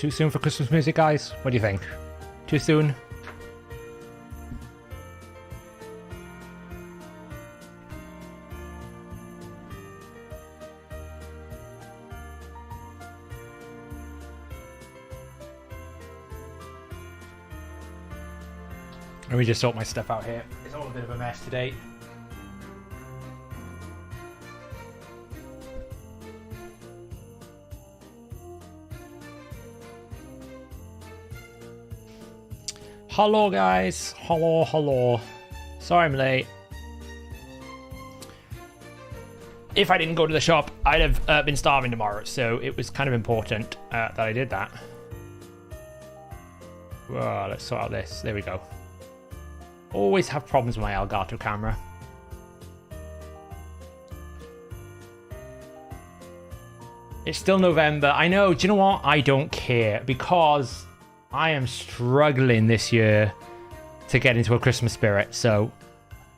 Too soon for Christmas music, guys? What do you think? Too soon? Let me just sort my stuff out here. It's all a bit of a mess today. Hello guys, hello. Sorry I'm late. If I didn't go to the shop, I'd have been starving tomorrow, so it was kind of important that I did that. Whoa, let's sort out this. There we go. Always have problems with my Elgato camera. It's still November. I know, do you know what? I don't care because I am struggling this year to get into a Christmas spirit. So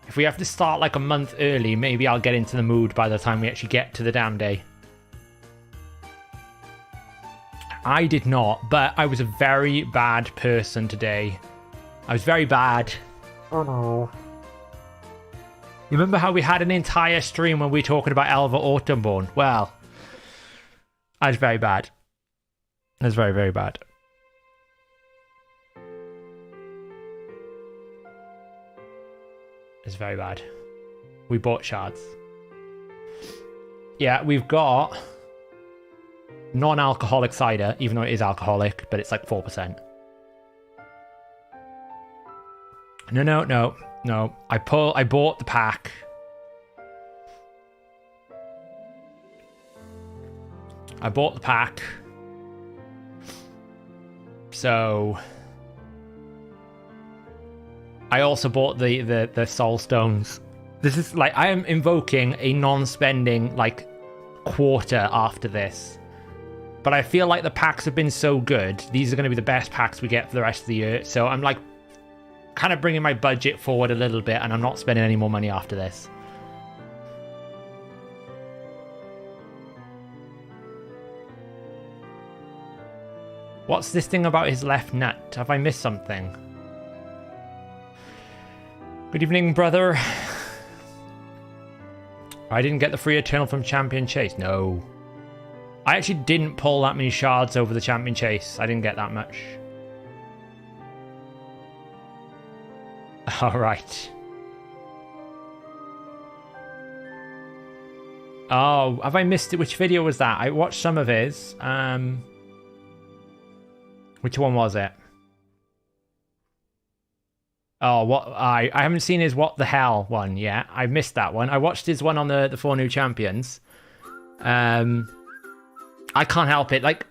if we have to start like a month early, maybe I'll get into the mood by the time we actually get to the damn day. I did not, but I was a very bad person today. I was very bad. Oh no. You remember how we had an entire stream when we were talking about Elva Autumnborn? Well, I was very bad. I was very, very bad. It's very bad. We bought shards. Yeah, we've got non-alcoholic cider, even though it is alcoholic, but it's like 4%. No. I bought the pack. I bought the pack. So I also bought the soul stones. This is like I am invoking a non-spending like quarter after this. But I feel like the packs have been so good. These are going to be the best packs we get for the rest of the year. So I'm like kind of bringing my budget forward a little bit, and I'm not spending any more money after this. What's this thing about his left nut? Have I missed something? Good evening, brother. I didn't get the free Eternal from Champion Chase. No. I actually didn't pull that many shards over the Champion Chase. I didn't get that much. Alright. Oh, have I missed it? Which video was that? I watched some of his. Which one was it? Oh, what I haven't seen his What the Hell one yet. I missed that one. I watched his one on the 4 new champions. I can't help it. Like,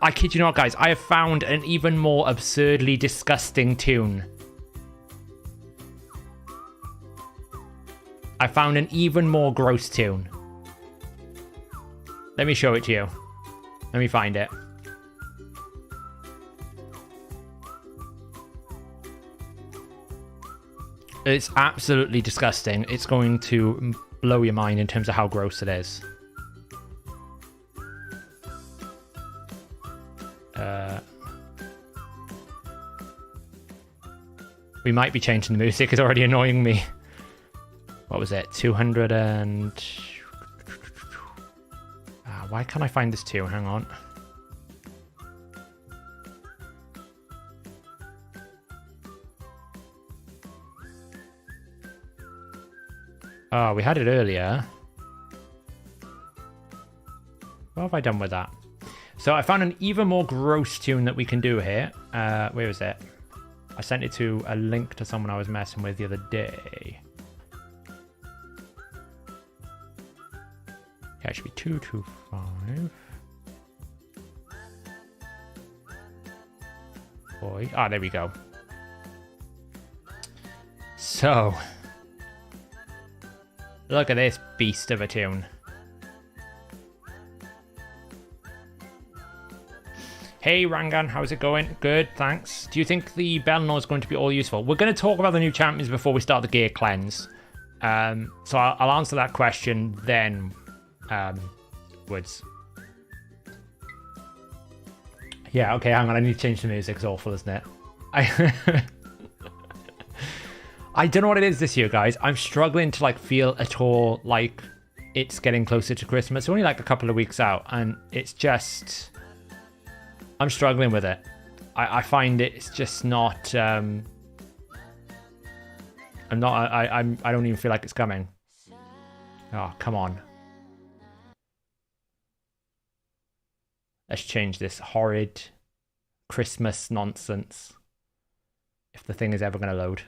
I kid you not, guys. I have found an even more absurdly disgusting tune. I found an even more gross tune. Let me show it to you. Let me find it. It's absolutely disgusting. It's going to blow your mind in terms of how gross it is. We might be changing the music. It's already annoying me. What was it? 200 and... why can't I find this tune? Hang on. Oh, we had it earlier. What have I done with that? So I found an even more gross tune that we can do here. Where was it? I sent it to a link to someone I was messing with the other day. Yeah, it should be 225. Boy. Ah, there we go. So, look at this beast of a tune. Hey Rangan, how's it going? Good, thanks. Do you think the Belnor is going to be all useful? We're going to talk about the new champions before we start the gear cleanse. So I'll answer that question then. Woods. Yeah, okay, hang on. I need to change the music. It's awful, isn't it? I I don't know what it is this year, guys. I'm struggling to like feel at all like it's getting closer to Christmas. It's only like a couple of weeks out, and it's just I'm struggling with it. I find it's just not. I don't even feel like it's coming. Oh, come on. Let's change this horrid Christmas nonsense. If the thing is ever going to load.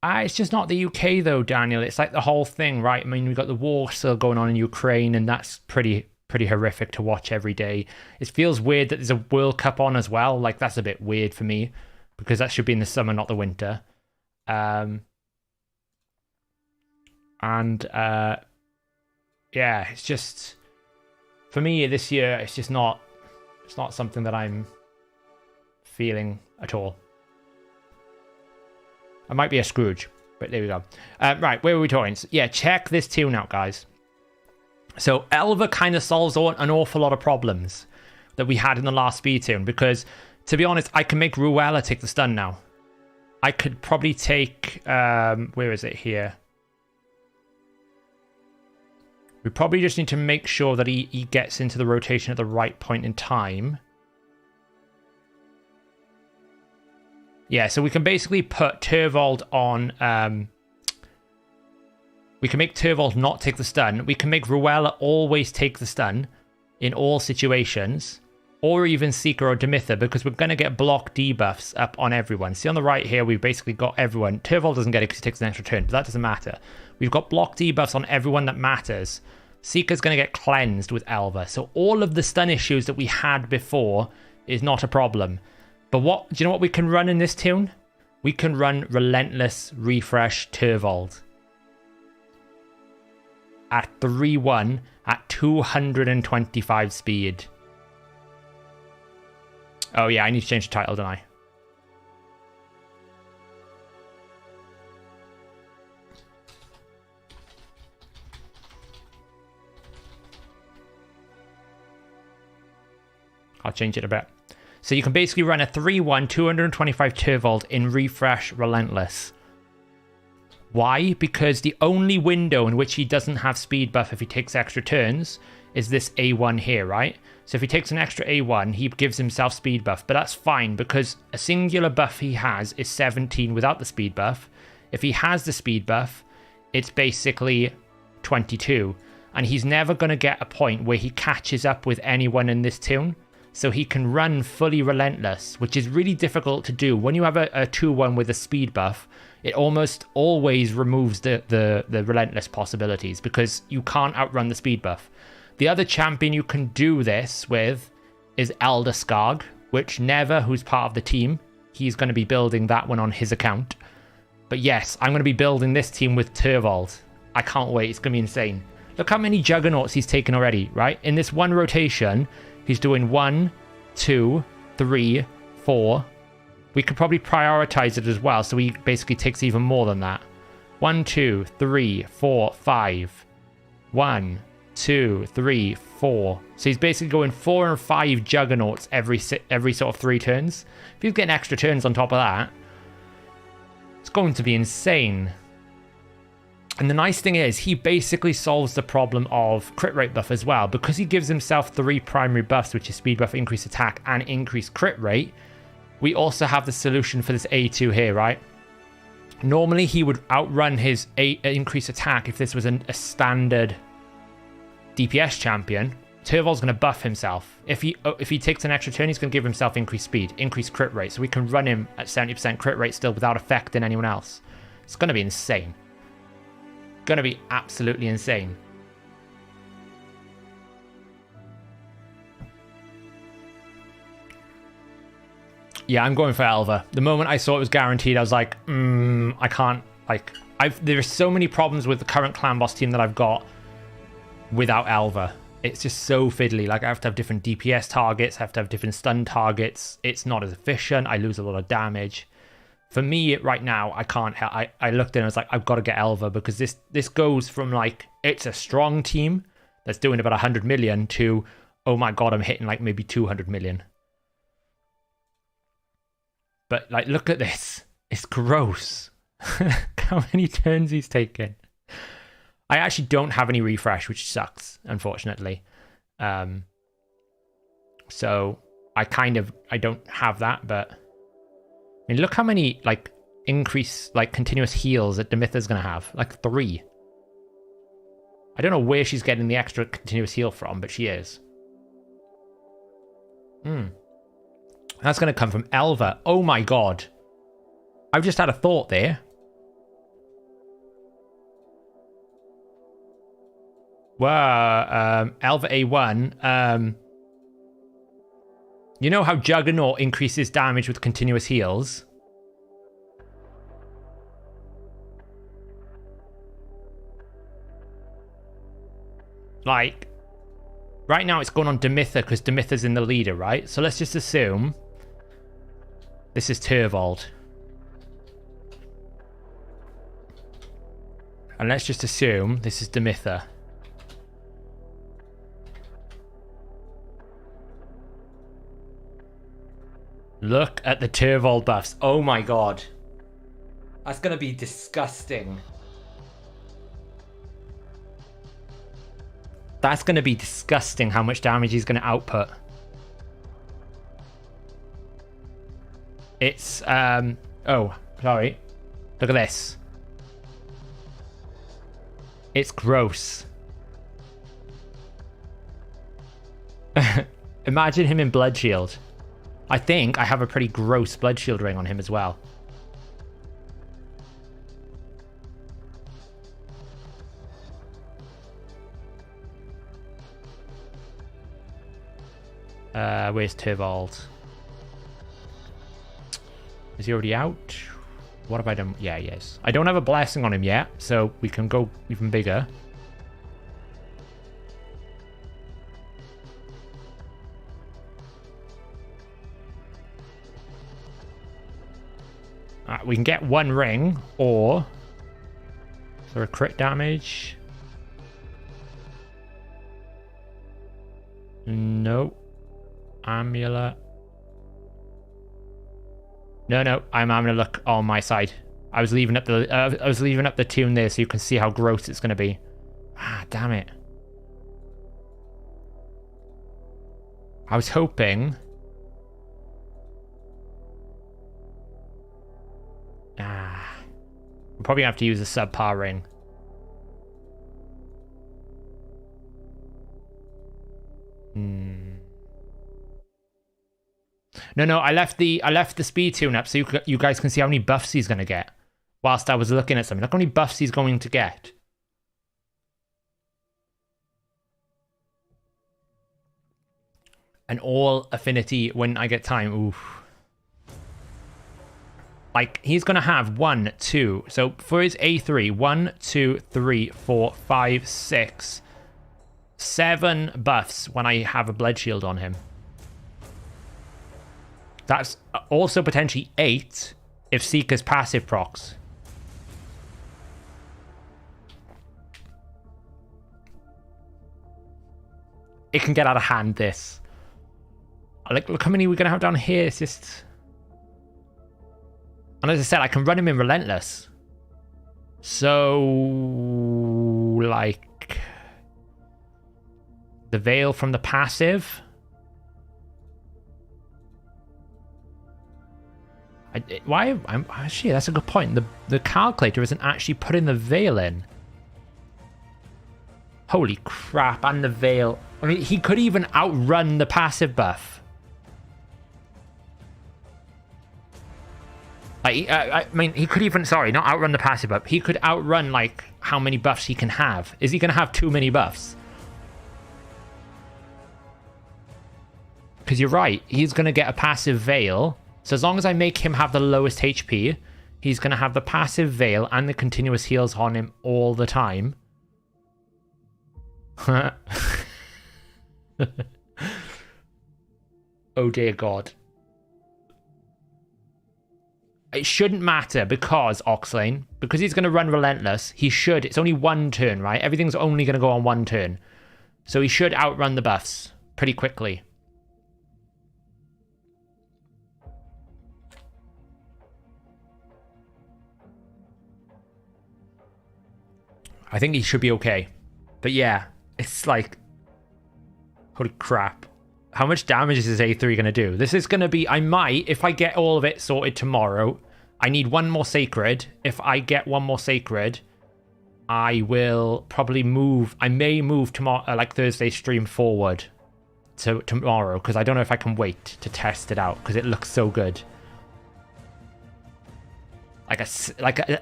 It's just not the UK though, Daniel. It's like the whole thing, right? I mean, we've got the war still going on in Ukraine, and that's pretty horrific to watch every day. It feels weird that there's a World Cup on as well. Like, that's a bit weird for me, because that should be in the summer, not the winter. Yeah, it's just, for me this year, it's not something that I'm feeling at all. I might be a Scrooge, but there we go. Right, where were we talking? So, yeah, check this tune out, guys. So Elva kind of solves an awful lot of problems that we had in the last speed tune, because, to be honest, I can make Ruella take the stun now. I could probably take... where is it here? We probably just need to make sure that he gets into the rotation at the right point in time. Yeah, so we can basically put Turvold on... we can make Turvold not take the stun. We can make Ruella always take the stun in all situations. Or even Seeker or Demitha, because we're going to get block debuffs up on everyone. See on the right here, we've basically got everyone. Turvold doesn't get it because he takes an extra turn, but that doesn't matter. We've got block debuffs on everyone that matters. Seeker's going to get cleansed with Elva. So all of the stun issues that we had before is not a problem. But do you know what we can run in this tune? We can run Relentless Refresh Turvold. At 3-1 at 225 speed. Oh yeah, I need to change the title, don't I? I'll change it a bit. So you can basically run a 3-1, 225 Turvold in Refresh Relentless. Why? Because the only window in which he doesn't have speed buff if he takes extra turns is this A1 here, right? So if he takes an extra A1, he gives himself speed buff, but that's fine because a singular buff he has is 17 without the speed buff. If he has the speed buff, it's basically 22, and he's never going to get a point where he catches up with anyone in this tune. So he can run fully relentless, which is really difficult to do. When you have a 2-1 with a speed buff, it almost always removes the relentless possibilities because you can't outrun the speed buff. The other champion you can do this with is Elder Skarg, which Never, who's part of the team, he's going to be building that one on his account. But yes, I'm going to be building this team with Turvold. I can't wait. It's going to be insane. Look how many Juggernauts he's taken already, right? In this one rotation, he's doing 1, 2, 3, 4. We could probably prioritize it as well, so he basically takes even more than that. 1, 2, 3, 4, 5. 1, 2, 3, 4. So he's basically going 4 and 5 Juggernauts every sort of 3 turns. If he's getting extra turns on top of that, it's going to be insane. And the nice thing is, he basically solves the problem of crit rate buff as well. Because he gives himself 3 primary buffs, which is speed buff, increased attack, and increased crit rate, we also have the solution for this A2 here, right? Normally, he would outrun his increased attack if this was a standard DPS champion. Turvold's going to buff himself. If he takes an extra turn, he's going to give himself increased speed, increased crit rate. So we can run him at 70% crit rate still without affecting anyone else. It's going to be insane. Going to be absolutely insane. Yeah, I'm going for Elva. The moment I saw it was guaranteed, I was like, I can't, like, there are so many problems with the current clan boss team that I've got without Elva. It's just so fiddly. Like, I have to have different DPS targets, I have to have different stun targets. It's not as efficient. I lose a lot of damage. for me right now, I can't help. I looked in and I was like, I've got to get Elva, because this goes from like, it's a strong team that's doing about 100 million to, oh my god, I'm hitting like maybe 200 million. But like, look at this. It's gross. How many turns he's taken. I actually don't have any refresh, which sucks, unfortunately. So I don't have that, but I mean, look how many like continuous heals that Demitha's gonna have. Like 3. I don't know where she's getting the extra continuous heal from, but she is. That's gonna come from Elva. Oh my god. I've just had a thought there. Wow, Elva A1. You know how Juggernaut increases damage with continuous heals? Like, right now it's going on Demitha because Demitha's in the leader, right? So let's just assume this is Turvold. And let's just assume this is Demitha. Look at the Turvold buffs. Oh my god. That's going to be disgusting. That's going to be disgusting how much damage he's going to output. It's, oh, sorry. Look at this. It's gross. Imagine him in Blood Shield. I think I have a pretty gross Blood Shield ring on him as well. Where's Turvold? Is he already out? What have I done? Yeah, he is. I don't have a blessing on him yet, so we can go even bigger. We can get 1 ring, or... Is there a crit damage? No. Amulet. No, I'm having a look on my side. I was leaving up the tune there so you can see how gross it's going to be. Ah, damn it. I was hoping... we'll probably have to use a subpar ring. No, I left the speed tune up so you guys can see how many buffs he's going to get. Whilst I was looking at something. Look how many buffs he's going to get. And all affinity when I get time. Oof. Like, he's going to have 1, 2. So for his A3, 1, 2, 3, 4, 5, 6, 7 buffs when I have a Blood Shield on him. That's also potentially 8 if Seeker's passive procs. It can get out of hand, this. Like, look how many we're going to have down here. It's just... And as I said, I can run him in Relentless. So, like... The Veil from the passive... Actually, that's a good point. The calculator isn't actually putting the Veil in. Holy crap, and the Veil. I mean, he could even outrun the passive buff. Like, I mean, he could even, sorry, not outrun the passive buff. He could outrun, like, how many buffs he can have. Is he going to have too many buffs? Because you're right, he's going to get a passive Veil. So as long as I make him have the lowest HP, he's going to have the passive Veil and the continuous heals on him all the time. Oh dear God. It shouldn't matter because Oxlane, because he's going to run Relentless, he should. It's only one turn, right? Everything's only going to go on one turn. So he should outrun the buffs pretty quickly. I think he should be okay. But yeah, it's like... Holy crap. How much damage is this A3 going to do? This is going to be... I might, if I get all of it sorted tomorrow, I need one more Sacred. If I get one more Sacred, I will probably move... I may move tomorrow, like Thursday stream forward to tomorrow, because I don't know if I can wait to test it out, because it looks so good.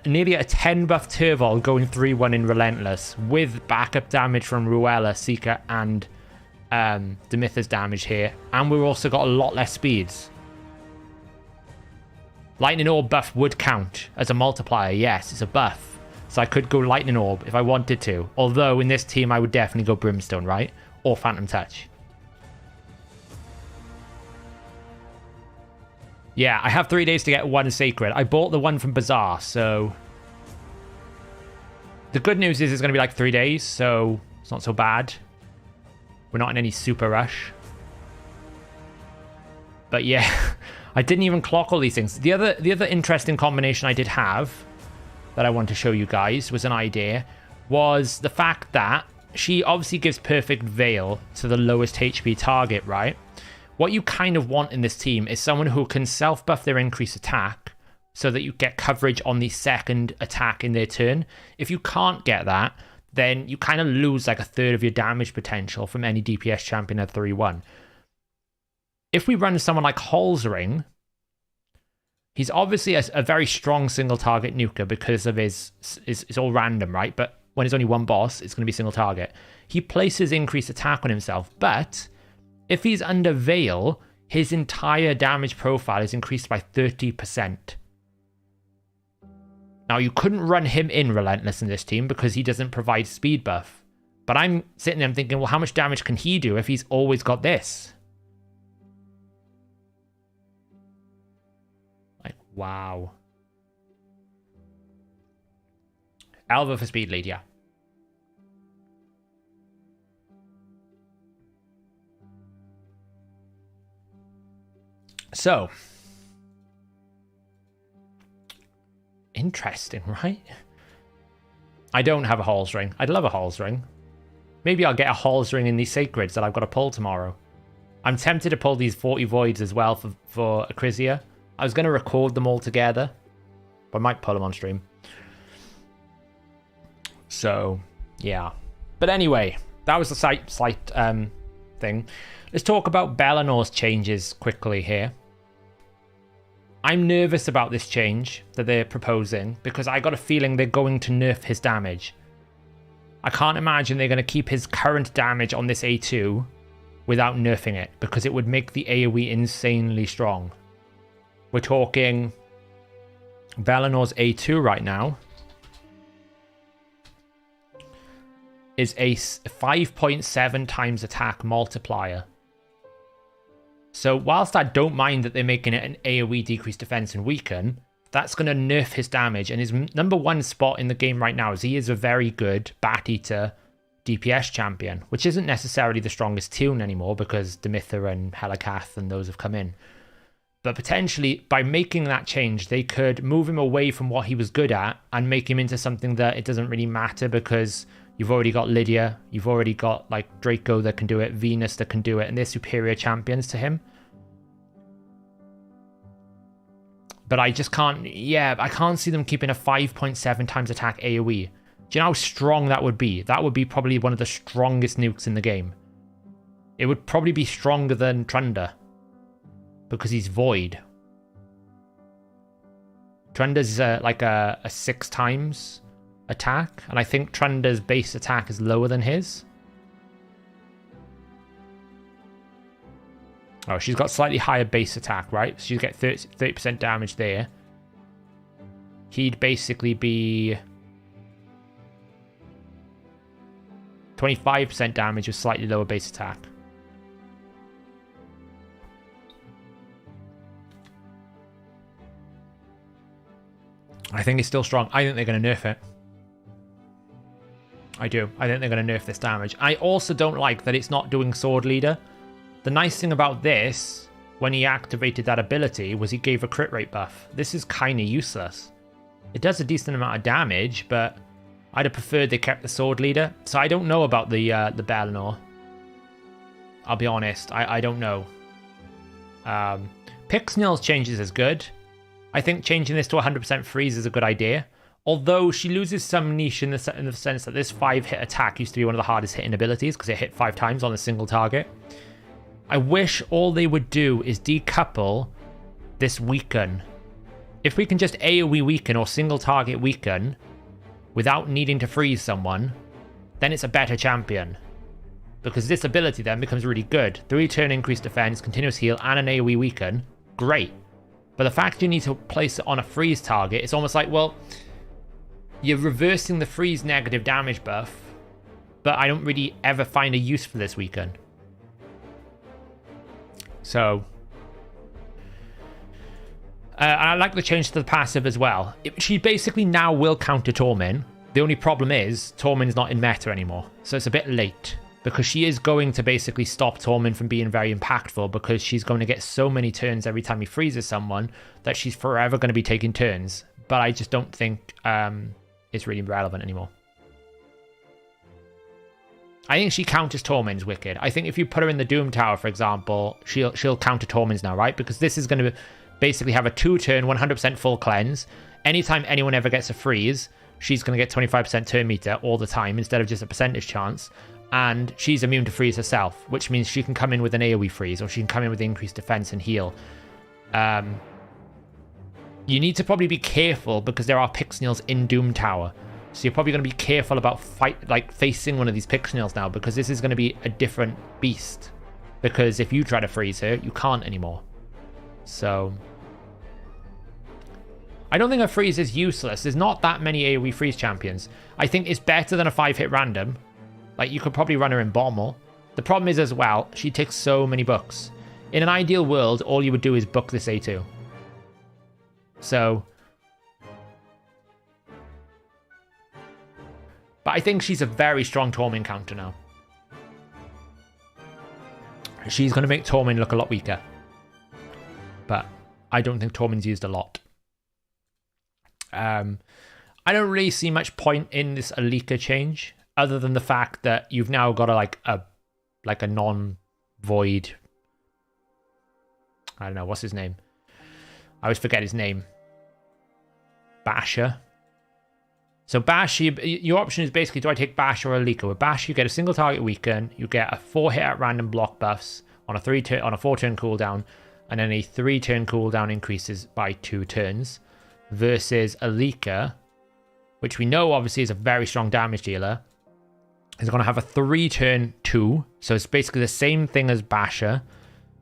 Nearly a 10 buff Turvol going 3-1 in Relentless with backup damage from Ruella, Seeker, and Demytha's damage here. And we've also got a lot less speeds. Lightning Orb buff would count as a multiplier. Yes, it's a buff. So I could go Lightning Orb if I wanted to. Although in this team I would definitely go Brimstone, right? Or Phantom Touch. Yeah, I have 3 days to get one Sacred. I bought the one from Bazaar, so... The good news is it's going to be like 3 days, so it's not so bad. We're not in any super rush. But yeah, I didn't even clock all these things. The other interesting combination I did have that I want to show you guys was an idea, was the fact that she obviously gives Perfect Veil to the lowest HP target, right? What you kind of want in this team is someone who can self-buff their increased attack so that you get coverage on the second attack in their turn. If you can't get that, then you kind of lose like a third of your damage potential from any DPS champion at 3-1. If we run someone like Hellhades, he's obviously a very strong single target nuker because of his it's all random, right? But when there's only one boss, it's going to be single target. He places increased attack on himself, but if he's under Veil, his entire damage profile is increased by 30%. Now, you couldn't run him in Relentless in this team because he doesn't provide speed buff. But I'm sitting there thinking, well, how much damage can he do if he's always got this? Like, wow. Elva for speed lead, yeah. So, interesting, right? I don't have a Hall's Ring. I'd love a Hall's Ring. Maybe I'll get a Hall's Ring in these Sacreds that I've got to pull tomorrow. I'm tempted to pull these 40 Voids as well for Acrisia. I was going to record them all together, but I might pull them on stream. So, yeah. But anyway, that was the slight thing. Let's talk about Bellinor's changes quickly here. I'm nervous about this change that they're proposing because I got a feeling they're going to nerf his damage. I can't imagine they're going to keep his current damage on this A2 without nerfing it because it would make the AoE insanely strong. We're talking Bellinor's A2 right now is a 5.7 times attack multiplier. So whilst I don't mind that they're making it an AoE decrease defense and weaken, that's going to nerf his damage. And his number one spot in the game right now is he is a very good Bat Eater DPS champion, which isn't necessarily the strongest tune anymore because Demytha and Helikath and those have come in. But potentially by making that change, they could move him away from what he was good at and make him into something that it doesn't really matter because you've already got Lydia, you've already got like Draco that can do it, Venus that can do it, and they're superior champions to him. But I just can't, I can't see them keeping a 5.7 times attack AoE. Do you know how strong that would be? That would be probably one of the strongest nukes in the game. It would probably be stronger than Trunder because he's Void. Trunder's like a 6 times attack, and I think Trunder's base attack is lower than his. Oh, she's got slightly higher base attack, right? So you get 30% damage there. He'd basically be 25% damage with slightly lower base attack. I think it's still strong. I think they're going to nerf it. I do. I think they're going to nerf this damage. I also don't like that it's not doing Sword Leader. The nice thing about this, when he activated that ability, was he gave a crit rate buff. This is kind of useless. It does a decent amount of damage, but I'd have preferred they kept the Sword Leader. So I don't know about the Bellinor. I'll be honest. I don't know. Pixnill's changes is good. I think changing this to 100% freeze is a good idea. Although she loses some niche in the sense that this 5-hit attack used to be one of the hardest hitting abilities because it hit 5 times on a single target. I wish all they would do is decouple this weaken. If we can just AoE weaken or single target weaken without needing to freeze someone, then it's a better champion. Because this ability then becomes really good. 3-turn increased defense, continuous heal, and an AoE weaken. Great. But the fact you need to place it on a freeze target, it's almost like, well, you're reversing the freeze negative damage buff, but I don't really ever find a use for this weaken. So, I like the change to the passive as well. She basically now will counter Tormin. The only problem is Tormin's not in meta anymore, so it's a bit late. Because she is going to basically stop Tormin from being very impactful because she's going to get so many turns every time he freezes someone that she's forever going to be taking turns. But I just don't think it's really relevant anymore. I think she counters Tormin's wicked. I think if you put her in the Doom Tower, for example, she'll counter Tormin's now, right? Because this is going to basically have a 2-turn, 100% full cleanse. Anytime anyone ever gets a freeze, she's going to get 25% turn meter all the time instead of just a percentage chance. And she's immune to freeze herself, which means she can come in with an AoE freeze, or she can come in with increased defense and heal. You need to probably be careful because there are Pixnills in Doom Tower. So you're probably going to be careful about facing one of these Pixnills now, because this is going to be a different beast. Because if you try to freeze her, you can't anymore. So I don't think a freeze is useless. There's not that many AoE freeze champions. I think it's better than a 5-hit random. Like, you could probably run her in Bommel. The problem is as well, she takes so many books. In an ideal world, all you would do is book this A2. So, but I think she's a very strong Tormin counter now. She's going to make Tormin look a lot weaker. But I don't think Tormin's used a lot. I don't really see much point in this Alika change, other than the fact that you've now got a non-void. I don't know, what's his name? I always forget his name. Basher. So Bash, your option is basically, do I take Bash or Alika? With Bash, you get a single target weaken, you get a 4-hit at random block buffs on a 4-turn cooldown, and then a 3-turn cooldown increases by 2 turns. Versus Alika, which we know obviously is a very strong damage dealer, is going to have a 3-turn 2. So it's basically the same thing as Basher,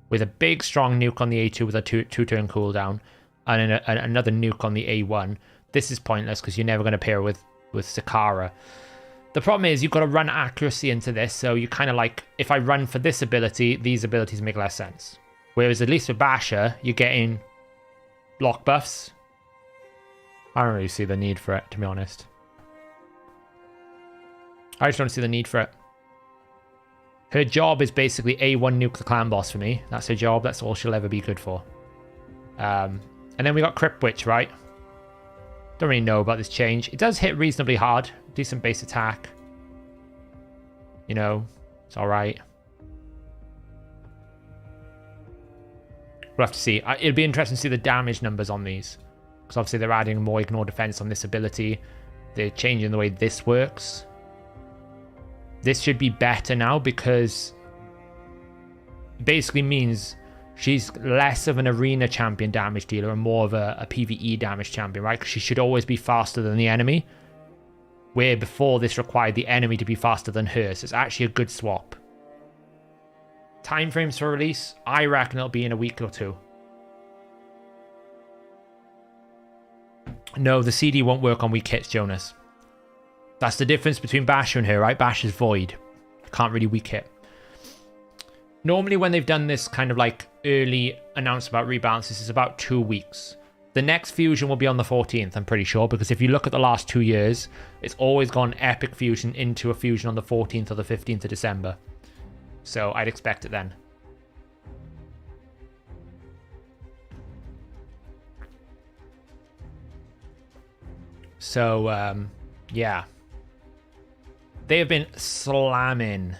with a big strong nuke on the A2 with a 2-turn cooldown, and another nuke on the A1. This is pointless because you're never going to pair with Sakara. The problem is you've got to run accuracy into this, so you kind of like, if I run for this ability, these abilities make less sense. Whereas at least with Basher, you're getting block buffs. I don't really see the need for it, to be honest. I just don't see the need for it. Her job is basically A1 nuke the clan boss for me. That's her job. That's all she'll ever be good for. And then we got Crypt Witch, right? Don't really know about this change. It does hit reasonably hard. Decent base attack. You know, it's alright. We'll have to see. It'll be interesting to see the damage numbers on these. Because obviously they're adding more ignore defense on this ability. They're changing the way this works. This should be better now because it basically means she's less of an arena champion damage dealer and more of a PvE damage champion, right? Because she should always be faster than the enemy. Where before this required the enemy to be faster than her. So it's actually a good swap. Timeframes for release? I reckon it'll be in a week or 2. No, the CD won't work on weak hits, Jonas. That's the difference between Bash and her, right? Bash is void. Can't really weak hit. Normally when they've done this kind of like early announcement about rebalances, it's about 2 weeks. The next fusion will be on the 14th, I'm pretty sure, because if you look at the last 2 years, it's always gone epic fusion into a fusion on the 14th or the 15th of December. So I'd expect it then. So, yeah. They have been slamming.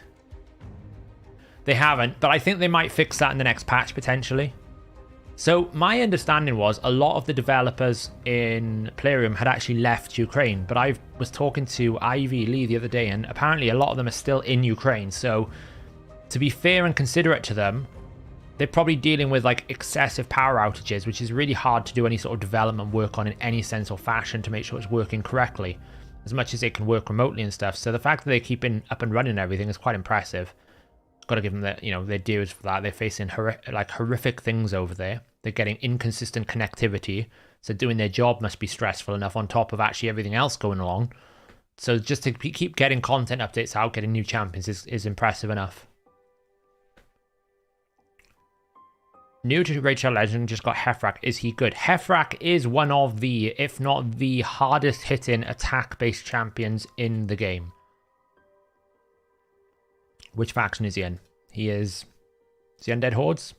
They haven't, but I think they might fix that in the next patch, potentially. So my understanding was a lot of the developers in Playroom had actually left Ukraine, but I was talking to Ivy Lee the other day, and apparently a lot of them are still in Ukraine. So to be fair and considerate to them, they're probably dealing with like excessive power outages, which is really hard to do any sort of development work on in any sense or fashion to make sure it's working correctly, as much as it can work remotely and stuff. So the fact that they're keeping up and running and everything is quite impressive. Got to give them their dues for that. They're facing horrific things over there. They're getting inconsistent connectivity, so doing their job must be stressful enough on top of actually everything else going along. So just to keep getting content updates out, getting new champions is impressive enough. New to Raid Shadow Legend just got Hefrak. Is he good? Hefrak is one of the, if not the hardest hitting attack-based champions in the game. Which faction is he in? Is he Undead Hordes?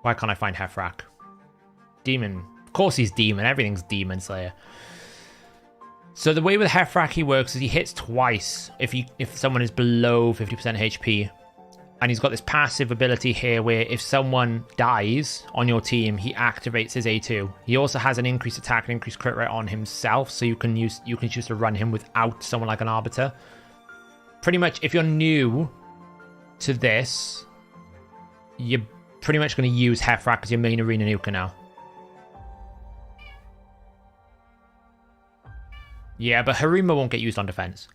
Why can't I find Hefrak? Demon. Of course he's Demon. Everything's Demon Slayer. So the way with Hefrak he works is he hits twice if someone is below 50% HP. And he's got this passive ability here where if someone dies on your team, he activates his A2. He also has an increased attack and increased crit rate on himself, so you can choose to run him without someone like an Arbiter. Pretty much, if you're new to this, you're pretty much going to use Hefrak as your main arena nuker now. Yeah, but Harima won't get used on defense.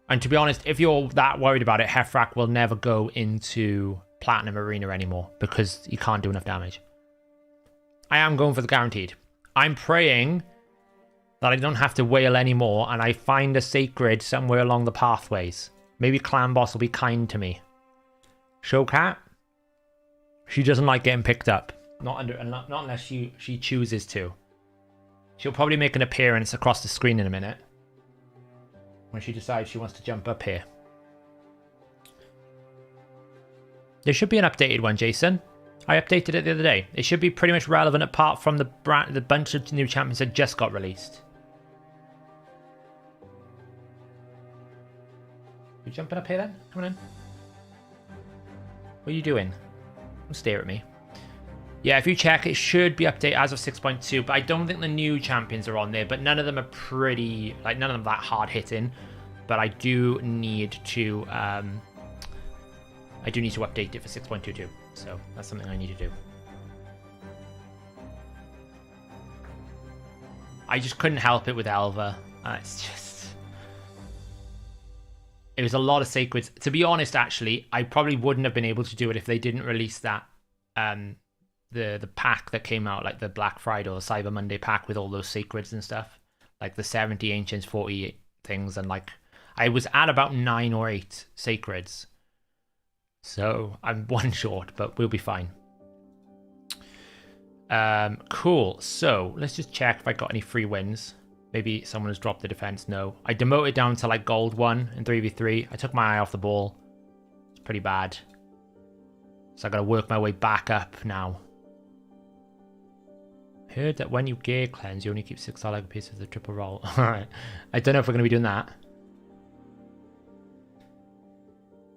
And to be honest, if you're that worried about it, Hefrak will never go into Platinum Arena anymore because he can't do enough damage. I am going for the guaranteed. I'm praying that I don't have to wail anymore and I find a sacred somewhere along the pathways. Maybe Clan Boss will be kind to me. Showcat? She doesn't like getting picked up. Not unless she chooses to. She'll probably make an appearance across the screen in a minute. When she decides she wants to jump up here. There should be an updated one, Jason. I updated it the other day. It should be pretty much relevant apart from the bunch of new champions that just got released. You jumping up here then? Come on in. What are you doing? Don't stare at me. Yeah, if you check, it should be updated as of 6.2, but I don't think the new champions are on there, but none of them are pretty, like, none of them that hard hitting, but I do need to update it for 6.22, so that's something I need to do. I just couldn't help it with Elva. It was a lot of sacreds. To be honest, actually, I probably wouldn't have been able to do it if they didn't release that, the pack that came out, like the Black Friday or Cyber Monday pack with all those sacreds and stuff, like the 70 ancients, 40 things, and like I was at about 9 or 8 sacreds, so I'm one short, but we'll be fine. Cool. So let's just check if I got any free wins. Maybe someone has dropped the defense. No, I demoted down to like gold 1 in 3v3. I took my eye off the ball. It's pretty bad, so I gotta work my way back up now. Heard that when you gear cleanse, you only keep 6 Lego pieces of the triple roll. Alright. I don't know if we're going to be doing that.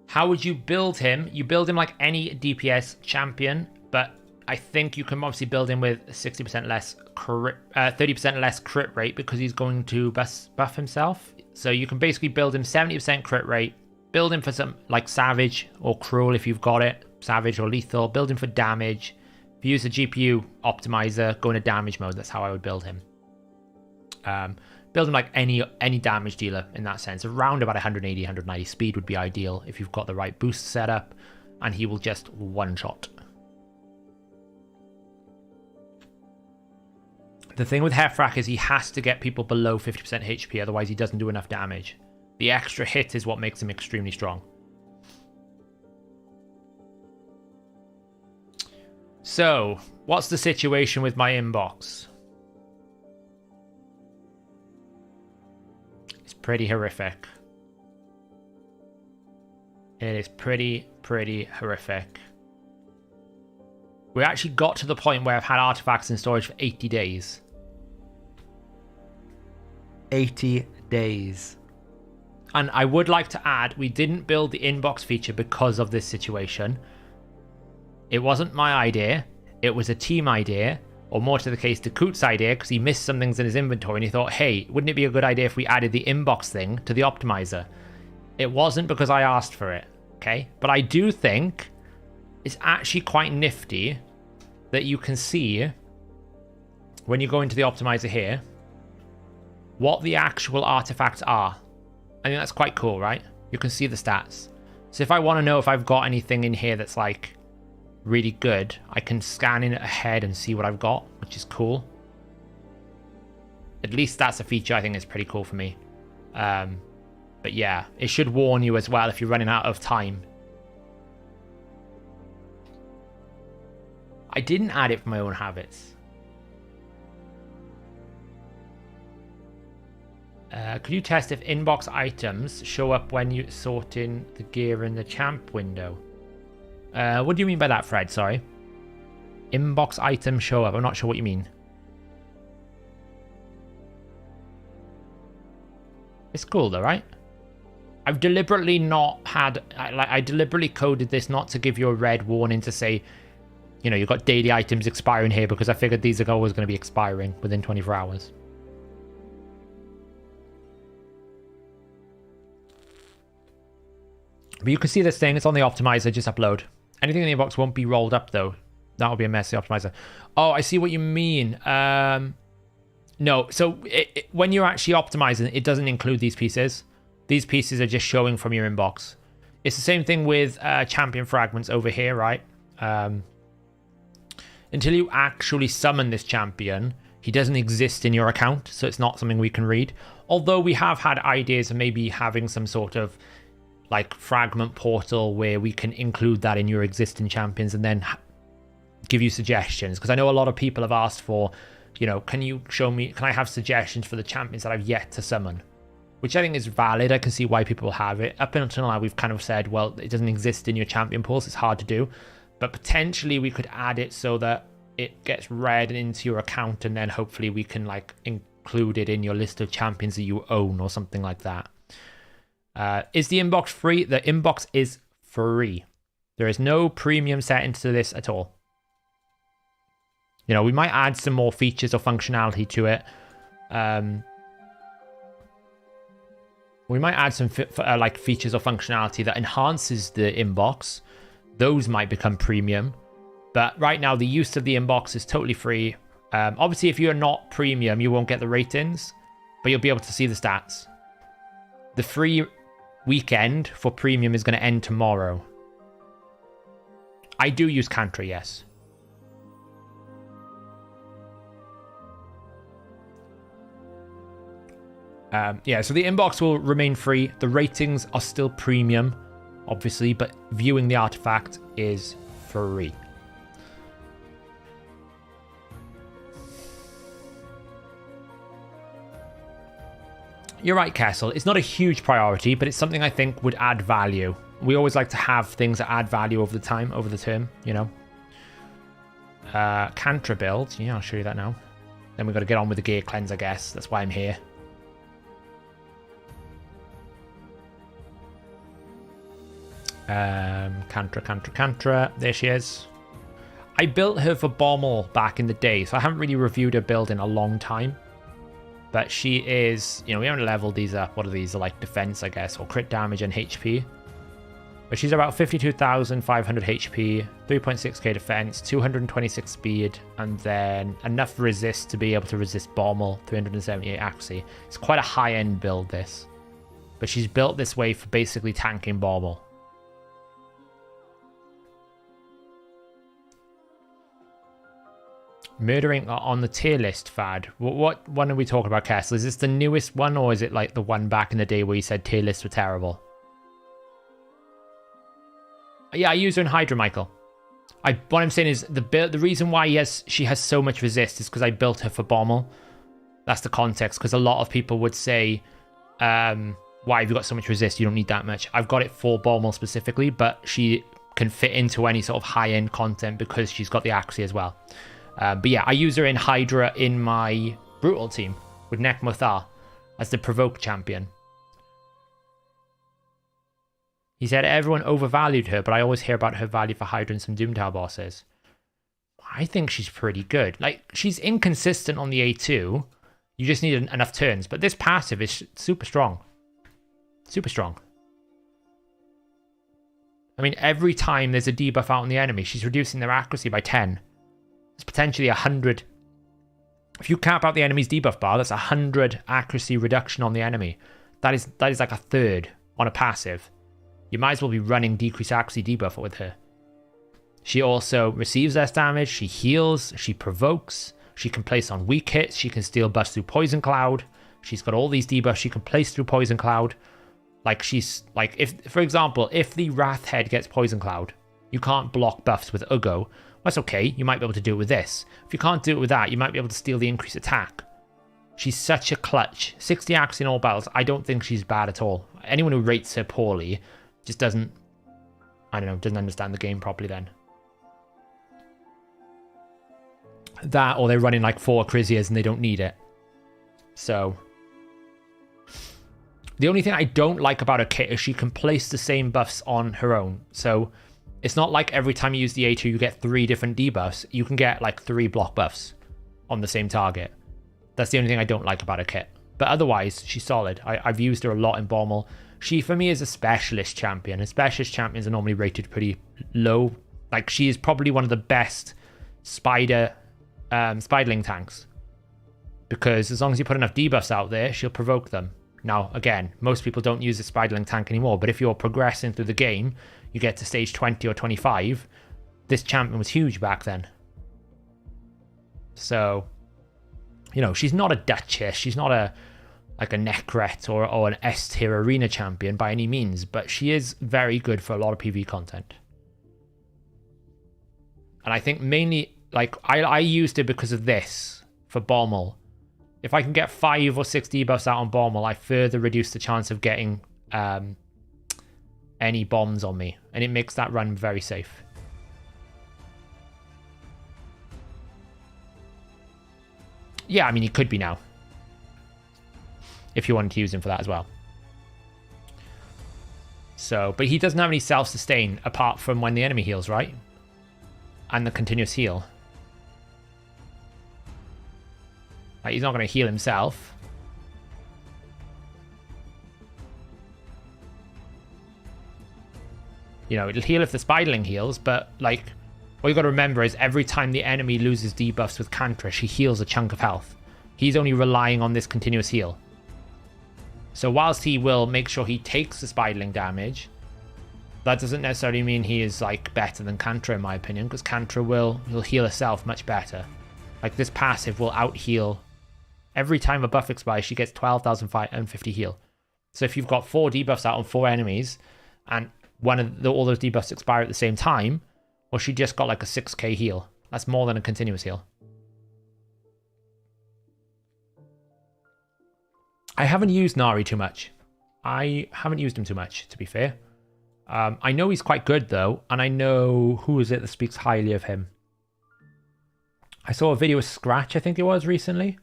How would you build him? You build him like any DPS champion, but I think you can obviously build him with 60% less crit, 30% less crit rate because he's going to buff himself. So you can basically build him 70% crit rate, build him for some like Savage or Cruel if you've got it, Savage or Lethal, build him for damage. If you use the GPU optimizer, go into damage mode. That's how I would build him. Build him like any damage dealer in that sense. Around about 180, 190 speed would be ideal if you've got the right boost set up, and he will just one-shot. The thing with Hefrak is he has to get people below 50% HP, otherwise he doesn't do enough damage. The extra hit is what makes him extremely strong. So, what's the situation with my inbox? It's pretty horrific. It is pretty horrific. We actually got to the point where I've had artifacts in storage for 80 days. 80 days. And I would like to add, we didn't build the inbox feature because of this situation. It wasn't my idea. It was a team idea, or more to the case, Dakut's idea, because he missed some things in his inventory and he thought, hey, wouldn't it be a good idea if we added the inbox thing to the optimizer? It wasn't because I asked for it, okay? But I do think it's actually quite nifty that you can see, when you go into the optimizer here, what the actual artifacts are. I think that's quite cool, right? You can see the stats. So if I want to know if I've got anything in here that's like really good, I can scan in it ahead and see what I've got, which is cool. At least that's a feature I think is pretty cool for me. But yeah, it should warn you as well if you're running out of time. I didn't add it for my own habits. Could you test if inbox items show up when you sort in the gear in the champ window? What do you mean by that, Fred? Sorry. Inbox items show up. I'm not sure what you mean. It's cool though, right? I've deliberately not had... I deliberately coded this not to give you a red warning to say, you know, you've got daily items expiring here, because I figured these are always going to be expiring within 24 hours. But you can see this thing. It's on the optimizer. Just upload. Anything in the inbox won't be rolled up, though. That'll be a messy optimizer. Oh, I see what you mean. No. So when you're actually optimizing, it doesn't include these pieces. These pieces are just showing from your inbox. It's the same thing with champion fragments over here, right? Until you actually summon this champion, he doesn't exist in your account, so it's not something we can read. Although we have had ideas of maybe having some sort of like fragment portal where we can include that in your existing champions and then give you suggestions. Because I know a lot of people have asked for, you know, can you show me, can I have suggestions for the champions that I've yet to summon? Which I think is valid. I can see why people have it. Up until now, we've kind of said, well, it doesn't exist in your champion pools. It's hard to do. But potentially we could add it so that it gets read into your account and then hopefully we can like include it in your list of champions that you own or something like that. Is the inbox free? The inbox is free. There is no premium settings to this at all. You know, we might add some more features or functionality to it. We might add some like features or functionality that enhances the inbox. Those might become premium. But right now, the use of the inbox is totally free. Obviously, if you're not premium, you won't get the ratings, but you'll be able to see the stats. The free weekend for premium is going to end tomorrow. I do use Cantra, yes. Yeah, so the inbox will remain free. The ratings are still premium, obviously, but viewing the artifact is free. You're right, Kessel. It's not a huge priority, but it's something I think would add value. We always like to have things that add value over the term, you know. Cantra build. Yeah, I'll show you that now. Then we've got to get on with the gear cleanse, I guess. That's why I'm here. Cantra. There she is. I built her for Bommel back in the day, so I haven't really reviewed her build in a long time. But she is, you know, we haven't leveled these up. What are these? They're like defense, I guess, or crit damage and HP. But she's about 52,500 HP, 3.6k defense, 226 speed, and then enough resist to be able to resist Bommel, 378 accuracy. It's quite a high-end build, this. But she's built this way for basically tanking Bommel. Murdering on the tier list, Fad. What one are we talking about, Kessel? Is this the newest one, or is it like the one back in the day where you said tier lists were terrible? Yeah, I use her in Hydra, Michael. What I'm saying is the reason why she has so much resist is because I built her for Bommel. That's the context, because a lot of people would say, why have you got so much resist? You don't need that much. I've got it for Bommel specifically, but she can fit into any sort of high-end content because she's got the accuracy as well. But yeah, I use her in Hydra in my Brutal team with Nekmothar as the Provoke champion. He said everyone overvalued her, but I always hear about her value for Hydra and some Doomtower bosses. I think she's pretty good. Like, she's inconsistent on the A2. You just need enough turns. But this passive is super strong. Super strong. I mean, every time there's a debuff out on the enemy, she's reducing their accuracy by 10. It's potentially 100. If you cap out the enemy's debuff bar, that's 100 accuracy reduction on the enemy. That is like a third on a passive. You might as well be running decrease accuracy debuff with her. She also receives less damage, she heals, she provokes, she can place on weak hits, she can steal buffs through Poison Cloud. She's got all these debuffs she can place through Poison Cloud. Like, she's like, if, for example, if the Wrath Head gets Poison Cloud, you can't block buffs with Ugo. That's okay, you might be able to do it with this. If you can't do it with that, you might be able to steal the increased attack. She's such a clutch. 60 accuracy in all battles, I don't think she's bad at all. Anyone who rates her poorly just doesn't, I don't know, doesn't understand the game properly then. That, or they're running like 4 Chrysias and they don't need it. So, the only thing I don't like about her kit is she can place the same buffs on her own. So, it's not like every time you use the A2 you get 3 different debuffs. You can get like 3 block buffs on the same target. That's the only thing I don't like about her kit. But otherwise, she's solid. I've used her a lot in Bommel. She, for me, is a specialist champion. And specialist champions are normally rated pretty low. Like, she is probably one of the best spiderling tanks. Because as long as you put enough debuffs out there, she'll provoke them. Now, again, most people don't use the spiderling tank anymore. But if you're progressing through the game, you get to stage 20 or 25. This champion was huge back then. So, you know, she's not a Duchess. She's not a like a Necret or an S-tier arena champion by any means, but she is very good for a lot of PvE content. And I think mainly, like, I used it because of this for Bommel. If I can get 5 or 6 debuffs out on Bommel, I further reduce the chance of getting any bombs on me, and it makes that run very safe. Yeah, I mean, he could be now. If you wanted to use him for that as well. So, but he doesn't have any self-sustain apart from when the enemy heals, right? And the continuous heal. Like, he's not going to heal himself. You know, it'll heal if the spiderling heals, but, like, what you got to remember is every time the enemy loses debuffs with Cantrish, he heals a chunk of health. He's only relying on this continuous heal. So whilst he will make sure he takes the spiderling damage, that doesn't necessarily mean he is, like, better than Cantra, in my opinion, because Cantra will heal herself much better. Like, this passive will out-heal. Every time a buff expires, she gets 12,550 heal. So if you've got 4 debuffs out on 4 enemies, and all those debuffs expire at the same time, well, she just got like a 6k heal. That's more than a continuous heal. I haven't used Nari too much. I haven't used him too much, to be fair. I know he's quite good, though, and I know who is it that speaks highly of him. I saw a video with Scratch, I think it was, recently.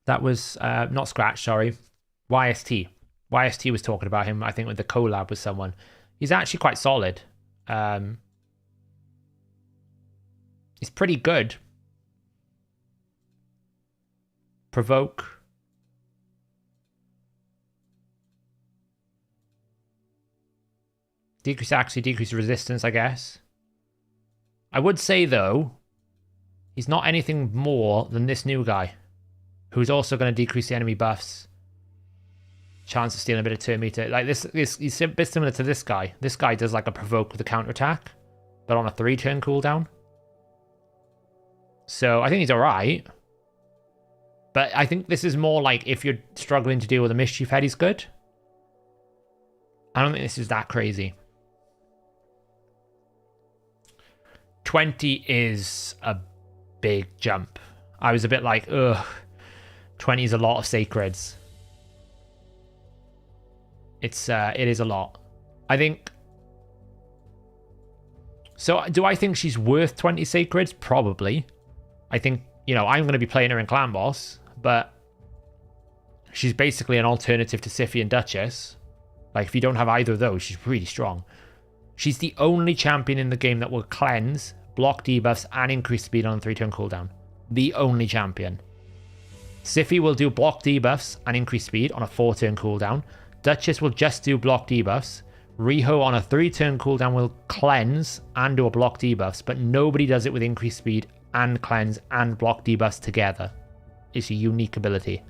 That was, not Scratch, sorry. YST. YST was talking about him, I think, with the collab with someone. He's actually quite solid. He's pretty good. Provoke. Decrease accuracy, decrease resistance, I guess. I would say, though, he's not anything more than this new guy, who's also going to decrease the enemy buffs. Chance of stealing a bit of turn meter. Like, this he's a bit similar to this guy. This guy does, like, a provoke with a counterattack, but on a 3-turn cooldown. So, I think he's alright. But I think this is more like if you're struggling to deal with a Mischief Head, he's good. I don't think this is that crazy. 20 is a big jump. I was a bit like, ugh, 20 is a lot of sacreds. It is a lot. I think. So do I think she's worth 20 sacreds? Probably. I think, you know, I'm going to be playing her in Clan Boss, but she's basically an alternative to Siphi and Duchess. Like, if you don't have either of those, she's really strong. She's the only champion in the game that will cleanse, block debuffs, and increase speed on a 3-turn cooldown. The only champion. Siphi will do block debuffs and increase speed on a 4-turn cooldown. Duchess will just do block debuffs. Riho on a 3-turn cooldown will cleanse and do a block debuffs, but nobody does it with increased speed and cleanse and block debuffs together. It's a unique ability.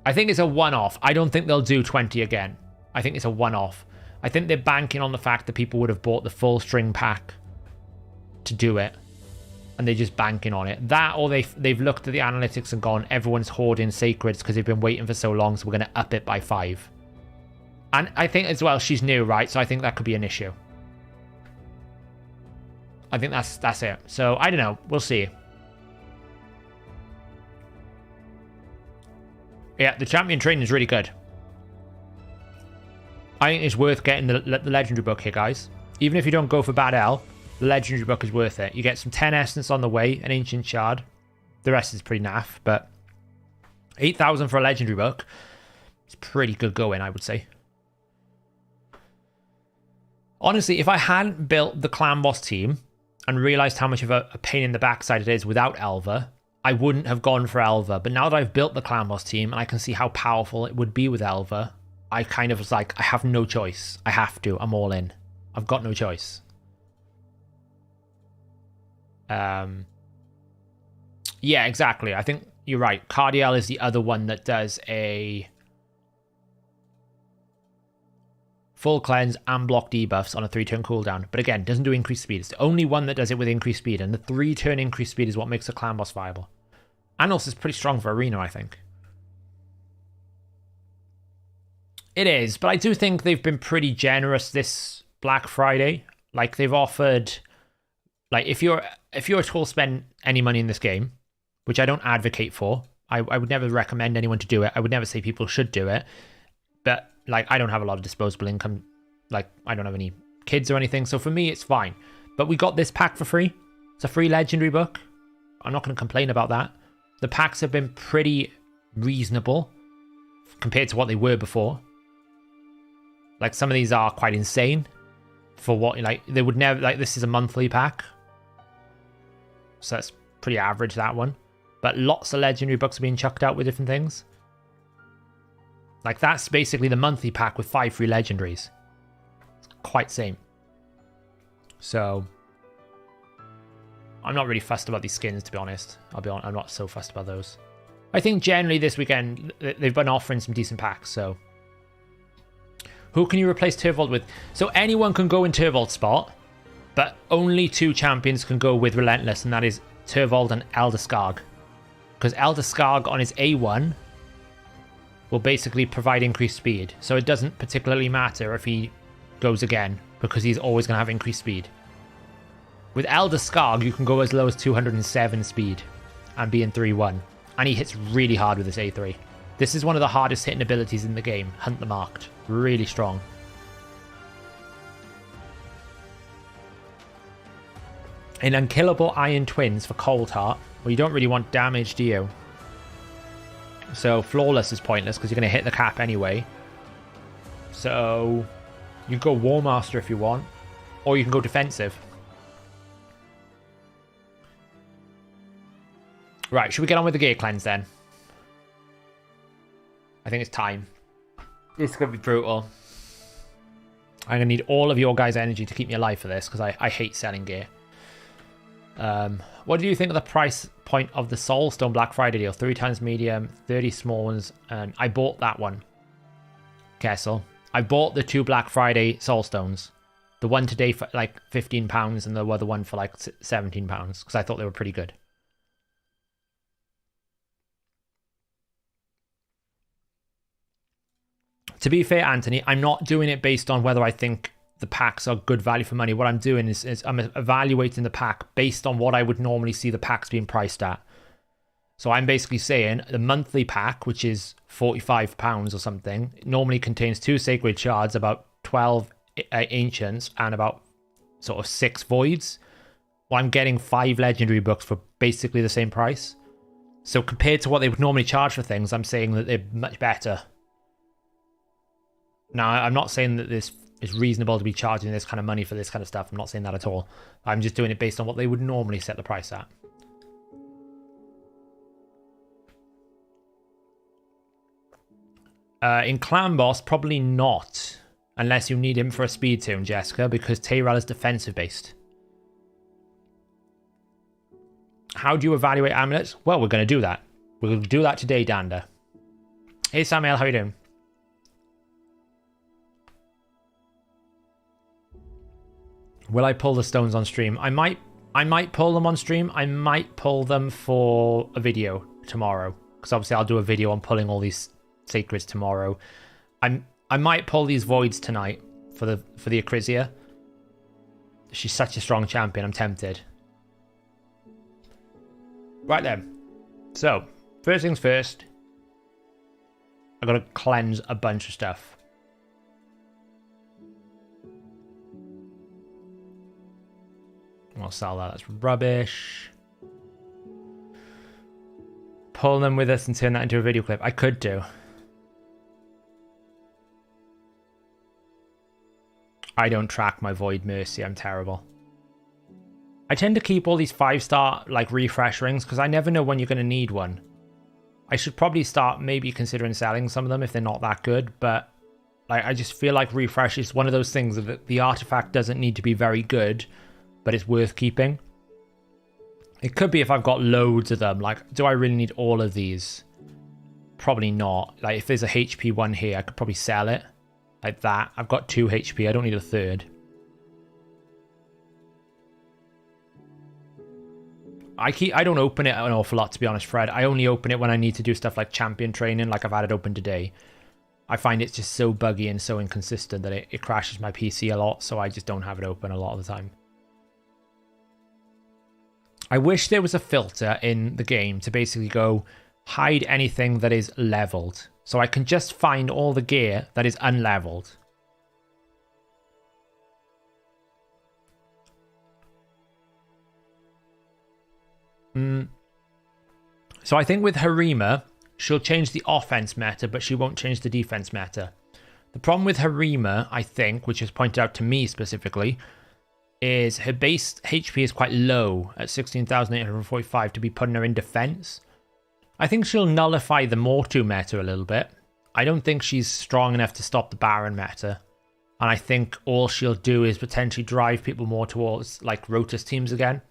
I think it's a one-off. I don't think they'll do 20 again. I think it's a one-off. I think they're banking on the fact that people would have bought the full string pack to do it, and they're just banking on it. That, or they've looked at the analytics and gone, everyone's hoarding sacreds because they've been waiting for so long, so we're going to up it by 5. And I think as well, she's new, right? So I think that could be an issue. I think that's it. So I don't know. We'll see. Yeah, the champion training is really good. I think it's worth getting the legendary book here, guys. Even if you don't go for Bad L, the legendary book is worth it. You get some 10 essence on the way, an ancient shard. The rest is pretty naff, but 8,000 for a legendary book. It's pretty good going, I would say. Honestly, if I hadn't built the Clan Boss team and realized how much of a pain in the backside it is without Elva, I wouldn't have gone for Elva. But now that I've built the Clan Boss team and I can see how powerful it would be with Elva, I kind of was like, I have no choice. I have to. I'm all in. I've got no choice. Yeah, exactly. I think you're right. Cardiel is the other one that does a full cleanse and block debuffs on a 3-turn cooldown. But again, doesn't do increased speed. It's the only one that does it with increased speed. And the 3-turn increased speed is what makes the Clan Boss viable. And also it's pretty strong for Arena, I think. It is, but I do think they've been pretty generous this Black Friday. Like, they've offered, like, if you're at all spend any money in this game, which I don't advocate for, I would never recommend anyone to do it. I would never say people should do it. But, like, I don't have a lot of disposable income. Like, I don't have any kids or anything. So for me, it's fine. But we got this pack for free. It's a free legendary book. I'm not going to complain about that. The packs have been pretty reasonable compared to what they were before. Like, some of these are quite insane for what, like, they would never, like, this is a monthly pack. So that's pretty average, that one. But lots of legendary books are being chucked out with different things. Like, that's basically the monthly pack with 5 free legendaries. It's quite same. So, I'm not really fussed about these skins, to be honest. I'll be honest, I'm not so fussed about those. I think generally this weekend, they've been offering some decent packs, so. Who can you replace Turvold with? So anyone can go in Turvold's spot, but only 2 champions can go with Relentless, and that is Turvold and Elder Skarg. Because Elder Skarg on his A1 will basically provide increased speed. So it doesn't particularly matter if he goes again, because he's always going to have increased speed. With Elder Skarg, you can go as low as 207 speed and be in 3-1. And he hits really hard with his A3. This is one of the hardest hitting abilities in the game. Hunt the Marked. Really strong. An Unkillable Iron Twins for Cold Heart. Well, you don't really want damage, do you? So Flawless is pointless because you're going to hit the cap anyway. So you can go War Master if you want. Or you can go defensive. Right, should we get on with the gear cleanse then? I think it's time. This is going to be brutal. I'm going to need all of your guys' energy to keep me alive for this, because I hate selling gear. What do you think of the price point of the Soulstone Black Friday deal? 3 times medium, 30 small ones, and I bought that one. Kessel. I bought the 2 Black Friday Soulstones. The one today for like £15 and the other one for like £17, because I thought they were pretty good. To be fair, Anthony, I'm not doing it based on whether I think the packs are good value for money, what I'm doing is I'm evaluating the pack based on what I would normally see the packs being priced at. So I'm basically saying the monthly pack, which is £45 or something, normally contains 2 sacred shards, about 12 ancients, and about sort of 6 voids. Well, I'm getting 5 legendary books for basically the same price. So compared to what they would normally charge for things, I'm saying that they're much better. Now, I'm not saying that this is reasonable to be charging this kind of money for this kind of stuff. I'm not saying that at all. I'm just doing it based on what they would normally set the price at. In Clan Boss, probably not. Unless you need him for a speed tune, Jessica, because Tyrell is defensive based. How do you evaluate amulets? Well, we're going to do that. We'll do that today, Dander. Hey, Samuel, how you doing? Will I pull the stones on stream? I might pull them on stream. I might pull them for a video tomorrow, because obviously I'll do a video on pulling all these sacreds tomorrow. I might pull these voids tonight for the Acrisia. She's such a strong champion. I'm tempted. Right then. So first things first. I gotta cleanse a bunch of stuff. I'll sell that. That's rubbish. Pull them with us and turn that into a video clip. I could do. I don't track my Void Mercy. I'm terrible. I tend to keep all these 5-star like refresh rings because I never know when you're going to need one. I should probably start maybe considering selling some of them if they're not that good, but like I just feel like refresh is one of those things that the artifact doesn't need to be very good, but it's worth keeping. It could be if I've got loads of them. Like, do I really need all of these? Probably not. Like, if there's a HP one here, I could probably sell it. Like that. I've got 2 HP. I don't need a third. I don't open it an awful lot, to be honest, Fred. I only open it when I need to do stuff like champion training, like I've had it open today. I find it's just so buggy and so inconsistent that it crashes my PC a lot, so I just don't have it open a lot of the time. I wish there was a filter in the game to basically go hide anything that is leveled. So I can just find all the gear that is unleveled. So I think with Harima, she'll change the offense meta, but she won't change the defense meta. The problem with Harima, I think, which is pointed out to me specifically, is her base HP is quite low at 16,845 to be putting her in defense. I think she'll nullify the Mortu meta a little bit. I don't think she's strong enough to stop the Baron meta. And I think all she'll do is potentially drive people more towards like Rotus teams again.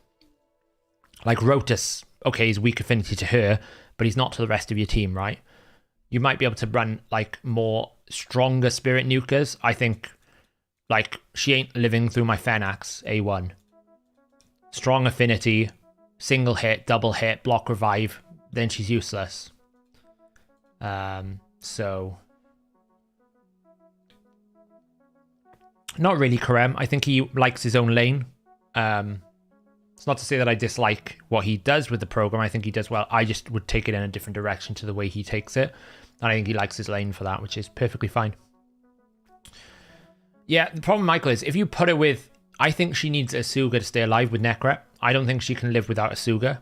Like Rotus, okay, he's weak affinity to her, but he's not to the rest of your team, right? You might be able to run like more stronger spirit nukers. I think like she ain't living through my Fenax A1. Strong affinity, single hit, double hit, block revive, then she's useless. So not really Karem. I think he likes his own lane. It's not to say that I dislike what he does with the program. I think he does well. I just would take it in a different direction to the way he takes it. And I think he likes his lane for that, which is perfectly fine. Yeah, the problem, Michael, is if you put it with... I think she needs Asuga to stay alive with Necrep. I don't think she can live without Asuga.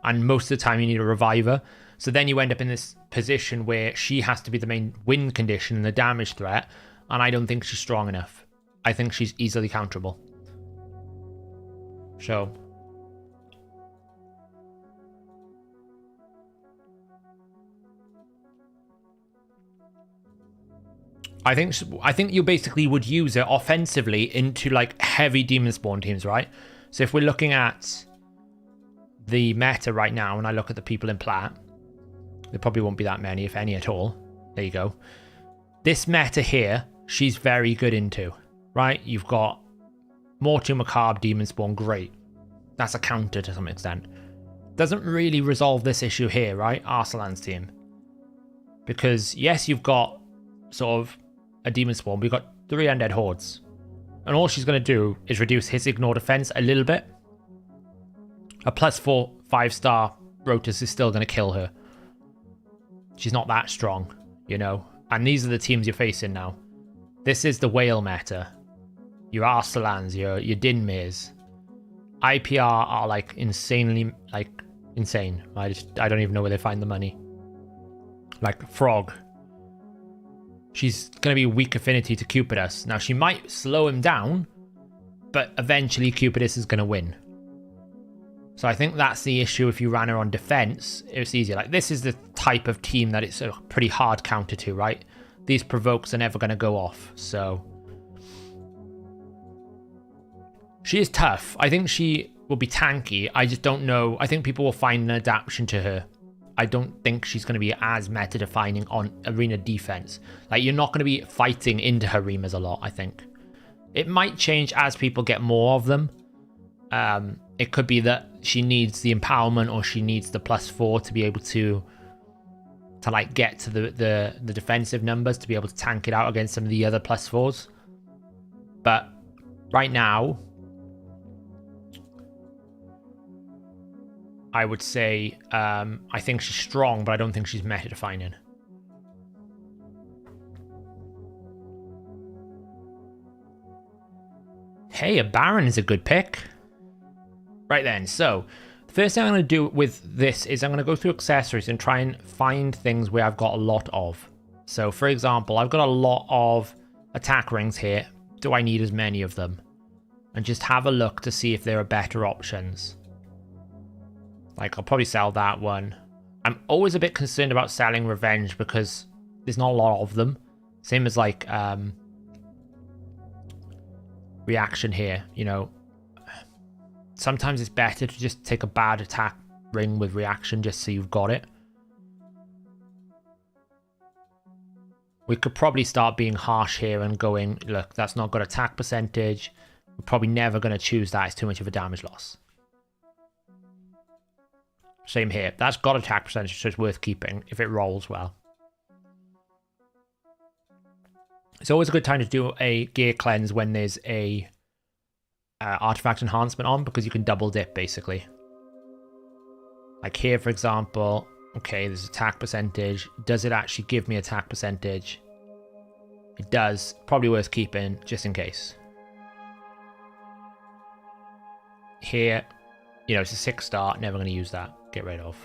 And most of the time you need a reviver. So then you end up in this position where she has to be the main win condition and the damage threat. And I don't think she's strong enough. I think she's easily counterable. So... I think you basically would use it offensively into like heavy demon spawn teams, right? So if we're looking at the meta right now, and I look at the people in plat, there probably won't be that many, if any at all. There you go. This meta here, she's very good into, right? You've got Mortu Macabre, demon spawn, great. That's a counter to some extent. Doesn't really resolve this issue here, right? Arsalan's team. Because yes, you've got sort of a demon spawn, we've got 3 undead hordes. And all she's going to do is reduce his ignore defense a little bit. A +4 5-star Rotus is still going to kill her. She's not that strong, you know. And these are the teams you're facing now. This is the whale meta. Your Arsalans, your Dinmirs. IPR are like insanely, like insane. I don't even know where they find the money. Like Frog. She's going to be weak affinity to Cupidus. Now she might slow him down, but eventually Cupidus is going to win. So I think that's the issue. If you ran her on defense, it's easier. Like this is the type of team that it's a pretty hard counter to, right? These provokes are never going to go off. So she is tough. I think she will be tanky. I just don't know. I think people will find an adaptation to her. I don't think she's going to be as meta defining on arena defense. Like you're not going to be fighting into her Remas a lot, I think. It might change as people get more of them. It could be that she needs the empowerment or she needs the +4 to be able to like get to the defensive numbers to be able to tank it out against some of the other +4s. But right now, I would say I think she's strong, but I don't think she's meta defining. Hey, a Baron is a good pick. Right then, so the first thing I'm going to do with this is I'm going to go through accessories and try and find things where I've got a lot of. So for example, I've got a lot of attack rings here. Do I need as many of them? And just have a look to see if there are better options. Like I'll probably sell that one. I'm always a bit concerned about selling Revenge because there's not a lot of them. Same as like reaction here, you know. Sometimes it's better to just take a bad attack ring with reaction just so you've got it. We could probably start being harsh here and going, look, that's not got attack percentage. We're probably never going to choose that. It's too much of a damage loss. Same here. That's got attack percentage, so it's worth keeping if it rolls well. It's always a good time to do a gear cleanse when there's a artifact enhancement on, because you can double dip basically. Like here, for example, okay, there's attack percentage. Does it actually give me attack percentage? It does. Probably worth keeping just in case. Here, you know, it's a 6-star. Never going to use that. Get rid of.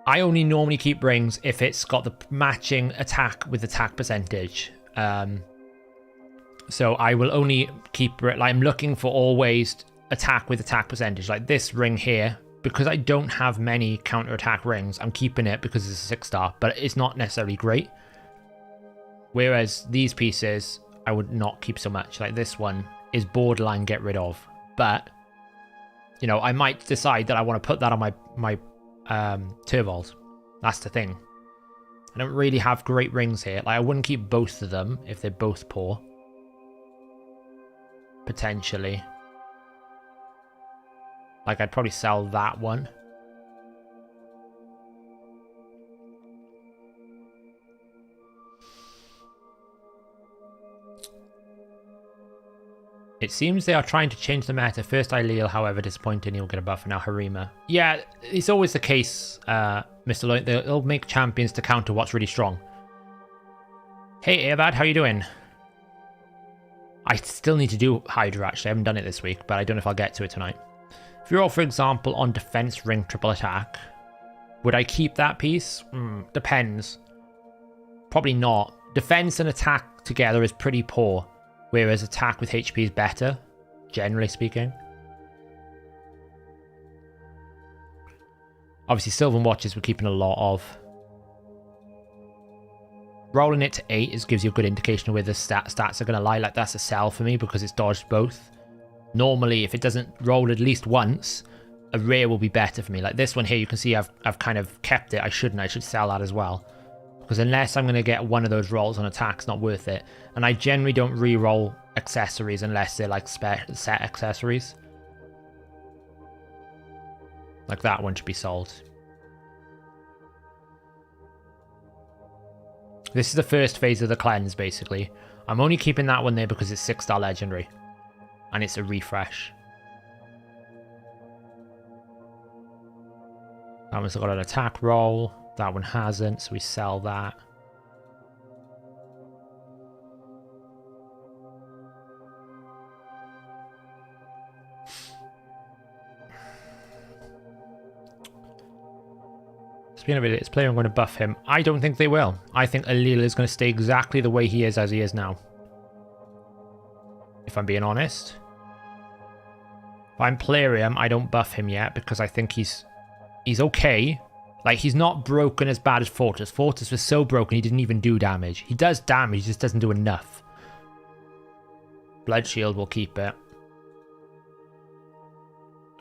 I only normally keep rings if it's got the matching attack with attack percentage. So I will only keep, like, I'm looking for always attack with attack percentage. Like this ring here, because I don't have many counter attack rings, I'm keeping it because it's a 6-star, but it's not necessarily great. Whereas these pieces, I would not keep so much. Like this one is borderline get rid of, but you know, I might decide that I want to put that on my Turvols. That's the thing. I don't really have great rings here. Like I wouldn't keep both of them if they're both poor. Potentially. Like I'd probably sell that one. It seems they are trying to change the meta. First Ileal, however, disappointing. He'll get a buff, and now Harima. Yeah, it's always the case, Mr. Lloyd. They'll make champions to counter what's really strong. Hey, Eobad, how you doing? I still need to do Hydra, actually. I haven't done it this week, but I don't know if I'll get to it tonight. If you're all, for example, on defense ring triple attack, would I keep that piece? Depends. Probably not. Defense and attack together is pretty poor, whereas attack with HP is better, generally speaking. Obviously, Sylvan Watches we're keeping a lot of. Rolling it to 8 gives you a good indication of where the stats are going to lie. Like, that's a sell for me because it's dodged both. Normally, if it doesn't roll at least once, a rare will be better for me. Like this one here, you can see I've kind of kept it. I should sell that as well. Because unless I'm going to get one of those rolls on attack, it's not worth it. And I generally don't re-roll accessories unless they're like set accessories. Like that one should be sold. This is the first phase of the cleanse, basically. I'm only keeping that one there because it's 6-star legendary. And it's a refresh. That one's got an attack roll. That one hasn't, so we sell that. Speaking of it, it's player, I'm going to buff him. I don't think they will. I think Alil is going to stay exactly the way he is as he is now. If I'm being honest. If I'm playing him, I don't buff him yet because I think he's okay. Like, he's not broken as bad as Fortress. Fortress was so broken he didn't even do damage. He does damage, he just doesn't do enough. Blood Shield will keep it.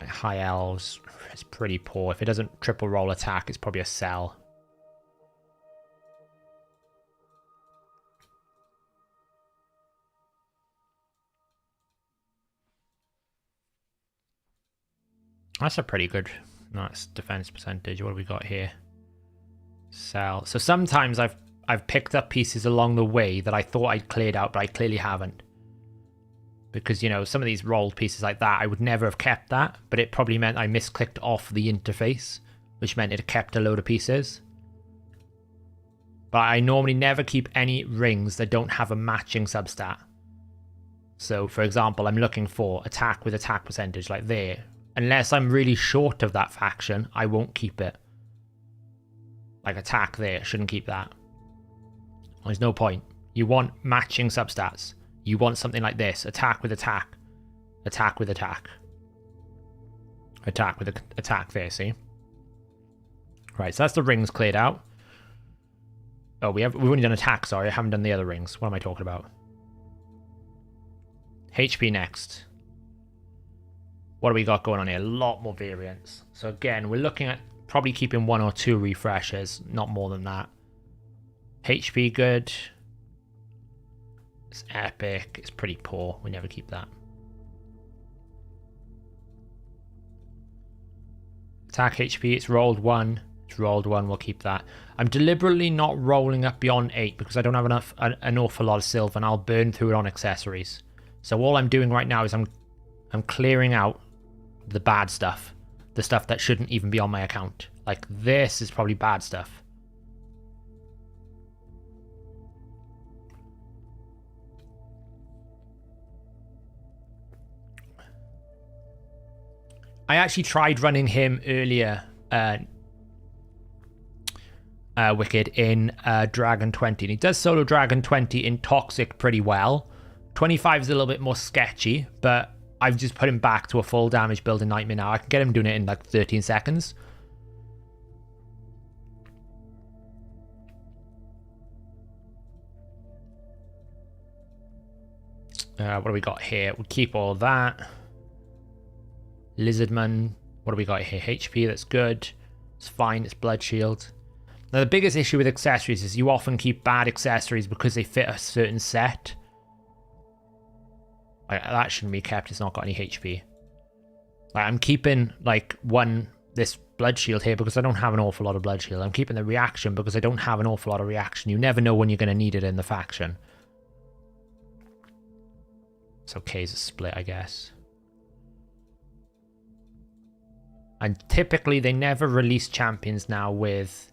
High Elves, it's pretty poor. If it doesn't triple roll attack, it's probably a sell. That's a pretty good, nice defense percentage. What have we got here? Sell. So sometimes I've picked up pieces along the way that I thought I'd cleared out, but I clearly haven't. Because, you know, some of these rolled pieces like that, I would never have kept that, but it probably meant I misclicked off the interface, which meant it kept a load of pieces. But I normally never keep any rings that don't have a matching substat. So, for example, I'm looking for attack with attack percentage, like there. Unless I'm really short of that faction, I won't keep it. Like attack there, shouldn't keep that. There's no point. You want matching substats. You want something like this. Attack with attack. Attack with attack. Attack with attack there, see? Right, so that's the rings cleared out. Oh, we've only done attack, sorry. I haven't done the other rings. What am I talking about? HP next. What do we got going on here? A lot more variants. So again, we're looking at probably keeping 1 or 2 refreshes. Not more than that. HP good. It's epic. It's pretty poor. We never keep that. Attack HP. It's rolled 1. It's rolled 1. We'll keep that. I'm deliberately not rolling up beyond 8 because I don't have an awful lot of silver, and I'll burn through it on accessories. So all I'm doing right now is I'm clearing out the bad stuff. The stuff that shouldn't even be on my account. Like this is probably bad stuff. I actually tried running him earlier, Wicked, in Dragon 20. And he does solo Dragon 20 in Toxic pretty well. 25 is a little bit more sketchy, but I've just put him back to a full damage build in Nightmare now. I can get him doing it in like 13 seconds. What do we got here? We'll keep all that. Lizardman, what do we got here? HP, that's good. It's fine, it's Blood Shield. Now the biggest issue with accessories is you often keep bad accessories because they fit a certain set. That shouldn't be kept, it's not got any HP. Like, I'm keeping like this Blood Shield here because I don't have an awful lot of Blood Shield. I'm keeping the reaction because I don't have an awful lot of reaction. You never know when you're going to need it in the faction. It's okay as a split, I guess. And typically, they never release champions now with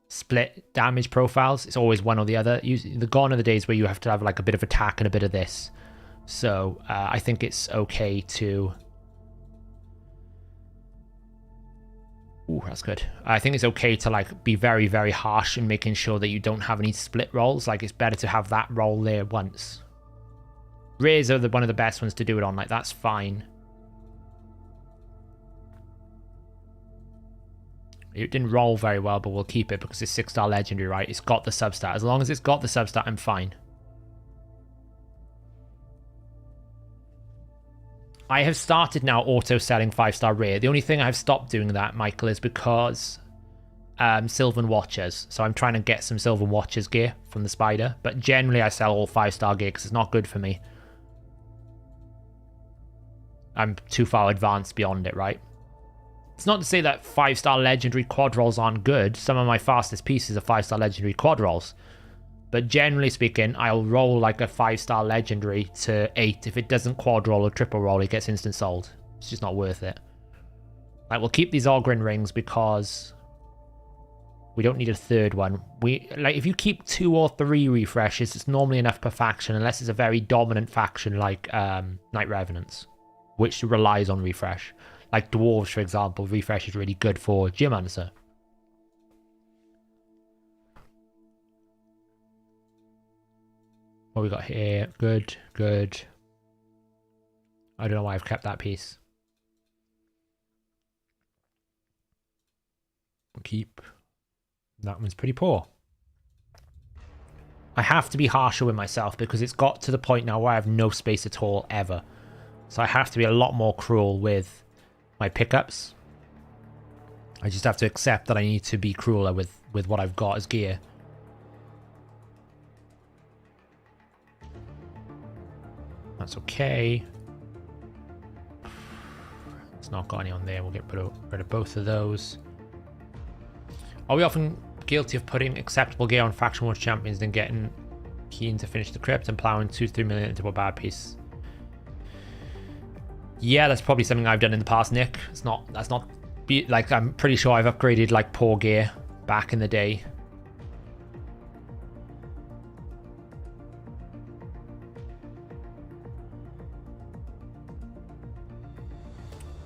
split damage profiles. It's always one or the other. Gone are the days where you have to have like a bit of attack and a bit of this. So I think it's okay to... Ooh, that's good. I think it's okay to like be very, very harsh in making sure that you don't have any split rolls. Like, it's better to have that roll there once. Rares are one of the best ones to do it on. Like, that's fine. It didn't roll very well, but we'll keep it because it's 6-star legendary, right? It's got the substat. As long as it's got the substat, I'm fine. I have started now auto-selling 5-star rare. The only thing I've stopped doing that, Michael, is because Sylvan Watchers. So I'm trying to get some Sylvan Watchers gear from the Spider. But generally, I sell all 5-star gear because it's not good for me. I'm too far advanced beyond it, right? It's not to say that 5-star legendary quad rolls aren't good. Some of my fastest pieces are 5-star legendary quad rolls. But generally speaking, I'll roll like a 5-star legendary to 8. If it doesn't quad roll or triple roll, it gets instant sold. It's just not worth it. Like, we'll keep these Ogryn rings because we don't need a third one. Like, if you keep 2 or 3 refreshes, it's normally enough per faction, unless it's a very dominant faction like Night Revenants, which relies on refresh. Like Dwarves, for example, refresh is really good for Geomancer. What we got here? Good, good. I don't know why I've kept that piece. Keep. That one's pretty poor. I have to be harsher with myself because it's got to the point now where I have no space at all, ever. So I have to be a lot more cruel with my pickups. I just have to accept that I need to be crueler with what I've got as gear. That's okay. It's not got any on there. We'll get rid of both of those. Are we often guilty of putting acceptable gear on faction wars champions, then getting keen to finish the crypt and plowing 2-3 million into a bad piece? Yeah, that's probably something I've done in the past, Nick. That's not like, I'm pretty sure I've upgraded like poor gear back in the day.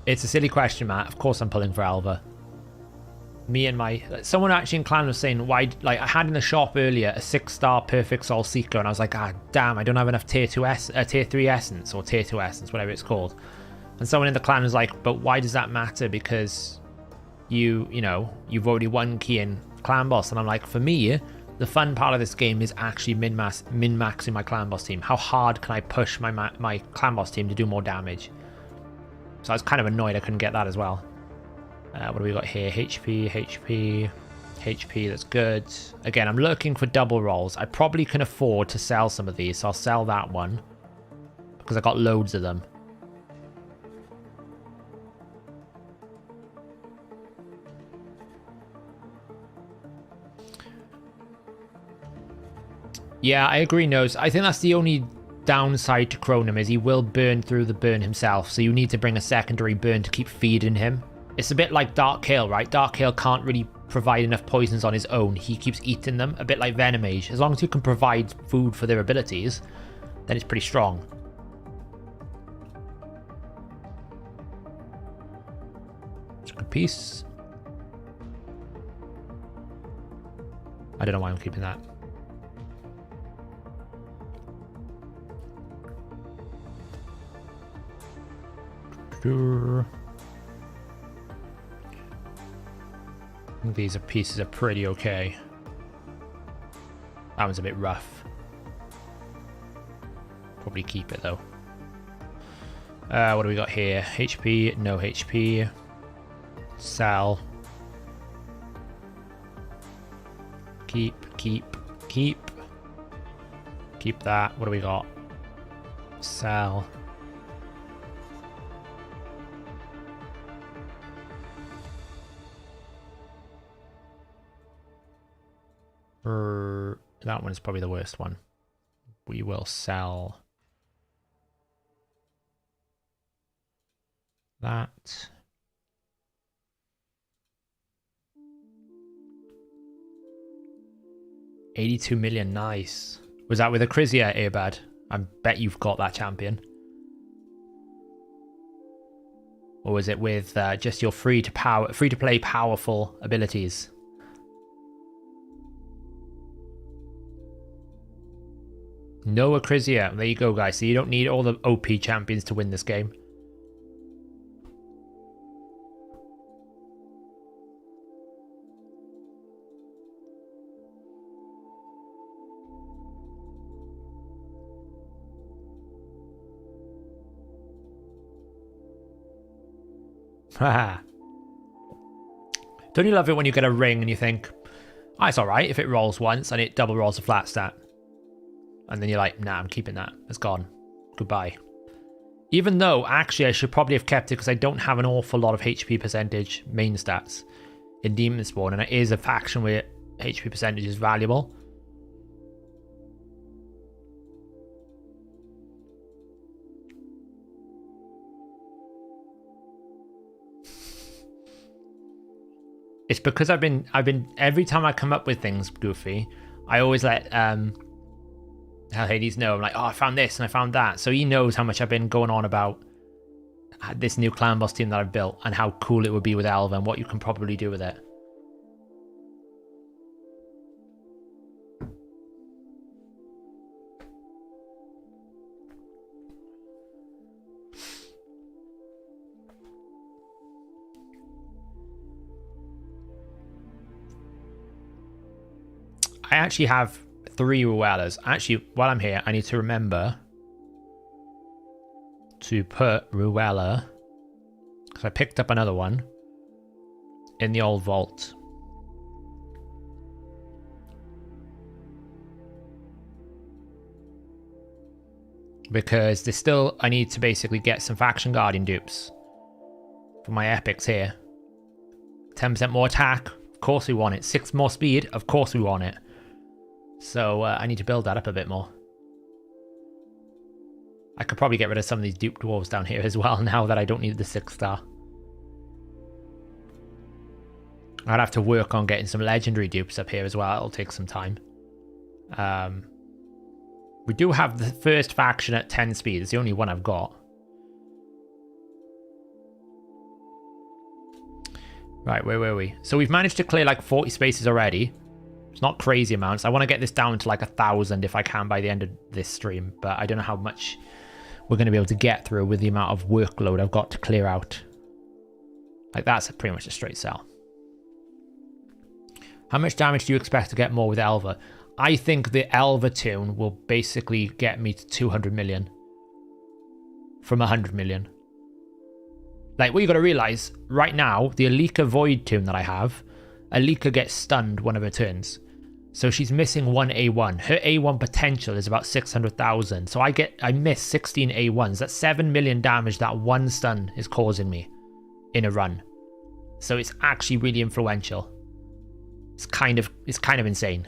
It's a silly question, Matt. Of course I'm pulling for Elva. Me and my... Someone actually in clan was saying, why... Like, I had in the shop earlier a 6-star Perfect Soul Seeker, and I was like, ah, damn, I don't have enough tier 3 Essence, or tier 2 Essence, whatever it's called. And someone in the clan was like, but why does that matter? Because you know, you've already won key in clan boss. And I'm like, for me, the fun part of this game is actually min-maxing my clan boss team. How hard can I push my clan boss team to do more damage? So I was kind of annoyed I couldn't get that as well. What do we got here? HP, HP, HP, that's good. Again, I'm looking for double rolls. I probably can afford to sell some of these, so I'll sell that one. Because I got loads of them. Yeah, I agree, Nose. I think that's the only downside to Chronom is he will burn through the burn himself, so you need to bring a secondary burn to keep feeding him. It's a bit like Darkhail, right? Darkhail can't really provide enough poisons on his own. He keeps eating them, a bit like Venomage. As long as you can provide food for their abilities, then it's pretty strong. It's a good piece. I don't know why I'm keeping that. These pieces are pretty okay. That one's a bit rough. Probably keep it though. What do we got here? HP, no HP. Sell. Keep. Keep that. What do we got? Sell. That one is probably the worst one. We will sell that. $82 million, nice. Was that with a Crizia, Airbad? I bet you've got that champion. Or was it with just your free to play powerful abilities? No Acrizia. There you go, guys. So you don't need all the OP champions to win this game. Haha. Don't you love it when you get a ring and you think, oh, it's alright if it rolls once and it double rolls a flat stat? And then you're like, nah, I'm keeping that. It's gone. Goodbye. Even though, actually, I should probably have kept it because I don't have an awful lot of HP percentage main stats in Demon Spawn, and it is a faction where HP percentage is valuable. It's because I've been every time I come up with things, Goofy, I always let Hellhades know. I'm like, oh, I found this and I found that. So he knows how much I've been going on about this new clan boss team that I've built and how cool it would be with Elva and what you can probably do with it. I actually have 3 Ruellas. Actually, while I'm here, I need to remember to put Ruella, because I picked up another one, in the old vault. Because there's still, I need to basically get some Faction Guardian dupes for my epics here. 10% more attack, of course we want it. 6 more speed, of course we want it. So I need to build that up a bit more. I could probably get rid of some of these dupe dwarves down here as well now that I don't need the 6-star. I'd have to work on getting some legendary dupes up here as well. It'll take some time. We do have the first faction at 10 speed. It's the only one I've got. Right, where were we? So we've managed to clear like 40 spaces already. It's not crazy amounts. I want to get this down to like 1,000 if I can by the end of this stream, but I don't know how much we're going to be able to get through with the amount of workload I've got to clear out. Like, that's pretty much a straight sell. How much damage do you expect to get more with Elva? I think the Elva tune will basically get me to 200 million from 100 million. Like, what you got to realize right now, the Alika Void tune that I have, Alika gets stunned one of her turns. So she's missing 1 A1. Her A1 potential is about 600,000. So I miss 16 A1s. That's 7 million damage that one stun is causing me in a run. So it's actually really influential. It's kind of insane.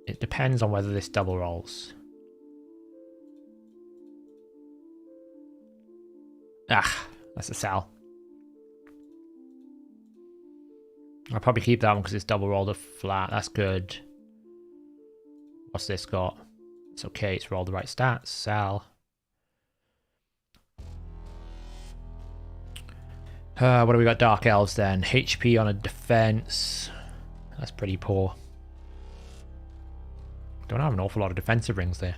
It depends on whether this double rolls. Ah, that's a sell. I'll probably keep that one because it's double rolled a flat. That's good. What's this got? It's okay. It's rolled the right stats. Sell. What do we got? Dark Elves then. HP on a defense. That's pretty poor. Don't have an awful lot of defensive rings there.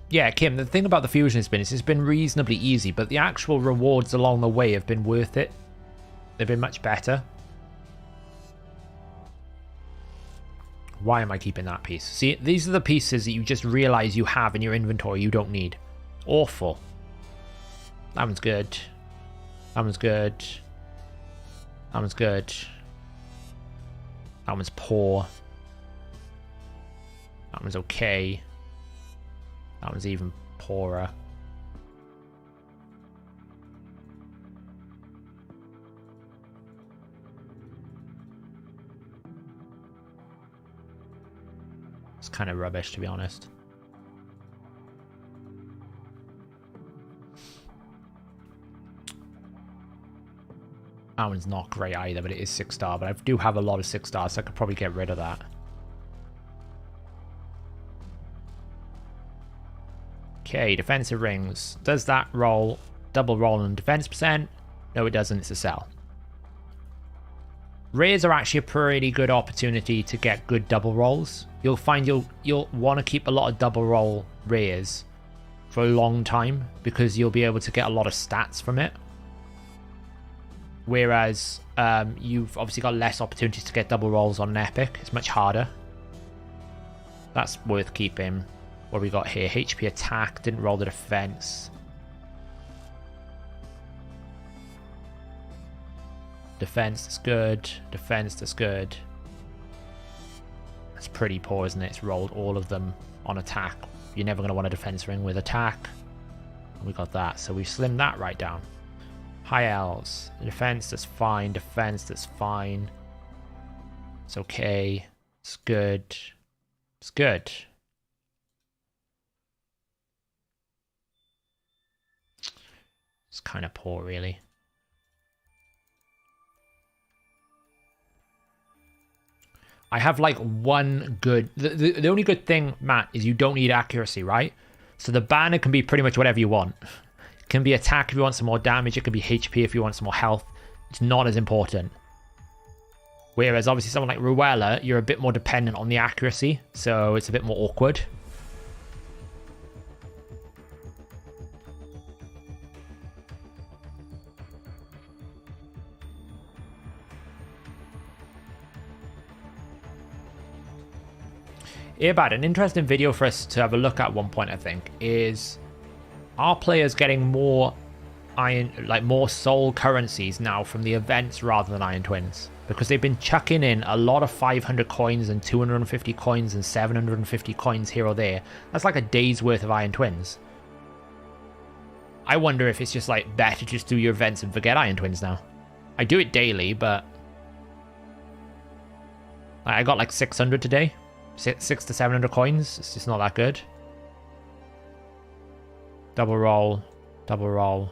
Yeah, Kim, the thing about the fusion has been it's been reasonably easy, but the actual rewards along the way have been worth it. They've been much better. Why am I keeping that piece? See, these are the pieces that you just realize you have in your inventory you don't need. Awful. That one's good. That one's good. That one's good. That one's poor. That one's okay. That one's even poorer. It's kind of rubbish, to be honest. That one's not great either, but it is 6-star. But I do have a lot of 6-stars, so I could probably get rid of that. Okay, defensive rings. Does that roll double roll on defense percent? No, it doesn't. It's a sell. Rares are actually a pretty good opportunity to get good double rolls. You'll find you'll want to keep a lot of double roll rares for a long time because you'll be able to get a lot of stats from it. Whereas you've obviously got less opportunities to get double rolls on an epic. It's much harder. That's worth keeping. What we got here? HP attack, didn't roll the defense. Defense, that's good. Defense, that's good. That's pretty poor, isn't it? It's rolled all of them on attack. You're never going to want a defense ring with attack. We got that, so we've slimmed that right down. High elves. Defense, that's fine. Defense, that's fine. It's okay. It's good. It's good. It's kind of poor, really. I have like one good... The only good thing, Matt, is you don't need accuracy, right? So the banner can be pretty much whatever you want. It can be attack if you want some more damage. It can be HP if you want some more health. It's not as important. Whereas obviously someone like Ruella, you're a bit more dependent on the accuracy. So it's a bit more awkward. Earbad, an interesting video for us to have a look at one point, I think, is are players getting more more soul currencies now from the events rather than Iron Twins? Because they've been chucking in a lot of 500 coins and 250 coins and 750 coins here or there. That's like a day's worth of Iron Twins. I wonder if it's just like better just do your events and forget Iron Twins now. I do it daily, but I got like 600 today. 600 to 700 coins. It's just not that good. Double roll. Double roll.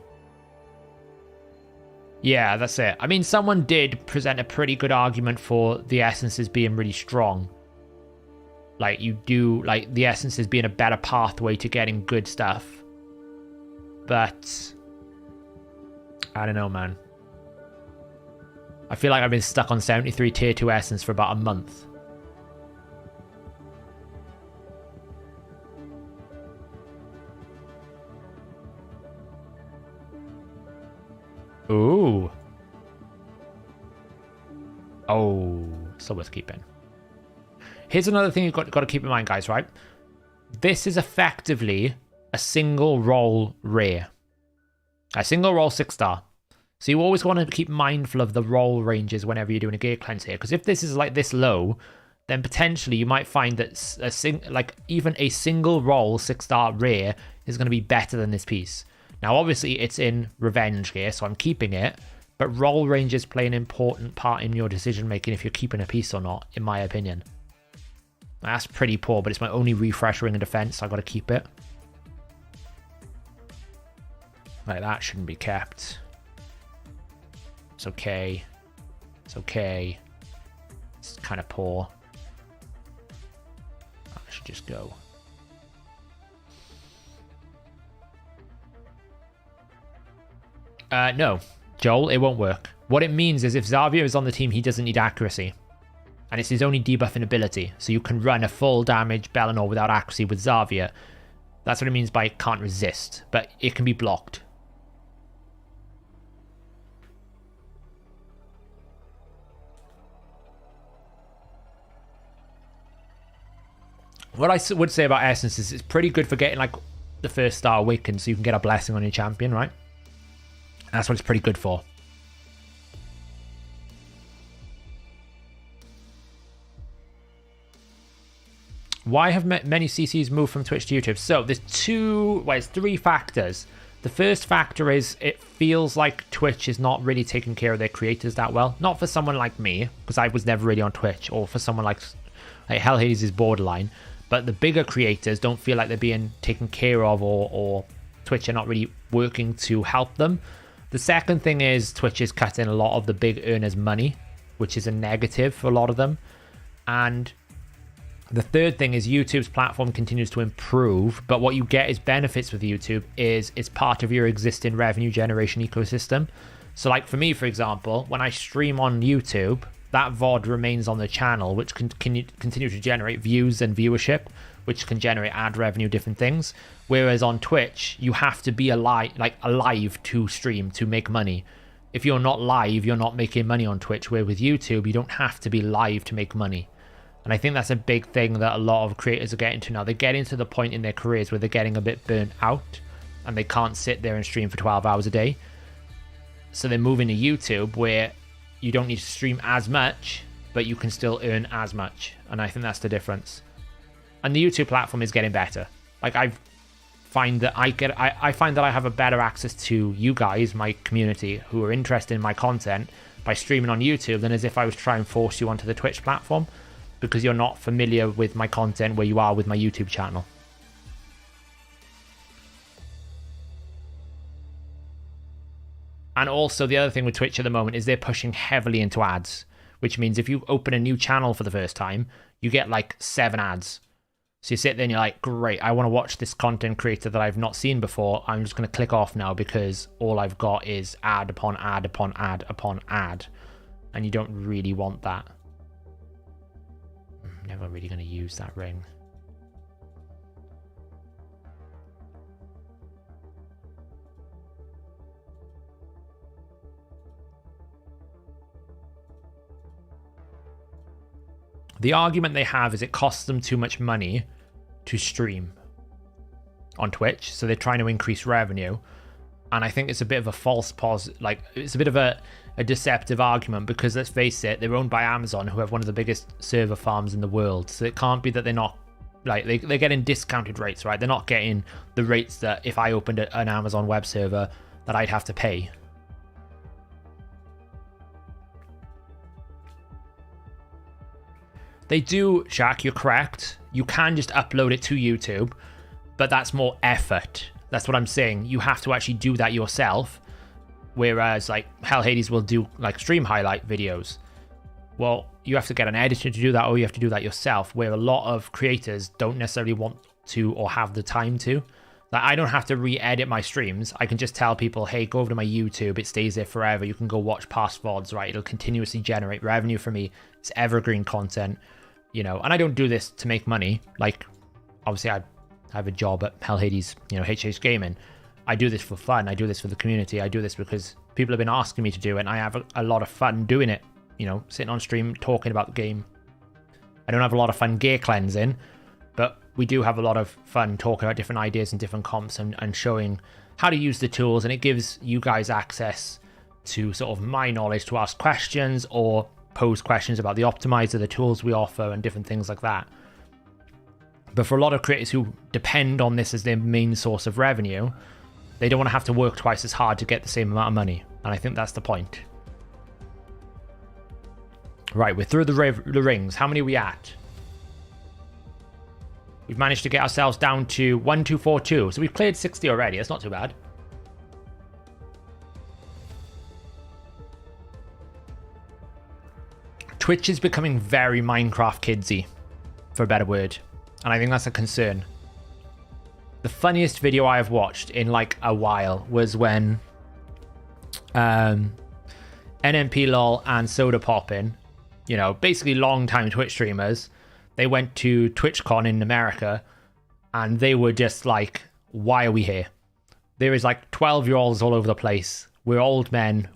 Yeah, that's it. I mean, someone did present a pretty good argument for the essences being really strong. Like, you do, like, the essences being a better pathway to getting good stuff. But I don't know, man. I feel like I've been stuck on 73 tier 2 essence for about a month. Ooh. Oh, so worth keeping. Here's another thing you've got to keep in mind, guys, right? This is effectively a single roll rare. A single roll 6-star. So you always want to keep mindful of the roll ranges whenever you're doing a gear cleanse here. Because if this is like this low, then potentially you might find that even a single roll 6-star rare is going to be better than this piece. Now, obviously, it's in Revenge gear, so I'm keeping it. But roll ranges play an important part in your decision-making if you're keeping a piece or not, in my opinion. That's pretty poor, but it's my only refresh ring of defense, so I've got to keep it. Like, that shouldn't be kept. It's okay. It's okay. It's kind of poor. I should just go. No, Joel, it won't work. What it means is if Xavier is on the team, he doesn't need accuracy. And it's his only debuffing ability. So you can run a full damage Bellinor without accuracy with Xavier. That's what it means by can't resist. But it can be blocked. What I would say about Essence is it's pretty good for getting like the first star awakened so you can get a blessing on your champion, right? That's what it's pretty good for. Why have many CCs moved from Twitch to YouTube? So there's three factors. The first factor is it feels like Twitch is not really taking care of their creators that well. Not for someone like me, because I was never really on Twitch, or for someone like Hellhades is borderline. But the bigger creators don't feel like they're being taken care of, or Twitch are not really working to help them. The second thing is Twitch is cutting a lot of the big earners' money, which is a negative for a lot of them. And the third thing is YouTube's platform continues to improve, but what you get is benefits with YouTube is it's part of your existing revenue generation ecosystem. So like for me, for example, when I stream on YouTube, that VOD remains on the channel, which can continue to generate views and viewership, which can generate ad revenue, different things. Whereas on Twitch, you have to be alive to stream, to make money. if you're not live, you're not making money on Twitch, where with YouTube, you don't have to be live to make money. And I think that's a big thing that a lot of creators are getting to now. They're getting to the point in their careers where they're getting a bit burnt out and they can't sit there and stream for 12 hours a day. So they're moving to YouTube, where you don't need to stream as much, but you can still earn as much. And I think that's the difference. And the YouTube platform is getting better. Like, I find that I find that I have a better access to you guys, my community, who are interested in my content, by streaming on YouTube than as if I was trying to force you onto the Twitch platform, because you're not familiar with my content where you are with my YouTube channel. And also, the other thing with Twitch at the moment is they're pushing heavily into ads, which means if you open a new channel for the first time, you get like 7 ads. So you sit there and you're like, great, I want to watch this content creator that I've not seen before. I'm just going to click off now because all I've got is ad upon ad upon ad upon ad. And you don't really want that. I'm never really going to use that ring. The argument they have is it costs them too much money to stream on Twitch, so they're trying to increase revenue. And I think it's a bit of a false it's a bit of a deceptive argument, because let's face it, they're owned by Amazon, who have one of the biggest server farms in the world. So it can't be that they're not, like, they're getting discounted rates, right? They're not getting the rates that if I opened an Amazon web server that I'd have to pay. They do, Shaq, you're correct. You can just upload it to YouTube, but that's more effort. That's what I'm saying. You have to actually do that yourself. Whereas, like, Hellhades will do, like, stream highlight videos. Well, you have to get an editor to do that, or you have to do that yourself, where a lot of creators don't necessarily want to or have the time to. Like, I don't have to re-edit my streams. I can just tell people, hey, go over to my YouTube. It stays there forever. You can go watch past VODs, right? It'll continuously generate revenue for me. It's evergreen content, you know. And I don't do this to make money. Like, obviously, I have a job at Hellhades, you know, HH Gaming. I do this for fun. I do this for the community. I do this because people have been asking me to do it, and I have a lot of fun doing it, you know, sitting on stream, talking about the game. I don't have a lot of fun gear cleansing, but we do have a lot of fun talking about different ideas and different comps and showing how to use the tools, and it gives you guys access to sort of my knowledge to ask questions or pose questions about the optimizer, the tools we offer, and different things like that. But for a lot of creators who depend on this as their main source of revenue, they don't want to have to work twice as hard to get the same amount of money. And I think that's the point. Right, we're through the rings. How many are we at? We've managed to get ourselves down to 1242. So we've cleared 60 already. That's not too bad. Twitch is becoming very Minecraft kidsy, for a better word. And I think that's a concern. The funniest video I have watched in like a while was when NMP LOL and Soda Poppin, you know, basically long-time Twitch streamers, they went to TwitchCon in America, and they were just like, why are we here? There is like 12-year-olds all over the place. We're old men.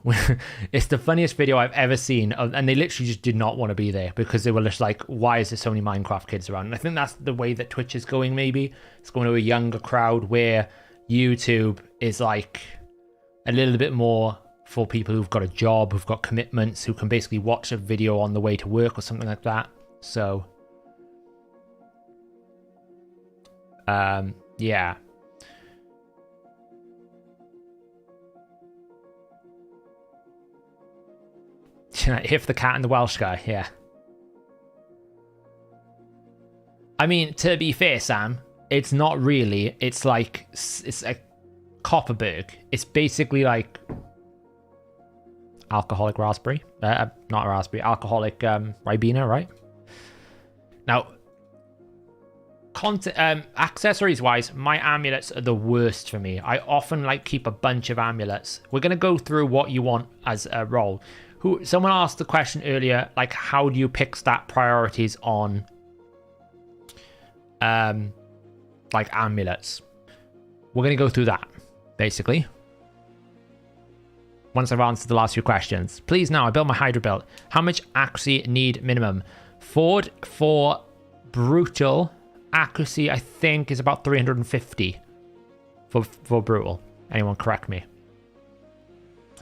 It's the funniest video I've ever seen. And they literally just did not want to be there, because they were just like, why is there so many Minecraft kids around? And I think that's the way that Twitch is going, maybe. It's going to a younger crowd, where YouTube is like a little bit more for people who've got a job, who've got commitments, who can basically watch a video on the way to work or something like that. So, yeah. If the cat and the Welsh guy, yeah. I mean, to be fair, Sam, it's not really. It's like, it's a Copperberg. It's basically like alcoholic raspberry. Not raspberry, alcoholic Ribena, right? Now, accessories wise, my amulets are the worst for me. I often like keep a bunch of amulets. We're going to go through what you want as a role. Someone asked the question earlier, like, how do you pick stat priorities on like amulets? We're going to go through that, basically. once I've answered the last few questions. Please now, I build my Hydra build. How much accuracy need minimum? Ford for brutal accuracy, I think, is about 350 for brutal. Anyone correct me?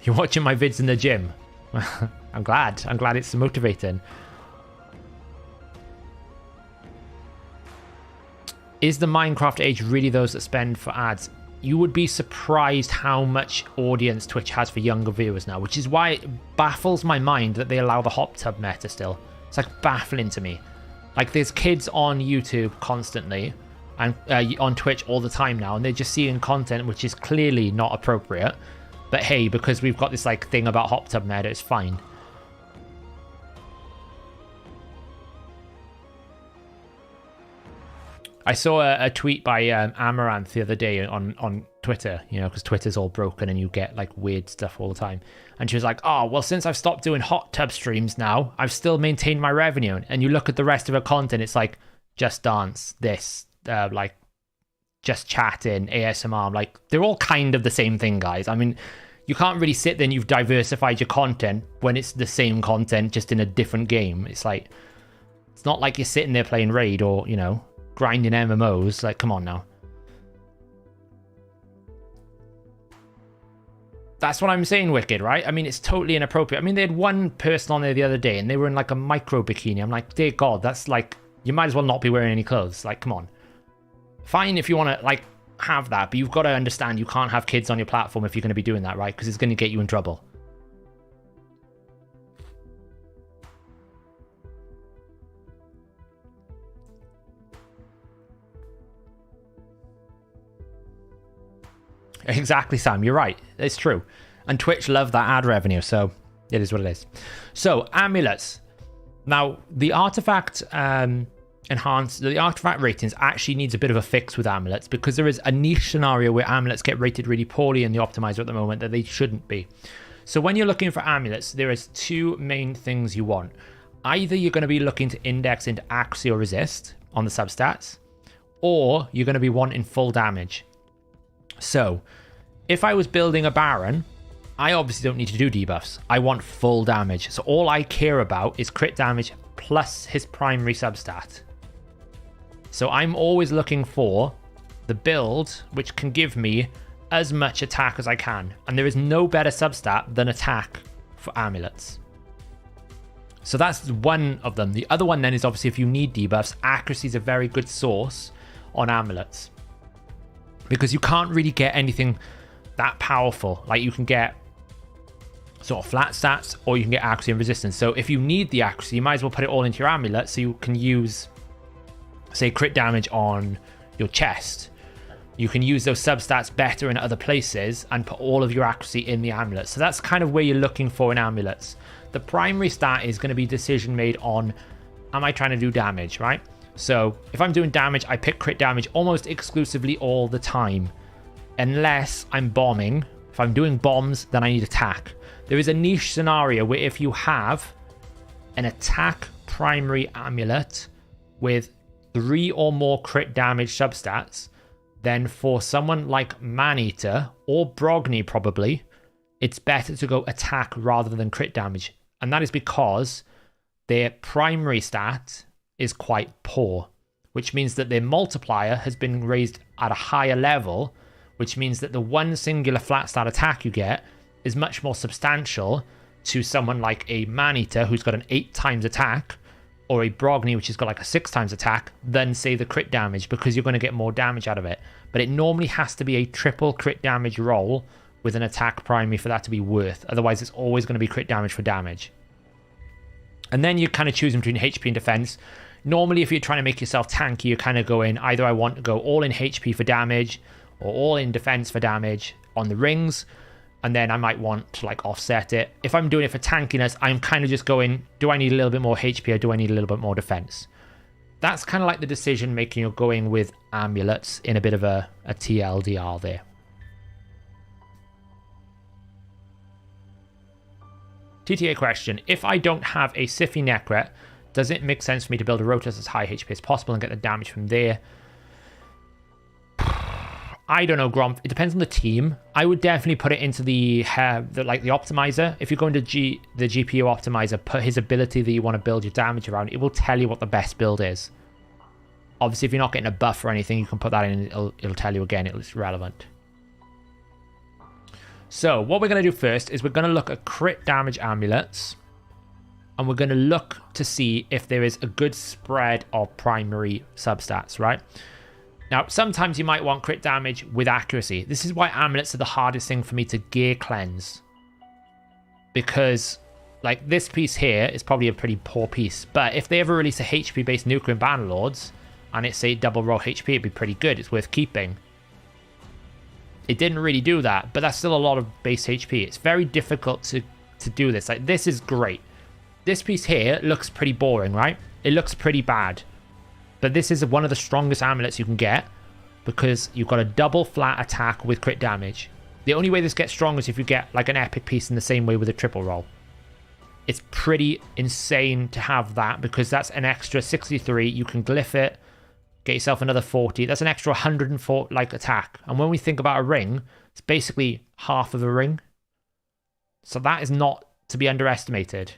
You're watching my vids in the gym. I'm glad it's motivating. Is the Minecraft age really those that spend for ads? You would be surprised how much audience Twitch has for younger viewers now, which is why it baffles my mind that they allow the hot tub meta still. It's like baffling to me. Like there's kids on YouTube constantly and on Twitch all the time now, and they're just seeing content which is clearly not appropriate. But hey, because we've got this like thing about hot tub meta, it's fine. I saw a tweet by Amaranth the other day on Twitter, you know, because Twitter's all broken and you get like weird stuff all the time. And she was like, oh, well, since I've stopped doing hot tub streams now, I've still maintained my revenue. And you look at the rest of her content, it's like Just Dance, this, like Just Chatting, ASMR. Like they're all kind of the same thing, guys. I mean, you can't really sit there and you've diversified your content when it's the same content just in a different game. It's like, it's not like you're sitting there playing Raid or, you know, grinding MMOs. Like, come on now. That's what I'm saying, Wicked, right? I mean, it's totally inappropriate. I mean, they had one person on there the other day and they were in like a micro bikini. I'm like, dear God, that's like, you might as well not be wearing any clothes. Like, come on. Fine if you want to like have that, but you've got to understand you can't have kids on your platform if you're going to be doing that, right? Because it's going to get you in trouble. Exactly, Sam. You're right. It's true. And Twitch love that ad revenue, so it is what it is. So, amulets. Now, the artifact the artifact ratings actually needs a bit of a fix with amulets because there is a niche scenario where amulets get rated really poorly in the optimizer at the moment that they shouldn't be. So when you're looking for amulets, there is two main things you want. Either you're going to be looking to index into accuracy or resist on the substats, or you're going to be wanting full damage. So, if I was building a Baron, I obviously don't need to do debuffs. I want full damage. So all I care about is crit damage plus his primary substat. So I'm always looking for the build which can give me as much attack as I can. And there is no better substat than attack for amulets. So that's one of them. The other one then is obviously if you need debuffs, accuracy is a very good source on amulets. Because you can't really get anything that powerful. Like you can get sort of flat stats or you can get accuracy and resistance. So if you need the accuracy, you might as well put it all into your amulet so you can use, say, crit damage on your chest. You can use those substats better in other places and put all of your accuracy in the amulet. So that's kind of where you're looking for in amulets. The primary stat is going to be decision made on, am I trying to do damage, right? So if I'm doing damage, I pick crit damage almost exclusively all the time. Unless I'm bombing. If I'm doing bombs, then I need attack. There is a niche scenario where if you have an attack primary amulet with 3 or more crit damage substats, then for someone like Maneater or Brogni probably, it's better to go attack rather than crit damage. And that is because their primary stat is quite poor, which means that their multiplier has been raised at a higher level, which means that the one singular flat stat attack you get is much more substantial to someone like a Maneater who's got an 8 times attack, or a Brogni which has got like a 6 times attack, than say the crit damage, because you're going to get more damage out of it. But it normally has to be a triple crit damage roll with an attack primary for that to be worth. Otherwise it's always going to be crit damage for damage. And then you're kind of choosing between HP and defense. Normally, if you're trying to make yourself tanky, you're kind of going, either I want to go all in HP for damage or all in defense for damage on the rings, and then I might want to like offset it. If I'm doing it for tankiness, I'm kind of just going, do I need a little bit more HP or do I need a little bit more defense? That's kind of like the decision making you're going with amulets in a bit of a TLDR there. TTA question, if I don't have a Siphi Necret, does it make sense for me to build a Rotus as high HP as possible and get the damage from there? I don't know, Gromp. It depends on the team. I would definitely put it into the optimizer. If you go into the GPU optimizer, put his ability that you want to build your damage around. It will tell you what the best build is. Obviously, if you're not getting a buff or anything, you can put that in. And it'll tell you again. It's relevant. So what we're going to do first is we're going to look at crit damage amulets. And we're going to look to see if there is a good spread of primary substats, right? Now, sometimes you might want crit damage with accuracy. This is why amulets are the hardest thing for me to gear cleanse. Because, like, this piece here is probably a pretty poor piece. But if they ever release a HP-based nuker in Bannerlords, and it's, say, double roll HP, it'd be pretty good. It's worth keeping. It didn't really do that, but that's still a lot of base HP. It's very difficult to do this. Like, this is great. This piece here looks pretty boring, right? It looks pretty bad. But this is one of the strongest amulets you can get because you've got a double flat attack with crit damage. The only way this gets strong is if you get like an epic piece in the same way with a triple roll. It's pretty insane to have that because that's an extra 63. You can glyph it, get yourself another 40. That's an extra 104 like attack. And when we think about a ring, it's basically half of a ring. So that is not to be underestimated.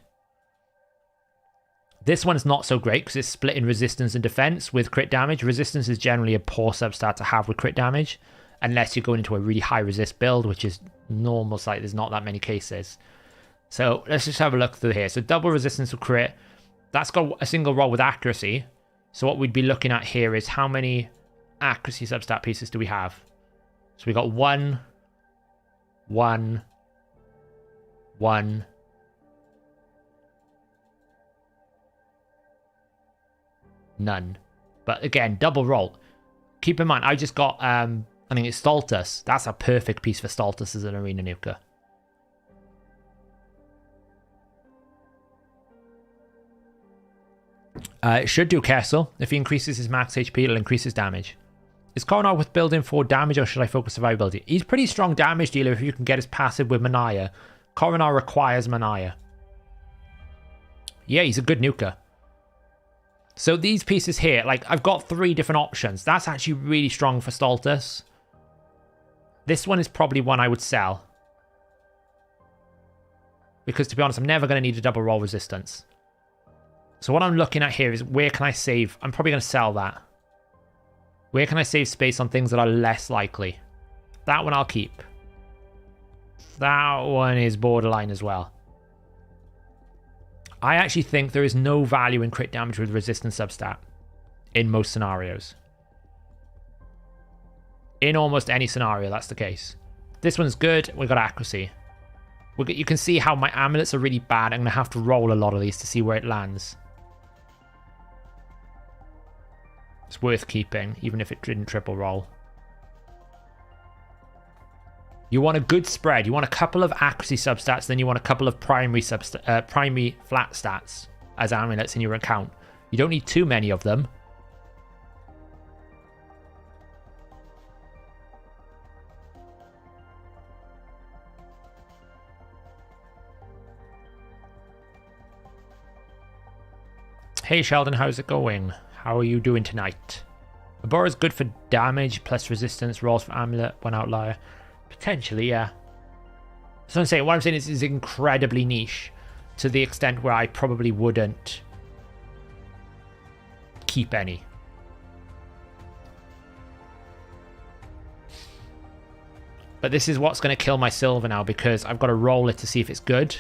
This one's not so great because it's split in resistance and defense with crit damage. Resistance is generally a poor substat to have with crit damage, unless you're going into a really high resist build, which is normal, like there's not that many cases. So let's just have a look through here. So double resistance with crit, that's got a single roll with accuracy. So what we'd be looking at here is how many accuracy substat pieces do we have? So we got 1, 1, 1, none. But again, double roll. Keep in mind, I just got, I think it's Stultus. That's a perfect piece for Stultus as an arena nuker. It should do Kessel. If he increases his max HP, it'll increase his damage. Is Coronar with building for damage or should I focus survivability? He's pretty strong damage dealer if you can get his passive with Manaya. Coronar requires Manaya. Yeah, he's a good nuker. So these pieces here, like I've got 3 different options. That's actually really strong for Stultus. This one is probably one I would sell. Because to be honest, I'm never going to need a double roll resistance. So what I'm looking at here is where can I save? I'm probably going to sell that. Where can I save space on things that are less likely? That one I'll keep. That one is borderline as well. I actually think there is no value in crit damage with resistance substat in most scenarios. In almost any scenario, that's the case. This one's good. We've got accuracy. You can see how my amulets are really bad. I'm going to have to roll a lot of these to see where it lands. It's worth keeping, even if it didn't triple roll. You want a good spread. You want a couple of accuracy substats, then you want a couple of primary flat stats as amulets in your account. You don't need too many of them. Hey Sheldon, how's it going? How are you doing tonight? Abora is good for damage plus resistance rolls for amulet, one outlier. Potentially, yeah. So what I'm saying is incredibly niche to the extent where I probably wouldn't keep any. But this is what's going to kill my silver now because I've got to roll it to see if it's good.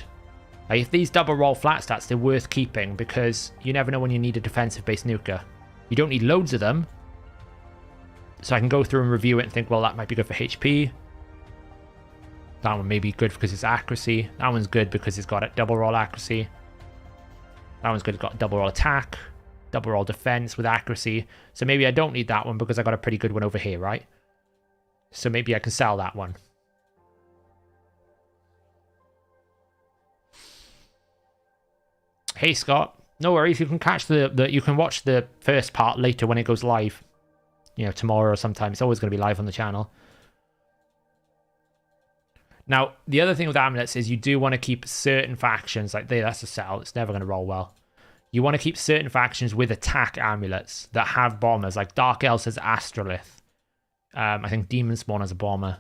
Like if these double roll flat stats, they're worth keeping because you never know when you need a defensive based nuker. You don't need loads of them. So I can go through and review it and think, well, that might be good for HP. That one may be good because it's accuracy. That one's good because it's got a double roll accuracy. That one's good, it's got double roll attack, double roll defense with accuracy. So maybe I don't need that one because I got a pretty good one over here, right? So maybe I can sell that one. Hey Scott, no worries. You can catch you can watch the first part later when it goes live. You know, tomorrow or sometime. It's always going to be live on the channel. Now, the other thing with amulets is you do want to keep certain factions, like that's a sell, it's never going to roll well. You want to keep certain factions with attack amulets that have bombers, like Dark Elves has Astrolith. I think Demon Spawn as a bomber.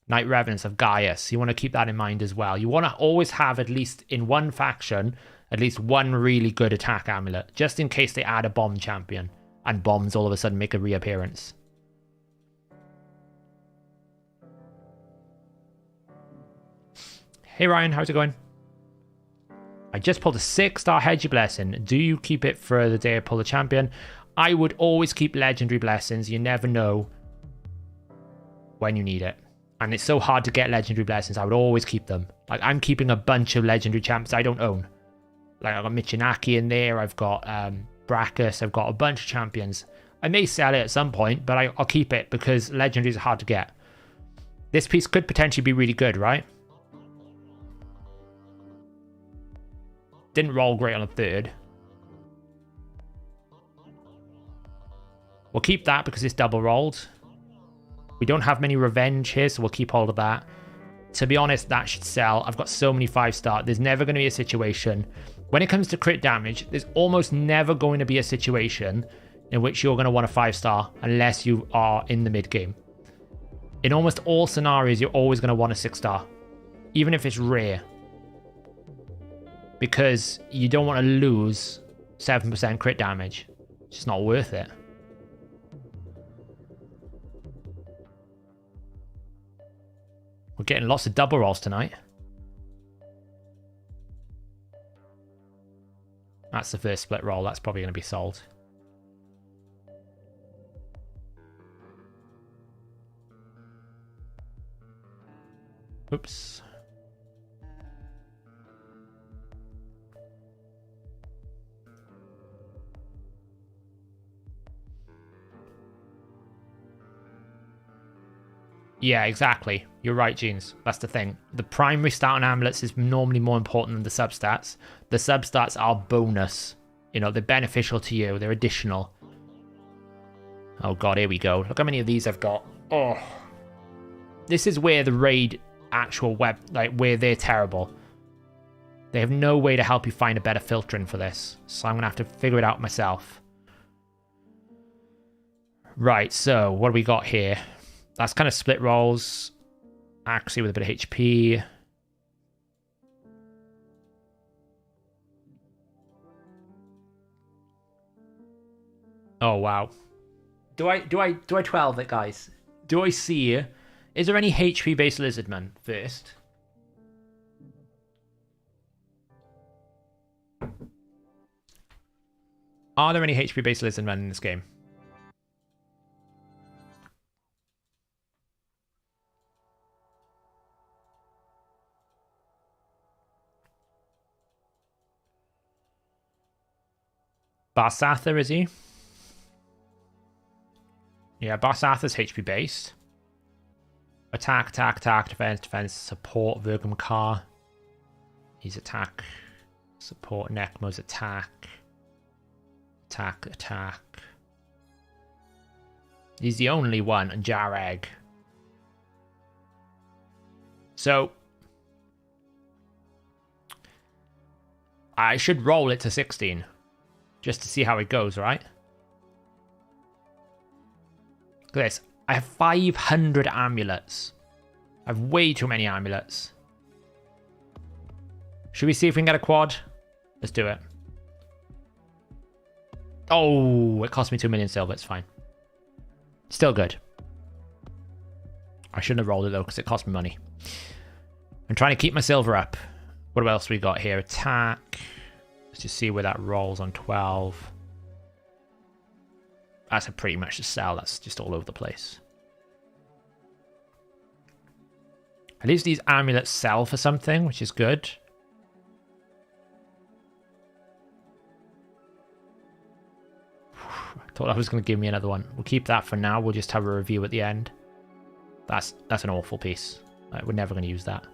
Night Revenants of Gaius. You want to keep that in mind as well. You want to always have, at least in one faction, at least one really good attack amulet, just in case they add a bomb champion and bombs all of a sudden make a reappearance. Hey Ryan, how's it going? I just pulled a 6-star Hedgy Blessing. Do you keep it for the day I pull a champion? I would always keep Legendary Blessings. You never know when you need it. And it's so hard to get Legendary Blessings. I would always keep them. Like, I'm keeping a bunch of Legendary champs I don't own. Like, I've got Michinaki in there. I've got Brachus. I've got a bunch of champions. I may sell it at some point, but I'll keep it because Legendaries are hard to get. This piece could potentially be really good, right? Didn't roll great on a 3rd. We'll keep that because it's double rolled. We don't have many revenge here, so we'll keep hold of that. To be honest, that should sell. I've got so many 5-star. There's never going to be a situation. When it comes to crit damage, there's almost never going to be a situation in which you're going to want a 5-star unless you are in the mid game. In almost all scenarios, you're always going to want a 6-star, even if it's rare. Because you don't want to lose 7% crit damage. It's just not worth it. We're getting lots of double rolls tonight. That's the first split roll. That's probably going to be sold. Oops. Yeah, exactly. You're right, Jeans. That's the thing. The primary stat on amulets is normally more important than the substats. The substats are bonus. You know, they're beneficial to you. They're additional. Oh god, here we go. Look how many of these I've got. Oh. This is where the raid actual web, like, where they're terrible. They have no way to help you find a better filtering for this. So I'm going to have to figure it out myself. Right, so what do we got here? That's kind of split rolls. Accuracy with a bit of HP. Oh wow. Do I 12 it, guys? Do I see? Is there any HP based lizardmen first? Are there any HP based lizardmen in this game? Barsatha, is he? Yeah, Barsatha's HP based. Attack, attack, attack, defense, defense, support, Virgum Car. He's attack, support, Necmo's attack. Attack, attack. He's the only one, and Jareg. So, I should roll it to 16. Just to see how it goes, right? Look at this. I have 500 amulets. I have way too many amulets. Should we see if we can get a quad? Let's do it. Oh, it cost me 2 million silver. It's fine. Still good. I shouldn't have rolled it though, because it cost me money. I'm trying to keep my silver up. What else we got here? Attack. Let's just see where that rolls on 12. That's a pretty much a sell. That's just all over the place. At least these amulets sell for something, which is good. I thought that was going to give me another one. We'll keep that for now. We'll just have a review at the end. That's an awful piece. We're never going to use that.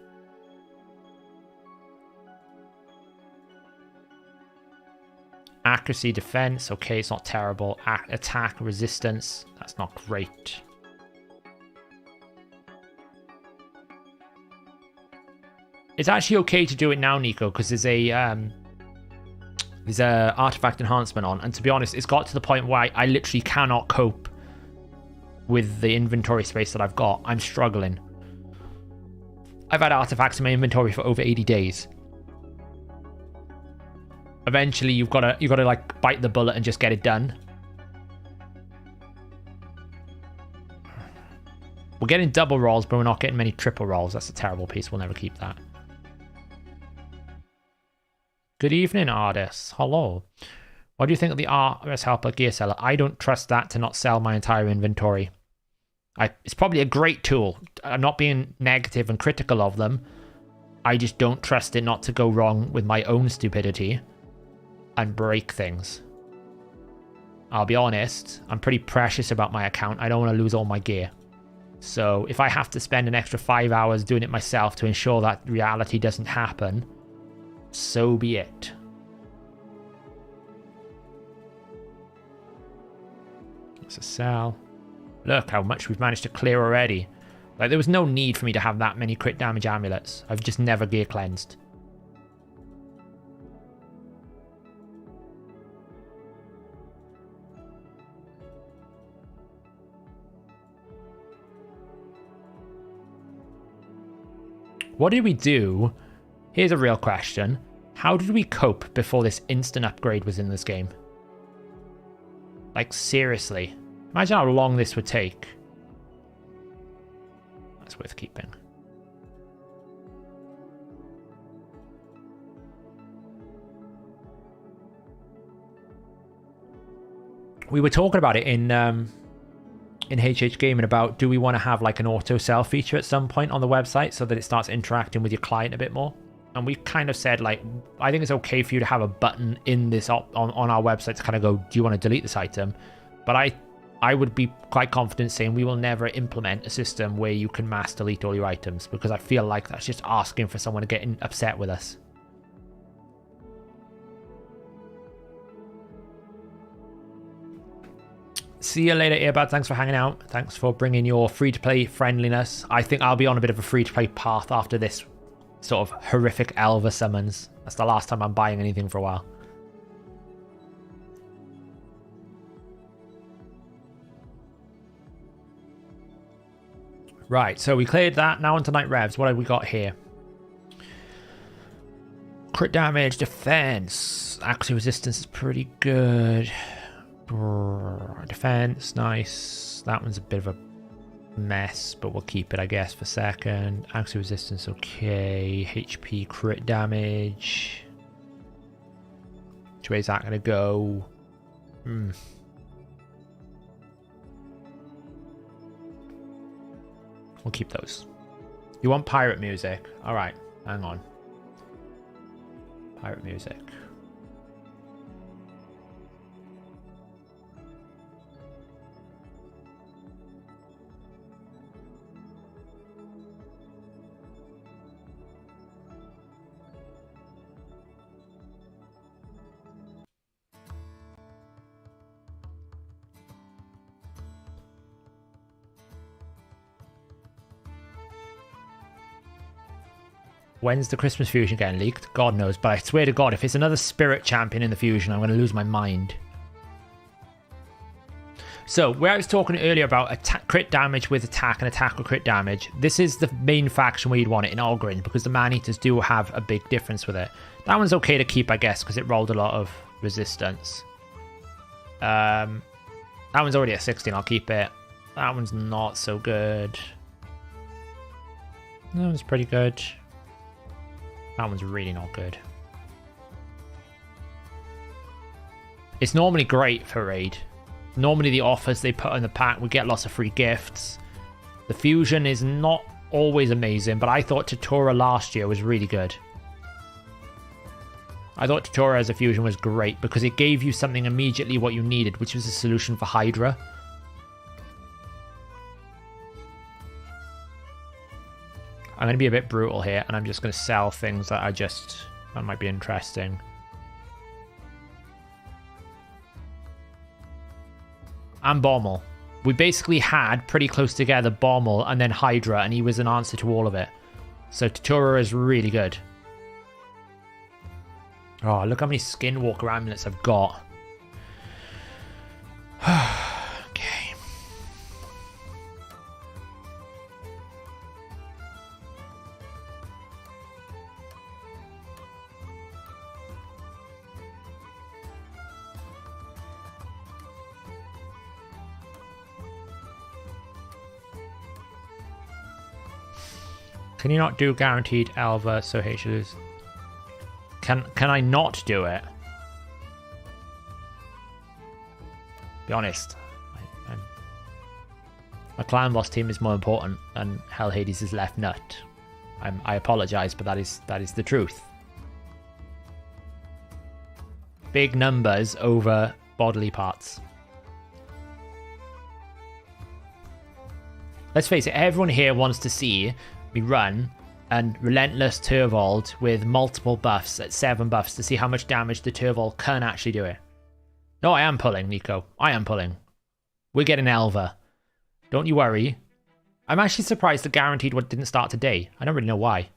Accuracy, defense. Okay, it's not terrible. Attack, resistance. That's not great. It's actually okay to do it now, Nico, because there's a artifact enhancement on, and to be honest, it's got to the point where I literally cannot cope with the inventory space that I've got. I'm struggling. I've had artifacts in my inventory for over 80 days. Eventually, you've got to like bite the bullet and just get it done. We're getting double rolls, but we're not getting many triple rolls. That's a terrible piece. We'll never keep that. Good evening, Ardis. Hello. What do you think of the RS Helper gear seller? I don't trust that to not sell my entire inventory. It's probably a great tool. I'm not being negative and critical of them. I just don't trust it not to go wrong with my own stupidity and break things. I'll be honest, I'm pretty precious about my account. I don't want to lose all my gear. So if I have to spend an extra 5 hours doing it myself to ensure that reality doesn't happen, so be it. That's a sell. Look how much we've managed to clear already. Like, there was no need for me to have that many crit damage amulets. I've just never gear cleansed. What did we do? Here's a real question. How did we cope before this instant upgrade was in this game? Like, seriously. Imagine how long this would take. That's worth keeping. We were talking about it in HH Gaming about, do we want to have like an auto sell feature at some point on the website so that it starts interacting with your client a bit more? And we kind of said, like, I think it's okay for you to have a button in this on our website to kind of go, do you want to delete this item? But I would be quite confident saying we will never implement a system where you can mass delete all your items, because I feel like that's just asking for someone to get upset with us. See you later, Earbud. Thanks for hanging out. Thanks for bringing your free-to-play friendliness. I think I'll be on a bit of a free-to-play path after this sort of horrific Elva summons. That's the last time I'm buying anything for a while. Right, so we cleared that. Now onto Night Revs. What have we got here? Crit damage, defense. Accuracy resistance is pretty good. Defense, nice. That one's a bit of a mess, but we'll keep it, I guess, for second. Accuracy resistance, okay. HP, crit damage. Which way is that going to go? We'll keep those. You want pirate music? All right, hang on. Pirate music. When's the Christmas fusion getting leaked? God knows, but I swear to God, if it's another spirit champion in the fusion, I'm going to lose my mind. So, where I was talking earlier about crit damage with attack and attack with crit damage, this is the main faction where you'd want it in Ogryn, because the Man-Eaters do have a big difference with it. That one's okay to keep, I guess, because it rolled a lot of resistance. That one's already at 16, I'll keep it. That one's not so good. That one's pretty good. That one's really not good. It's normally great for raid. Normally the offers they put in the pack, we get lots of free gifts. The fusion is not always amazing, but I thought Tutora last year was really good. I thought Tutora as a fusion was great because it gave you something immediately what you needed, which was a solution for Hydra. I'm going to be a bit brutal here, and I'm just going to sell things that that might be interesting. And Bommel. We basically had pretty close together Bommel and then Hydra, and he was an answer to all of it. So Tutora is really good. Oh, look how many Skinwalker amulets I've got. Okay. Can you not do guaranteed Elva so H lose? Can I not do it? Be honest. My clan boss team is more important than Hellhades' left nut. I apologize, but that is the truth. Big numbers over bodily parts. Let's face it, everyone here wants to see me run and Relentless Turvold with multiple buffs at 7 buffs to see how much damage the Turvold can actually do it. No, I am pulling, Nico. I am pulling. We're getting Elva. Don't you worry. I'm actually surprised the guaranteed one didn't start today. I don't really know why.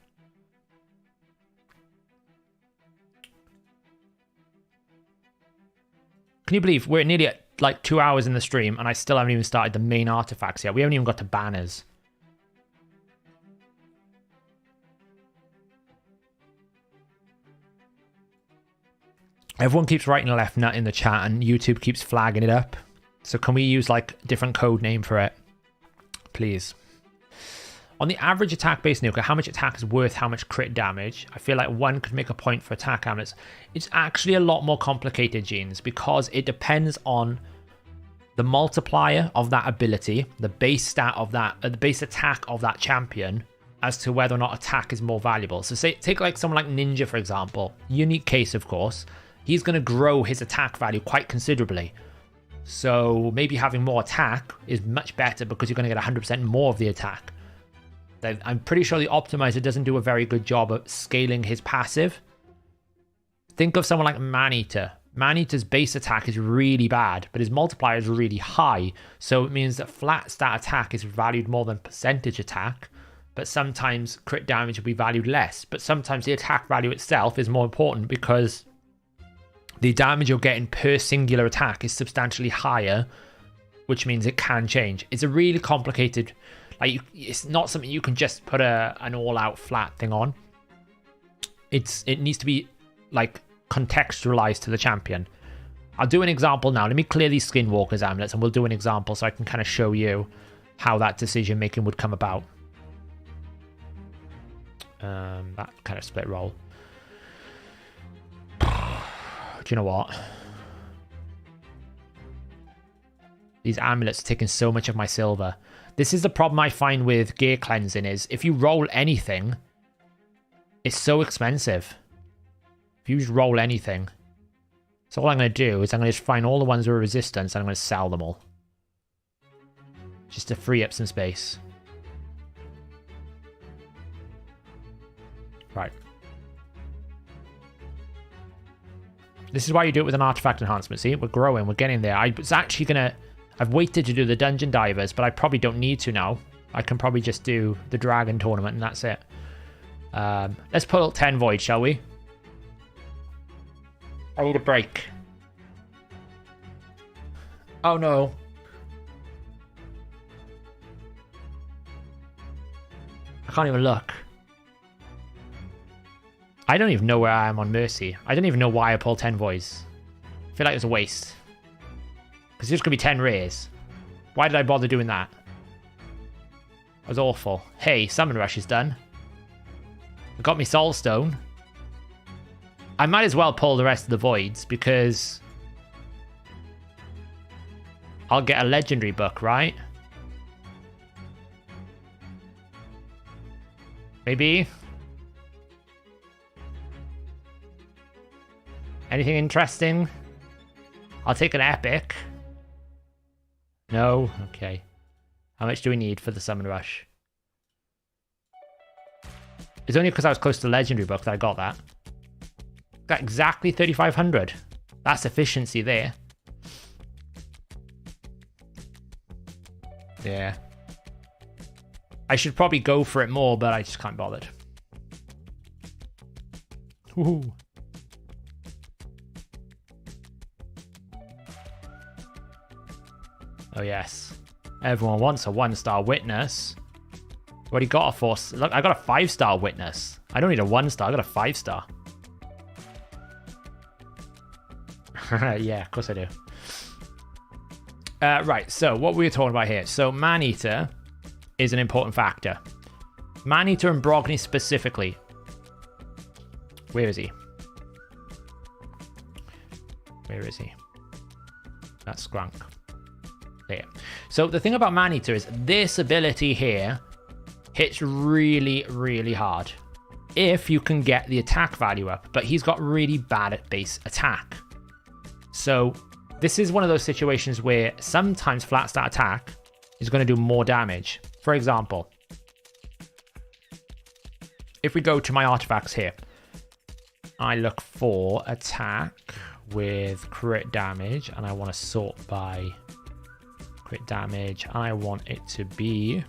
Can you believe we're nearly at like 2 hours in the stream and I still haven't even started the main artifacts yet? We haven't even got to banners. Everyone keeps writing left nut in the chat and YouTube keeps flagging it up. So can we use like a different code name for it? Please. On the average attack based nuka, how much attack is worth how much crit damage? I feel like one could make a point for attack amulets. It's actually a lot more complicated, Jeans, because it depends on the multiplier of that ability, the base stat of that, the base attack of that champion, as to whether or not attack is more valuable. So say, take like someone like Ninja, for example. Unique case, of course. He's going to grow his attack value quite considerably. So maybe having more attack is much better because you're going to get 100% more of the attack. I'm pretty sure the optimizer doesn't do a very good job of scaling his passive. Think of someone like Maneater. Maneater's base attack is really bad, but his multiplier is really high. So it means that flat stat attack is valued more than percentage attack, but sometimes crit damage will be valued less. But sometimes the attack value itself is more important because the damage you're getting per singular attack is substantially higher, which means it can change. It's a really complicated, like it's not something you can just put an all-out flat thing on. It needs to be like contextualized to the champion. I'll do an example now. Let me clear these Skinwalker's amulets and we'll do an example so I can kind of show you how that decision making would come about. That kind of split roll. Do you know what? These amulets are taking so much of my silver. This is the problem I find with gear cleansing is if you roll anything, it's so expensive. If you just roll anything. So all I'm going to do is I'm going to just find all the ones with resistance and I'm going to sell them all. Just to free up some space. Right. This is why you do it with an artifact enhancement. See, we're growing, we're getting there. I was actually going to... I've waited to do the dungeon divers, but I probably don't need to now. I can probably just do the dragon tournament and that's it. Let's pull 10 void, shall we? I need a break. Oh no. I can't even look. I don't even know where I am on Mercy. I don't even know why I pulled 10 voids. I feel like it was a waste. Because there's going to be 10 rares. Why did I bother doing that? That was awful. Hey, Summon Rush is done. I got me Soul Stone. I might as well pull the rest of the voids because I'll get a legendary book, right? Maybe. Anything interesting? I'll take an epic. No? Okay. How much do we need for the Summon Rush? It's only because I was close to legendary book that I got that. Got exactly 3,500. That's efficiency there. Yeah. I should probably go for it more, but I just can't bother. Ooh. Oh yes. Everyone wants a 1-star witness. Already got a 4. Look, I got a 5-star witness. I don't need a 1-star, I got a 5-star. Yeah, of course I do. Right, so what were we talking about here? So Maneater is an important factor. Maneater and Brogni specifically. Where is he? Where is he? That's Skrank. There. So the thing about Maneater is this ability here hits really, really hard if you can get the attack value up, but he's got really bad at base attack. So this is one of those situations where sometimes flat stat attack is going to do more damage. For example, if we go to my artifacts here, I look for attack with crit damage, and I want to sort by crit damage. I want it to be...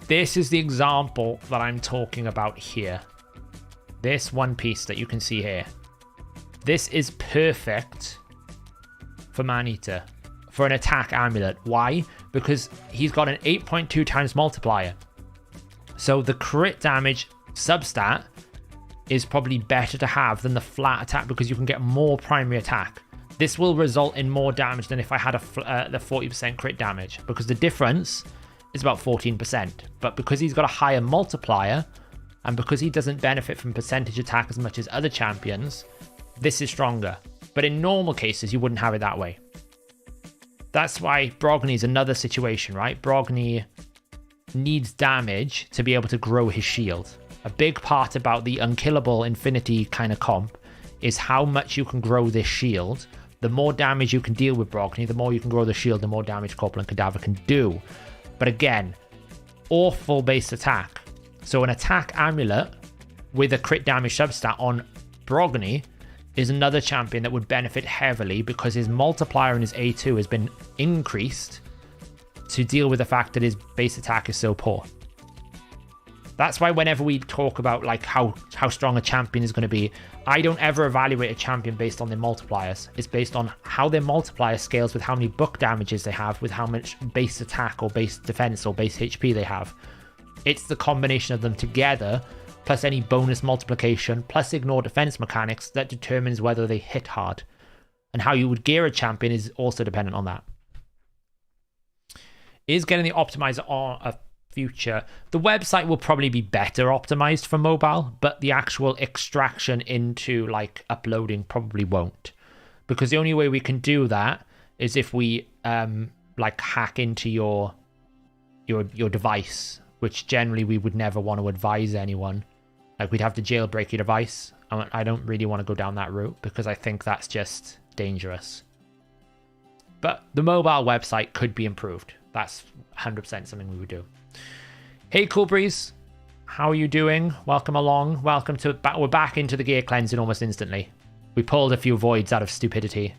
This is the example that I'm talking about here. This one piece that you can see here. This is perfect for Maneater, for an attack amulet. Why? Because he's got an 8.2 times multiplier. So the crit damage substat is probably better to have than the flat attack because you can get more primary attack. This will result in more damage than if I had the 40% crit damage, because the difference is about 14%. But because he's got a higher multiplier, and because he doesn't benefit from percentage attack as much as other champions, this is stronger. But in normal cases, you wouldn't have it that way. That's why Brogni is another situation, right? Brogni needs damage to be able to grow his shield. A big part about the unkillable infinity kind of comp is how much you can grow this shield. The more damage you can deal with Brogni, the more you can grow the shield, the more damage Corporal and Cadaver can do. But again, awful base attack. So an attack amulet with a crit damage substat on Brogni is another champion that would benefit heavily because his multiplier and his A2 has been increased to deal with the fact that his base attack is so poor. That's why whenever we talk about like how strong a champion is going to be, I don't ever evaluate a champion based on their multipliers. It's based on how their multiplier scales with how many book damages they have, with how much base attack or base defense or base HP they have. It's the combination of them together, plus any bonus multiplication, plus ignore defense mechanics, that determines whether they hit hard. And how you would gear a champion is also dependent on that. Is getting the optimizer on a future? The website will probably be better optimized for mobile, but the actual extraction into like uploading probably won't, because the only way we can do that is if we like hack into your device, which generally we would never want to advise anyone. Like, we'd have to jailbreak your device. I don't really want to go down that route because I think that's just dangerous. But the mobile website could be improved. That's 100% something we would do. Hey, Cool Breeze. How are you doing? Welcome along. Welcome to... We're back into the gear cleansing almost instantly. We pulled a few voids out of stupidity.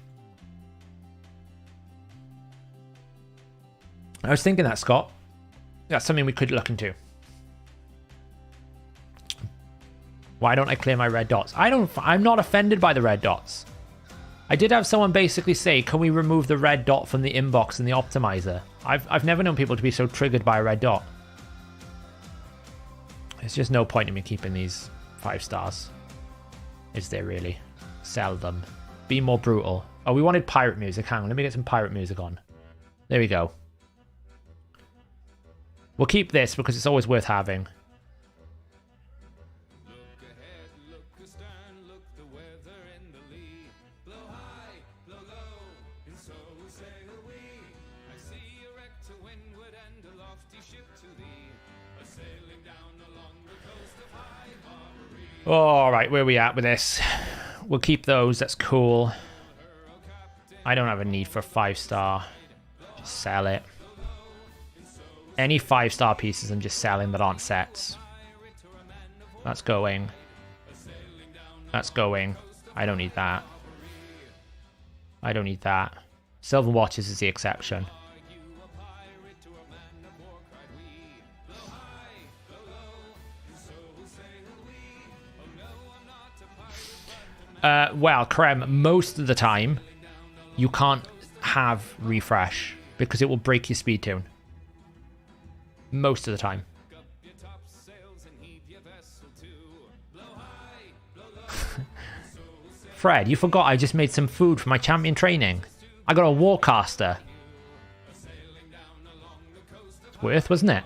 I was thinking that, Scott. That's something we could look into. Why don't I clear my red dots? I'm not offended by the red dots. I did have someone basically say, can we remove the red dot from the inbox and the optimizer? I've never known people to be so triggered by a red dot. There's just no point in me keeping these 5 stars. Is there really? Sell them. Be more brutal. Oh, we wanted pirate music. Hang on, let me get some pirate music on. There we go. We'll keep this because it's always worth having. All right, where are we at with this? We'll keep those. That's cool. I don't have a need for a 5-star. Just sell it. Any 5-star pieces I'm just selling that aren't sets. That's going. That's going. I don't need that. I don't need that. Silver watches is the exception. Well, Krem, most of the time, you can't have refresh because it will break your speed tune. Most of the time. Fred, you forgot I just made some food for my champion training. I got a Warcaster. It's worth, wasn't it?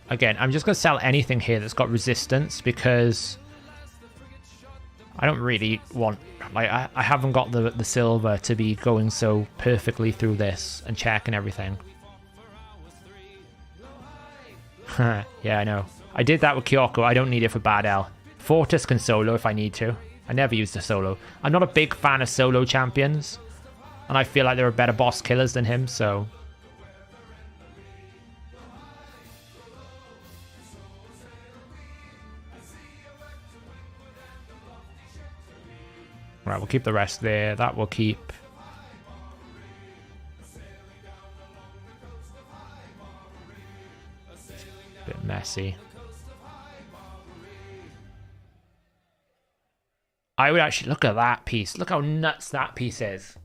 Again, I'm just going to sell anything here that's got resistance because I don't really want... Like, I haven't got the silver to be going so perfectly through this and checking everything. Yeah, I know. I did that with Kyoko. I don't need it for Bad L. Fortis can solo if I need to. I never used a solo. I'm not a big fan of solo champions. And I feel like there are better boss killers than him, so... Right, we'll keep the rest there. That will keep. Bit messy. I would actually look at that piece. Look how nuts that piece is.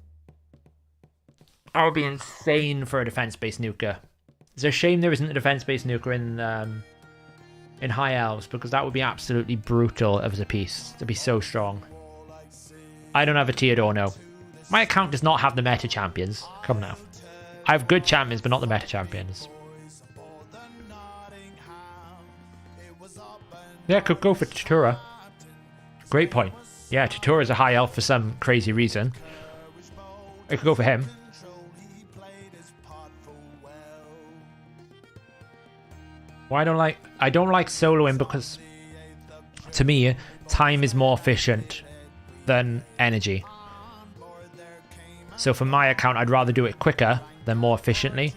That would be insane for a defense-based nuker. It's a shame there isn't a defense-based nuker in High Elves, because that would be absolutely brutal as a piece. To be so strong. I don't have a Theodore, no. My account does not have the meta champions. Come now. I have good champions, but not the meta champions. Yeah, could go for Tutura. Great point. Yeah, Tutura is a high elf for some crazy reason. I could go for him. Why I don't like soloing because to me, time is more efficient than energy. So for my account, I'd rather do it quicker than more efficiently.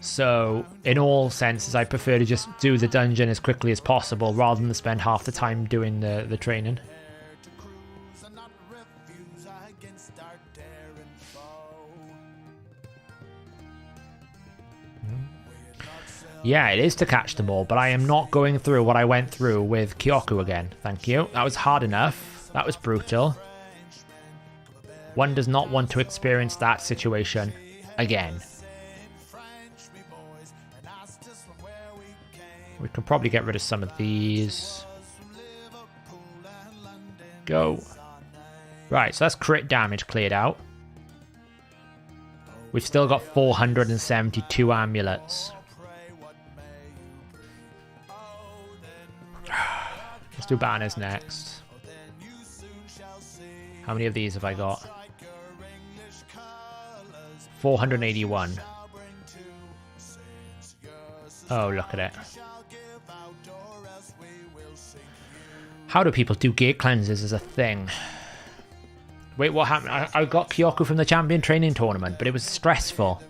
So in all senses, I prefer to just do the dungeon as quickly as possible rather than spend half the time doing the training. Yeah, it is to catch them all, but I am not going through what I went through with Kyoko again. Thank you. That was hard enough. That was brutal. One does not want to experience that situation again. We can probably get rid of some of these. Go. Right, so that's crit damage cleared out. We've still got 472 amulets. Let's do banners next. How many of these have I got? 481. Oh, look at it. How do people do gate cleanses as a thing? Wait, what happened? I got Kyoko from the champion training tournament, but it was stressful.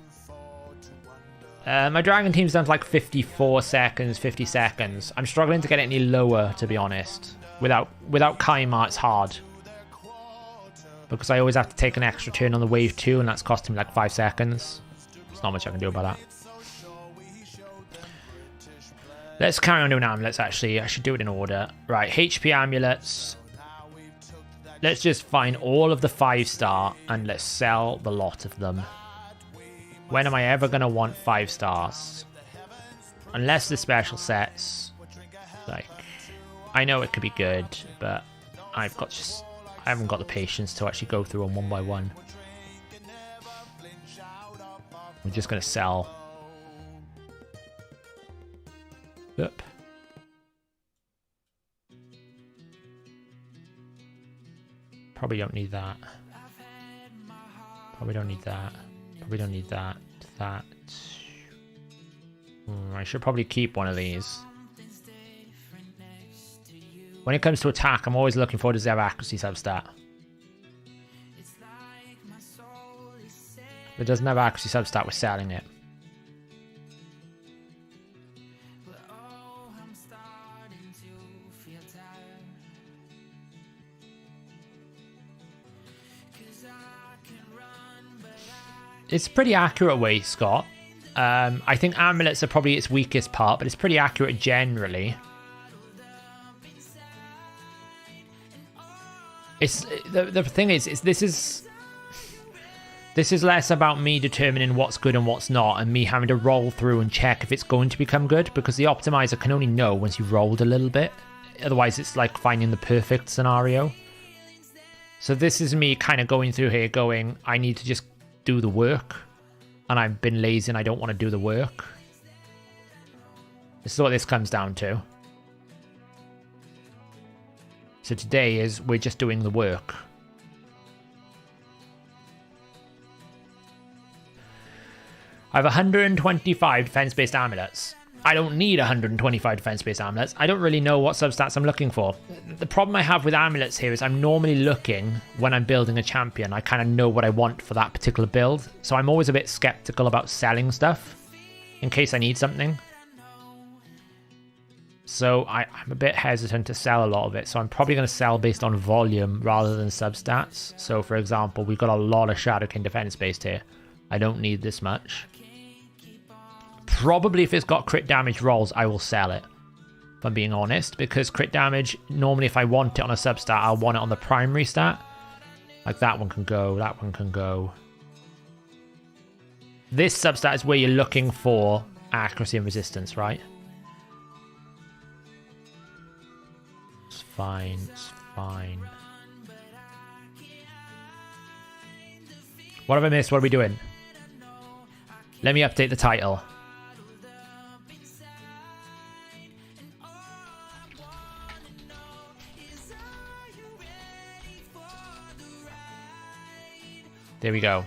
My dragon team's down to like 54 seconds, 50 seconds. I'm struggling to get it any lower, to be honest. Without Kaima, it's hard. Because I always have to take an extra turn on the wave 2, and that's costing me like 5 seconds. There's not much I can do about that. Let's carry on doing amulets, actually. I should do it in order. Right, HP amulets. Let's just find all of the 5-star, and let's sell the lot of them. When am I ever going to want 5 stars? Unless the special sets. Like, I know it could be good, but I haven't got the patience to actually go through them one by one. We're just going to sell. Yep. Probably don't need that. Probably don't need that. Probably don't need that. That. I should probably keep one of these. When it comes to attack, I'm always looking for does it have accuracy substat. If it doesn't have accuracy substat, we're selling it. It's pretty accurate way, Scott. I think amulets are probably its weakest part, but it's pretty accurate generally. It's the thing is this is This is less about me determining what's good and what's not, and me having to roll through and check if it's going to become good, because the optimizer can only know once you've rolled a little bit. Otherwise, it's like finding the perfect scenario. So this is me kind of going through here going, I need to just do the work. And I've been lazy and I don't want to do the work. This is what this comes down to. So today is we're just doing the work. I have 125 defense-based amulets. I don't need 125 defense-based amulets. I don't really know what substats I'm looking for. The problem I have with amulets here is I'm normally looking when I'm building a champion. I kind of know what I want for that particular build. So I'm always a bit skeptical about selling stuff in case I need something. So I'm a bit hesitant to sell a lot of it. So I'm probably going to sell based on volume rather than substats. So for example, we've got a lot of Shadowkin defense-based here. I don't need this much. Probably if it's got crit damage rolls, I will sell it, if I'm being honest, because crit damage, normally if I want it on a substat, I'll want it on the primary stat. Like that one can go, that one can go. This substat is where you're looking for accuracy and resistance, right? It's fine, it's fine. What have I missed? What are we doing? Let me update the title. There we go.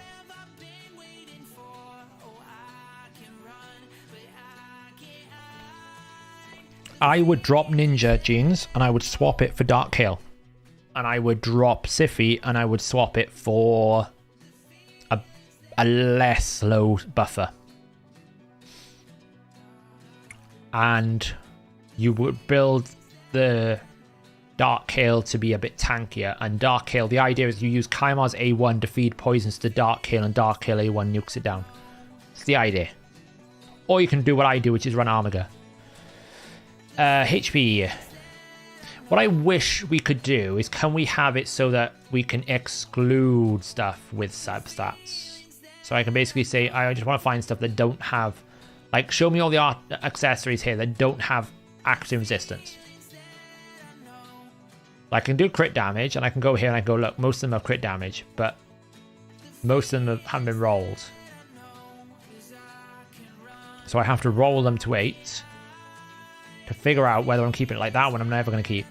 I would drop Ninja Jeans and I would swap it for Dark Hill. And I would drop Siffy and I would swap it for a less low buffer. And you would build the Dark Hill to be a bit tankier. And Dark Hill, the idea is you use Kaimar's A1 to feed poisons to Dark Hill, and Dark Hill A1 nukes it down. It's the idea. Or you can do what I do, which is run Armiger. HP. What I wish we could do is, can we have it so that we can exclude stuff with substats? So I can basically say, I just want to find stuff that don't have, like, show me all the accessories here that don't have accuracy resistance. I can do crit damage, and I can go here and I go, look, most of them have crit damage, but most of them haven't been rolled. So I have to roll them to 8 to figure out whether I'm keeping it. Like that one I'm never going to keep.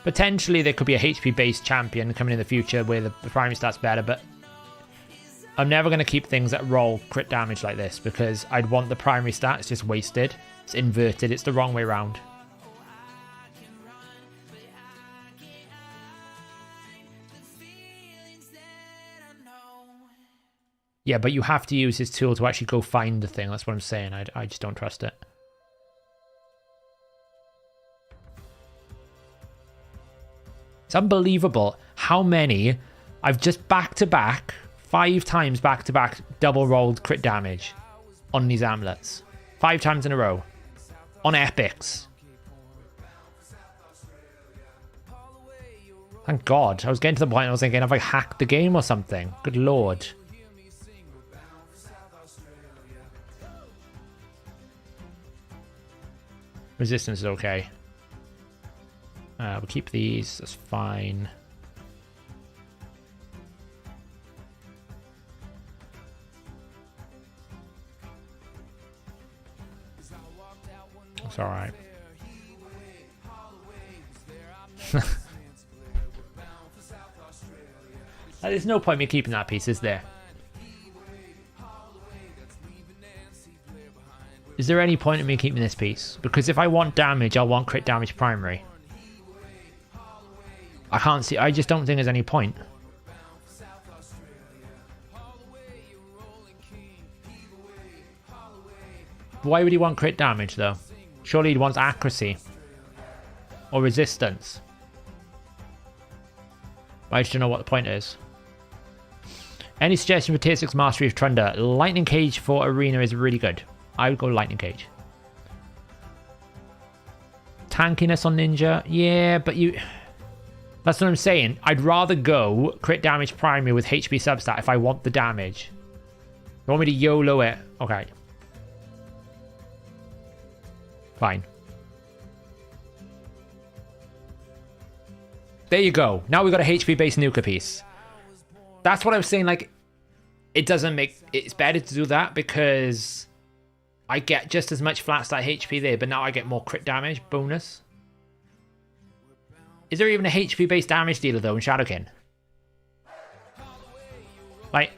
Potentially there could be a HP-based champion coming in the future where the primary stat's better, but I'm never going to keep things that roll crit damage like this because I'd want the primary stat. It's just wasted. It's inverted. It's the wrong way around. Yeah, but you have to use his tool to actually go find the thing. That's what I'm saying. I just don't trust it. It's unbelievable how many I've just back-to-back, 5 times back-to-back double-rolled crit damage on these amulets. 5 times in a row. On epics. Thank God. I was getting to the point I was thinking, have I hacked the game or something? Good Lord. Resistance is okay. We'll keep these. That's fine. It's alright. There's no point in me keeping that piece, is there? Is there any point in me keeping this piece? Because if I want damage, I'll want crit damage primary. I can't see. I just don't think there's any point. Why would he want crit damage, though? Surely he wants accuracy. Or resistance. I just don't know what the point is. Any suggestion for tier 6 mastery of Trunder? Lightning Cage for Arena is really good. I would go Lightning Cage. Tankiness on Ninja? Yeah, but you... That's what I'm saying. I'd rather go crit damage primary with HP substat if I want the damage. You want me to YOLO it? Okay. Fine. There you go. Now we've got a HP-based nuka piece. That's what I was saying, like, it doesn't make... It's better to do that because I get just as much flat stat HP there, but now I get more crit damage bonus. Is there even a HP-based damage dealer, though, in Shadowkin? Like...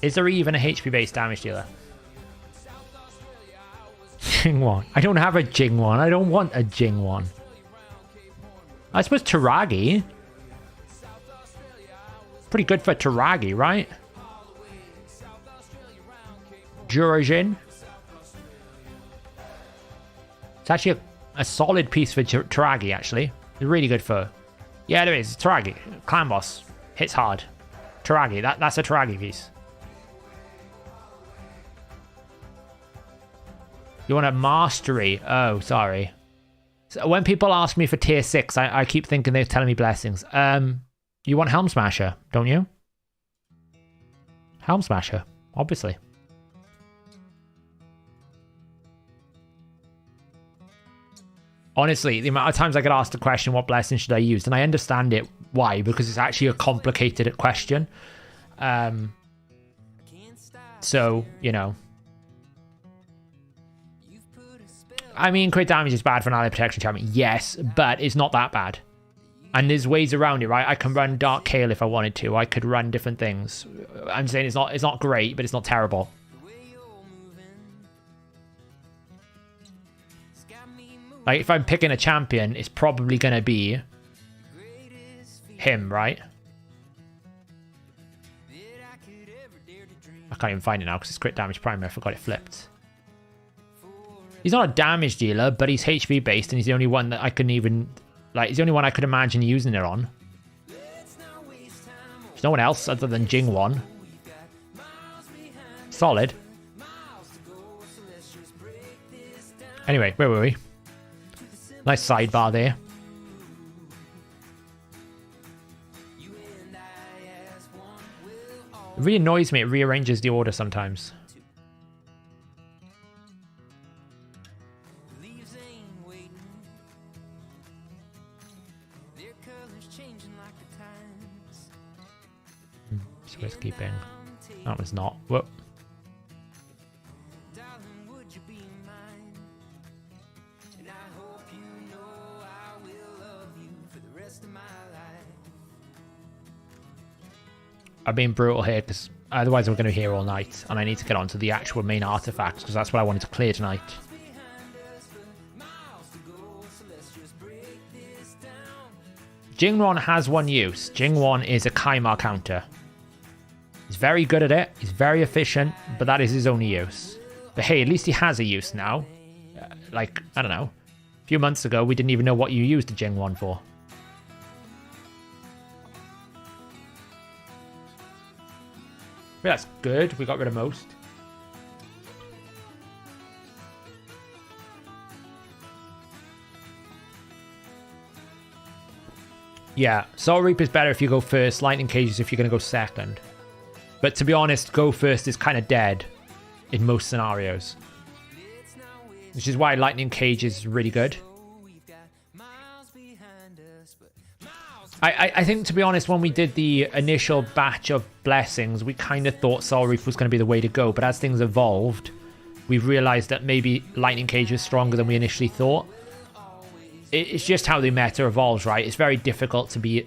Is there even a HP-based damage dealer? Jingwon. I don't have a Jingwon. I don't want a Jingwon. I suppose Taragi. Pretty good for Taragi, right? Jurajin. It's actually a solid piece for Taragi, actually. It's really good for... Yeah, there is. Taragi. Clan boss. Hits hard. Taragi. That's a Taragi piece. You want a mastery? Oh, sorry. So when people ask me for tier 6, I keep thinking they're telling me blessings. You want Helm Smasher, don't you? Helm Smasher, obviously. Honestly, the amount of times I get asked the question, what blessing should I use? And I understand it. Why? Because it's actually a complicated question. So, you know. I mean, crit damage is bad for an ally protection champion. Yes, but it's not that bad. And there's ways around it, right? I can run Dark Kale if I wanted to. I could run different things. I'm saying it's not great, but it's not terrible. Like, if I'm picking a champion, it's probably going to be him, right? I can't even find it now because it's crit damage primary. I forgot it flipped. He's not a damage dealer, but he's HP based, and he's the only one that I couldn't even... Like, he's the only one I could imagine using it on. There's no one else other than Jingwon. Solid. Anyway, where were we? Nice sidebar there. It really annoys me. It rearranges the order sometimes. Worth keeping. That was not. Whoop. I'm being brutal here because otherwise we're going to be here all night, and I need to get onto the actual main artifacts because that's what I wanted to clear tonight. Jingwon has one use. Jingwon is a Kaimar counter. He's very good at it. He's very efficient, but that is his only use. But hey, at least he has a use now. Like, I don't know. A few months ago, we didn't even know what you used the Jingwon for. But that's good. We got rid of most. Yeah, Soul Reap is better if you go first. Lightning Cages if you're going to go second. But to be honest, go first is kind of dead in most scenarios. Which is why Lightning Cage is really good. I think, to be honest, when we did the initial batch of blessings, we kind of thought Soul Reap was going to be the way to go. But as things evolved, we've realized that maybe Lightning Cage was stronger than we initially thought. It's just how the meta evolves, right? It's very difficult to be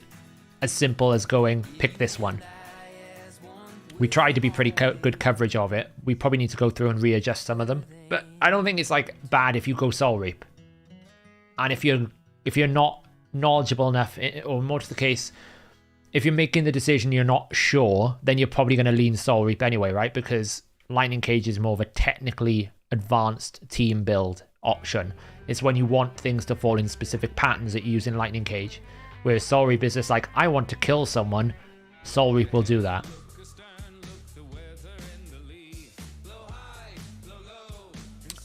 as simple as going, pick this one. We tried to be pretty good coverage of it. We probably need to go through and readjust some of them. But I don't think it's like bad if you go Soul Reap. And if you're not knowledgeable enough, or more to the case, if you're making the decision you're not sure, then you're probably going to lean Soul Reap anyway, right? Because Lightning Cage is more of a technically advanced team build option. It's when you want things to fall in specific patterns that you use in Lightning Cage. Whereas Soul Reap is just like, I want to kill someone, Soul Reap will do that.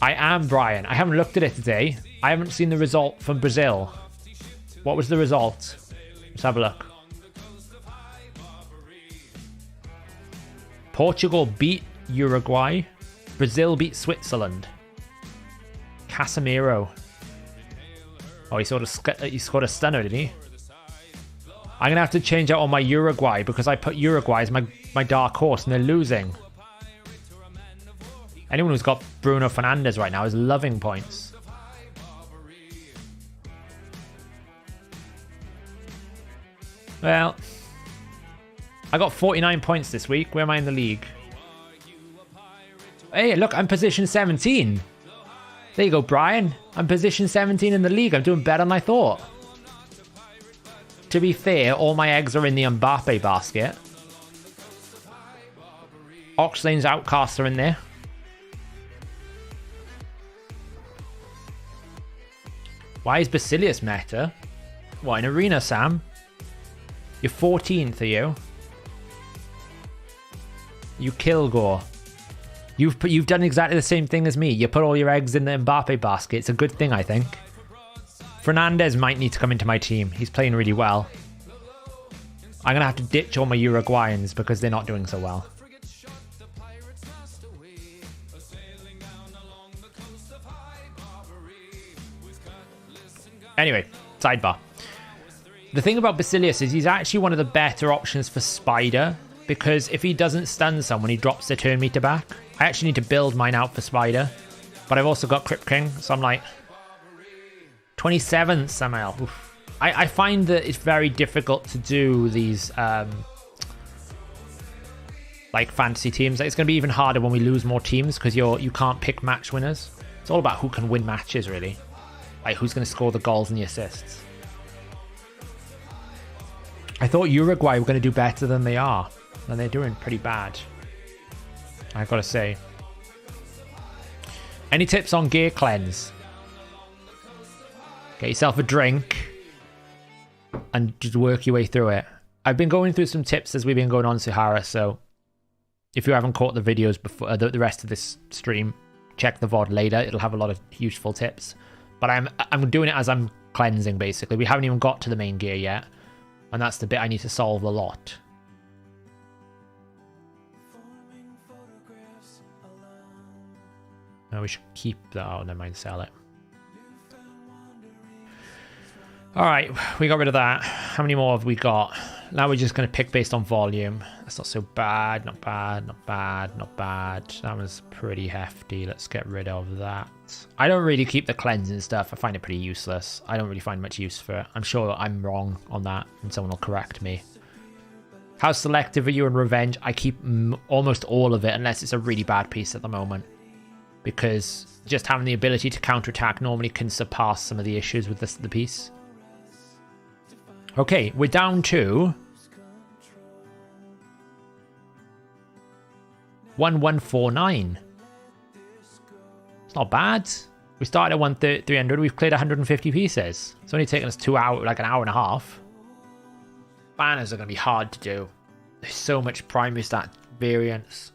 I am Brian. I haven't looked at it today. I haven't seen the result from Brazil. What was the result? Let's have a look. Portugal beat Uruguay. Brazil beat Switzerland. Casemiro. Oh, he scored a stunner, did he? I'm going to have to change out all my Uruguay because I put Uruguay as my dark horse and they're losing. Anyone who's got Bruno Fernandes right now is loving points. Well, I got 49 points this week. Where am I in the league? Hey, look, I'm position 17. There you go, Brian. I'm position 17 in the league. I'm doing better than I thought. To be fair, all my eggs are in the Mbappe basket. Oxlane's Outcasts are in there. Why is Basilius meta? What, in Arena, Sam? You're 14th, are you? You Kilgore. You've done exactly the same thing as me. You put all your eggs in the Mbappe basket. It's a good thing, I think. Fernandes might need to come into my team. He's playing really well. I'm going to have to ditch all my Uruguayans because they're not doing so well. Anyway, sidebar. The thing about Basilius is he's actually one of the better options for Spider, because if he doesn't stun someone, he drops the turn meter back. I actually need to build mine out for Spider, but I've also got Crypt King, so I'm like 27th somehow. Oof. I find that it's very difficult to do these like fantasy teams. It's going to be even harder when we lose more teams because you can't pick match winners. It's all about who can win matches, really. Like who's going to score the goals and the assists. I thought Uruguay were going to do better than they are, and they're doing pretty bad, I've got to say. Any tips on gear cleanse? Get yourself a drink and just work your way through it. I've been going through some tips as we've been going on, Sahara, so if you haven't caught the videos before the rest of this stream, check the VOD later. It'll have a lot of useful tips. But I'm doing it as I'm cleansing, basically. We haven't even got to the main gear yet. And that's the bit I need to solve a lot. No, we should keep that. Oh, never mind, sell it. Alright, we got rid of that. How many more have we got? Now we're just going to pick based on volume. That's not so bad, not bad, not bad, not bad. That was pretty hefty. Let's get rid of that. I don't really keep the cleansing stuff. I find it pretty useless. I don't really find much use for it. I'm sure I'm wrong on that and someone will correct me. How selective are you in Revenge? I keep almost all of it unless it's a really bad piece at the moment. Because just having the ability to counterattack normally can surpass some of the issues with the piece. Okay, we're down to 1149. It's not bad. We started at 300. We've cleared 150 pieces. It's only taken us 2 hours, like an hour and a half. Banners are going to be hard to do. There's so much primary stat variance.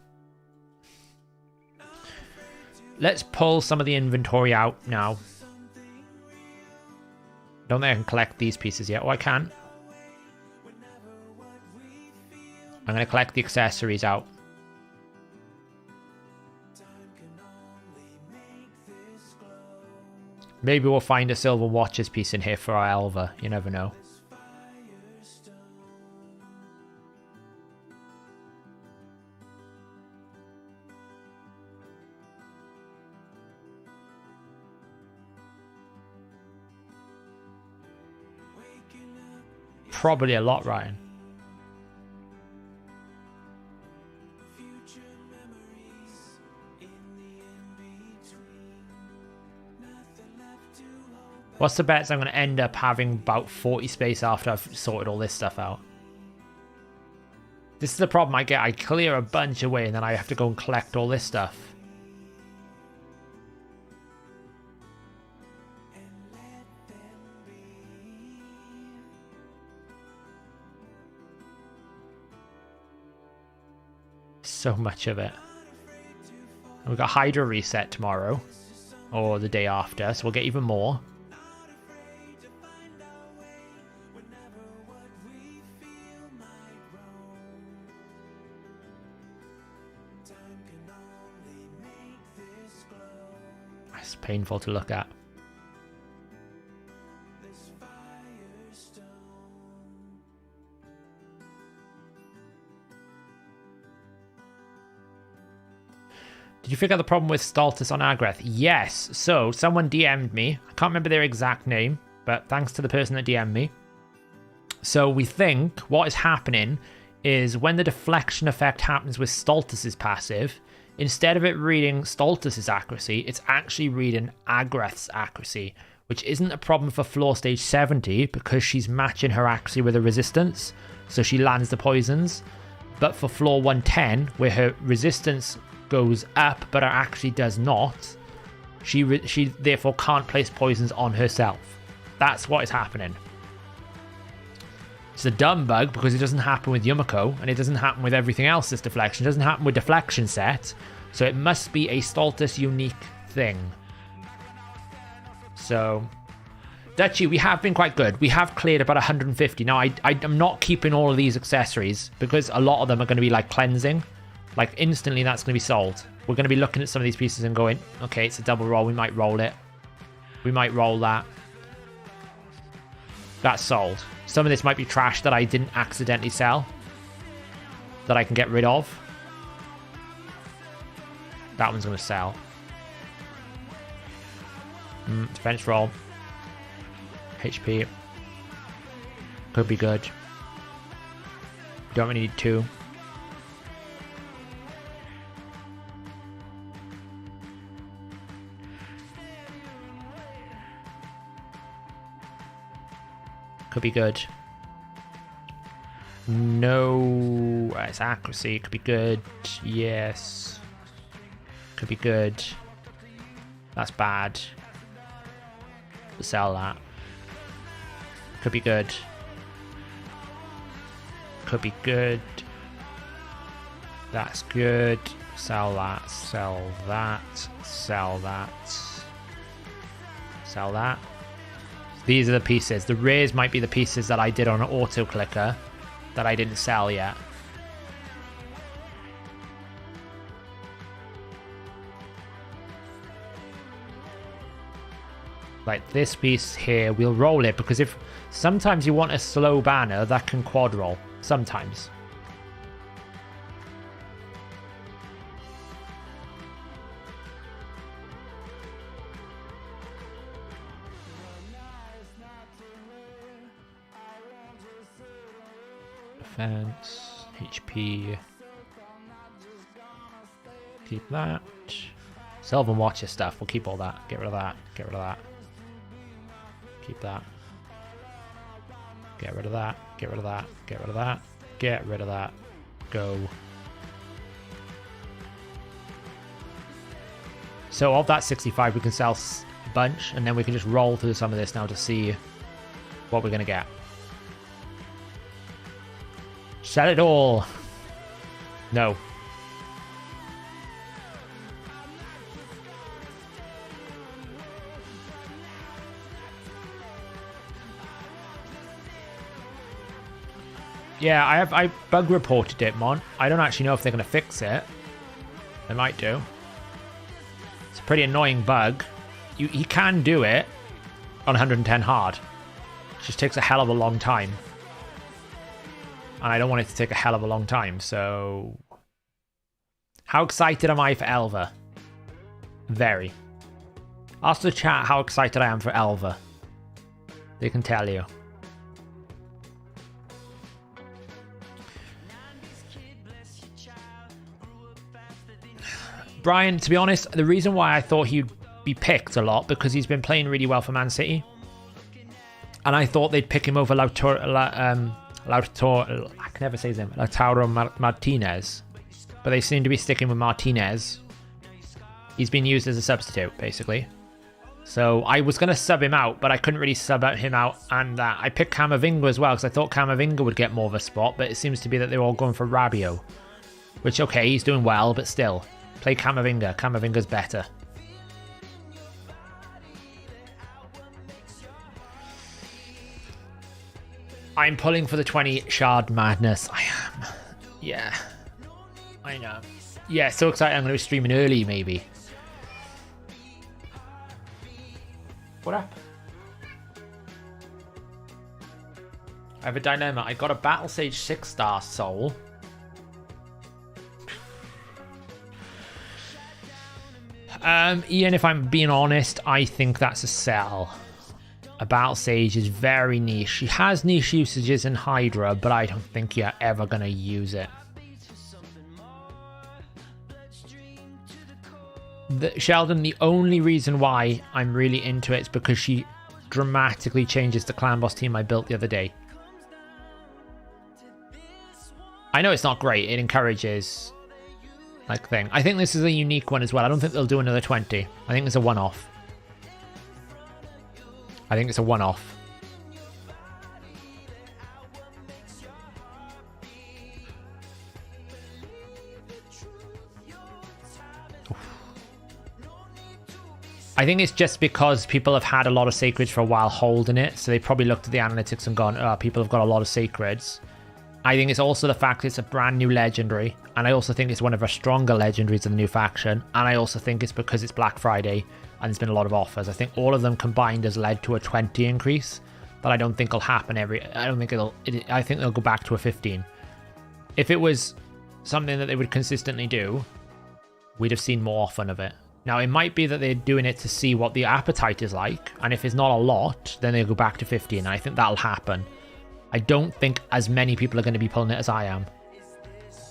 Let's pull some of the inventory out now. Don't think I can collect these pieces yet. Oh, I can. I'm going to collect the accessories out. Maybe we'll find a silver watches piece in here for our Elva. You never know. Probably a lot, Ryan. What's the bets I'm going to end up having about 40 space after I've sorted all this stuff out? This is the problem I get. I clear a bunch away and then I have to go and collect all this stuff. so much of it. And we've got Hydra reset tomorrow. Or the day after, so we'll get even more. It's painful to look at. Did you figure out the problem with Stultus on Agreth? Yes. So, someone DM'd me. I can't remember their exact name, but thanks to the person that DM'd me. So, we think what is happening is when the deflection effect happens with Stultus's passive, instead of it reading Stultus's accuracy, it's actually reading Agreth's accuracy, which isn't a problem for floor stage 70 because she's matching her accuracy with her resistance, so she lands the poisons. But for floor 110, where her resistance goes up but her accuracy does not, she therefore can't place poisons on herself. That's what is happening. It's a dumb bug because it doesn't happen with Yumiko and it doesn't happen with everything else that's deflection. It doesn't happen with deflection set, so it must be a Stultus unique thing. So Dutchy, we have been quite good. We have cleared about 150. Now I'm not keeping all of these accessories because a lot of them are going to be like cleansing. Like, instantly that's going to be sold. We're going to be looking at some of these pieces and going, okay, it's a double roll. We might roll it. We might roll that. That's sold. Some of this might be trash that I didn't accidentally sell. That I can get rid of. That one's going to sell. Defense roll. HP. Could be good. Don't really need 2. Could be good. No, it's accuracy. Could be good. Yes. Could be good. That's bad. Sell that. Could be good. Could be good. That's good. Sell that. Sell that. Sell that. Sell that. These are the pieces. The rares might be the pieces that I did on an auto clicker that I didn't sell yet. Like this piece here, we'll roll it because if sometimes you want a slow banner that can quad roll. Sometimes. Defense, HP. Keep that. Sylvan Watcher stuff. We'll keep all that. Get rid of that. Get rid of that. Keep that. Get rid of that. Get rid of that. Get rid of that. Get rid of that. Go. So of that 65, we can sell a bunch, and then we can just roll through some of this now to see what we're going to get. Sell it all. No. Yeah, I bug reported it, Mon. I don't actually know if they're going to fix it. They might do. It's a pretty annoying bug. You can do it on 110 hard. It just takes a hell of a long time. And I don't want it to take a hell of a long time, so... How excited am I for Elva? Very. Ask the chat how excited I am for Elva. They can tell you. Brian, to be honest, the reason why I thought he'd be picked a lot, because he's been playing really well for Man City. And I thought they'd pick him over Lautaro Martinez. But they seem to be sticking with Martinez. He's been used as a substitute, basically. So I was going to sub him out, but I couldn't really sub him out. And I picked Camavinga as well, because I thought Camavinga would get more of a spot. But it seems to be that they're all going for Rabiot. Which, okay, he's doing well, but still. Play Camavinga. Camavinga's better. I'm pulling for the 20 shard madness. I am. Yeah. I know. Yeah, so excited. I'm going to be streaming early, maybe. What up? I have a dilemma. I got a Battle Sage 6-star soul. Ian, if I'm being honest, I think that's a sell. A Battle Sage is very niche. She has niche usages in Hydra, but I don't think you're ever going to use it. Sheldon, the only reason why I'm really into it is because she dramatically changes the clan boss team I built the other day. I know it's not great. It encourages, like, thing. I think this is a unique one as well. I don't think they'll do another 20. I think it's a one-off. I think it's a one-off. I think it's just because people have had a lot of sacreds for a while holding it, so they probably looked at the analytics and gone, oh, people have got a lot of sacreds. I think it's also the fact it's a brand new legendary, and I also think it's one of our stronger legendaries in the new faction, and I also think it's because it's Black Friday and there's been a lot of offers. I think all of them combined has led to a 20 increase, but I don't think it'll happen I think they'll go back to a 15. If it was something that they would consistently do, we'd have seen more often of it. Now, it might be that they're doing it to see what the appetite is like, and if it's not a lot, then they'll go back to 15, and I think that'll happen. I don't think as many people are going to be pulling it as I am.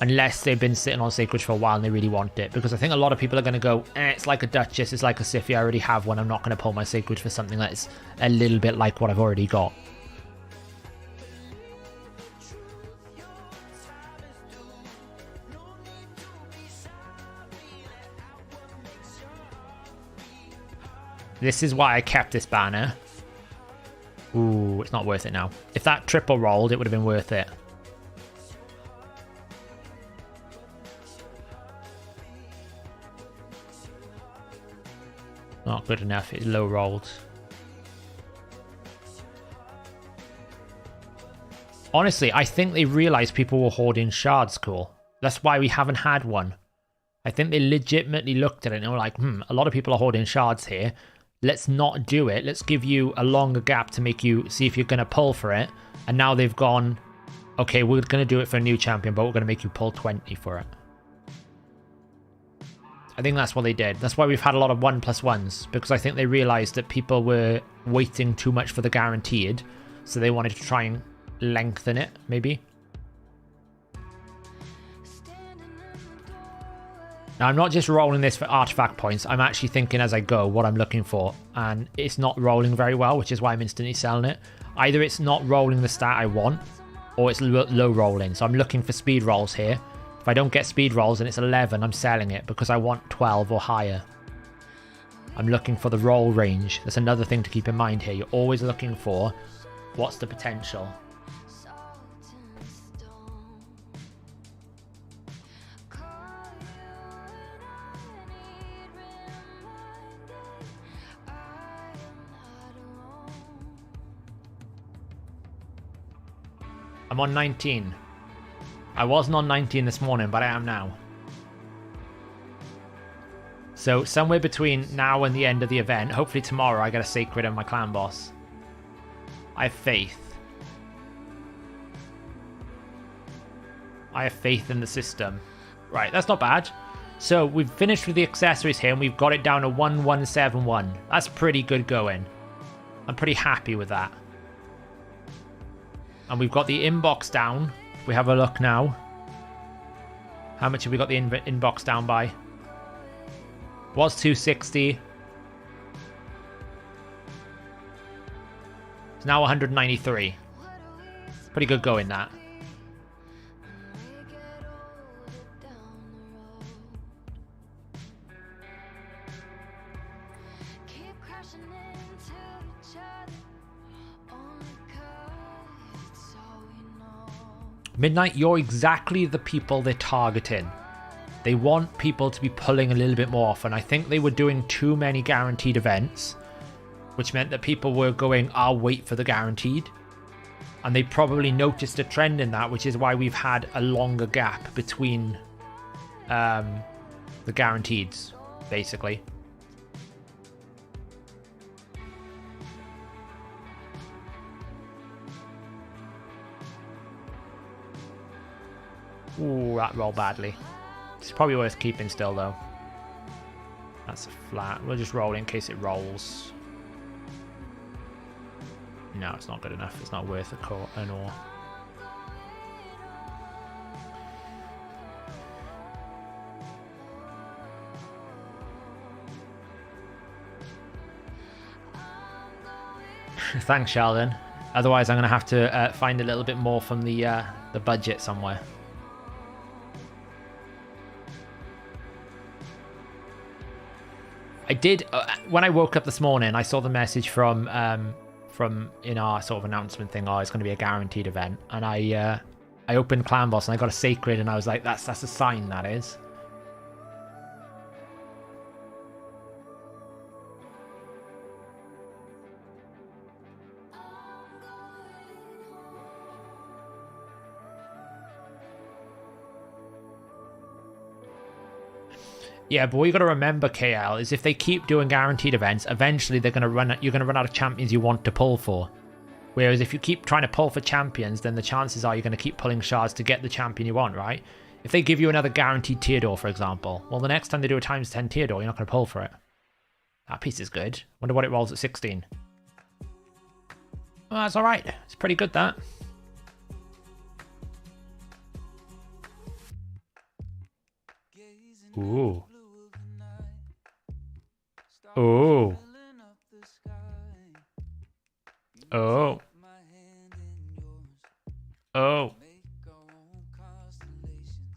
Unless they've been sitting on Sacred for a while and they really want it. Because I think a lot of people are going to go, it's like a Duchess, it's like a Sify, I already have one, I'm not going to pull my Sacred for something that's a little bit like what I've already got. This is why I kept this banner. Ooh, it's not worth it now. If that triple rolled, it would have been worth it. Not good enough. It's low rolled. Honestly, I think they realized people were hoarding shards cool. That's why we haven't had one. I think they legitimately looked at it and were like, a lot of people are hoarding shards here. Let's not do it. Let's give you a longer gap to make you see if you're going to pull for it. And now they've gone, okay, we're going to do it for a new champion, but we're going to make you pull 20 for it. I think that's what they did. That's why we've had a lot of 1+1s, because I think they realized that people were waiting too much for the guaranteed. So they wanted to try and lengthen it, maybe. Now, I'm not just rolling this for artifact points. I'm actually thinking as I go what I'm looking for. And it's not rolling very well, which is why I'm instantly selling it. Either it's not rolling the stat I want, or it's low rolling. So I'm looking for speed rolls here. If I don't get speed rolls and it's 11, I'm selling it because I want 12 or higher. I'm looking for the roll range. That's another thing to keep in mind here. You're always looking for what's the potential. I'm on 19. I wasn't on 19 this morning, but I am now. So somewhere between now and the end of the event, hopefully tomorrow I get a sacred on my clan boss. I have faith. I have faith in the system. Right, that's not bad. So we've finished with the accessories here and we've got it down to 1171. That's pretty good going. I'm pretty happy with that. And we've got the inbox down. We have a look now. How much have we got the inbox down by? Was 260. It's now 193. Pretty good going, that. Midnight, you're exactly the people they're targeting. They want people to be pulling a little bit more often. I think they were doing too many guaranteed events, which meant that people were going, I'll wait for the guaranteed. And they probably noticed a trend in that, which is why we've had a longer gap between the guaranteeds, basically. Ooh, that rolled badly. It's probably worth keeping still, though. That's a flat. We'll just roll in case it rolls. No, it's not good enough. It's not worth an ore. Thanks, Sheldon. Otherwise, I'm going to have to find a little bit more from the budget somewhere. I did when I woke up this morning. I saw the message from in our sort of announcement thing. Oh, it's going to be a guaranteed event, and I opened Clan Boss and I got a sacred, and I was like, that's a sign, that is. Yeah, but what you got to remember, KL, is if they keep doing guaranteed events, eventually you're going to run out of champions you want to pull for. Whereas if you keep trying to pull for champions, then the chances are you're going to keep pulling shards to get the champion you want, right? If they give you another guaranteed tier door, for example, well, the next time they do a times 10 tier door, you're not going to pull for it. That piece is good. Wonder what it rolls at 16. Well, that's all right. It's pretty good, that. Ooh. Oh. Oh. Oh.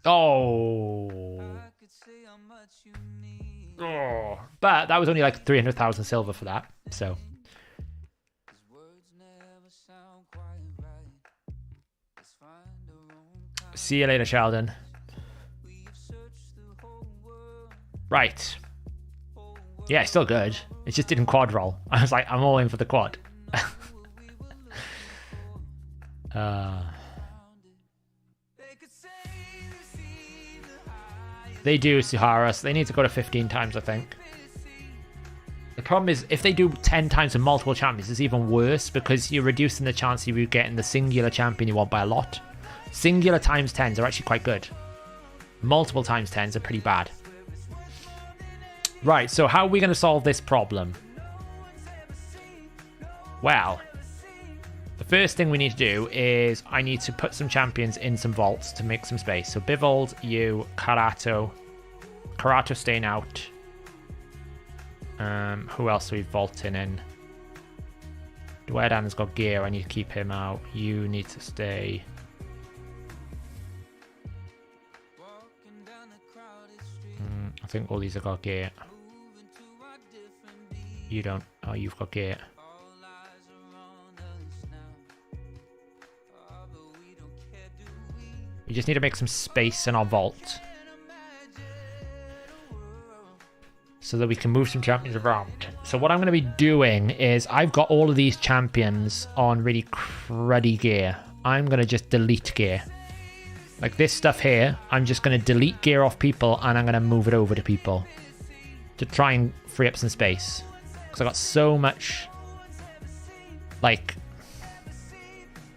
Oh. Oh. But that was only like 300,000 silver for that, so. See you later, Sheldon. Right. Yeah, still good. It just didn't quad roll. I was like, I'm all in for the quad. They do, Suharas. They need to go to 15 times, I think. The problem is, if they do 10 times with multiple champions, it's even worse because you're reducing the chance of you getting the singular champion you want by a lot. Singular times 10s are actually quite good. Multiple times 10s are pretty bad. Right, so how are we going to solve this problem? Well, the first thing we need to do is I need to put some champions in some vaults to make some space. So Bivold, you, Karato staying out. Who else are we vaulting in? Dwedan's got gear, I need to keep him out. You need to stay. I think all these have got gear. You don't. Oh, you've got gear. We just need to make some space in our vault so that we can move some champions around. So what I'm going to be doing is I've got all of these champions on really cruddy gear. I'm going to just delete gear. Like this stuff here, I'm just going to delete gear off people and I'm going to move it over to people to try and free up some space. Because I've got so much, like,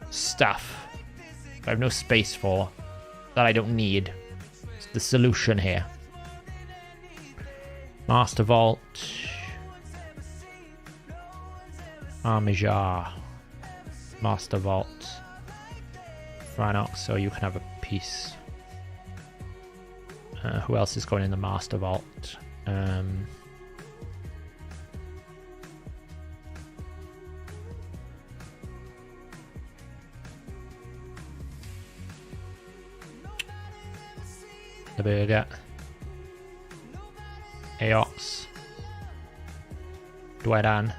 stuff I have no space for that I don't need. It's the solution here. Master Vault. Armijar. Master Vault. Franox, so you can have a piece. Who else is going in the Master Vault? The Burger. Aox. Dwedan.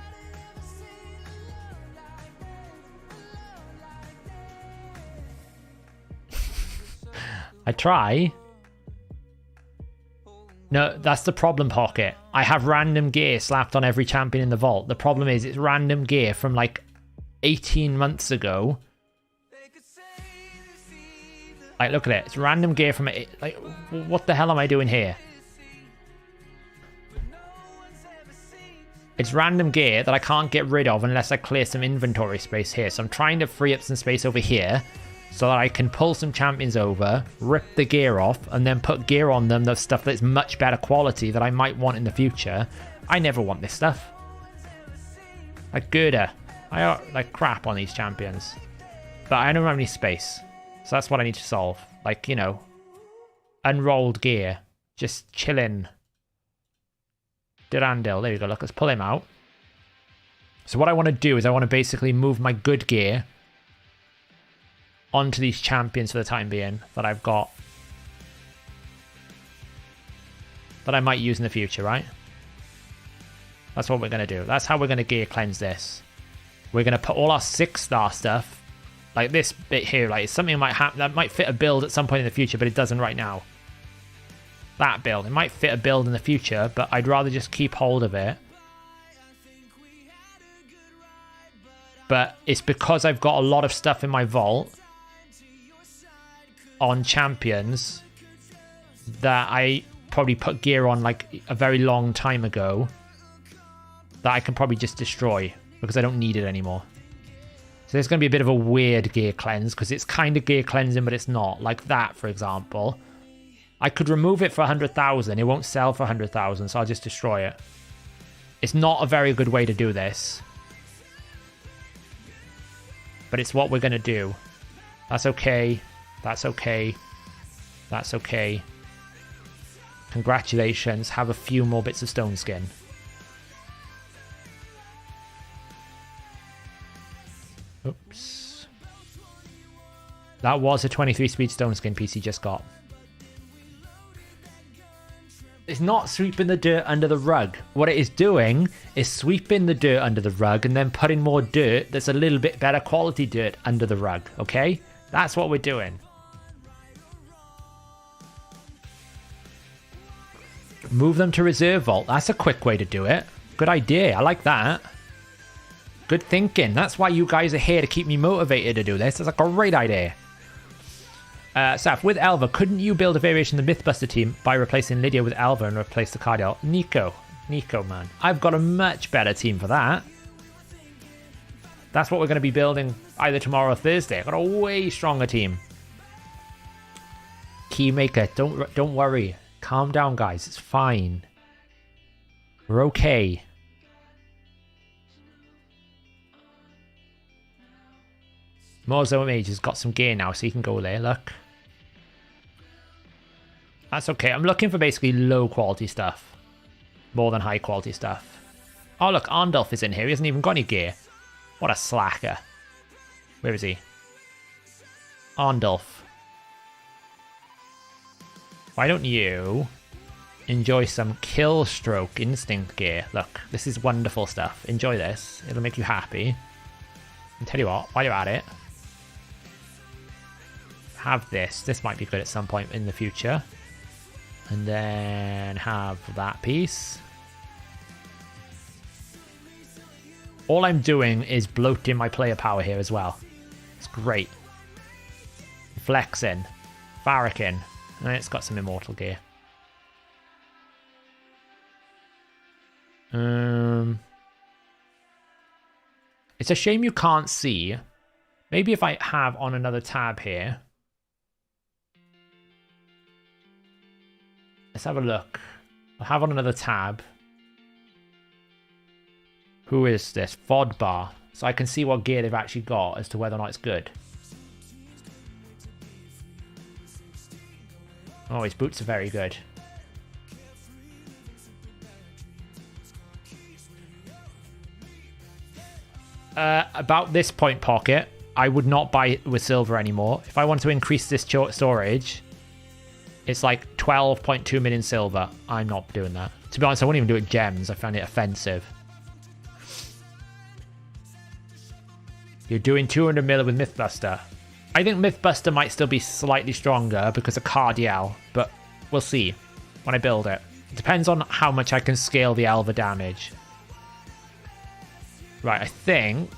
I try. No, that's the problem, Pocket. I have random gear slapped on every champion in the vault. The problem is it's random gear from like 18 months ago. Like, look at it. It's random gear from it. Like, what the hell am I doing here? It's random gear that I can't get rid of unless I clear some inventory space here. So I'm trying to free up some space over here so that I can pull some champions over, rip the gear off, and then put gear on them, the stuff that's much better quality that I might want in the future. I never want this stuff. Like Gerda. I like crap on these champions. But I don't have any space. So that's what I need to solve. Like, you know, unrolled gear. Just chilling. Durandil, there you go, look, let's pull him out. So what I want to do is I want to basically move my good gear onto these champions for the time being that I've got. That I might use in the future, right? That's what we're going to do. That's how we're going to gear cleanse this. We're going to put all our 6-star stuff, like this bit here, like something that might fit a build at some point in the future, but it doesn't right now. That build. It might fit a build in the future, but I'd rather just keep hold of it. But it's because I've got a lot of stuff in my vault on champions that I probably put gear on like a very long time ago that I can probably just destroy because I don't need it anymore. So there's going to be a bit of a weird gear cleanse because it's kind of gear cleansing, but it's not. Like that, for example. I could remove it for 100,000. It won't sell for 100,000, so I'll just destroy it. It's not a very good way to do this. But it's what we're going to do. That's okay. That's okay. That's okay. Congratulations. Have a few more bits of stone skin. Oops. That was a 23 speed stone skin PC just got. It's not sweeping the dirt under the rug. What it is doing is sweeping the dirt under the rug and then putting more dirt that's a little bit better quality dirt under the rug, okay? That's what we're doing. Move them to reserve vault. That's a quick way to do it. Good idea. I like that. Good thinking. That's why you guys are here, to keep me motivated to do this. That's a great idea. Saf, with Elva, couldn't you build a variation of the Mythbuster team by replacing Lydia with Elva and replace the Cardial? Nico, man. I've got a much better team for that. That's what we're going to be building either tomorrow or Thursday. I've got a way stronger team. Keymaker, don't worry. Calm down, guys. It's fine. We're okay. Morzo Mage has got some gear now, so he can go there, look. That's okay. I'm looking for basically low quality stuff. More than high quality stuff. Oh look, Arndulf is in here. He hasn't even got any gear. What a slacker. Where is he? Arndulf. Why don't you enjoy some Killstroke Instinct gear? Look, this is wonderful stuff. Enjoy this. It'll make you happy. And tell you what, while you're at it, have this. This might be good at some point in the future. And then have that piece. All I'm doing is bloating my player power here as well. It's great. Flexing. Farrakin. And it's got some immortal gear. It's a shame you can't see. Maybe if I have on another tab here. Let's have a look. I'll have on another tab. Who is this? Fodbar. So I can see what gear they've actually got as to whether or not it's good. Oh, his boots are very good. About this point, Pocket, I would not buy it with silver anymore. If I want to increase this storage, it's like 12.2 million silver. I'm not doing that. To be honest, I wouldn't even do it with gems. I found it offensive. You're doing 200 mil with Mythbuster. I think Mythbuster might still be slightly stronger because of Cardiel, but we'll see when I build it. It depends on how much I can scale the Elva damage. Right, I think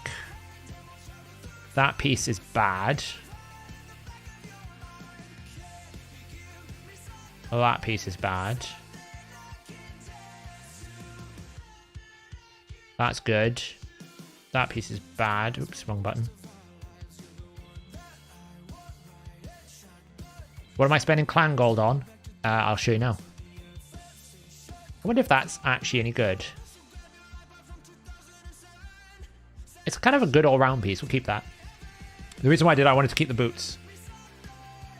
that piece is bad. Well, that piece is bad. That's good. That piece is bad. Oops, wrong button. What am I spending clan gold on? I'll show you now. I wonder if that's actually any good. It's kind of a good all-round piece. We'll keep that. The reason why I wanted to keep the boots.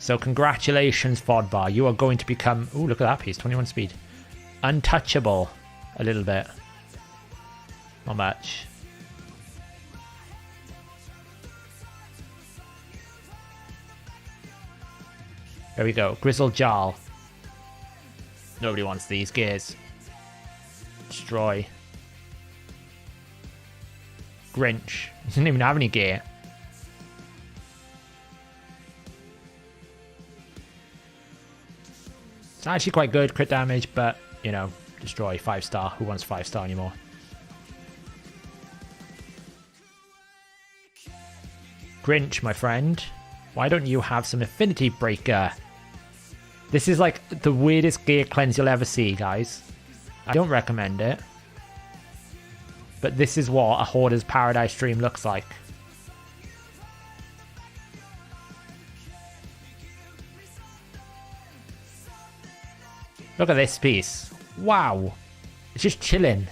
So congratulations, Fodbar. You are going to become... Ooh, look at that piece. 21 speed. Untouchable. A little bit. Not much. There we go. Grizzled Jarl. Nobody wants these gears. Destroy. Grinch. He doesn't even have any gear. It's actually quite good, crit damage, but, you know, destroy 5-star. Who wants 5-star anymore? Grinch, my friend. Why don't you have some Affinity Breaker? This is like the weirdest gear cleanse you'll ever see, guys. I don't recommend it. But this is what a Hoarder's Paradise stream looks like. Look at this piece. Wow. It's just chilling.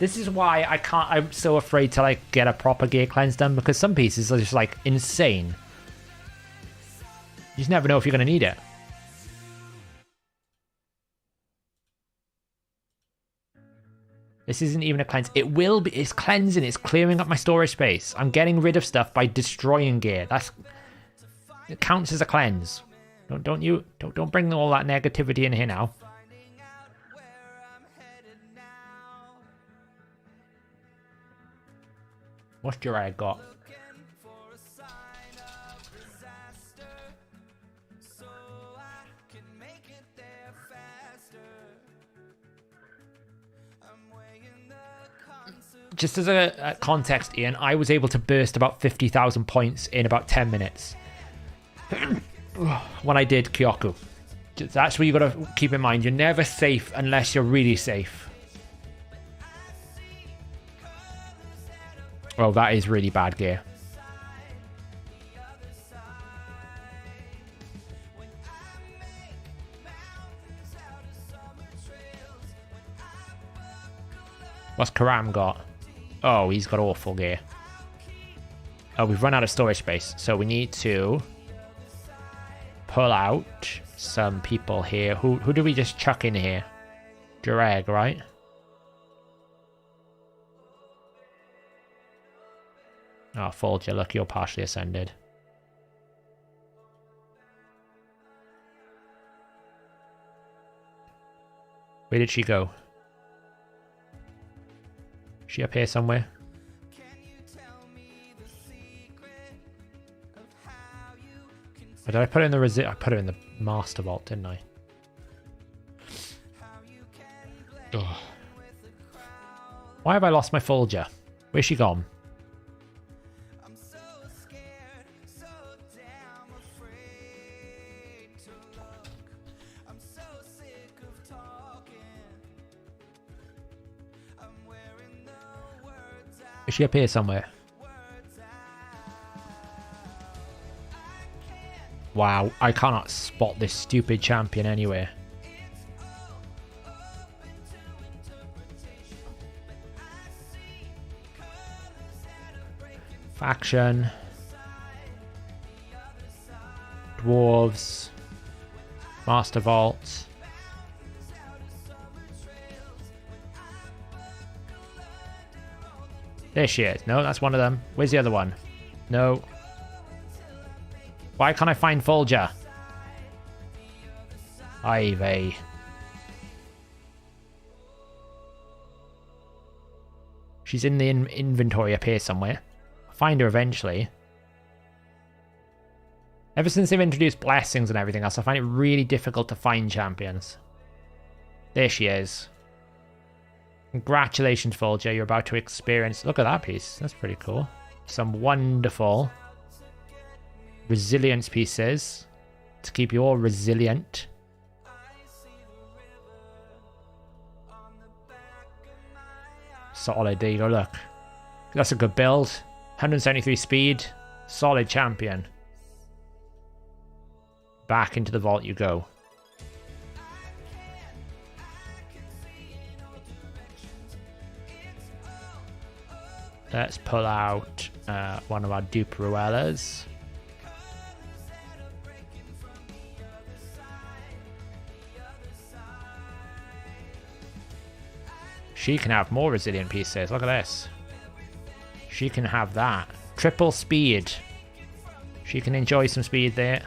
This is why I'm so afraid to like get a proper gear cleanse done, because some pieces are just like insane. You just never know if you're going to need it. This isn't even a cleanse. It will be. It's cleansing. It's clearing up my storage space. I'm getting rid of stuff by destroying gear. It counts as a cleanse. Don't bring all that negativity in here now. What's your egg got? Just as a context, Ian, I was able to burst about 50,000 points in about 10 minutes when I did Kyoku. That's what you got to keep in mind. You're never safe unless you're really safe. Oh, that is really bad gear. What's Karam got? Oh, he's got awful gear. Oh, we've run out of storage space, so we need to pull out some people here. Who do we just chuck in here? Drag, right? Oh, Folger, look, you're partially ascended. Where did she go? Is she up here somewhere? Or did I put it in the I put it in the Master Vault, didn't I? Ugh. Why have I lost my Folger? Where's she gone? Is she up here somewhere? Wow, I cannot spot this stupid champion anywhere. Faction. Dwarves. Master Vault. There she is. No, that's one of them. Where's the other one? No. Why can't I find Folger? Ivy. She's in the inventory up here somewhere. I'll find her eventually. Ever since they've introduced blessings and everything else, I find it really difficult to find champions. There she is. Congratulations, Volger. You're about to experience... Look at that piece. That's pretty cool. Some wonderful resilience pieces to keep you all resilient. Solid. There you go. Look. That's a good build. 173 speed. Solid champion. Back into the vault you go. Let's pull out one of our dupe Ruellas. She can have more resilient pieces. Look at this. She can have that. Triple speed. She can enjoy some speed there.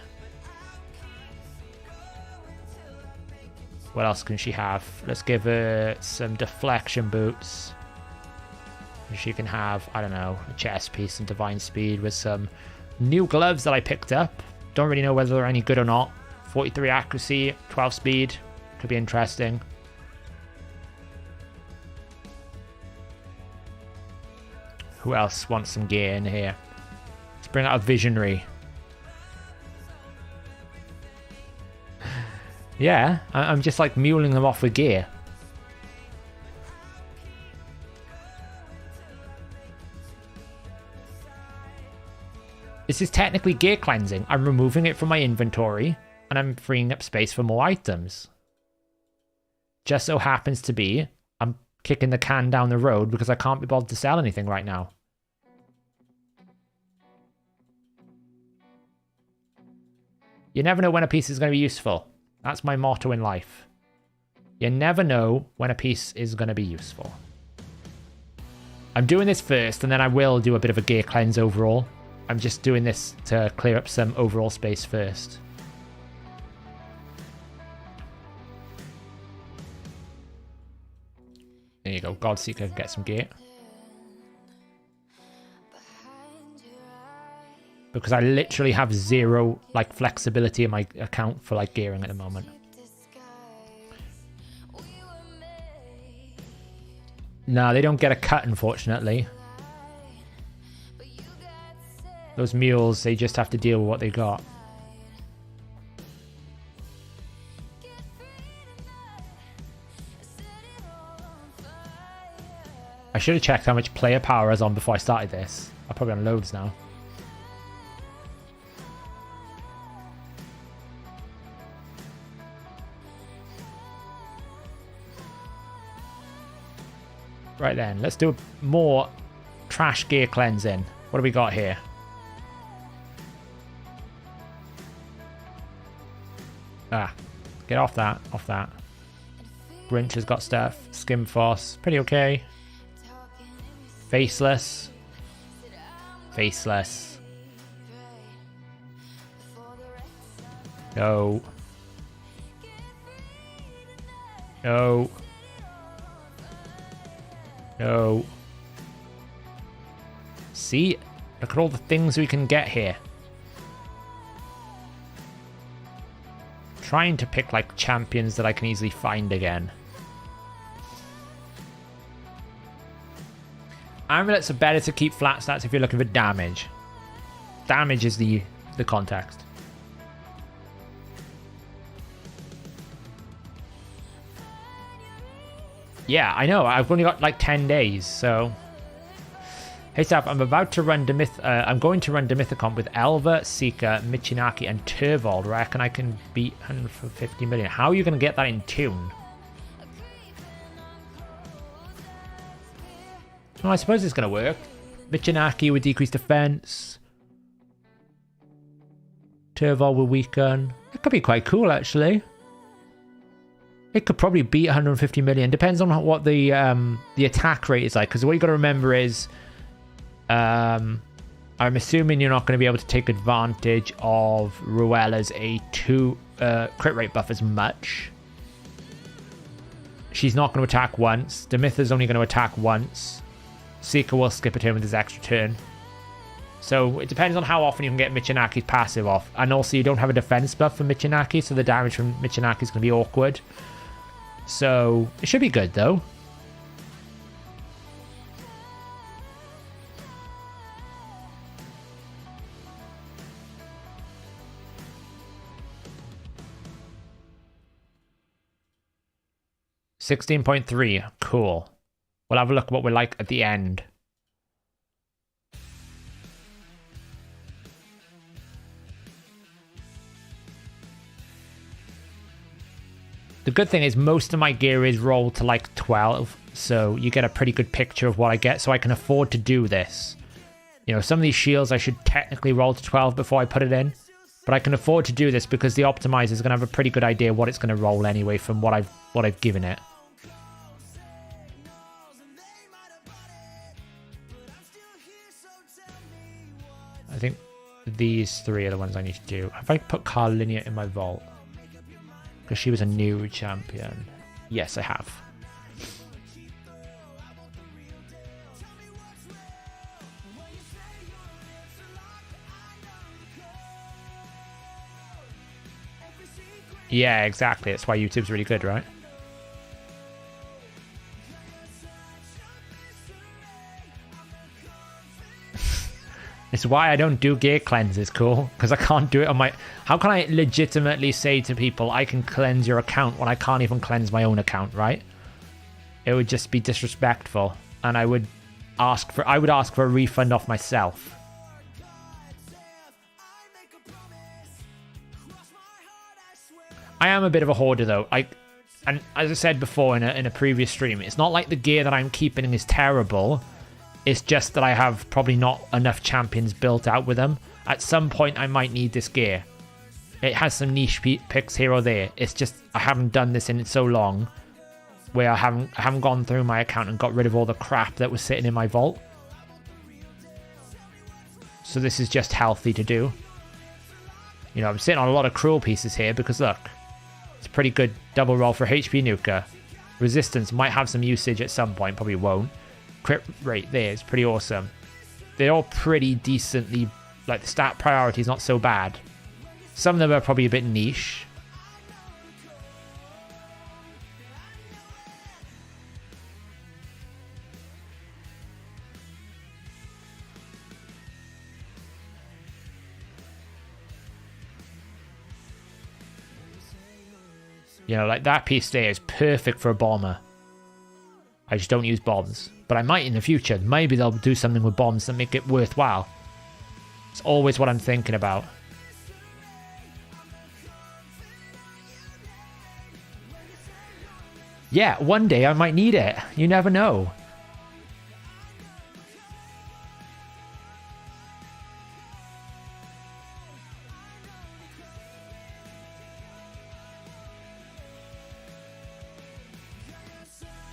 What else can she have? Let's give her some deflection boots. She can have, I don't know, a chest piece and divine speed with some new gloves that I picked up. Don't really know whether they're any good or not. 43 accuracy, 12 speed. Could be interesting. Who else wants some gear in here? Let's bring out a visionary. Yeah, I'm just like muling them off with gear. This is technically gear cleansing. I'm removing it from my inventory and I'm freeing up space for more items. Just so happens to be, I'm kicking the can down the road because I can't be bothered to sell anything right now. You never know when a piece is going to be useful. That's my motto in life. You never know when a piece is going to be useful. I'm doing this first and then I will do a bit of a gear cleanse overall. I'm just doing this to clear up some overall space first. There you go. Godseeker can get some gear. Because I literally have zero like flexibility in my account for like gearing at the moment. No, they don't get a cut, unfortunately. Those mules, they just have to deal with what they got. I should have checked how much player power I was on before I started this. I'm probably on loads now. Right then, let's do more trash gear cleansing. What do we got here? Ah, get off that, off that. Grinch has got stuff. Skimforce, pretty okay. Faceless. Faceless. No. No. No. See? Look at all the things we can get here. Trying to pick like champions that I can easily find again. Amulets are better to keep flat stats if you're looking for damage. Damage is the context. Yeah, I know. I've only got like 10 days, so... Hey, Saf, I'm about to run I'm going to run Demythicon with Elva, Seeker, Michinaki, and Turvold. Reckon I can beat 150 million. How are you going to get that in tune? Well, I suppose it's going to work. Michinaki with decreased defense. Turvold will weaken. It could be quite cool, actually. It could probably beat 150 million. Depends on what the attack rate is like. Because what you got to remember is, I'm assuming you're not going to be able to take advantage of Ruella's A2 crit rate buff as much. She's not going to attack once. Demytha's only going to attack once. Seeker will skip a turn with his extra turn. So it depends on how often you can get Michinaki's passive off. And also you don't have a defense buff for Michinaki, so the damage from Michinaki is going to be awkward. So it should be good though. $16.3, cool. We'll have a look at what we're like at the end. The good thing is most of my gear is rolled to like 12, so you get a pretty good picture of what I get, so I can afford to do this. You know, some of these shields I should technically roll to 12 before I put it in, but I can afford to do this because the optimizer is going to have a pretty good idea what it's going to roll anyway from what I've given it. I think these three are the ones I need to do. Have I put Carlinia in my vault? Because she was a new champion. Yes, I have. Yeah, exactly. That's why YouTube's really good, right? It's why I don't do gear cleanses, cool? Because I can't do it on my... How can I legitimately say to people, I can cleanse your account when I can't even cleanse my own account, right? It would just be disrespectful. And I would ask for a refund off myself. I am a bit of a hoarder, though. And as I said before in a previous stream, it's not like the gear that I'm keeping is terrible. It's just that I have probably not enough champions built out with them. At some point, I might need this gear. It has some niche picks here or there. It's just I haven't done this in so long, where I haven't gone through my account and got rid of all the crap that was sitting in my vault. So this is just healthy to do. You know, I'm sitting on a lot of cruel pieces here because look, it's a pretty good double roll for HP Nuka. Resistance might have some usage at some point, probably won't. Crit rate there is pretty awesome. They're all pretty decently, like the stat priority is not so bad. Some of them are probably a bit niche. You know, like that piece there is perfect for a bomber. I just don't use bombs. But I might in the future. Maybe they'll do something with bombs that make it worthwhile. It's always what I'm thinking about. Yeah, one day I might need it. You never know.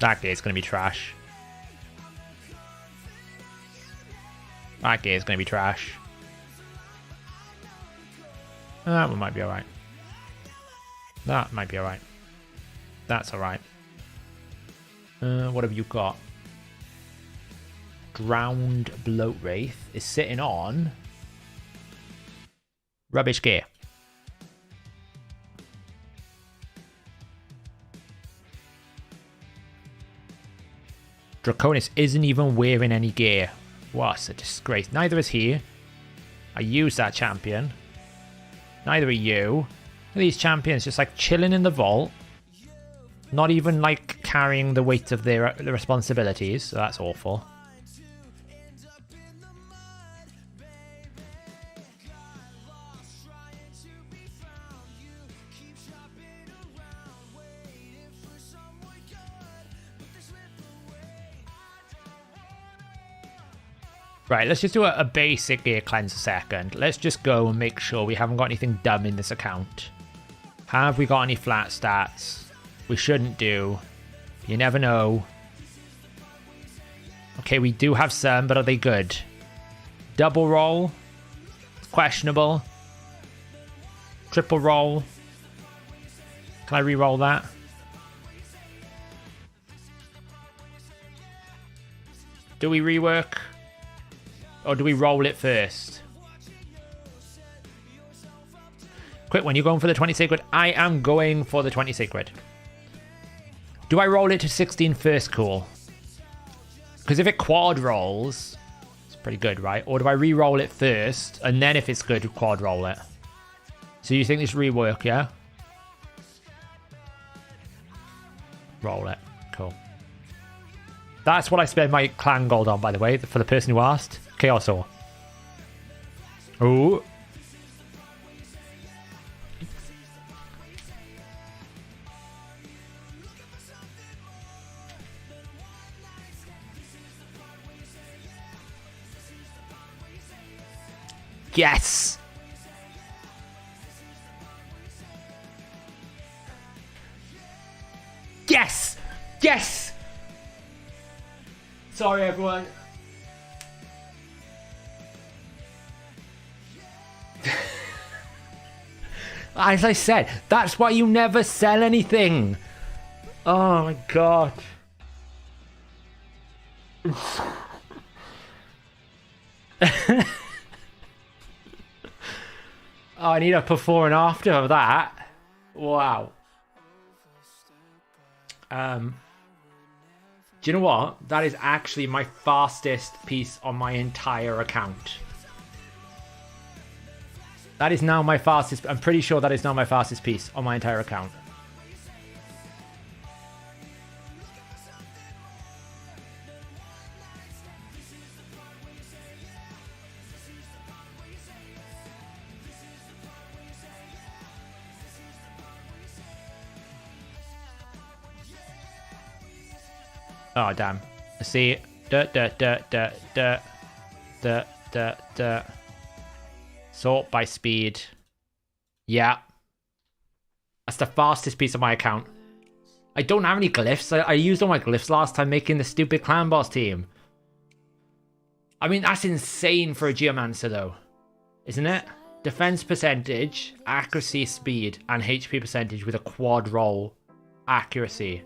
That gear is going to be trash. That gear is going to be trash. That one might be alright. That might be alright. That's alright. What have you got? Drowned Bloat Wraith is sitting on rubbish gear. Draconis isn't even wearing any gear. What a disgrace. Neither is he. I use that champion. Neither are you. Look at these champions just like chilling in the vault. Not even like carrying the weight of their responsibilities. So that's awful. Right, let's just do a basic gear cleanse a second. Let's just go and make sure we haven't got anything dumb in this account. Have we got any flat stats? We shouldn't do. You never know. Okay, we do have some, but are they good? Double roll? It's questionable. Triple roll? Can I re-roll that? Do we rework? Or do we roll it first? Quick one, you going for the 20 sacred? I am going for the 20 sacred. Do I roll it to 16 first? Cool. Because if it quad rolls, it's pretty good, right? Or do I re-roll it first, and then if it's good, quad roll it? So you think this rework, yeah? Roll it. Cool. That's what I spend my clan gold on, by the way, for the person who asked. Chaos Ore. Ooh. Yes! Yes! Yes! Sorry, everyone. As I said, that's why you never sell anything. Oh my god. Oh, I need a before and after of that. Wow. Do you know what? That is actually my fastest piece on my entire account. That is now my fastest. I'm pretty sure that is now my fastest piece on my entire account. Oh, damn. See. Sort by speed. Yeah. That's the fastest piece of my account. I don't have any glyphs. I used all my glyphs last time making the stupid clan boss team. I mean, that's insane for a Geomancer, though. Isn't it? Defense percentage, accuracy, speed, and HP percentage with a quad roll accuracy.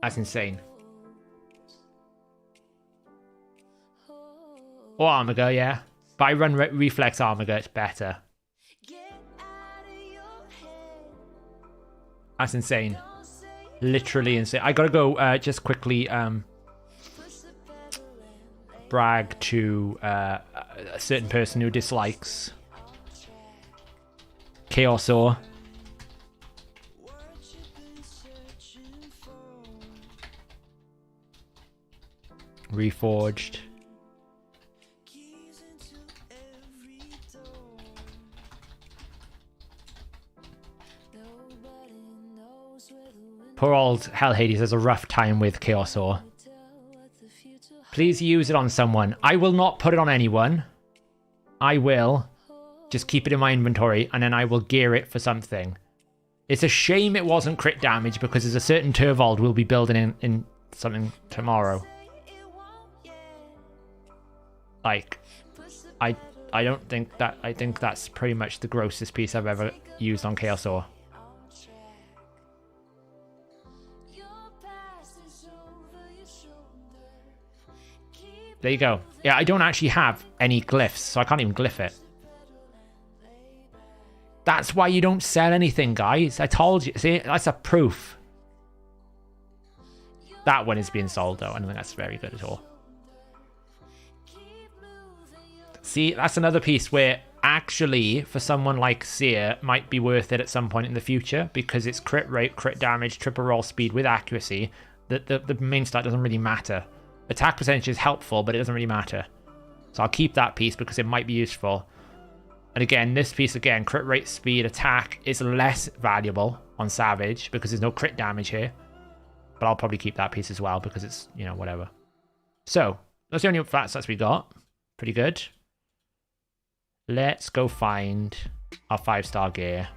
That's insane. Or Armiger, yeah. But I run Reflex Armiger, it's better. That's insane. Literally insane. I gotta go just quickly brag to a certain person who dislikes Chaos Ore. Reforged. Poor old Hellhades has a rough time with Chaos Ore. Please use it on someone. I will not put it on anyone. I will just keep it in my inventory and then I will gear it for something. It's a shame it wasn't crit damage because there's a certain Turvold we'll be building in something tomorrow. Like, I don't think that, I think that's pretty much the grossest piece I've ever used on Chaos Ore. There you go. Yeah, I don't actually have any glyphs, so I can't even glyph it. That's why you don't sell anything, guys. I told you. See, that's a proof. That one is being sold, though. I don't think that's very good at all. See, that's another piece where actually, for someone like Seer, might be worth it at some point in the future because it's crit rate, crit damage, triple roll speed with accuracy. The main stat doesn't really matter. Attack percentage is helpful, but it doesn't really matter. So I'll keep that piece because it might be useful. And again, this piece, again, crit rate, speed, attack is less valuable on Savage because there's no crit damage here. But I'll probably keep that piece as well because it's, you know, whatever. So, that's the only flat stats we got. Pretty good. Let's go find our 5-star gear.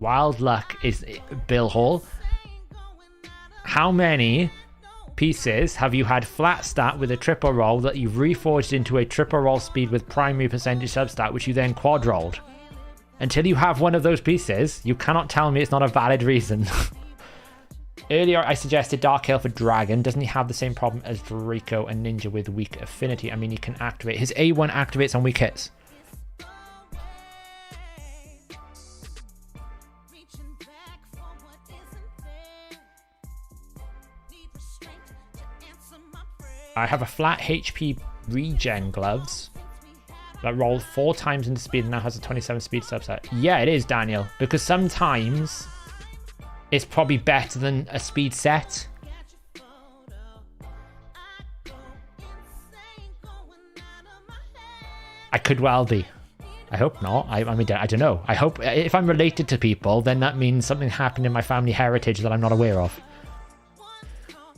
Wild Luck is Bill Hall. How many pieces have you had flat stat with a triple roll that you've reforged into a triple roll speed with primary percentage substat, which you then quad rolled? Until you have one of those pieces, you cannot tell me it's not a valid reason. Earlier, I suggested Dark Elf for Dragon. Doesn't he have the same problem as Draco and Ninja with weak affinity? I mean, he can activate. His A1 activates on weak hits. I have a flat HP regen gloves that rolled 4 times into speed and now has a 27 speed subset. Yeah, it is, Daniel, because sometimes it's probably better than a speed set. I could well be. I hope not. I mean, I don't know. I hope if I'm related to people, then that means something happened in my family heritage that I'm not aware of.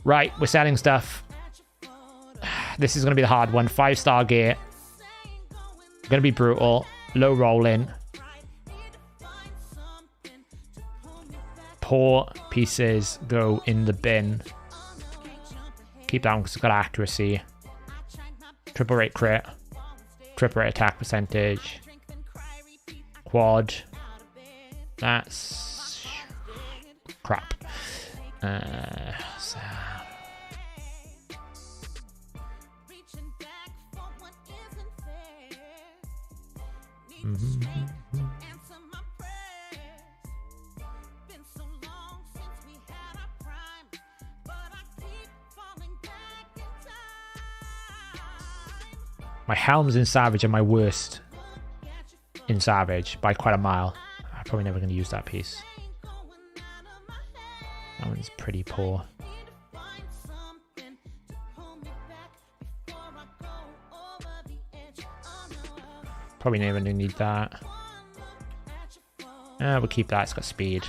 Right, we're selling stuff. This is going to be the hard one. 5-star gear. Going to be brutal. Low rolling. Poor pieces go in the bin. Keep that one because it's got accuracy. Triple rate crit. Triple rate attack percentage. Quad. That's crap. So. My helms in Savage are my worst in Savage by quite a mile. I'm probably never going to use that piece. That one's pretty poor. Probably never going to need that. We'll keep that. It's got speed.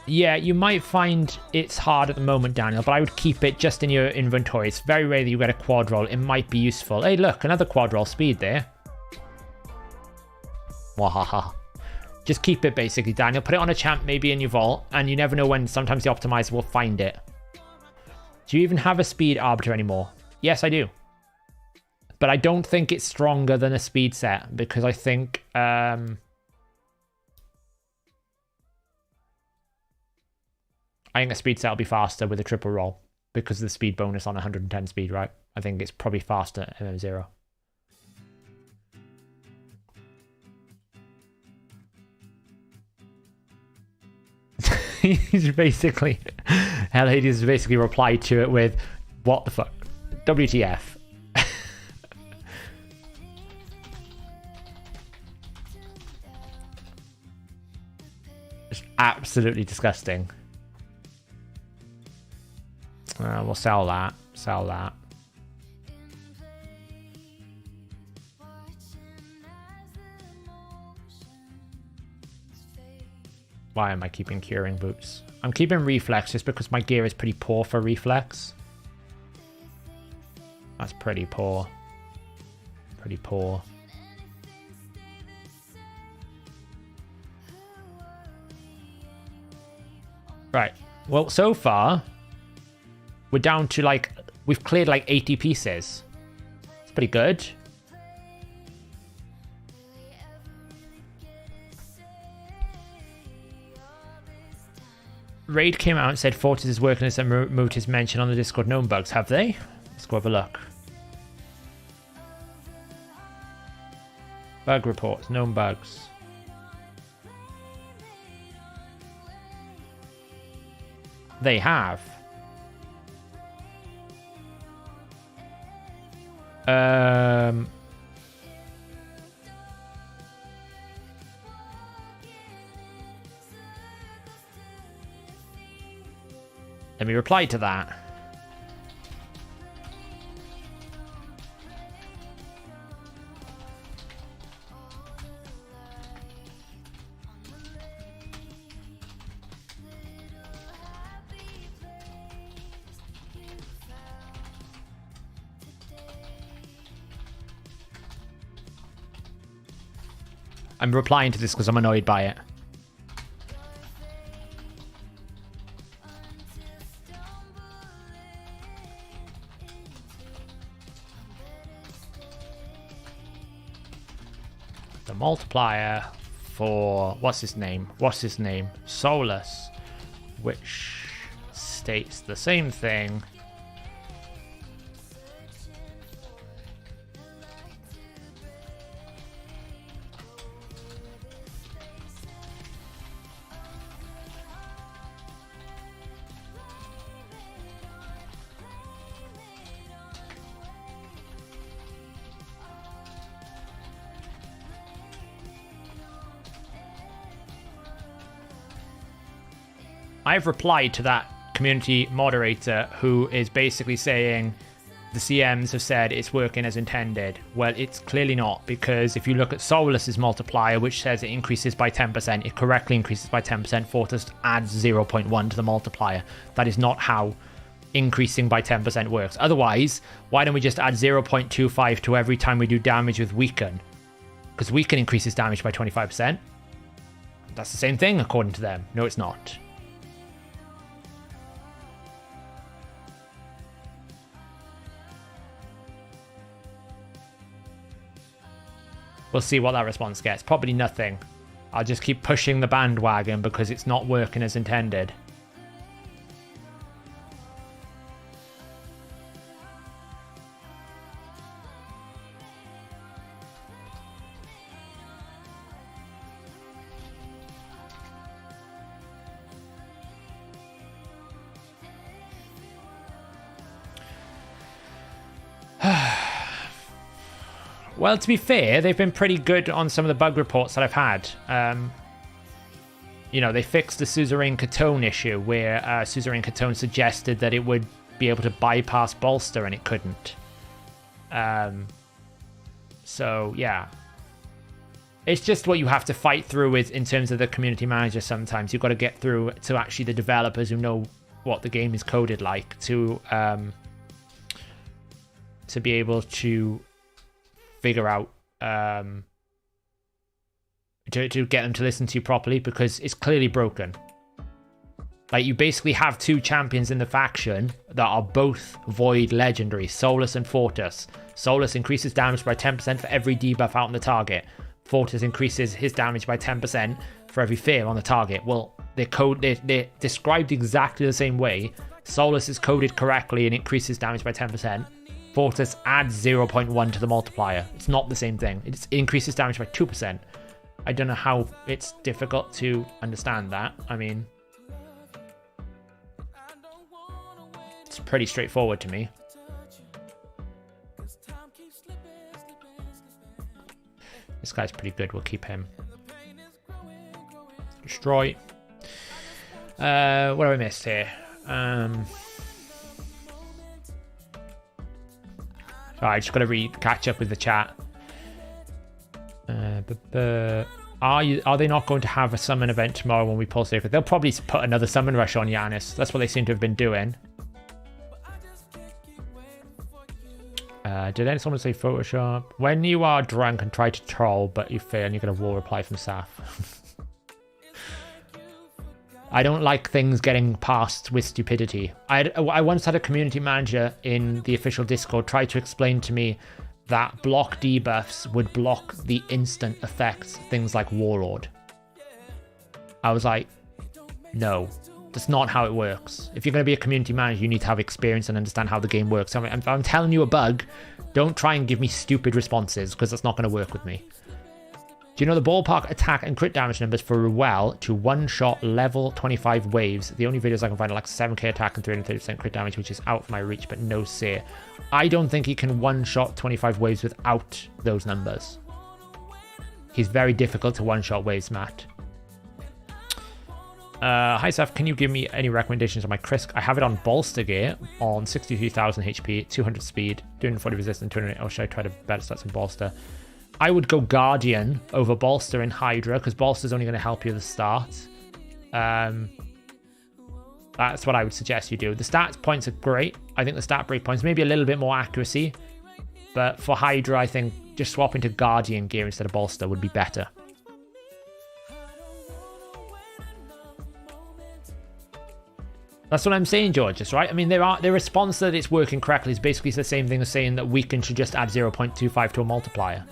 Yeah, you might find it's hard at the moment, Daniel, but I would keep it just in your inventory. It's very rare that you get a quad roll. It might be useful. Hey, look, another quad roll speed there. Wahaha. Just keep it, basically, Daniel. Put it on a champ, maybe in your vault, and you never know when sometimes the optimizer will find it. Do you even have a speed arbiter anymore? Yes, I do. But I don't think it's stronger than a speed set, because I think... I think a speed set will be faster with a triple roll because of the speed bonus on 110 speed, right? I think it's probably faster at MM0. He's basically... Hellhades has basically replied to it with, what the fuck? WTF. It's absolutely disgusting. We'll sell that. Sell that. Why am I keeping curing boots? I'm keeping reflex just because my gear is pretty poor for reflex. That's pretty poor. Pretty poor. Right. Well, so far... we're down to like, we've cleared like 80 pieces. It's pretty good. Raid came out and said Fortis is working as a removed his mention on the Discord known bugs. Have they? Let's go have a look. Bug reports, known bugs. They have. Let me reply to that. I'm replying to this because I'm annoyed by it. The multiplier for what's his name? Solus, which states the same thing. I've replied to that community moderator who is basically saying the CMs have said it's working as intended. Well, it's clearly not, because if you look at Solus's multiplier, which says it increases by 10%, it correctly increases by 10%. Fortis adds 0.1 to the multiplier. That is not how increasing by 10% works. Otherwise, why don't we just add 0.25 to every time we do damage with Weaken? Because Weaken increases damage by 25%. That's the same thing according to them. No, it's not. We'll see what that response gets. Probably nothing. I'll just keep pushing the bandwagon because it's not working as intended. Well, to be fair, they've been pretty good on some of the bug reports that I've had. You know, they fixed the Suzerain Catone issue where Suzerain Catone suggested that it would be able to bypass Bolster and it couldn't. So, yeah. It's just what you have to fight through with in terms of the community manager sometimes. You've got to get through to actually the developers who know what the game is coded like to be able to figure out to get them to listen to you properly, because it's clearly broken. Like, you basically have two champions in the faction that are both void legendary, Solus and Fortis. Solus increases damage by 10% for every debuff out on the target. Fortis increases his damage by 10% for every fear on the target. Well, they're described exactly the same way. Solus is coded correctly and increases damage by 10%. Fortis adds 0.1 to the multiplier. It's not the same thing. It increases damage by 2%. I don't know how it's difficult to understand that. I mean, it's pretty straightforward to me. This guy's pretty good. We'll keep him. Destroy. What have I missed here? Sorry, I just got to catch up with the chat. Are they not going to have a summon event tomorrow when we pulse it? They'll probably put another summon rush on Yanis. That's what they seem to have been doing. Did someone say Photoshop? When you are drunk and try to troll, but you fail, and you get a wall reply from Saf. I don't like things getting passed with stupidity. I once had a community manager in the official Discord try to explain to me that block debuffs would block the instant effects, things like Warlord. I was like, no, that's not how it works. If you're going to be a community manager, you need to have experience and understand how the game works. If I'm telling you a bug, don't try and give me stupid responses, because that's not going to work with me. Do you know the ballpark attack and crit damage numbers for Ruel to one-shot level 25 waves? The only videos I can find are like 7k attack and 330% crit damage, which is out of my reach, but no seer. I don't think he can one-shot 25 waves without those numbers. He's very difficult to one-shot waves, Matt. Hi, Saf, can you give me any recommendations on my Krisk? I have it on Bolster gear on 63,000 HP, 200 speed, 240 resistance, 200... Oh, should I try to better stats in Bolster? I would go Guardian over Bolster in Hydra, because Bolster's only going to help you at the start. That's what I would suggest you do. The stats points are great. I think the stat break points, maybe a little bit more accuracy. But for Hydra, I think just swapping to Guardian gear instead of Bolster would be better. That's what I'm saying, Georges, right? I mean, their response that it's working correctly is basically the same thing as saying that Weaken should just add 0.25 to a multiplier.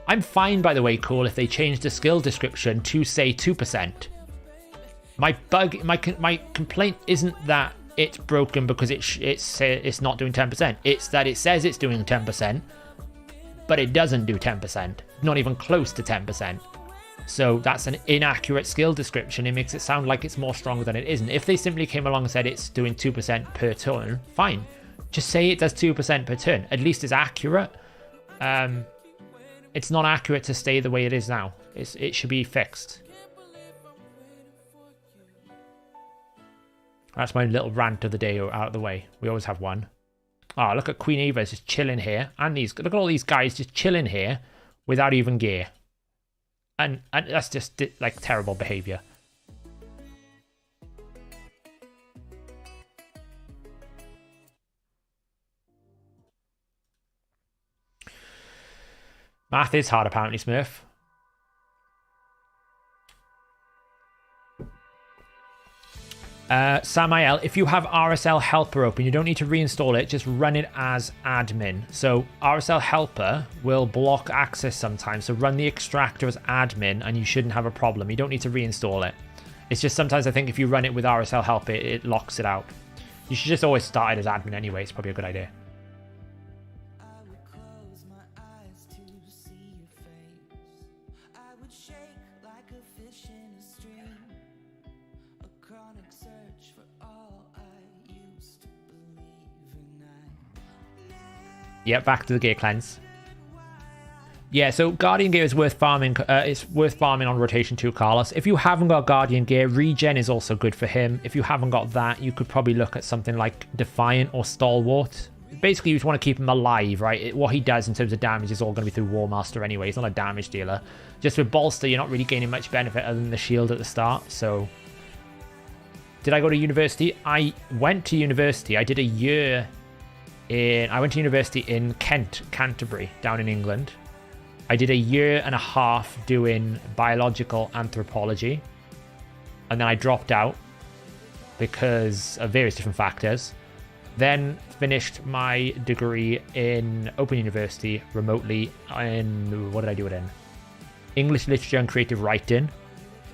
I'm fine, by the way, Cool, if they change the skill description to, say, 2%. My complaint isn't that it's broken because it's not doing 10%. It's that it says it's doing 10%, but it doesn't do 10%. Not even close to 10%. So that's an inaccurate skill description. It makes it sound like it's more stronger than it isn't. If they simply came along and said it's doing 2% per turn, fine. Just say it does 2% per turn. At least it's accurate. It's not accurate to stay the way it is now. It should be fixed. That's my little rant of the day out of the way. We always have one. Oh, look at Queen Eva's just chilling here. And look at all these guys just chilling here without even gear. And that's just like terrible behavior. Math is hard, apparently, Smurf. Samael, if you have RSL Helper open, you don't need to reinstall it, just run it as admin. So RSL Helper will block access sometimes, so run the extractor as admin and you shouldn't have a problem. You don't need to reinstall it. It's just sometimes I think if you run it with RSL Helper, it locks it out. You should just always start it as admin anyway, it's probably a good idea. Yeah, back to the gear cleanse. Yeah, so Guardian gear is worth farming. It's worth farming on rotation 2, Carlos. If you haven't got Guardian gear, regen is also good for him. If you haven't got that, you could probably look at something like Defiant or Stalwart. Basically, you just want to keep him alive, right? What he does in terms of damage is all going to be through Warmaster anyway. He's not a damage dealer. Just with Bolster, you're not really gaining much benefit other than the shield at the start. So, did I go to university? I went to university. I did a year. I went to university in Canterbury, down in England. I did a year and a half doing biological anthropology. And then I dropped out because of various different factors. Then finished my degree in Open University remotely in, what did I do it in? English Literature and Creative Writing.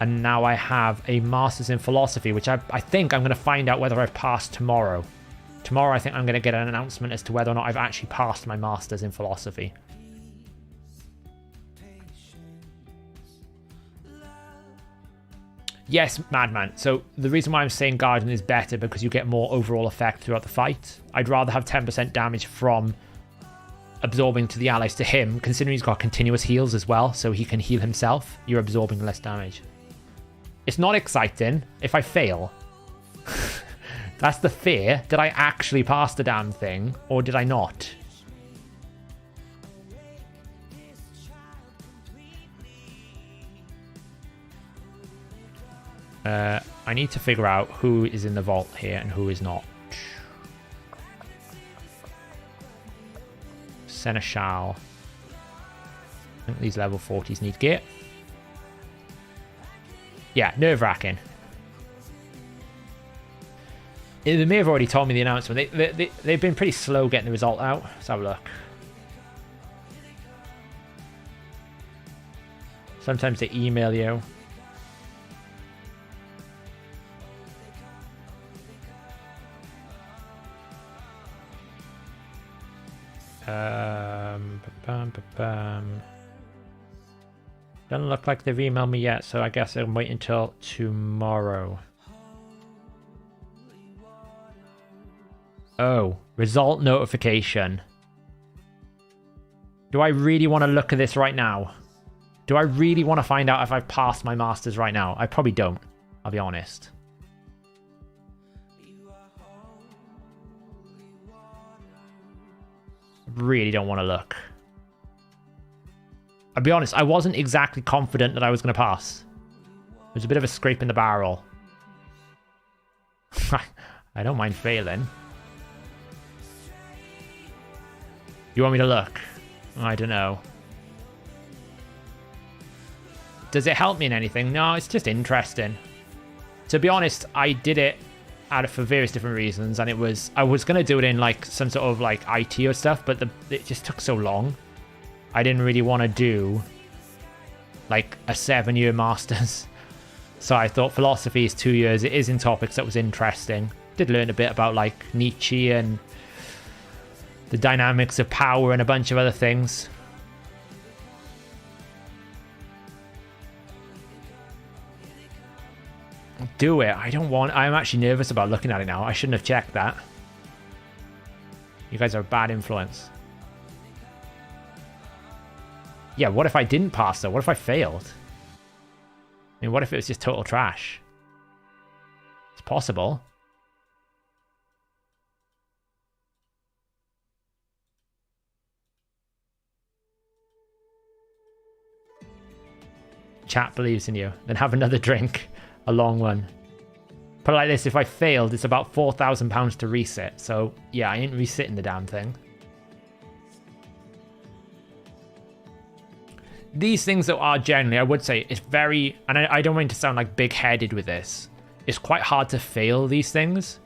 And now I have a Master's in Philosophy, which I think I'm going to find out whether I've passed tomorrow. Tomorrow, I think I'm going to get an announcement as to whether or not I've actually passed my Master's in Philosophy. Yes, Madman. So the reason why I'm saying Guardian is better because you get more overall effect throughout the fight. I'd rather have 10% damage from absorbing to the allies to him, considering he's got continuous heals as well, so he can heal himself. You're absorbing less damage. It's not exciting if I fail. That's the fear. Did I actually pass the damn thing, or did I not? I need to figure out who is in the vault here and who is not. Seneschal. I think these level 40s need gear. Yeah, nerve-wracking. They may have already told me the announcement. They've been pretty slow getting the result out. Let's have a look. Sometimes they email you. Doesn't look like they've emailed me yet, so I guess I'll wait until tomorrow. Oh, result notification. Do I really want to look at this right now? Do I really want to find out if I've passed my Masters right now? I probably don't, I'll be honest. Really don't want to look. I'll be honest, I wasn't exactly confident that I was going to pass. It was a bit of a scrape in the barrel. I don't mind failing. You want me to look? I don't know. Does it help me in anything? No, it's just interesting. To be honest, I did it for various different reasons, and I was gonna do it in like some sort of like IT or stuff, but it just took so long. I didn't really want to do like a 7-year masters, so I thought philosophy is 2 years. It is in topics that was interesting. Did learn a bit about like Nietzsche and the dynamics of power and a bunch of other things. Do it. I'm actually nervous about looking at it now. I shouldn't have checked that. You guys are a bad influence. Yeah, what if I didn't pass though? What if I failed? I mean, what if it was just total trash? It's possible. Chat believes in you. Then have another drink. A long one. Put it like this, if I failed, it's about £4,000 to reset. So, yeah, I ain't resetting the damn thing. These things that are generally, I would say, it's very... And I don't mean to sound like big-headed with this. It's quite hard to fail these things.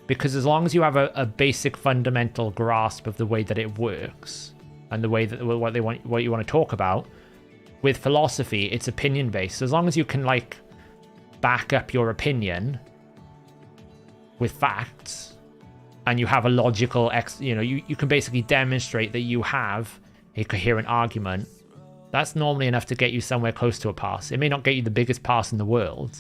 Because as long as you have a basic fundamental grasp of the way that it works, and the way that what you want to talk about, with philosophy, it's opinion-based. So as long as you can, like, back up your opinion with facts, and you have a logical you can basically demonstrate that you have a coherent argument, that's normally enough to get you somewhere close to a pass. It may not get you the biggest pass in the world.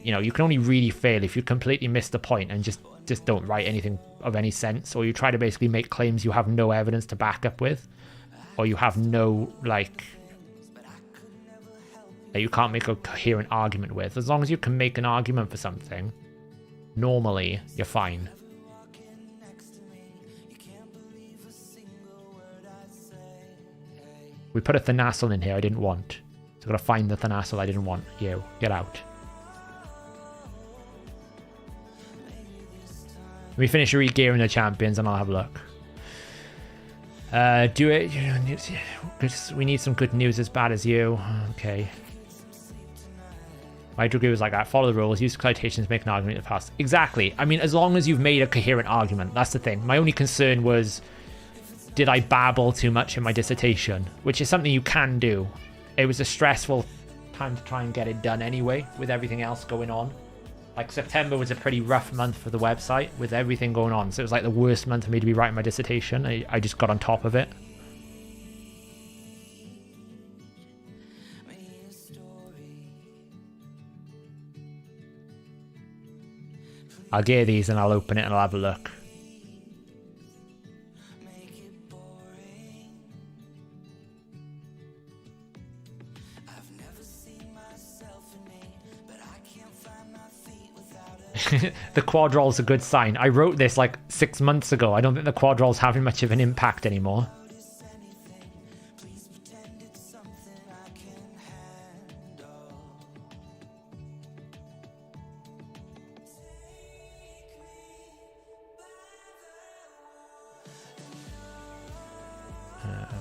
You know, you can only really fail if you completely miss the point and just don't write anything of any sense, or you try to basically make claims you have no evidence to back up with, or you have no, like, that you can't make a coherent argument with. As long as you can make an argument for something, normally you're fine. We put a Thanassel in here I didn't want. So I've got to find the Thanassel I didn't want. You, get out. Let me finish re-gearing the champions and I'll have a look. Do it. We need some good news as bad as you. Okay. My degree was like that. Follow the rules. Use citations. Make an argument in the past. Exactly. I mean, as long as you've made a coherent argument. That's the thing. My only concern was, did I babble too much in my dissertation? Which is something you can do. It was a stressful time to try and get it done anyway, with everything else going on. Like, September was a pretty rough month for the website, with everything going on. So it was like the worst month for me to be writing my dissertation. I just got on top of it. I'll gear these and I'll open it and I'll have a look. The quad roll's a good sign. I wrote this like 6 months ago. I don't think the quad roll's having much of an impact anymore.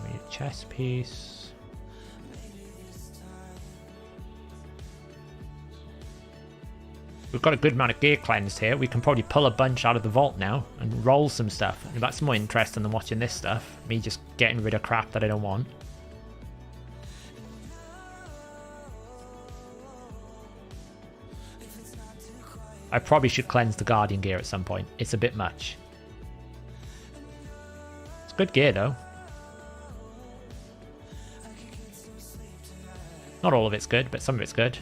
We need a chess piece. We've got a good amount of gear cleansed here. We can probably pull a bunch out of the vault now and roll some stuff. And that's more interesting than watching this stuff. Me just getting rid of crap that I don't want. I probably should cleanse the Guardian gear at some point. It's a bit much. It's good gear though. Not all of it's good, but some of it's good.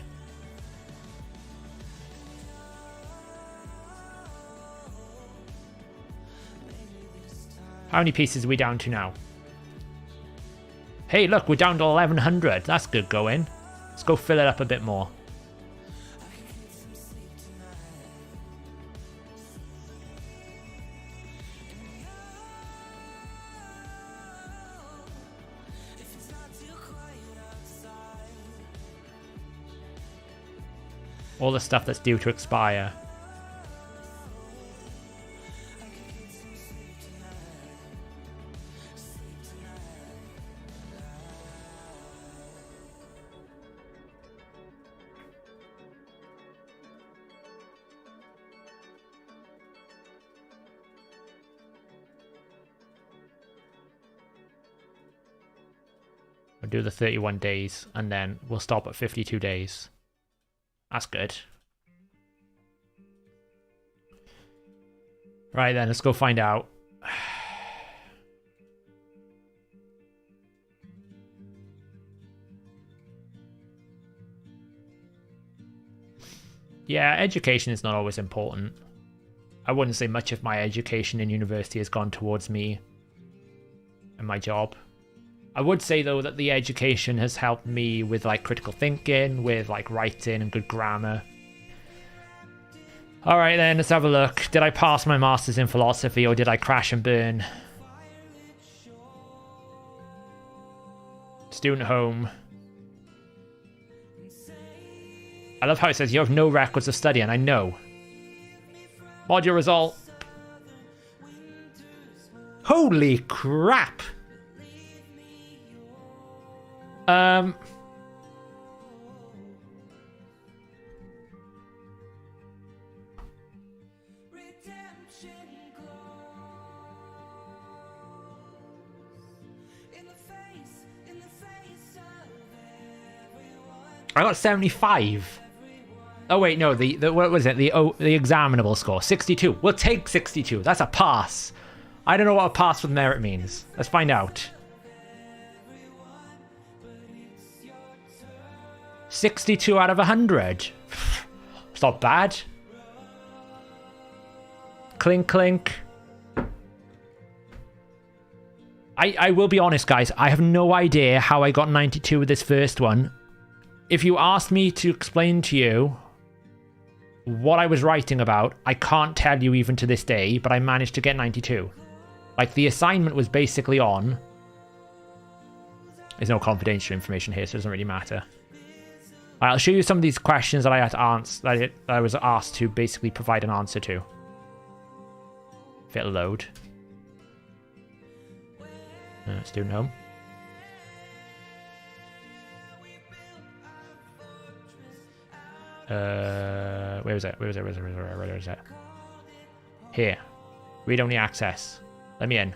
How many pieces are we down to now? Hey, look, we're down to 1100. That's good going. Let's go fill it up a bit more. All the stuff that's due to expire. We'll do the 31 days, and then we'll stop at 52 days. That's good. Right then, let's go find out. Yeah, education is not always important. I wouldn't say much of my education in university has gone towards me and my job. I would say, though, that the education has helped me with, like, critical thinking, with, like, writing and good grammar. Alright then, let's have a look. Did I pass my Masters in Philosophy, or did I crash and burn? Student home. I love how it says you have no records of study, and I know. Module result. Holy crap! I got 75. Oh wait, no, the what was it? The examinable score, 62. We'll take 62. That's a pass. I don't know what a pass with merit means. Let's find out. 62 out of 100. It's not bad. Clink, clink. I will be honest, guys. I have no idea how I got 92 with this first one. If you asked me to explain to you what I was writing about, I can't tell you even to this day, but I managed to get 92. Like, the assignment was basically on... There's no confidential information here, so it doesn't really matter. I'll show you some of these questions that I had to answer, that I was asked to basically provide an answer to. If it'll load. Student home. Where was it? Where was it? Here. Read-only access. Let me in.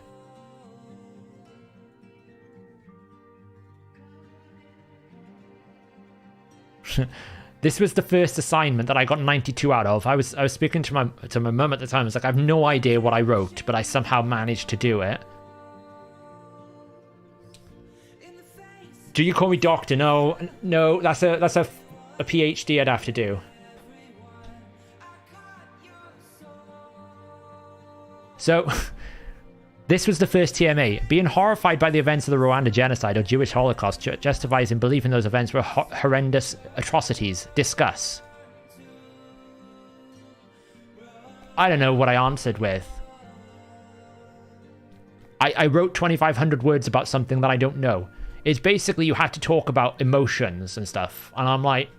This was the first assignment that I got 92 out of. I was speaking to my mum at the time. I was like, I have no idea what I wrote, but I somehow managed to do it. Do you call me doctor? No, that's a PhD I'd have to do. So, this was the first TMA. Being horrified by the events of the Rwanda genocide or Jewish Holocaust justifies in believing those events were horrendous atrocities. Discuss. I don't know what I answered with. I wrote 2,500 words about something that I don't know. It's basically you had to talk about emotions and stuff. And I'm like...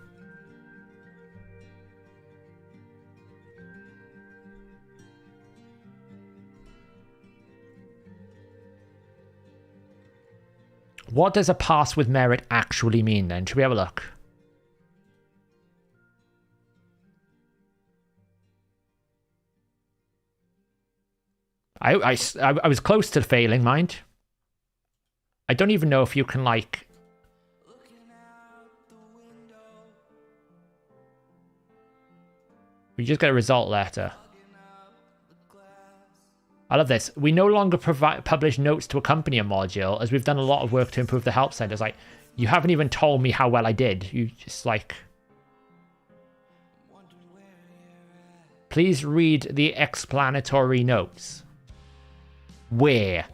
What does a pass with merit actually mean then? Should we have a look? I was close to failing, mind. I don't even know if you can, like... We just get a result letter. I love this. We no longer publish notes to accompany a module, as we've done a lot of work to improve the help centers. Like, you haven't even told me how well I did. You just, like... Please read the explanatory notes. Where?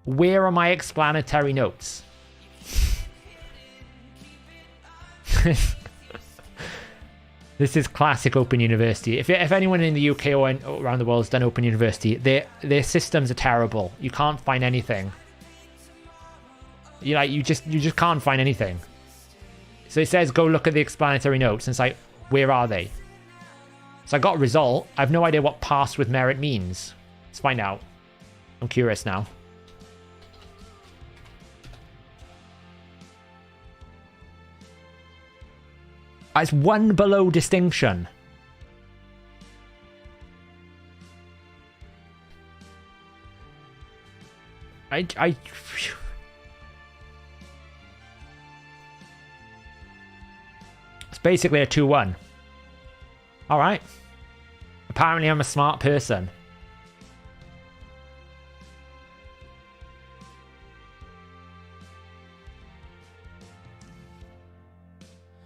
Where are my explanatory notes? This is classic Open University. If anyone in the UK or around the world has done Open University, their systems are terrible. You can't find anything. You just can't find anything. So it says go look at the explanatory notes, and it's like, where are they? So I got a result. I have no idea what pass with merit means. Let's find out. I'm curious now. It's one below distinction. Phew. It's basically a 2-1. Alright. Apparently I'm a smart person.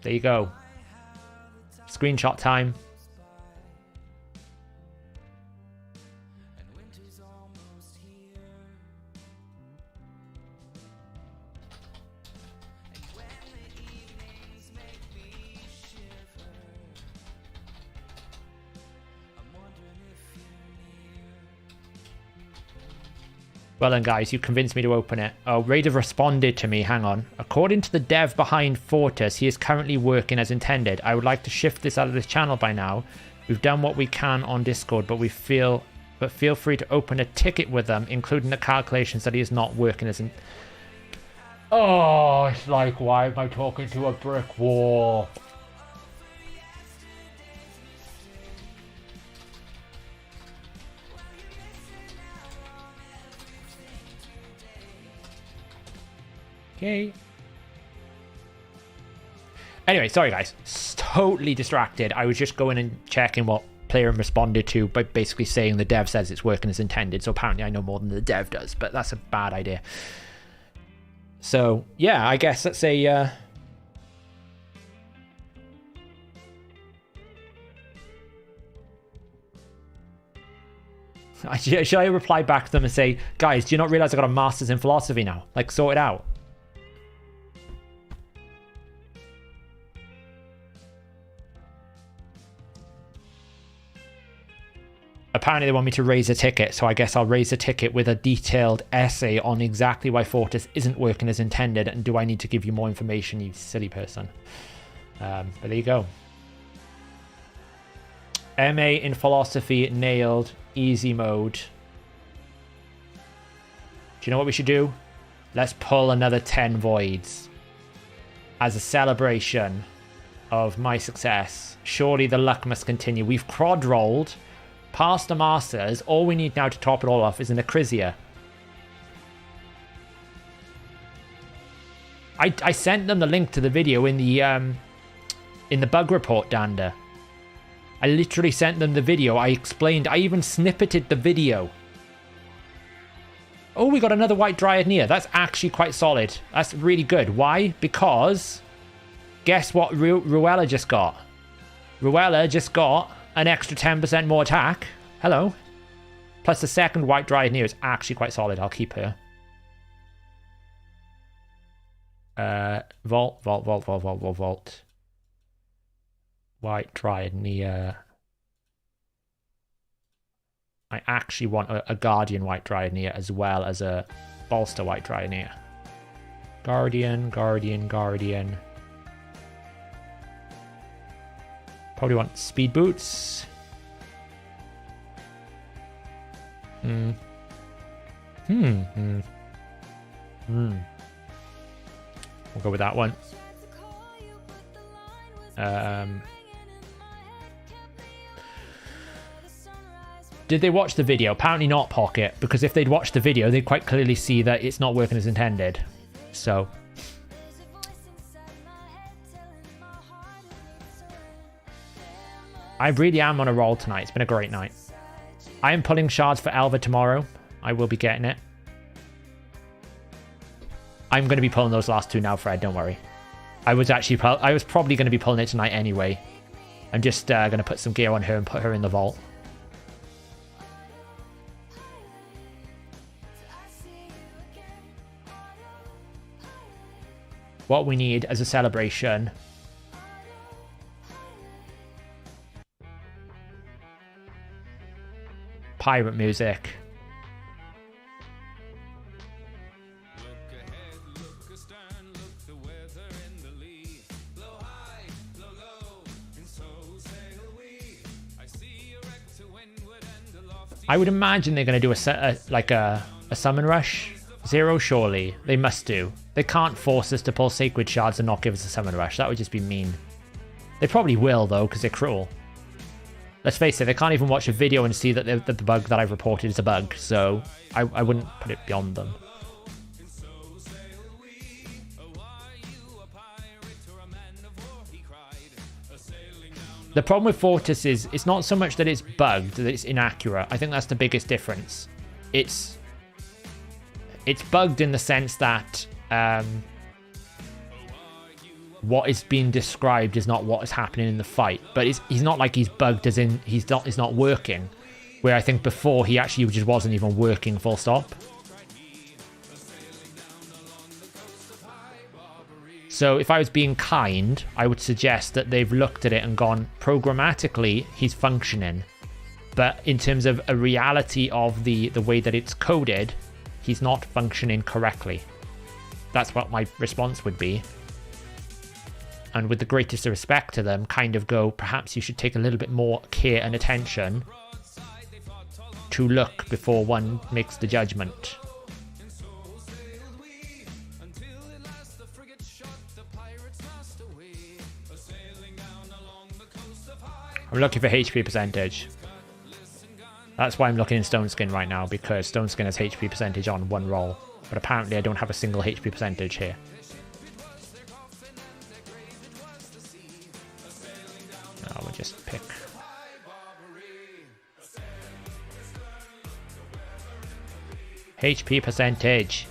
There you go. Screenshot time. Well then guys, you convinced me to open it. Oh, Raider responded to me, hang on. According to the dev behind Fortis, he is currently working as intended. I would like to shift this out of this channel by now. We've done what we can on Discord, but feel free to open a ticket with them, including the calculations that he is not working as in... Oh, it's like, why am I talking to a brick wall? Okay. Anyway, sorry guys. Totally distracted. I was just going and checking what player responded to by basically saying the dev says it's working as intended. So apparently I know more than the dev does, but that's a bad idea. So yeah, I guess that's a... Should I reply back to them and say, guys, do you not realize I got a master's in philosophy now? Like, sort it out. Apparently they want me to raise a ticket, so I guess I'll raise a ticket with a detailed essay on exactly why Fortis isn't working as intended, and do I need to give you more information, you silly person. But there you go. MA in philosophy nailed. Easy mode. Do you know what we should do? Let's pull another 10 voids as a celebration of my success. Surely the luck must continue. We've crod rolled past the masters. All we need now to top it all off is an Acrisia. I sent them the link to the video in the bug report, Dander. I literally sent them the video. I explained. I even snippeted the video. Oh, we got another White Dryad Nia. That's actually quite solid. That's really good. Why? Because guess what Ruella just got? Ruella just got an extra 10% more attack. Hello. Plus the second White Dryad Nia is actually quite solid. I'll keep her. Vault. White Dryad Nia. I actually want a Guardian White Dryad Nia as well as a Bolster White Dryad Nia. Guardian. Probably want speed boots. We'll go with that one. Did they watch the video? Apparently not, Pocket, because if they'd watched the video, they'd quite clearly see that it's not working as intended. So... I really am on a roll tonight. It's been a great night. I am pulling shards for Elva tomorrow. I will be getting it. I'm going to be pulling those last two now, Fred. Don't worry. I was probably going to be pulling it tonight anyway. I'm just going to put some gear on her and put her in the vault. What we need as a celebration... pirate music. I would imagine they're going to do a summon rush. Zero, surely. They must do. They can't force us to pull sacred shards and not give us a summon rush. That would just be mean. They probably will, though, because they're cruel. Let's face it, they can't even watch a video and see that the bug that I've reported is a bug, so I wouldn't put it beyond them. The problem with Fortis is it's not so much that it's bugged, that it's inaccurate. I think that's the biggest difference. It's bugged in the sense that what is being described is not what is happening in the fight. But he's not like he's bugged as in he's not working. Where I think before he actually just wasn't even working full stop. So if I was being kind, I would suggest that they've looked at it and gone, programmatically, he's functioning. But in terms of a reality of the way that it's coded, he's not functioning correctly. That's what my response would be. And with the greatest respect to them, kind of go, perhaps you should take a little bit more care and attention to look before one makes the judgment. I'm looking for HP percentage. That's why I'm looking in Stone Skin right now, because Stone Skin has HP percentage on one roll. But apparently I don't have a single HP percentage here. Oh, we'll just pick. HP percentage.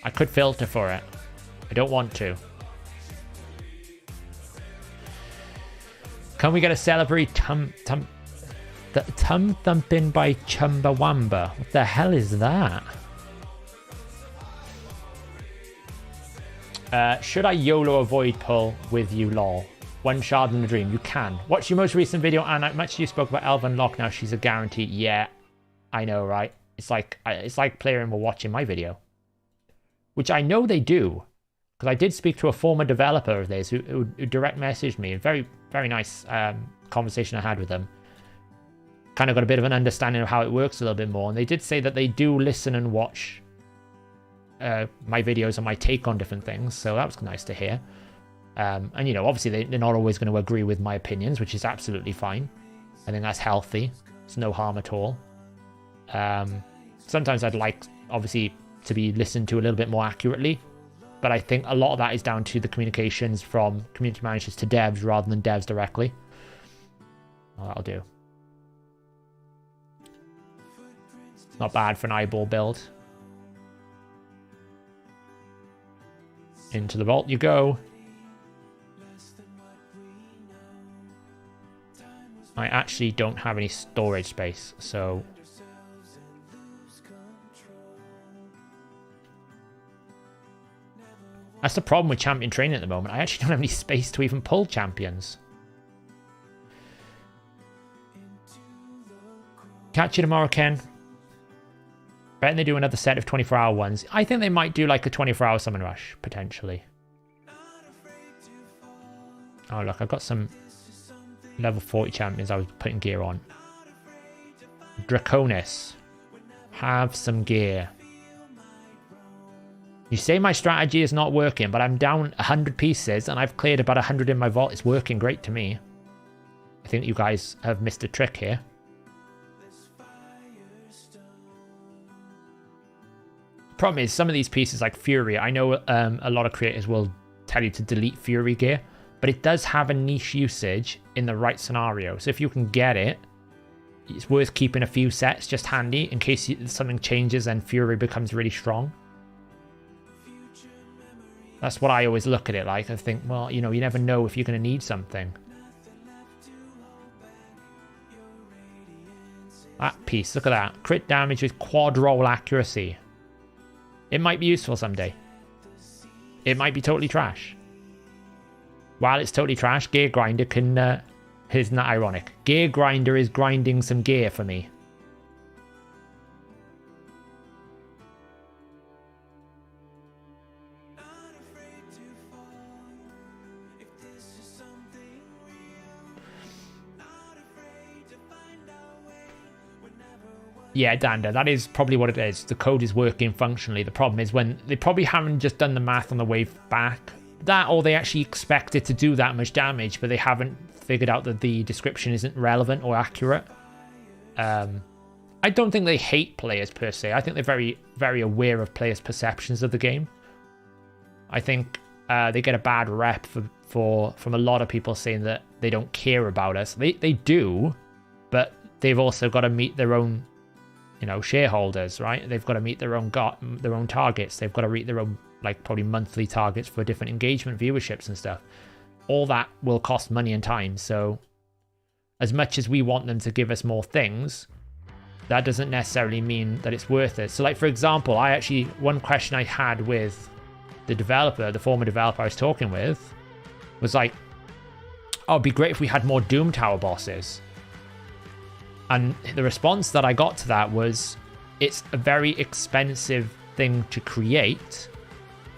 I could filter for it. I don't want to. Can we get a celebrate tum thumping by Chumbawamba? What the hell is that? Should I YOLO avoid pull with you, lol? One shard in a dream. You can. Watch your most recent video, and much you spoke about Elva and Lock. Now she's a guarantee. Yeah, I know, right? It's like playing were watching my video, which I know they do, because I did speak to a former developer of theirs who direct messaged me. Very, very nice conversation I had with them. Kind of got a bit of an understanding of how it works a little bit more. And they did say that they do listen and watch my videos and my take on different things. So that was nice to hear. And, you know, obviously they're not always going to agree with my opinions, which is absolutely fine. I think that's healthy. It's no harm at all. Sometimes I'd like, obviously, to be listened to a little bit more accurately. But I think a lot of that is down to the communications from community managers to devs rather than devs directly. Well, that'll do. Not bad for an eyeball build. Into the vault you go. I actually don't have any storage space, so... That's the problem with champion training at the moment. I actually don't have any space to even pull champions. Catch you tomorrow, Ken. Bet they do another set of 24-hour ones. I think they might do like a 24-hour summon rush, potentially. Oh, look, I've got some level 40 champions I was putting gear on. Draconis. Have some gear. You say my strategy is not working, but I'm down 100 pieces and I've cleared about 100 in my vault. It's working great to me. I think you guys have missed a trick here. Problem is, some of these pieces like Fury, I know a lot of creators will tell you to delete Fury gear, but it does have a niche usage in the right scenario. So if you can get it, it's worth keeping a few sets just handy in case something changes and Fury becomes really strong. That's what I always look at it like. I think, well, you know, you never know if you're going to need something. That piece, look at that. Crit damage with quad roll accuracy. It might be useful someday. It might be totally trash. While it's totally trash, Gear Grinder can... isn't that ironic? Gear Grinder is grinding some gear for me. Yeah, Danda, that is probably what it is. The code is working functionally. The problem is when they probably haven't just done the math on the way back. That, or they actually expect it to do that much damage, but they haven't figured out that the description isn't relevant or accurate. I don't think they hate players per se. I think they're very, very aware of players' perceptions of the game. I think they get a bad rep from a lot of people saying that they don't care about us. They do, but they've also got to meet their own, shareholders, right? They've got to meet their own targets. They've got to meet their own, like, probably monthly targets for different engagement viewerships and stuff. All that will cost money and time. So as much as we want them to give us more things, that doesn't necessarily mean that it's worth it. So, like, for example, one question I had with the former developer I was talking with, was like, oh, it'd be great if we had more Doom Tower bosses. And the response that I got to that was, it's a very expensive thing to create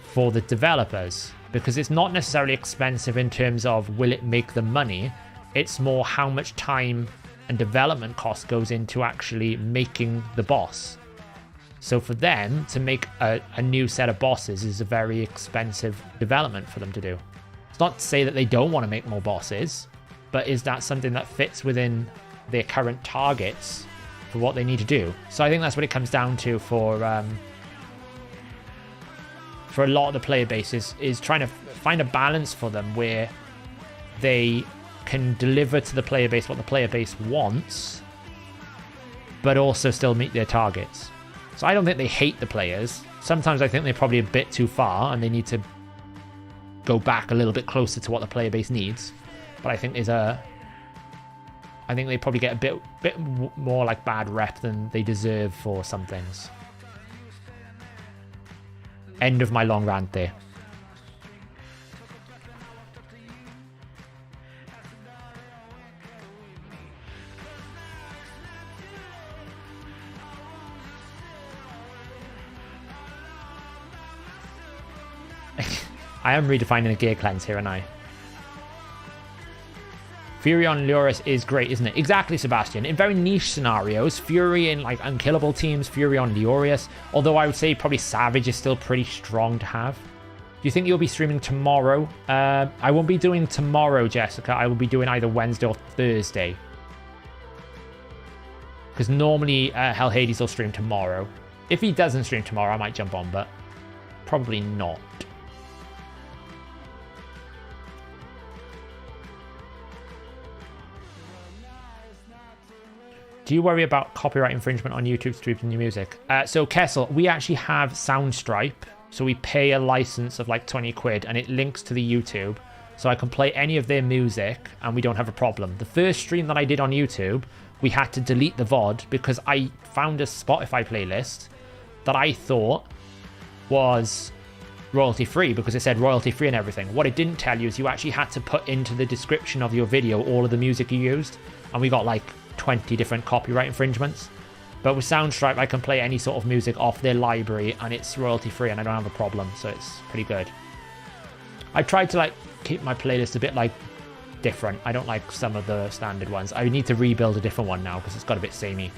for the developers, because it's not necessarily expensive in terms of will it make them money. It's more how much time and development cost goes into actually making the boss. So for them to make a new set of bosses is a very expensive development for them to do. It's not to say that they don't want to make more bosses, but is that something that fits within their current targets for what they need to do? So I think that's what it comes down to for a lot of the player base is trying to find a balance for them where they can deliver to the player base what the player base wants, but also still meet their targets. So I don't think they hate the players. Sometimes I think they're probably a bit too far and they need to go back a little bit closer to what the player base needs. But I think I think they probably get a bit more like bad rep than they deserve for some things. End of my long rant there. I am redefining a gear cleanse here, and Fury on Lurus is great, isn't it? Exactly, Sebastian. In very niche scenarios, Fury in like unkillable teams, Fury on Lurus. Although I would say probably Savage is still pretty strong to have. Do you think you'll be streaming tomorrow? I won't be doing tomorrow, Jessica. I will be doing either Wednesday or Thursday. Because normally Hellhades will stream tomorrow. If he doesn't stream tomorrow, I might jump on, but probably not. Do you worry about copyright infringement on YouTube streams and your music? So Kessel, we actually have Soundstripe. So we pay a license of like 20 quid and it links to the YouTube. So I can play any of their music and we don't have a problem. The first stream that I did on YouTube, we had to delete the VOD because I found a Spotify playlist that I thought was royalty free because it said royalty free and everything. What it didn't tell you is you actually had to put into the description of your video all of the music you used. And we got like 20 different copyright infringements. But with Soundstripe, I can play any sort of music off their library and it's royalty free and I don't have a problem, so it's pretty good. I tried to like keep my playlist a bit like different. I don't like some of the standard ones. I need to rebuild a different one now because it's got a bit samey.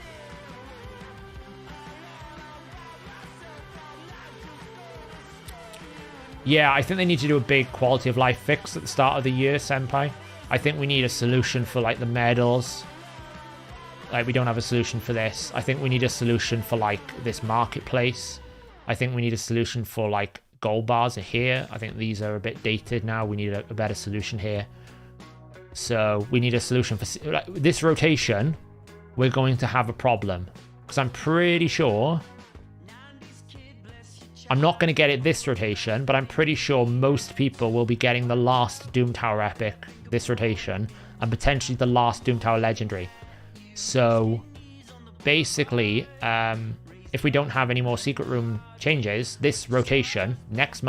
Yeah, I think they need to do a big quality of life fix at the start of the year, Senpai. I think we need a solution for like the medals. Like, we don't have a solution for this. I think we need a solution for, like, this marketplace. I think we need a solution for, like, gold bars are here. I think these are a bit dated now. We need a better solution here. So we need a solution for like, this rotation. We're going to have a problem. Because I'm pretty sure... I'm not going to get it this rotation, but I'm pretty sure most people will be getting the last Doom Tower Epic this rotation. And potentially the last Doom Tower Legendary. So basically, if we don't have any more secret room changes, this rotation, this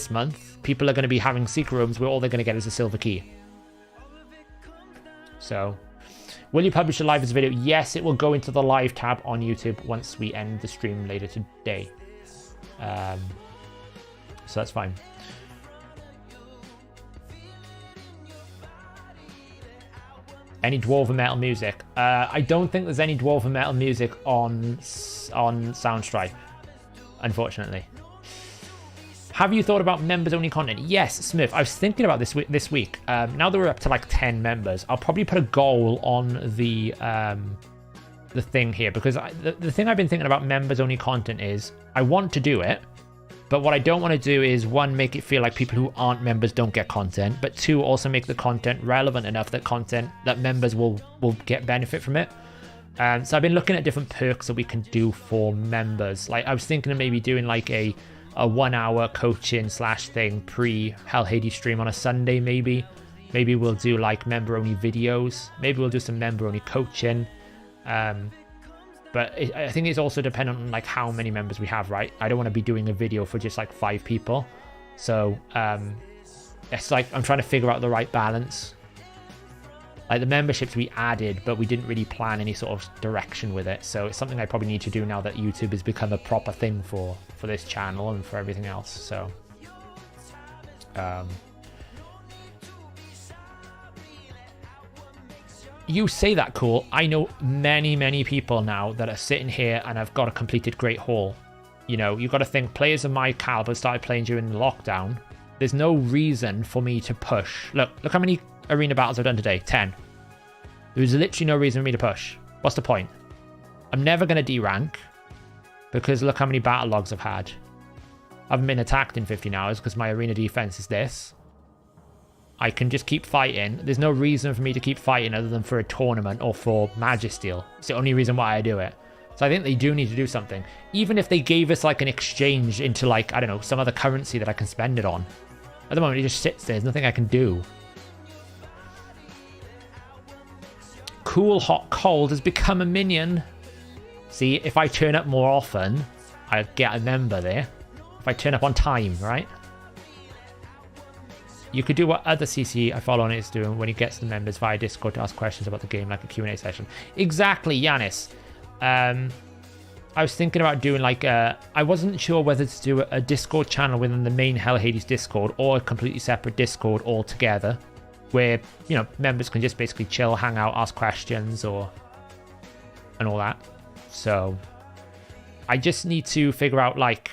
month, people are going to be having secret rooms where all they're going to get is a silver key. So, will you publish a live as a video? Yes, it will go into the live tab on YouTube once we end the stream later today. So that's fine. Any Dwarven Metal music? I don't think there's any Dwarven Metal music on Soundstripe, unfortunately. Have you thought about members-only content? Yes, Smith. I was thinking about this week. Now that we're up to like 10 members, I'll probably put a goal on the thing here because the thing I've been thinking about members-only content is I want to do it, But what I don't want to do is, one, make it feel like people who aren't members don't get content, but two, also make the content relevant enough that members will get benefit from it. So I've been looking at different perks that we can do for members. Like I was thinking of maybe doing like a 1 hour coaching / thing pre Hellhades stream on a Sunday maybe. Maybe we'll do like member only videos. Maybe we'll do some member only coaching. But I think it's also dependent on like how many members we have, right? I don't want to be doing a video for just like 5 people. So it's like I'm trying to figure out the right balance. Like the memberships we added, but we didn't really plan any sort of direction with it. So it's something I probably need to do now that YouTube has become a proper thing for this channel and for everything else. So you say that, cool. I know many people now that are sitting here and have got a completed Great Hall. You know, you've got to think, players of my caliber started playing during the lockdown. There's no reason for me to push. Look how many arena battles I've done today. 10. There's literally no reason for me to push. What's the point? I'm never going to D-rank because look how many battle logs I've had. I haven't been attacked in 15 hours because my arena defense is this. I can just keep fighting. There's no reason for me to keep fighting other than for a tournament or for Magisteel. It's the only reason why I do it. So I think they do need to do something. Even if they gave us like an exchange into like, I don't know, some other currency that I can spend it on. At the moment, it just sits there. There's nothing I can do. Cool Hot Cold has become a minion. See, if I turn up more often, I get a member there. If I turn up on time, right? You could do what other CC I follow on it is doing when he gets the members via Discord to ask questions about the game, like a Q&A session. Exactly, Yanis. I was thinking about doing like I wasn't sure whether to do a Discord channel within the main Hellhades Discord or a completely separate Discord altogether, where, you know, members can just basically chill, hang out, ask questions and all that. So I just need to figure out like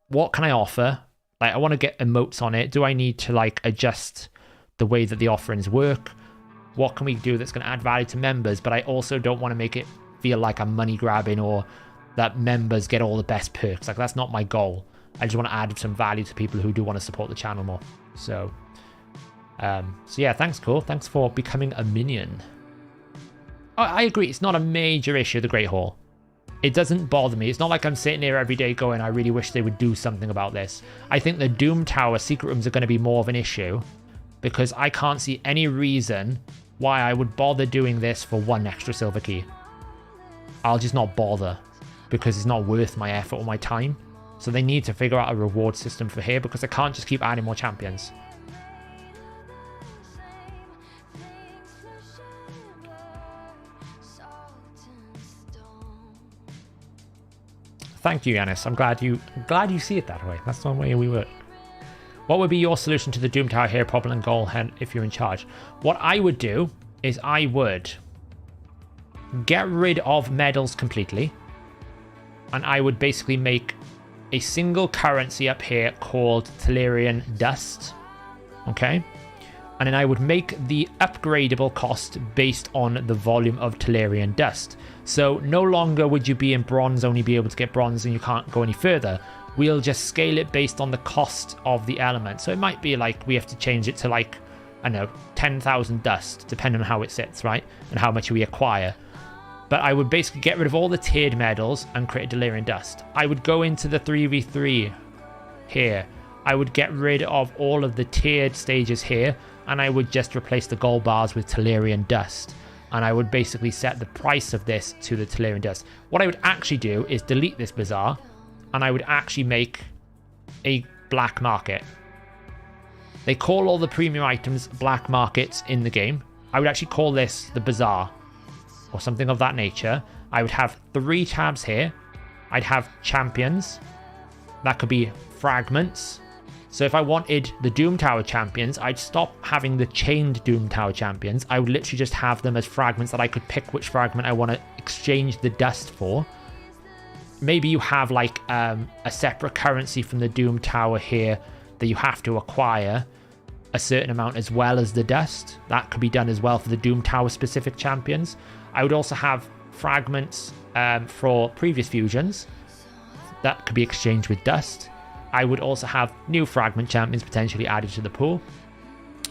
what can I offer. Like, I want to get emotes on it. Do I need to like adjust the way that the offerings work? What can we do that's going to add value to members? But I also don't want to make it feel like I'm money grabbing or that members get all the best perks. Like, that's not my goal. I just want to add some value to people who do want to support the channel more. So yeah, thanks, cool. Thanks for becoming a minion. I agree. It's not a major issue, the Great Hall. It doesn't bother me. It's not like I'm sitting here every day going, I really wish they would do something about this. I think the Doom Tower secret rooms are going to be more of an issue because I can't see any reason why I would bother doing this for 1 extra silver key. I'll just not bother because it's not worth my effort or my time. So they need to figure out a reward system for here because I can't just keep adding more champions. Thank you, Yanis. I'm glad you see it that way. That's the way we work. What would be your solution to the Doom Tower here problem and goal if you're in charge? What I would do is I would get rid of medals completely. And I would basically make a single currency up here called Tellurian Dust. Okay? And then I would make the upgradable cost based on the volume of Tellurian Dust. So no longer would you be in bronze, only be able to get bronze and you can't go any further. We'll just scale it based on the cost of the element. So it might be like we have to change it to like, I don't know, 10,000 dust, depending on how it sits, right? And how much we acquire. But I would basically get rid of all the tiered medals and create Delirium Dust. I would go into the 3v3 here. I would get rid of all of the tiered stages here. And I would just replace the gold bars with Tellurian Dust. And I would basically set the price of this to the Tellurian Dust. What I would actually do is delete this bazaar. And I would actually make a black market. They call all the premium items black markets in the game. I would actually call this the bazaar. Or something of that nature. I would have 3 tabs here. I'd have champions. That could be fragments. So if I wanted the Doom Tower champions, I'd stop having the chained Doom Tower champions. I would literally just have them as fragments that I could pick which fragment I want to exchange the dust for. Maybe you have like a separate currency from the Doom Tower here that you have to acquire a certain amount as well as the dust. That could be done as well for the Doom Tower specific champions. I would also have fragments for previous fusions. that could be exchanged with dust. I would also have new fragment champions potentially added to the pool.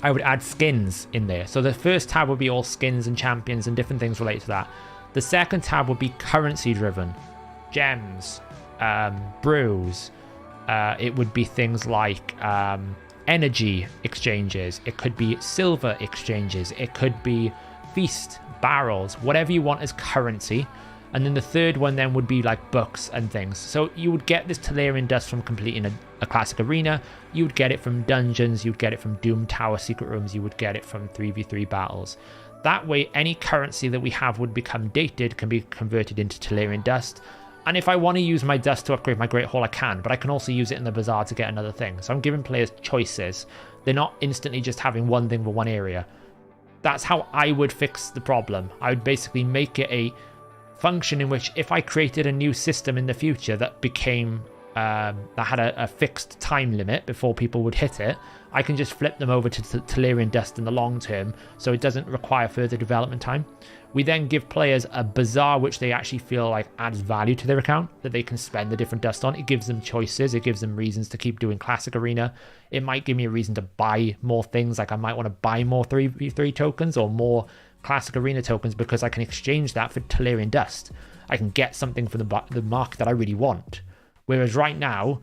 I would add skins in there. So the first tab would be all skins and champions and different things related to that. The second tab would be currency driven. Gems, brews. It would be things like energy exchanges. It could be silver exchanges. It could be feast, barrels, whatever you want as currency. And then the third one then would be like books and things. So you would get this Tolarian dust from completing a classic arena. You would get it from dungeons. You'd get it from Doom Tower secret rooms. You would get it from 3v3 battles. That way, any currency that we have would become dated, can be converted into Tolarian dust. And if I want to use my dust to upgrade my Great Hall, I can. But I can also use it in the Bazaar to get another thing. So I'm giving players choices. They're not instantly just having one thing for one area. That's how I would fix the problem. I would basically make it a function in which if I created a new system in the future that became that had a fixed time limit before people would hit it, I can just flip them over to Tolarian dust in the long term, so it doesn't require further development time. We then give players a bazaar which they actually feel like adds value to their account, that they can spend the different dust on. It gives them choices, it gives them reasons to keep doing classic arena. It might give me a reason to buy more things, like I might want to buy more 3v3 tokens or more classic arena tokens because I can exchange that for Tolarian dust. I can get something from the market that I really want. Whereas right now,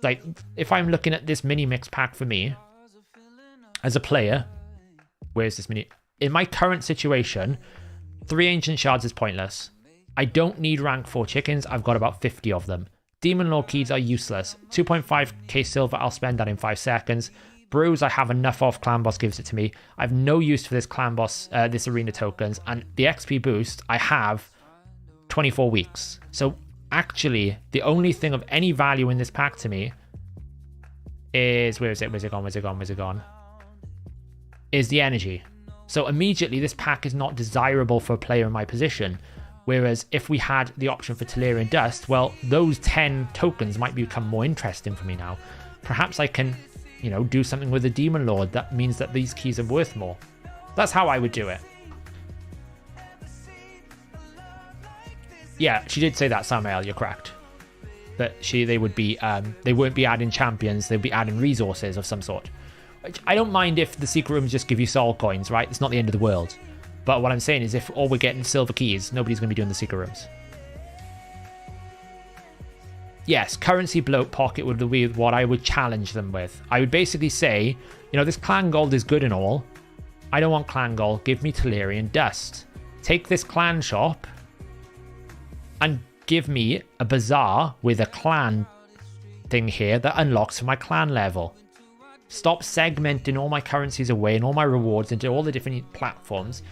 like if I'm looking at this mini mix pack for me as a player, where's this mini? In my current situation, 3 ancient shards is pointless. I don't need rank 4 chickens. I've got about 50 of them. Demon Lord keys are useless. 2.5k silver, I'll spend that in 5 seconds. Brews I have enough of, Clan Boss gives it to me. I have no use for this Clan Boss, this arena tokens, and the XP boost I have 24 weeks. So actually, the only thing of any value in this pack to me is, where's it gone? Is the energy. So immediately this pack is not desirable for a player in my position. Whereas if we had the option for Tolarian dust, well, those 10 tokens might become more interesting for me now. Perhaps I can, you know, do something with the Demon Lord that means that these keys are worth more. That's how I would do it. Yeah, she did say that, Samael, you're correct. That they would be, they won't be adding champions, they'd be adding resources of some sort. Which I don't mind if the secret rooms just give you soul coins, right? It's not the end of the world. But what I'm saying is if all we're getting silver keys, nobody's going to be doing the secret rooms. Yes, currency bloat pocket would be what I would challenge them with. I would basically say, you know, this clan gold is good and all. I don't want clan gold. Give me Tolarian dust. Take this clan shop and give me a bazaar with a clan thing here that unlocks for my clan level. Stop segmenting all my currencies away and all my rewards into all the different platforms.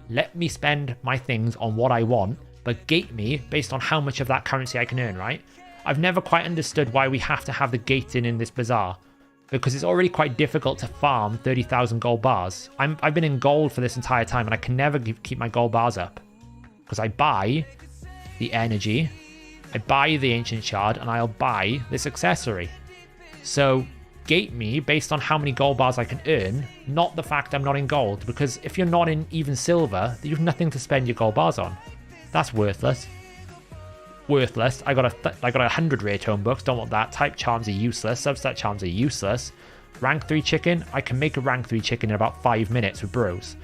Let me spend my things on what I want, but gate me based on how much of that currency I can earn, right? I've never quite understood why we have to have the gating in this bazaar, because it's already quite difficult to farm 30,000 gold bars. I've been in gold for this entire time and I can never keep my gold bars up because I buy the energy, I buy the ancient shard, and I'll buy this accessory. So gate me based on how many gold bars I can earn, not the fact I'm not in gold, because if you're not in even silver, you have nothing to spend your gold bars on. That's worthless. Worthless. I got 100 rare tome books, don't want that. Type charms are useless, substat charms are useless. Rank 3 chicken, I can make a rank 3 chicken in about 5 minutes with bros.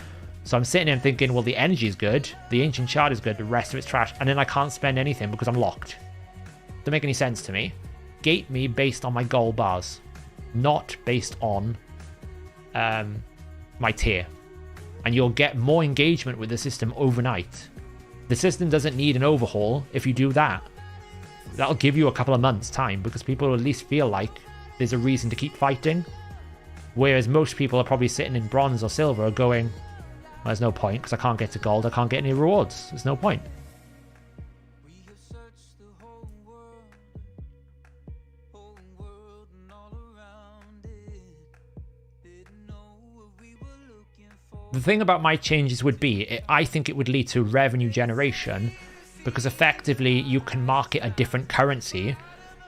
So I'm sitting there and thinking, well, the energy is good, the ancient shard is good, the rest of it's trash, and then I can't spend anything because I'm locked. Doesn't make any sense to me. Gate me based on my gold bars, not based on my tier. And you'll get more engagement with the system overnight. The system doesn't need an overhaul if you do that. That'll give you a couple of months time because people will at least feel like there's a reason to keep fighting. Whereas most people are probably sitting in bronze or silver going, well, there's no point because I can't get to gold, I can't get any rewards. There's no point. The thing about my changes would be, I think it would lead to revenue generation because effectively you can market a different currency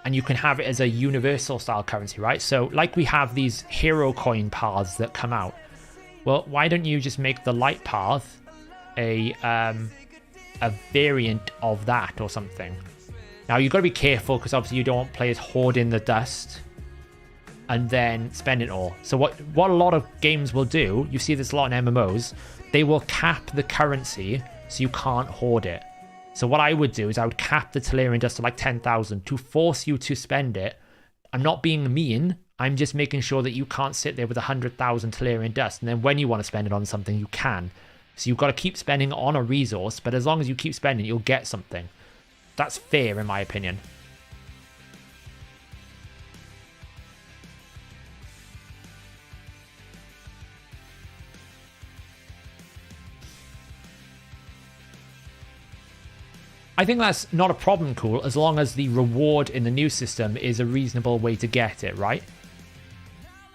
and you can have it as a universal style currency, right? So like we have these hero coin paths that come out. Well, why don't you just make the light path a variant of that or something? Now, you've got to be careful because obviously you don't want players hoarding the dust and then spend it all. So what a lot of games will do, you see this a lot in MMOs, they will cap the currency so you can't hoard it. So what I would do is I would cap the Telerian dust to like 10,000 to force you to spend it. I'm not being mean. I'm just making sure that you can't sit there with 100,000 Telerian dust. And then when you want to spend it on something, you can. So you've got to keep spending on a resource. But as long as you keep spending, you'll get something. That's fair in my opinion. I think that's not a problem, Cool, as long as the reward in the new system is a reasonable way to get it, right?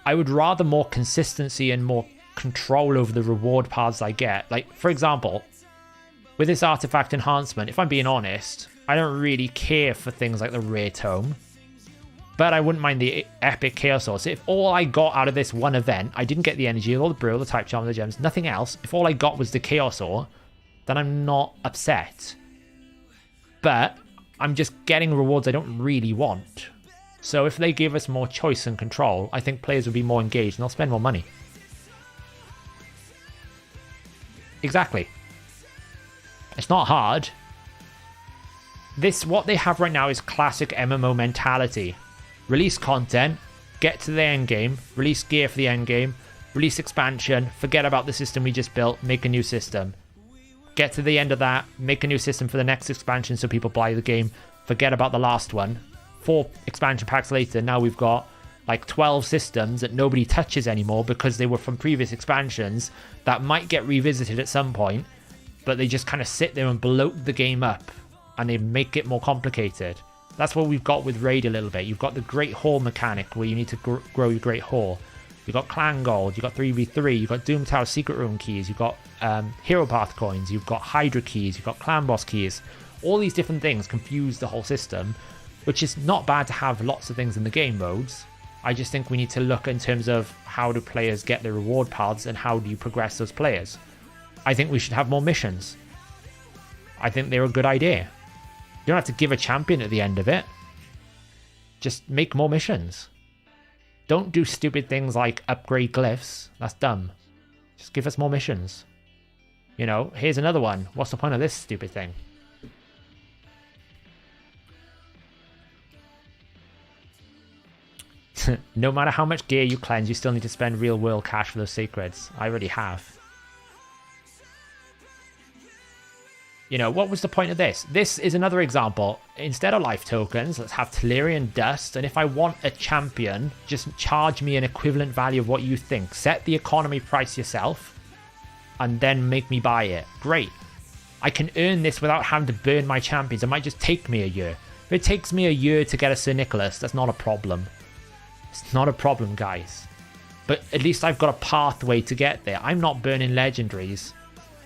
I would rather more consistency and more control over the reward paths I get. Like, for example, with this artifact enhancement, if I'm being honest, I don't really care for things like the rare tome, but I wouldn't mind the epic chaos source. If all I got out of this one event, I didn't get the energy, or the brew, the type charm, the gems, nothing else. If all I got was the chaos ore, then I'm not upset. But I'm just getting rewards I don't really want. So if they give us more choice and control, I think players will be more engaged and they'll spend more money. Exactly. It's not hard. What they have right now is classic MMO mentality. Release content, get to the end game, release gear for the end game, release expansion, forget about the system we just built, make a new system. Get to the end of that, make a new system for the next expansion so people buy the game, forget about the last one. 4 expansion packs later, now we've got like 12 systems that nobody touches anymore because they were from previous expansions that might get revisited at some point, but they just kind of sit there and bloat the game up and they make it more complicated. That's what we've got with Raid a little bit. You've got the Great Hall mechanic where you need to grow your Great Hall. You've got Clan Gold, you've got 3v3, you've got Doom Tower Secret Room keys, you've got Hero Path coins, you've got Hydra keys, you've got Clan Boss keys. All these different things confuse the whole system, which is not bad to have lots of things in the game modes. I just think we need to look in terms of how do players get their reward paths and how do you progress those players. I think we should have more missions. I think they're a good idea. You don't have to give a champion at the end of it. Just make more missions. Don't do stupid things like upgrade glyphs. That's dumb. Just give us more missions. You know, here's another one. What's the point of this stupid thing? No matter how much gear you cleanse, you still need to spend real world cash for those sacreds. I already have. You know, what was the point of this? This is another example. Instead of life tokens, let's have Telerian dust. And if I want a champion, just charge me an equivalent value of what you think. Set the economy price yourself and then make me buy it. Great. I can earn this without having to burn my champions. It might just take me a year. If it takes me a year to get a Sir Nicholas, that's not a problem. It's not a problem, guys. But at least I've got a pathway to get there. I'm not burning legendaries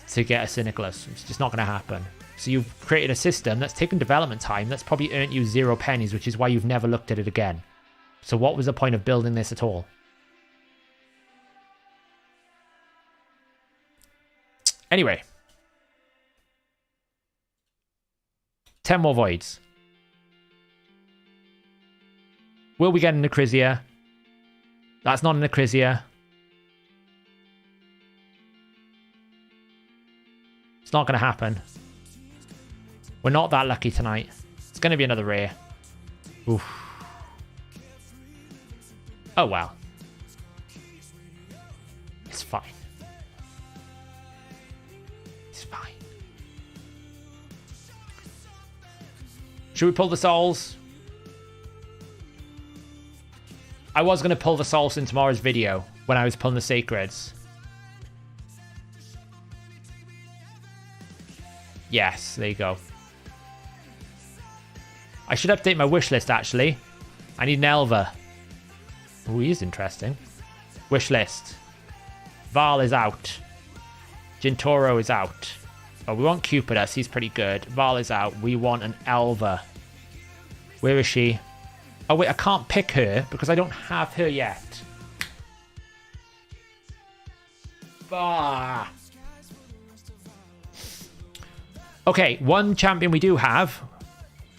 to get a Sir Nicholas. It's just not going to happen. So you've created a system that's taken development time that's probably earned you 0 pennies, which is why you've never looked at it again. So what was the point of building this at all? Anyway. 10 more voids. Will we get an Acrisia? That's not an Acrisia. It's not going to happen. We're not that lucky tonight. It's going to be another rare. Oof. Oh, well. It's fine. It's fine. Should we pull the souls? I was going to pull the souls in tomorrow's video when I was pulling the sacreds. Yes, there you go. I should update my wish list, actually. I need an Elva. Oh, he is interesting. Wish list. Val is out. Gintoro is out. Oh, we want Cupidus. He's pretty good. Val is out. We want an Elva. Where is she? Oh, wait, I can't pick her because I don't have her yet. Ah. Okay, one champion we do have.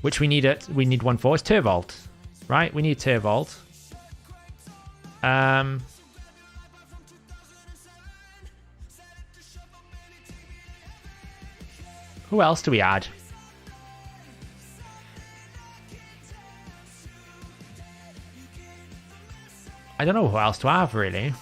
Which we need one for. It's Turvold, right? We need Turvold. Who else do we add? I don't know who else to have, really.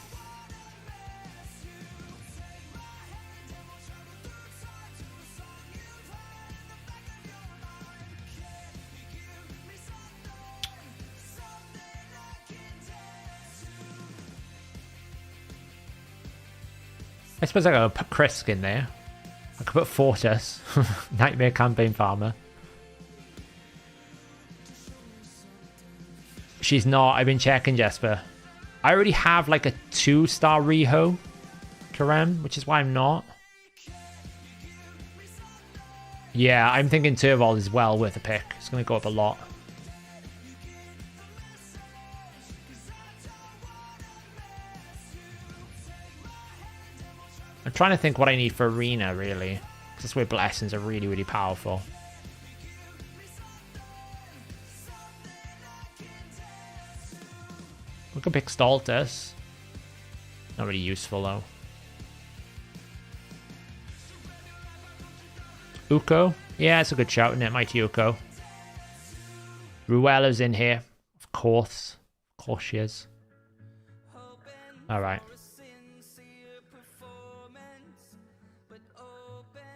I suppose I gotta put Krisk in there. I could put Fortis, Nightmare Campaign Farmer. She's not. I've been checking, Jesper. I already have like a 2-star Riho Karem, which is why I'm not. Yeah, I'm thinking Turvold is well worth a pick. It's going to go up a lot. I'm trying to think what I need for Arena, really. Because that's where Blessings are really, really powerful. We could pick Stultus. Not really useful, though. Uko? Yeah, it's a good shout, isn't it? Mighty Uko. Ruella's in here. Of course. Of course she is. Alright.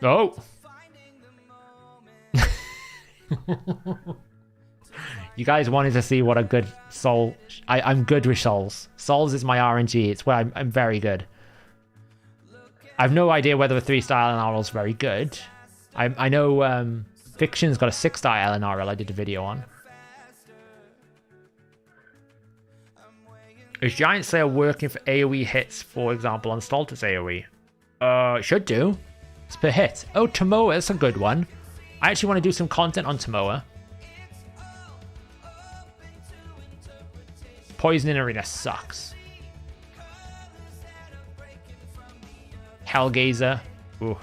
Oh! You guys wanted to see what a good soul... I'm good with souls. Souls is my RNG. It's where I'm very good. I have no idea whether a 3-star LNRL is very good. I know Fiction's got a 6-star LNRL I did a video on. Is Giant Slayer working for AoE hits, for example, on Stultus AoE? It should do. It's per hit. Oh, Tomoa, that's a good one. I actually want to do some content on Tomoa. Poison in Arena sucks. Hellgazer. Ooh.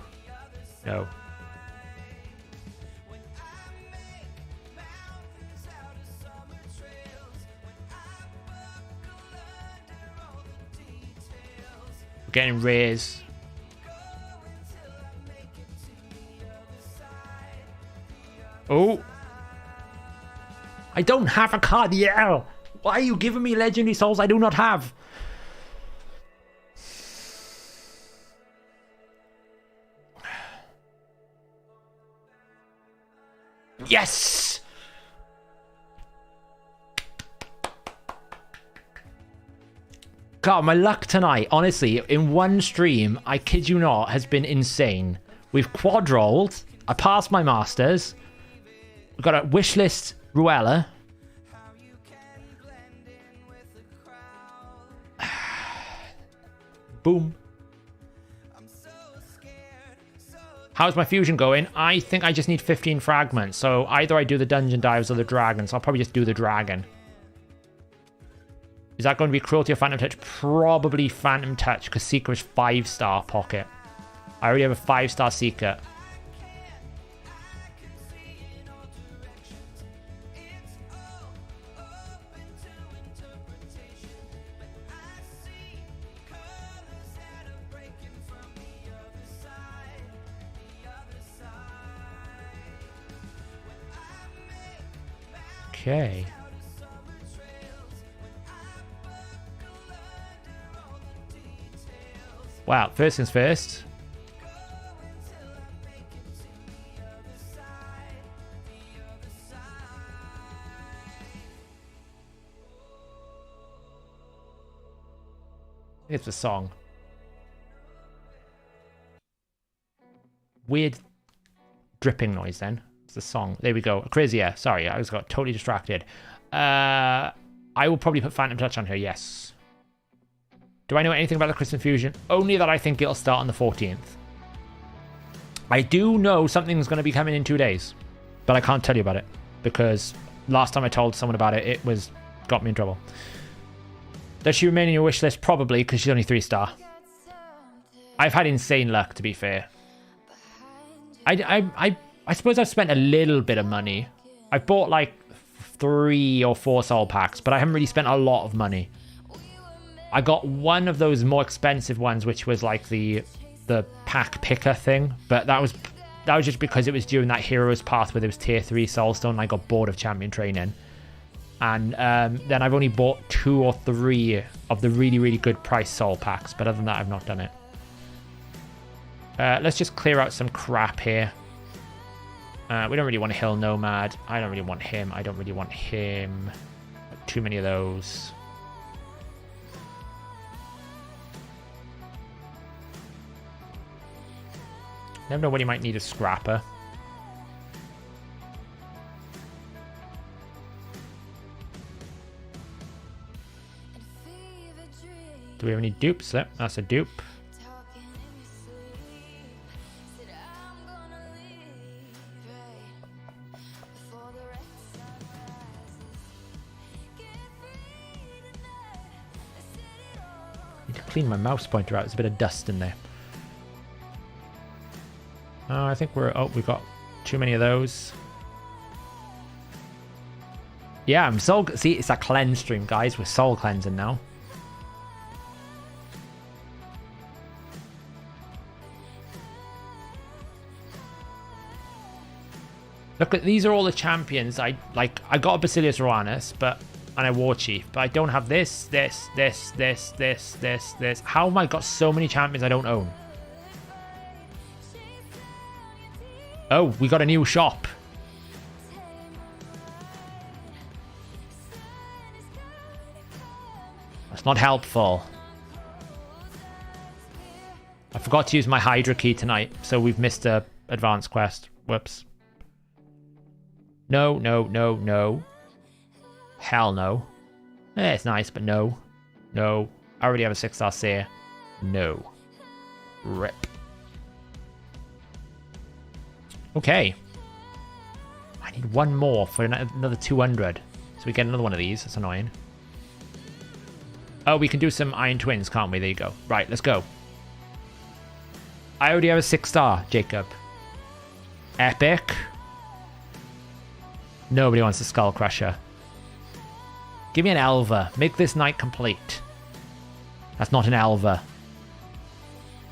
No. We're getting rares. Oh. I don't have a card yet. Why are you giving me legendary souls I do not have? Yes! God, my luck tonight, honestly, in one stream, I kid you not, has been insane. We've quad-rolled. I passed my masters. We've got a wishlist Ruella. Boom. How's my fusion going? I think I just need 15 fragments. So either I do the dungeon dives or the dragon. So I'll probably just do the dragon. Is that going to be cruelty or phantom touch? Probably phantom touch because Seeker is 5-star pocket. I already have a 5-star Seeker. Okay. Wow, first things first. It's a song. Weird dripping noise then. The song. There we go. Crazier. Sorry, I got totally distracted. I will probably put Phantom Touch on her, yes. Do I know anything about the Crystal Fusion? Only that I think it'll start on the 14th. I do know something's going to be coming in 2 days, but I can't tell you about it because last time I told someone about it, it got me in trouble. Does she remain in your wish list? Probably, because she's only 3-star. I've had insane luck, to be fair. I suppose I've spent a little bit of money. I bought like 3 or 4 soul packs, but I haven't really spent a lot of money. I got one of those more expensive ones, which was like the pack picker thing, but that was just because it was during that hero's path where there was tier 3 soulstone and I got bored of champion training. And then I've only bought 2 or 3 of the really, really good price soul packs. But other than that, I've not done it. Let's just clear out some crap here. We don't really want a Hill Nomad. I don't really want him. I don't really want him. Too many of those. Never know when you might need a scrapper. Do we have any dupes? Yep, that's a dupe. Need to clean my mouse pointer out. There's a bit of dust in there. I think we've got too many of those. Yeah, I'm soul. See, it's a cleanse stream, guys. We're soul cleansing now. Look at these are all the champions. I got a Basilius Roanus, and a War Chief, but I don't have this. How have I got so many champions I don't own? Oh, we got a new shop. That's not helpful. I forgot to use my Hydra key tonight, so we've missed a advanced quest. Whoops. No, no, no, no. Hell no. It's nice, but no. No. I already have a 6-star Seer. No. Rip. Okay. I need one more for another 200. So we get another one of these. That's annoying. Oh, we can do some Iron Twins, can't we? There you go. Right, let's go. I already have a 6-star, Jacob. Epic. Nobody wants a Skull Crusher. Give me an Elva. Make this night complete. That's not an Elva.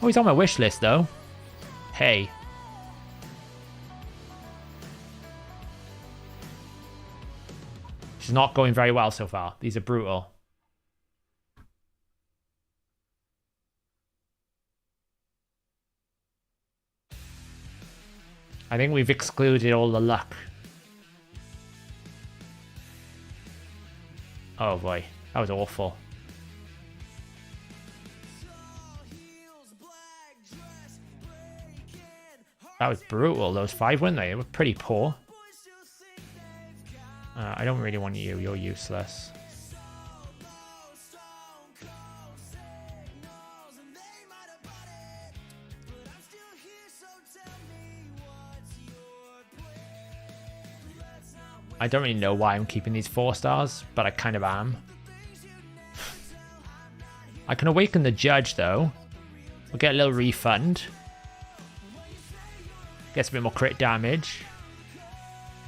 Oh, he's on my wish list, though. Hey. She's not going very well so far. These are brutal. I think we've excluded all the luck. Oh boy, that was awful. That was brutal. Those 5, weren't they? They were pretty poor. I don't really want you. You're useless. I don't really know why I'm keeping these 4 stars, but I kind of am. I can awaken the judge, though. We'll get a little refund. Gets a bit more crit damage.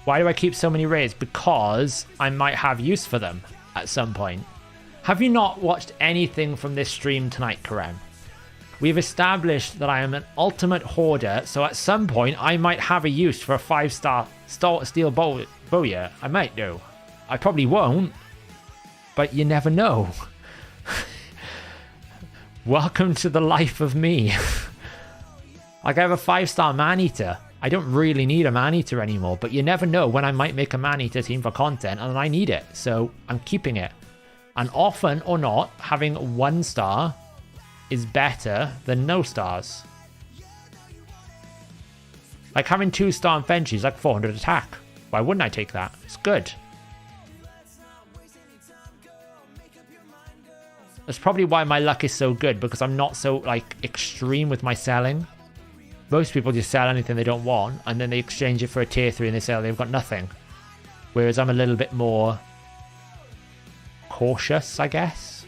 Why do I keep so many raids? Because I might have use for them at some point. Have you not watched anything from this stream tonight, Karem? We've established that I am an ultimate hoarder, so at some point I might have a use for a 5-star steel bowyer. I might do. I probably won't, but you never know. Welcome to the life of me. Like, I have a 5-star man-eater. I don't really need a man-eater anymore, but you never know when I might make a man-eater team for content and I need it, so I'm keeping it. And often or not, having 1 star is better than no stars. Like, having 2-star Fenchi is like 400 attack. Why wouldn't I take that? It's good. That's probably why my luck is so good, because I'm not so, like, extreme with my selling. Most people just sell anything they don't want, and then they exchange it for a tier 3 and they say they've got nothing. Whereas I'm a little bit more cautious, I guess.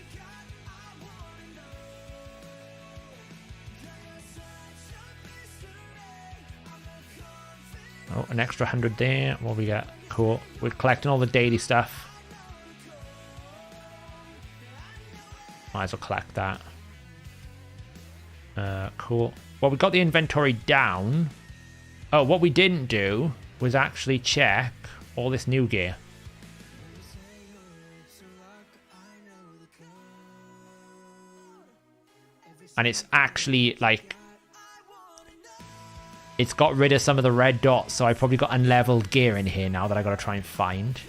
Oh, go. An extra 100 there. What we got? Cool. We're collecting all the daily stuff. Might as well collect that. Cool. Well, we got the inventory down. Oh, what we didn't do was actually check all this new gear. And it's actually, like... It's got rid of some of the red dots, so I've probably got unleveled gear in here now that I got to try and find.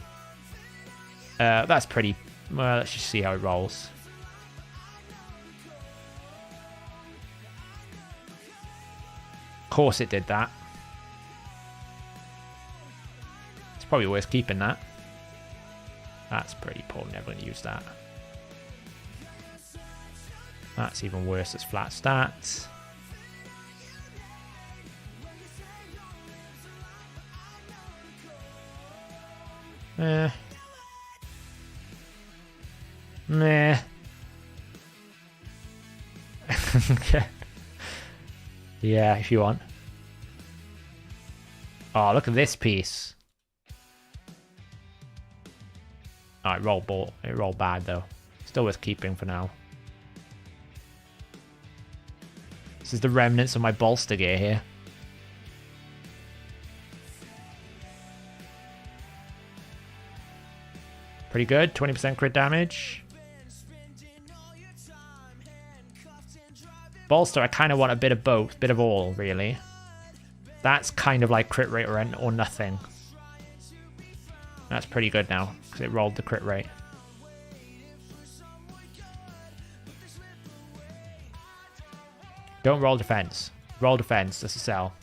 That's pretty... Well, let's just see how it rolls. Of course it did that. It's probably worth keeping that. That's pretty poor, never going to use that. That's even worse as flat stats. Meh. Okay. Yeah, if you want. Oh, look at this piece. Oh, it rolled bad though. Still worth keeping for now. This is the remnants of my bolster gear here. Pretty good, 20% crit damage. Bolster, I kind of want a bit of both, bit of all, really. That's kind of like crit rate or nothing. That's pretty good now, because it rolled the crit rate. Don't roll defense. Roll defense, that's a sell.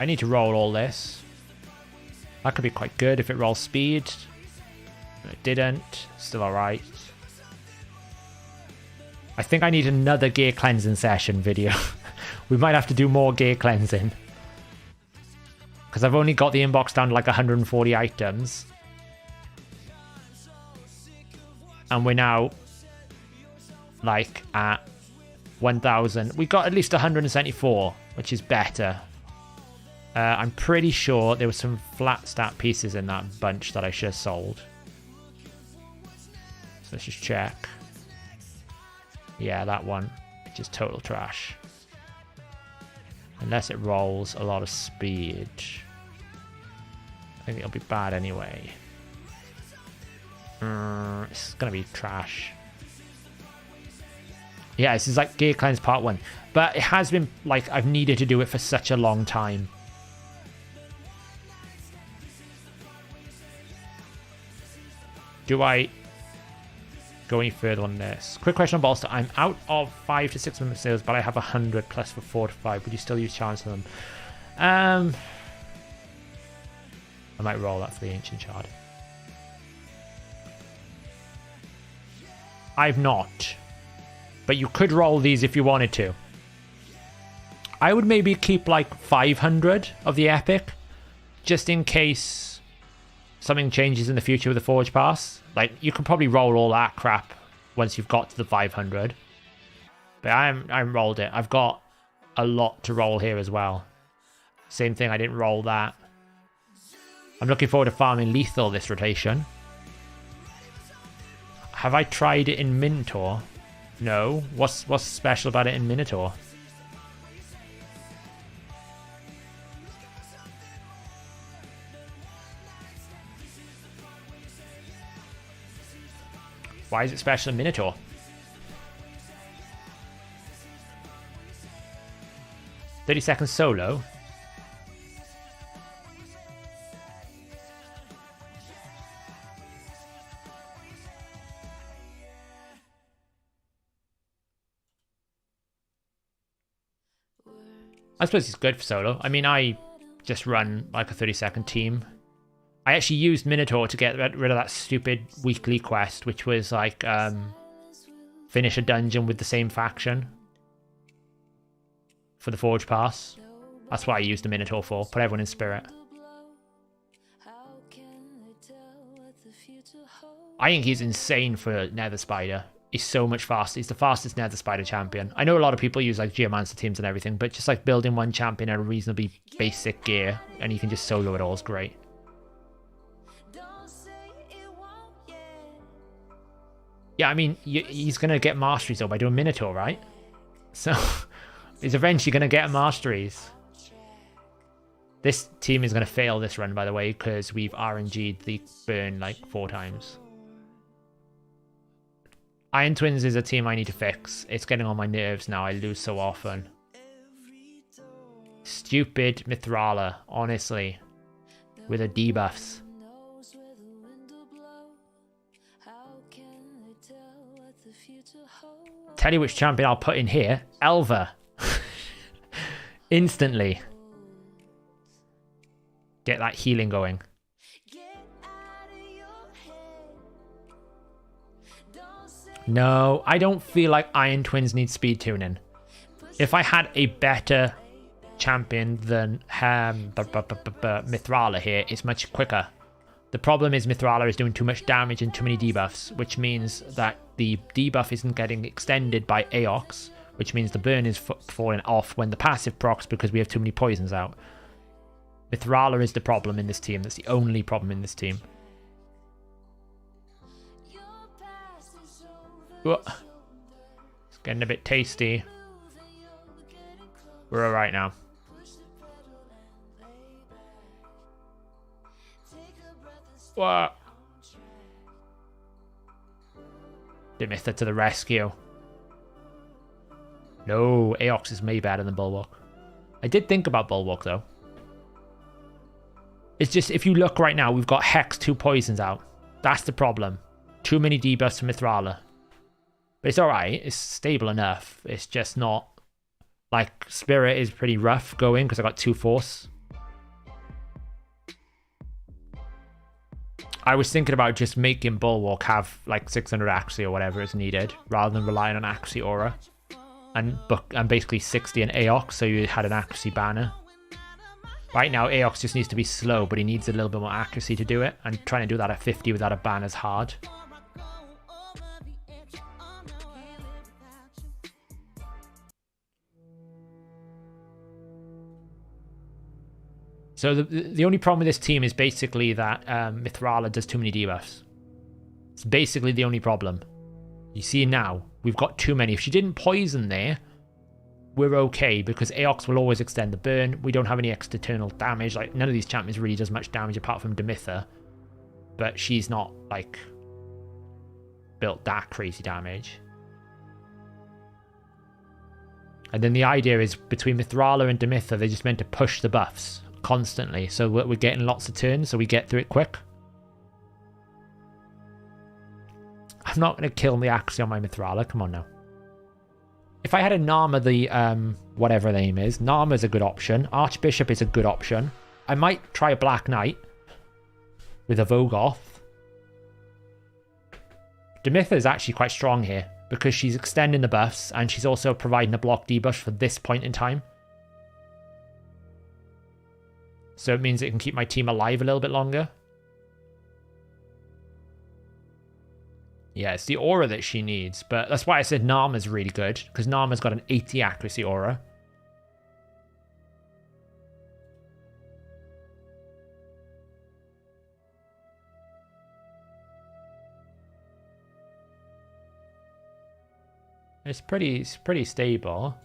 I need to roll all this. That could be quite good if it rolls speed. It didn't. Still alright. I think I need another gear cleansing session video. We might have to do more gear cleansing. Because I've only got the inbox down to like 140 items. And we're now like at 1,000. We got at least 174, which is better. I'm pretty sure there were some flat stat pieces in that bunch that I should have sold. So let's just check. Yeah, that one, which is total trash. Unless it rolls a lot of speed. I think it'll be bad anyway. It's going to be trash. Yeah, this is like Gear Cleanse Part 1. But it has been, like, I've needed to do it for such a long time. Do I go any further on this? Quick question on Bolster. I'm out of 5 to 6 minute sales, but I have 100 plus for 4 to 5. Would you still use chance on them? I might roll that for the Ancient Shard. I've not. But you could roll these if you wanted to. I would maybe keep like 500 of the Epic, just in case something changes in the future with the Forge Pass. Like, you can probably roll all that crap once you've got to the 500. But I haven't rolled it. I've got a lot to roll here as well. Same thing, I didn't roll that. I'm looking forward to farming Lethal this rotation. Have I tried it in Minotaur? No. What's special about it in Minotaur? Why is it special in Minotaur? "30 seconds solo." I suppose it's good for solo. I mean, I just run like a 30-second team. I actually used Minotaur to get rid of that stupid weekly quest, which was like finish a dungeon with the same faction for the Forge Pass. That's what I used the Minotaur for. Put everyone in spirit. I think he's insane for Nether Spider. He's so much faster. He's the fastest Nether Spider champion. I know a lot of people use like Geomancer teams and everything, but just like building one champion at a reasonably basic gear and you can just solo it all is great. Yeah, I mean, he's going to get masteries though by doing Minotaur, right? So he's eventually going to get masteries. This team is going to fail this run, by the way, because we've RNG'd the burn like 4 times. Iron Twins is a team I need to fix. It's getting on my nerves now. I lose so often. Stupid Mithrala, honestly. With the debuffs. Tell you which champion I'll put in here. Elva. Instantly. Get that healing going. No, I don't feel like Iron Twins need speed tuning. If I had a better champion than Mithrala here, it's much quicker. The problem is Mithrala is doing too much damage and too many debuffs, which means that the debuff isn't getting extended by Aox, which means the burn is falling off when the passive procs because we have too many poisons out. Mithrala is the problem in this team. That's the only problem in this team. It's getting a bit tasty. We're alright now. What? Demitha to the rescue. No, Aox is way better than Bulwark. I did think about Bulwark though. It's just, if you look right now, we've got Hex 2 poisons out. That's the problem. Too many debuffs for Mithrala. But it's alright, it's stable enough. It's just not... Like, Spirit is pretty rough going because I got 2 Force. I was thinking about just making Bulwark have like 600 accuracy or whatever is needed, rather than relying on accuracy aura. And basically 60 in Aox, so you had an accuracy banner. Right now, Aox just needs to be slow, but he needs a little bit more accuracy to do it. And trying to do that at 50 without a ban is hard. So the only problem with this team is basically that Mithrala does too many debuffs. It's basically the only problem. You see now, we've got too many. If she didn't poison there, we're okay, because Aox will always extend the burn. We don't have any external damage. Like, none of these champions really does much damage apart from Demitha. But she's not, like, built that crazy damage. And then the idea is, between Mithrala and Demitha, they're just meant to push the buffs constantly, so we're getting lots of turns, so we get through it quick. I'm not going to kill the accuracy on my Mithrala, come on now. If I had a Narma, the whatever the name is, Narma's a good option. Archbishop is a good option. I might try a Black Knight with a Vogoth. Demitha is actually quite strong here, because she's extending the buffs, and she's also providing a block debuff for this point in time. So it means it can keep my team alive a little bit longer. Yeah, it's the aura that she needs. But that's why I said Narma's really good. Because Narma's got an 80 accuracy aura. It's pretty stable.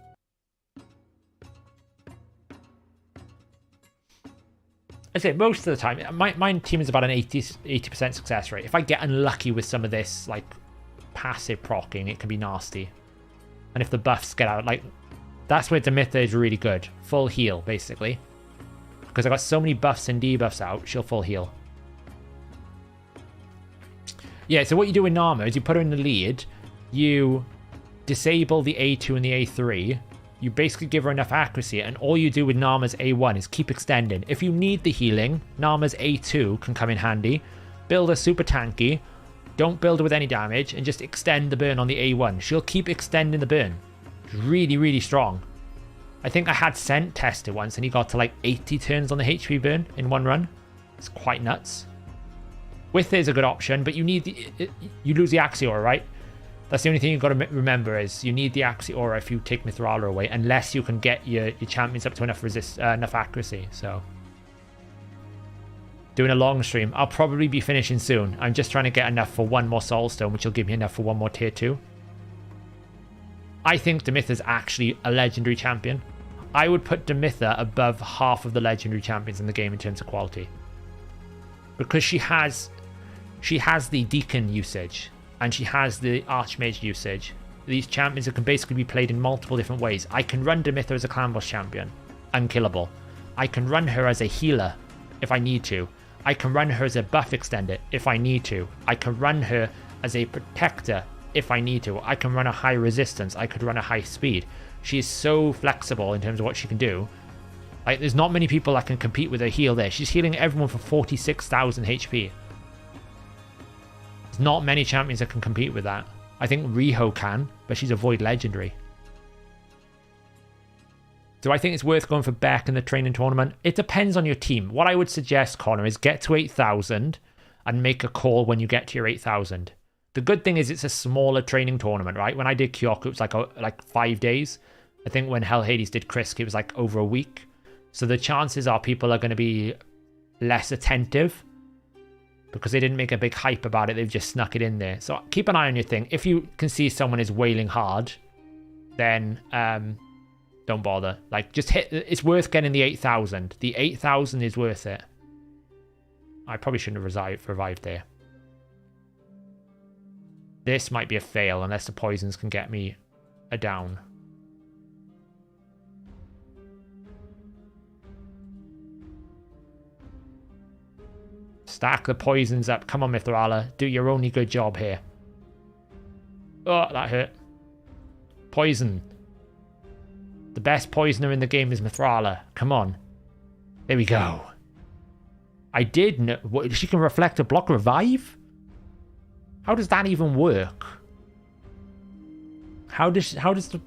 I say most of the time, my team is about an 80% success rate. If I get unlucky with some of this, like, passive procking, it can be nasty. And if the buffs get out, like, that's where Demitha is really good. Full heal, basically. Because I got so many buffs and debuffs out, she'll full heal. Yeah, so what you do with Narma is you put her in the lead, you disable the A2 and the A3, you basically give her enough accuracy, and all you do with Narma's A1 is keep extending. If you need the healing, Narma's A2 can come in handy. Build her super tanky, don't build her with any damage, and just extend the burn on the A1. She'll keep extending the burn. Really, really strong. I think I had Scent tested once, and he got to like 80 turns on the HP burn in one run. It's quite nuts. With is a good option, but you need you lose the Axiora, right? That's the only thing you've got to remember is you need the Axiora if you take Mithrala away, unless you can get your champions up to enough enough accuracy. So, doing a long stream. I'll probably be finishing soon. I'm just trying to get enough for one more Soulstone, which will give me enough for one more tier 2. I think Demitha's actually a legendary champion. I would put Demitha above half of the legendary champions in the game in terms of quality. Because she has the Deacon usage, and she has the Archmage usage. These champions that can basically be played in multiple different ways. I can run Demitha as a clan boss champion, unkillable. I can run her as a healer if I need to. I can run her as a buff extender if I need to. I can run her as a protector if I need to. I can run a high resistance. I could run a high speed. She is so flexible in terms of what she can do. Like, there's not many people that can compete with her heal there. She's healing everyone for 46,000 HP. There's not many champions that can compete with that. I think Riho can, but she's a Void Legendary. Do I think it's worth going for Beck in the training tournament? It depends on your team. What I would suggest, Connor, is get to 8,000 and make a call when you get to your 8,000. The good thing is it's a smaller training tournament, right? When I did Kyoku, it was like 5 days. I think when Hellhades did Krisk, it was like over a week. So the chances are people are going to be less attentive because they didn't make a big hype about it. They've just snuck it in there. So keep an eye on your thing. If you can see someone is wailing hard, then don't bother. Like, just hit. It's worth getting the 8,000. The 8,000 is worth it. I probably shouldn't have revived there. This might be a fail unless the poisons can get me a down. Stack the poisons up. Come on, Mithrala. Do your only good job here. Oh, that hurt. Poison. The best poisoner in the game is Mithrala. Come on. There we go. I did know. What, she can reflect a block revive? How does that even work? How does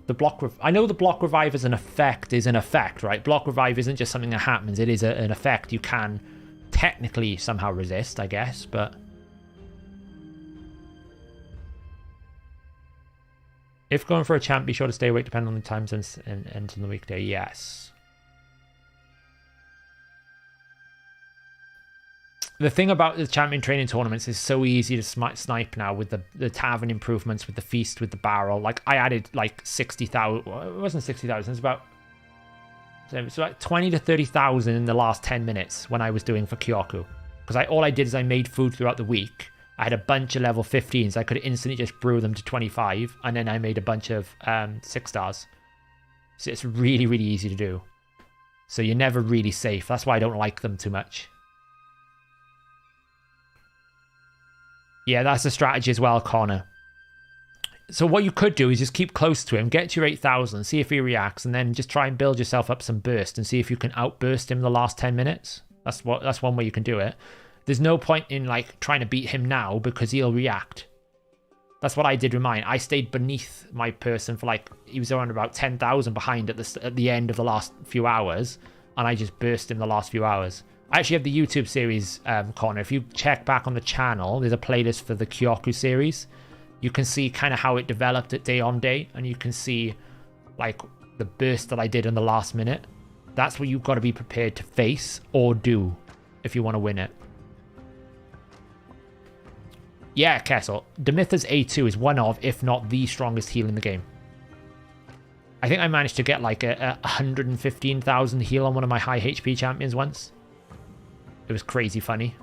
the block I know the block revive is an effect, right? Block revive isn't just something that happens. It is an effect you can technically somehow resist, I guess, but if going for a champ, be sure to stay awake depending on the times and ends in the weekday. Yes. The thing about the champion training tournaments is so easy to snipe now with the tavern improvements, with the feast, with the barrel. Like, I added like 60,000. Well, it wasn't 60,000. It's about 20 to 30,000 in the last 10 minutes when I was doing for Kyoku. Because all I did is I made food throughout the week. I had a bunch of level 15s. I could instantly just brew them to 25. And then I made a bunch of 6 stars. So it's really, really easy to do. So you're never really safe. That's why I don't like them too much. Yeah, that's a strategy as well, Connor. So what you could do is just keep close to him, get to your 8,000, see if he reacts, and then just try and build yourself up some burst and see if you can outburst him the last 10 minutes. That's one way you can do it. There's no point in like trying to beat him now because he'll react. That's what I did with mine. I stayed beneath my person for like, he was around about 10,000 behind at the end of the last few hours, and I just burst him the last few hours. I actually have the YouTube series, Connor. If you check back on the channel, there's a playlist for the Kyoku series. You can see kind of how it developed at day on day, and you can see like the burst that I did in the last minute. That's what you've got to be prepared to face or do if you want to win it. Yeah, Kessel. Demitha's A2 is one of, if not the strongest heal in the game. I think I managed to get like a 115,000 heal on one of my high HP champions once. It was crazy funny.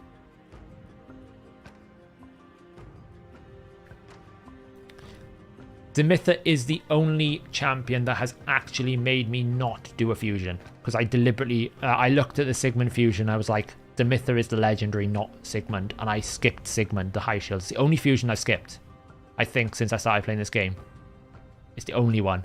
Demitha is the only champion that has actually made me not do a fusion. Because I deliberately, I looked at the Sigmund fusion, I was like, Demitha is the legendary, not Sigmund. And I skipped Sigmund, the high shield. It's the only fusion I skipped, I think, since I started playing this game. It's the only one.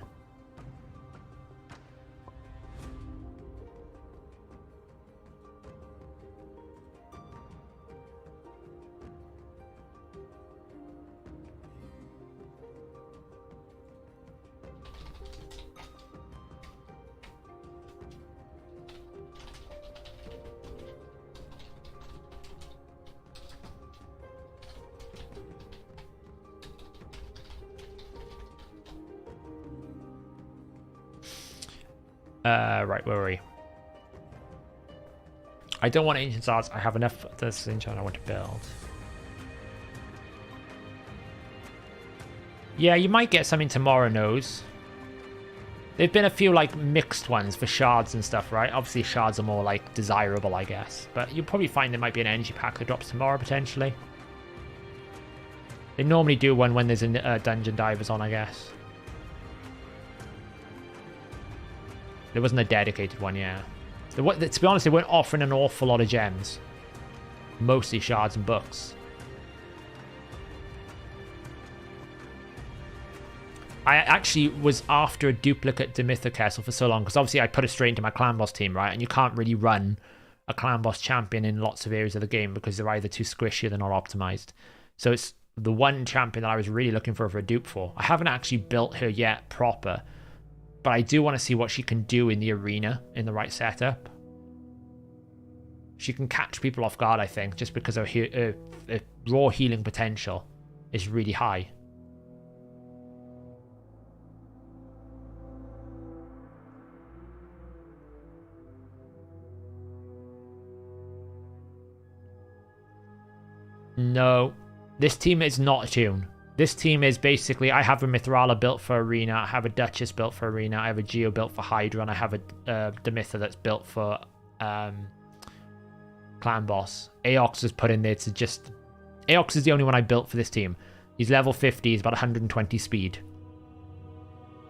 Right, where were we? I don't want ancient swords. I have enough of this ancient I want to build. Yeah, you might get something tomorrow, knows. There've been a few like mixed ones for shards and stuff, right? Obviously shards are more like desirable, I guess. But you'll probably find there might be an energy pack that drops tomorrow potentially. They normally do one when there's a dungeon divers on, I guess. There wasn't a dedicated one, yeah. To be honest, they weren't offering an awful lot of gems. Mostly shards and books. I actually was after a duplicate Demitha Kessel for so long, because obviously I put it straight into my clan boss team, right? And you can't really run a clan boss champion in lots of areas of the game because they're either too squishy or they're not optimized. So it's the one champion that I was really looking for a dupe for. I haven't actually built her yet proper, but I do want to see what she can do in the arena in the right setup. She can catch people off guard, I think, just because her raw healing potential is really high. No, this team is not a tune. This team is basically, I have a Mithrala built for Arena, I have a Duchess built for Arena, I have a Geo built for Hydra, and I have a Demitha that's built for Clan Boss. Aox is put in there to just... Aox is the only one I built for this team. He's level 50, he's about 120 speed.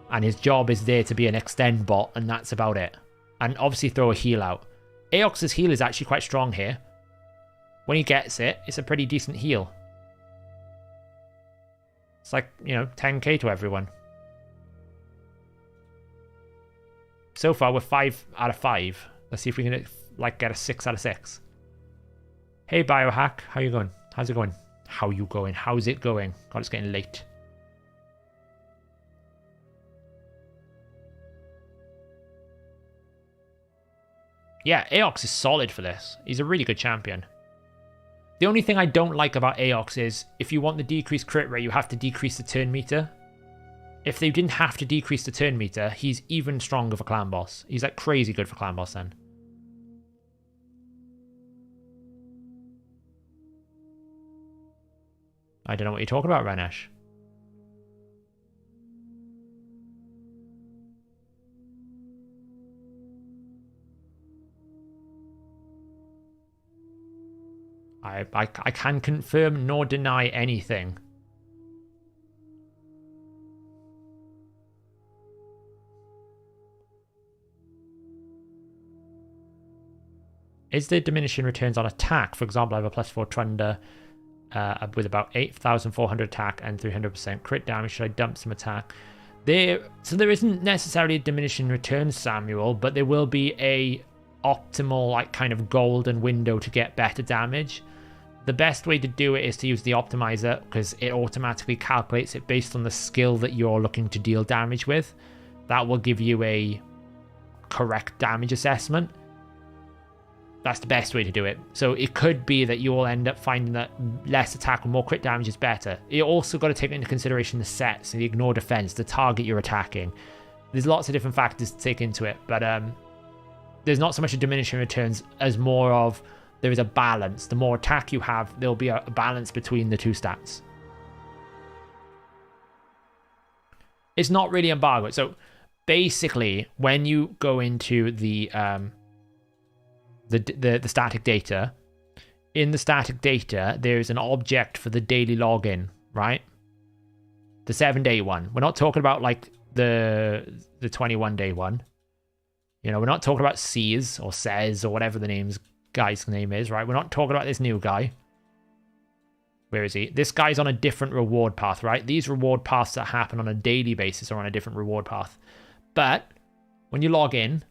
And his job is there to be an extend bot, and that's about it. And obviously throw a heal out. Aox's heal is actually quite strong here. When he gets it, it's a pretty decent heal. It's like, you know, 10k to everyone. So far, we're 5 out of 5. Let's see if we can, like, get a 6 out of 6. Hey, Biohack. How you going? How's it going? How you going? How's it going? God, it's getting late. Yeah, Aox is solid for this. He's a really good champion. The only thing I don't like about Aox is, if you want the decreased crit rate, you have to decrease the turn meter. If they didn't have to decrease the turn meter, he's even stronger for clan boss. He's like crazy good for clan boss then. I don't know what you're talking about, Renesh. I can confirm nor deny anything. Is there diminishing returns on attack? For example, I have a +4 Trunder with about 8,400 attack and 300% crit damage. Should I dump some attack? So there isn't necessarily a diminishing return, Samuel, but there will be a optimal, like, kind of golden window to get better damage. The best way to do it is to use the optimizer, because it automatically calculates it based on the skill that you're looking to deal damage with. That will give you a correct damage assessment. That's the best way to do it. So it could be that you will end up finding that less attack or more crit damage is better. You also got to take into consideration the sets, the ignore defense, the target you're attacking. There's lots of different factors to take into it, but there's not so much a diminishing returns as more of there is a balance. The more attack you have, there'll be a balance between the two stats. It's not really embargoed. So basically, when you go into the static data, in the static data, there's an object for the daily login, right? The 7-day one. We're not talking about like the 21-day one. You know, we're not talking about C's or Says or whatever the guy's name is, right? We're not talking about this new guy. Where is he? This guy's on a different reward path, right? These reward paths that happen on a daily basis are on a different reward path. But when you log in,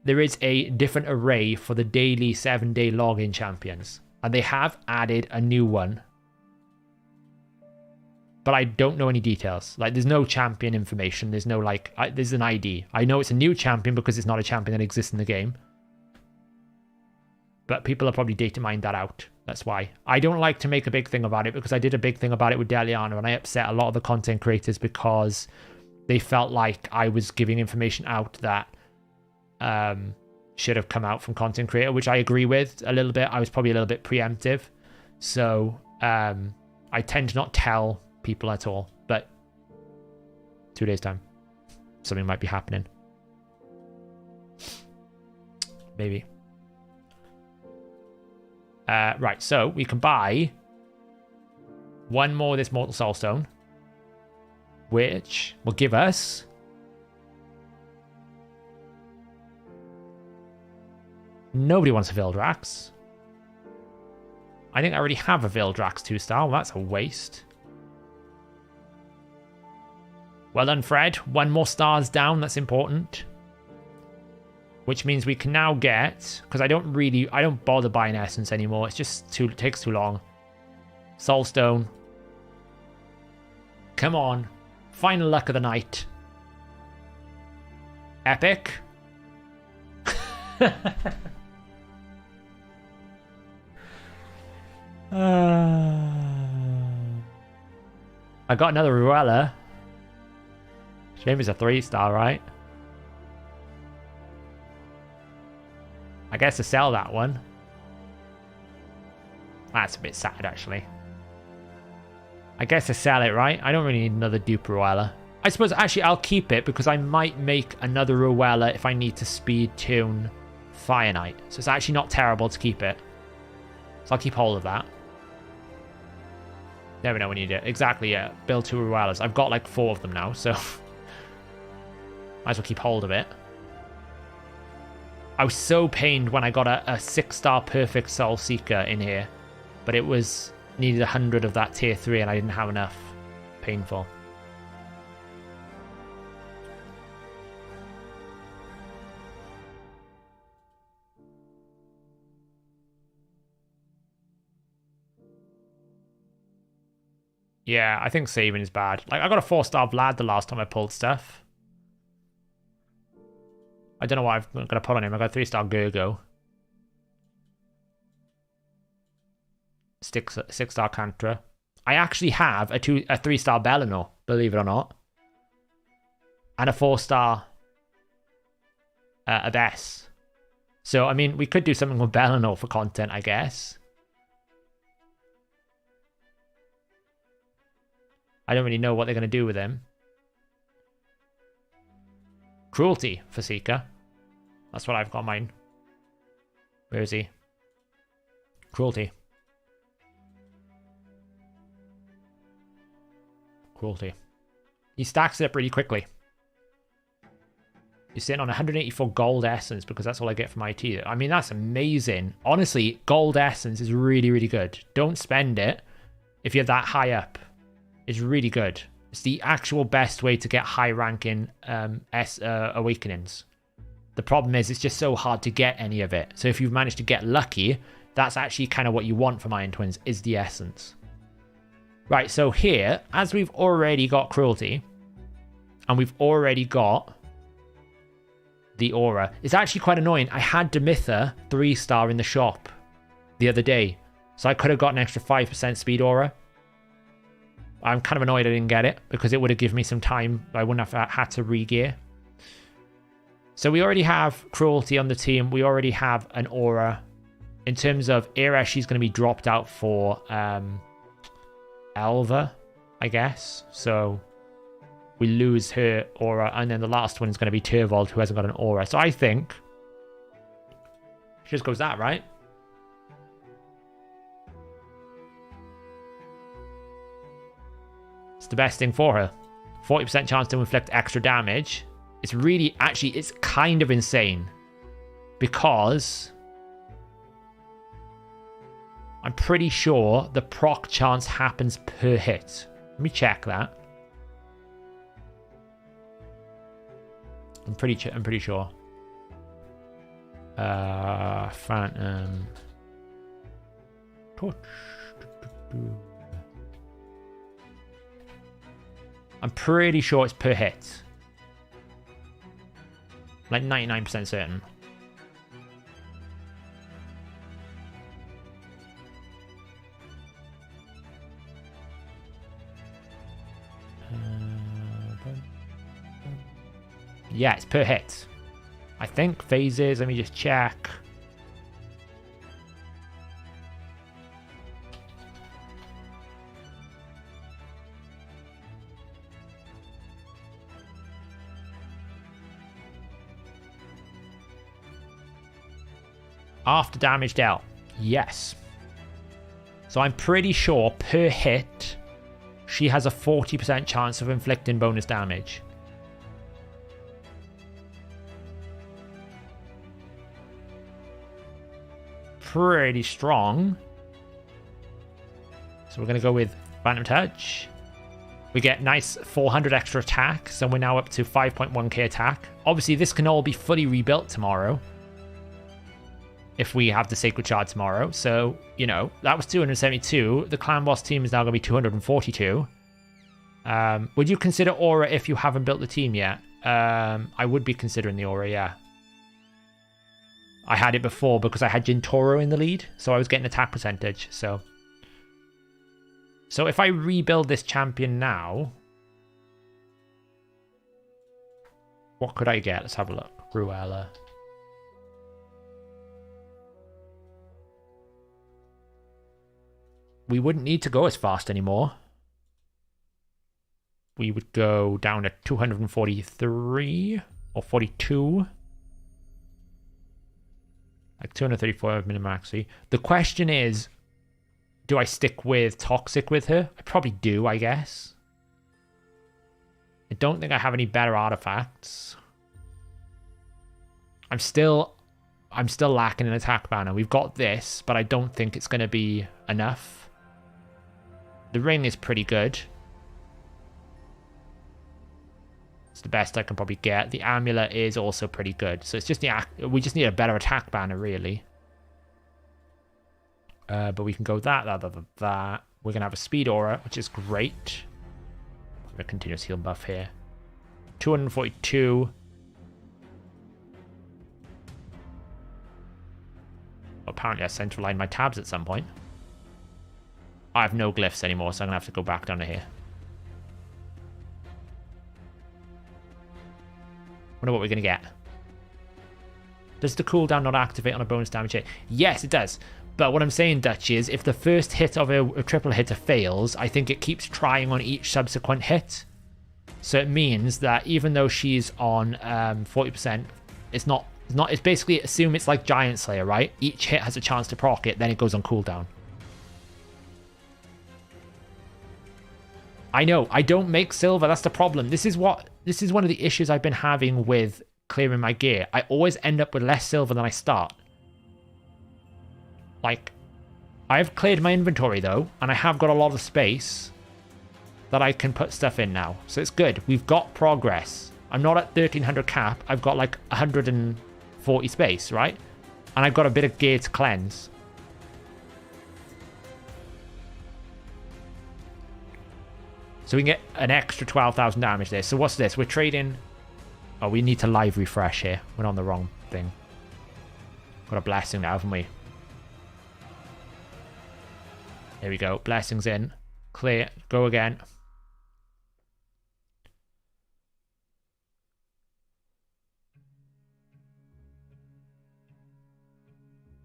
there is a different array for the daily 7-day login champions. And they have added a new one. But I don't know any details. Like, there's no champion information. There's no, like, there's an ID. I know it's a new champion because it's not a champion that exists in the game. But people are probably data mined that out. That's why. I don't like to make a big thing about it because I did a big thing about it with Deliano and I upset a lot of the content creators because they felt like I was giving information out that should have come out from content creator, which I agree with a little bit. I was probably a little bit preemptive. So I tend to not tell people at all, but 2 days time, something might be happening. Maybe. Right, so we can buy one more of this Mortal Soul Stone, which will give us nobody wants a Vildrax. I think I already have a Vildrax 2-star. Well, that's a waste. Well done, Fred. One more stars down. That's important. Which means we can now get, because I don't bother buying essence anymore. It's just it takes too long. Soulstone. Come on. Final luck of the night. Epic. I got another Ruella. Shame it's a 3-star, right? I guess to sell that one. That's a bit sad, actually. I guess to sell it, right? I don't really need another dupe Ruella. I suppose, actually, I'll keep it because I might make another Ruella if I need to speed tune Fire Knight. So it's actually not terrible to keep it. So I'll keep hold of that. Never know when you do it. Exactly, yeah. Build 2 Ruellas. I've got like 4 of them now, so... might as well keep hold of it. I was so pained when I got a 6-star perfect Soul Seeker in here. But it was... needed 100 of that tier 3 and I didn't have enough. Painful. Yeah, I think saving is bad. Like, I got a 4-star Vlad the last time I pulled stuff. I don't know what I'm going to put on him. I got a 3-star Gurgo. 6-star Cantra. I actually have a 3-star Bellinor, believe it or not. And a 4-star Abyss. So, I mean, we could do something with Bellinor for content, I guess. I don't really know what they're going to do with him. Cruelty for Seeker. That's what I've got mine. Where is he? Cruelty. Cruelty. He stacks it up really quickly. You're sitting on 184 gold essence because that's all I get from IT. I mean, that's amazing. Honestly, gold essence is really, really good. Don't spend it if you're that high up. It's really good. It's the actual best way to get high ranking awakenings. The problem is it's just so hard to get any of it. So if you've managed to get lucky, that's actually kind of what you want from Iron Twins, is the essence. Right, so here, as we've already got Cruelty, and we've already got the Aura, it's actually quite annoying. I had Demitha 3-star in the shop the other day, so I could have got an extra 5% speed Aura. I'm kind of annoyed I didn't get it, because it would have given me some time. I wouldn't have had to re-gear. So we already have Cruelty on the team. We already have an Aura. In terms of Era, she's going to be dropped out for Elva, I guess. So we lose her Aura. And then the last one is going to be Turvold, who hasn't got an Aura. So I think just goes that, right? It's the best thing for her. 40% chance to inflict extra damage. It's really, actually, it's kind of insane. Because I'm pretty sure the proc chance happens per hit. Let me check that. I'm pretty sure. Phantom Torch. I'm pretty sure it's per hit. Like 99% certain. Yeah, it's per hit. I think phases, let me just check. After damage dealt. Yes. So I'm pretty sure per hit, she has a 40% chance of inflicting bonus damage. Pretty strong. So we're going to go with Phantom Touch. We get nice 400 extra attack, so we're now up to 5.1k attack. Obviously, this can all be fully rebuilt tomorrow. If we have the Sacred Shard tomorrow. So, you know, that was 272. The Clan Boss team is now going to be 242. Would you consider Aura if you haven't built the team yet? I would be considering the Aura, yeah. I had it before because I had Jintoro in the lead, so I was getting attack percentage, so if I rebuild this champion now, what could I get? Let's have a look. Ruella. We wouldn't need to go as fast anymore. We would go down to 243 or 42. Like 234 minimaxi. The question is, do I stick with Toxic with her? I probably do, I guess. I don't think I have any better artifacts. I'm still lacking an attack banner. We've got this, but I don't think it's going to be enough. The ring is pretty good. It's the best I can probably get. The amulet is also pretty good. So it's just we just need a better attack banner, really. But we can go that. We're going to have a speed aura, which is great. A continuous heal buff here. 242. Apparently I centralized my tabs at some point. I have no glyphs anymore, so I'm going to have to go back down to here. Wonder what we're going to get. Does the cooldown not activate on a bonus damage hit? Yes, it does. But what I'm saying, Dutch, is if the first hit of a triple hitter fails, I think it keeps trying on each subsequent hit. So it means that even though she's on 40%, it's basically assume it's like Giant Slayer, right? Each hit has a chance to proc it, then it goes on cooldown. I know, I don't make silver, that's the problem. This is one of the issues I've been having with clearing my gear. I always end up with less silver than I start. Like, I've cleared my inventory though, and I have got a lot of space that I can put stuff in now. So it's good. We've got progress. I'm not at 1300 cap. I've got like 140 space, right? And I've got a bit of gear to cleanse. So we can get an extra 12,000 damage there. So what's this? We're trading... Oh, we need to live refresh here. We're on the wrong thing. Got a blessing now, haven't we? There we go. Blessings in. Clear. Go again.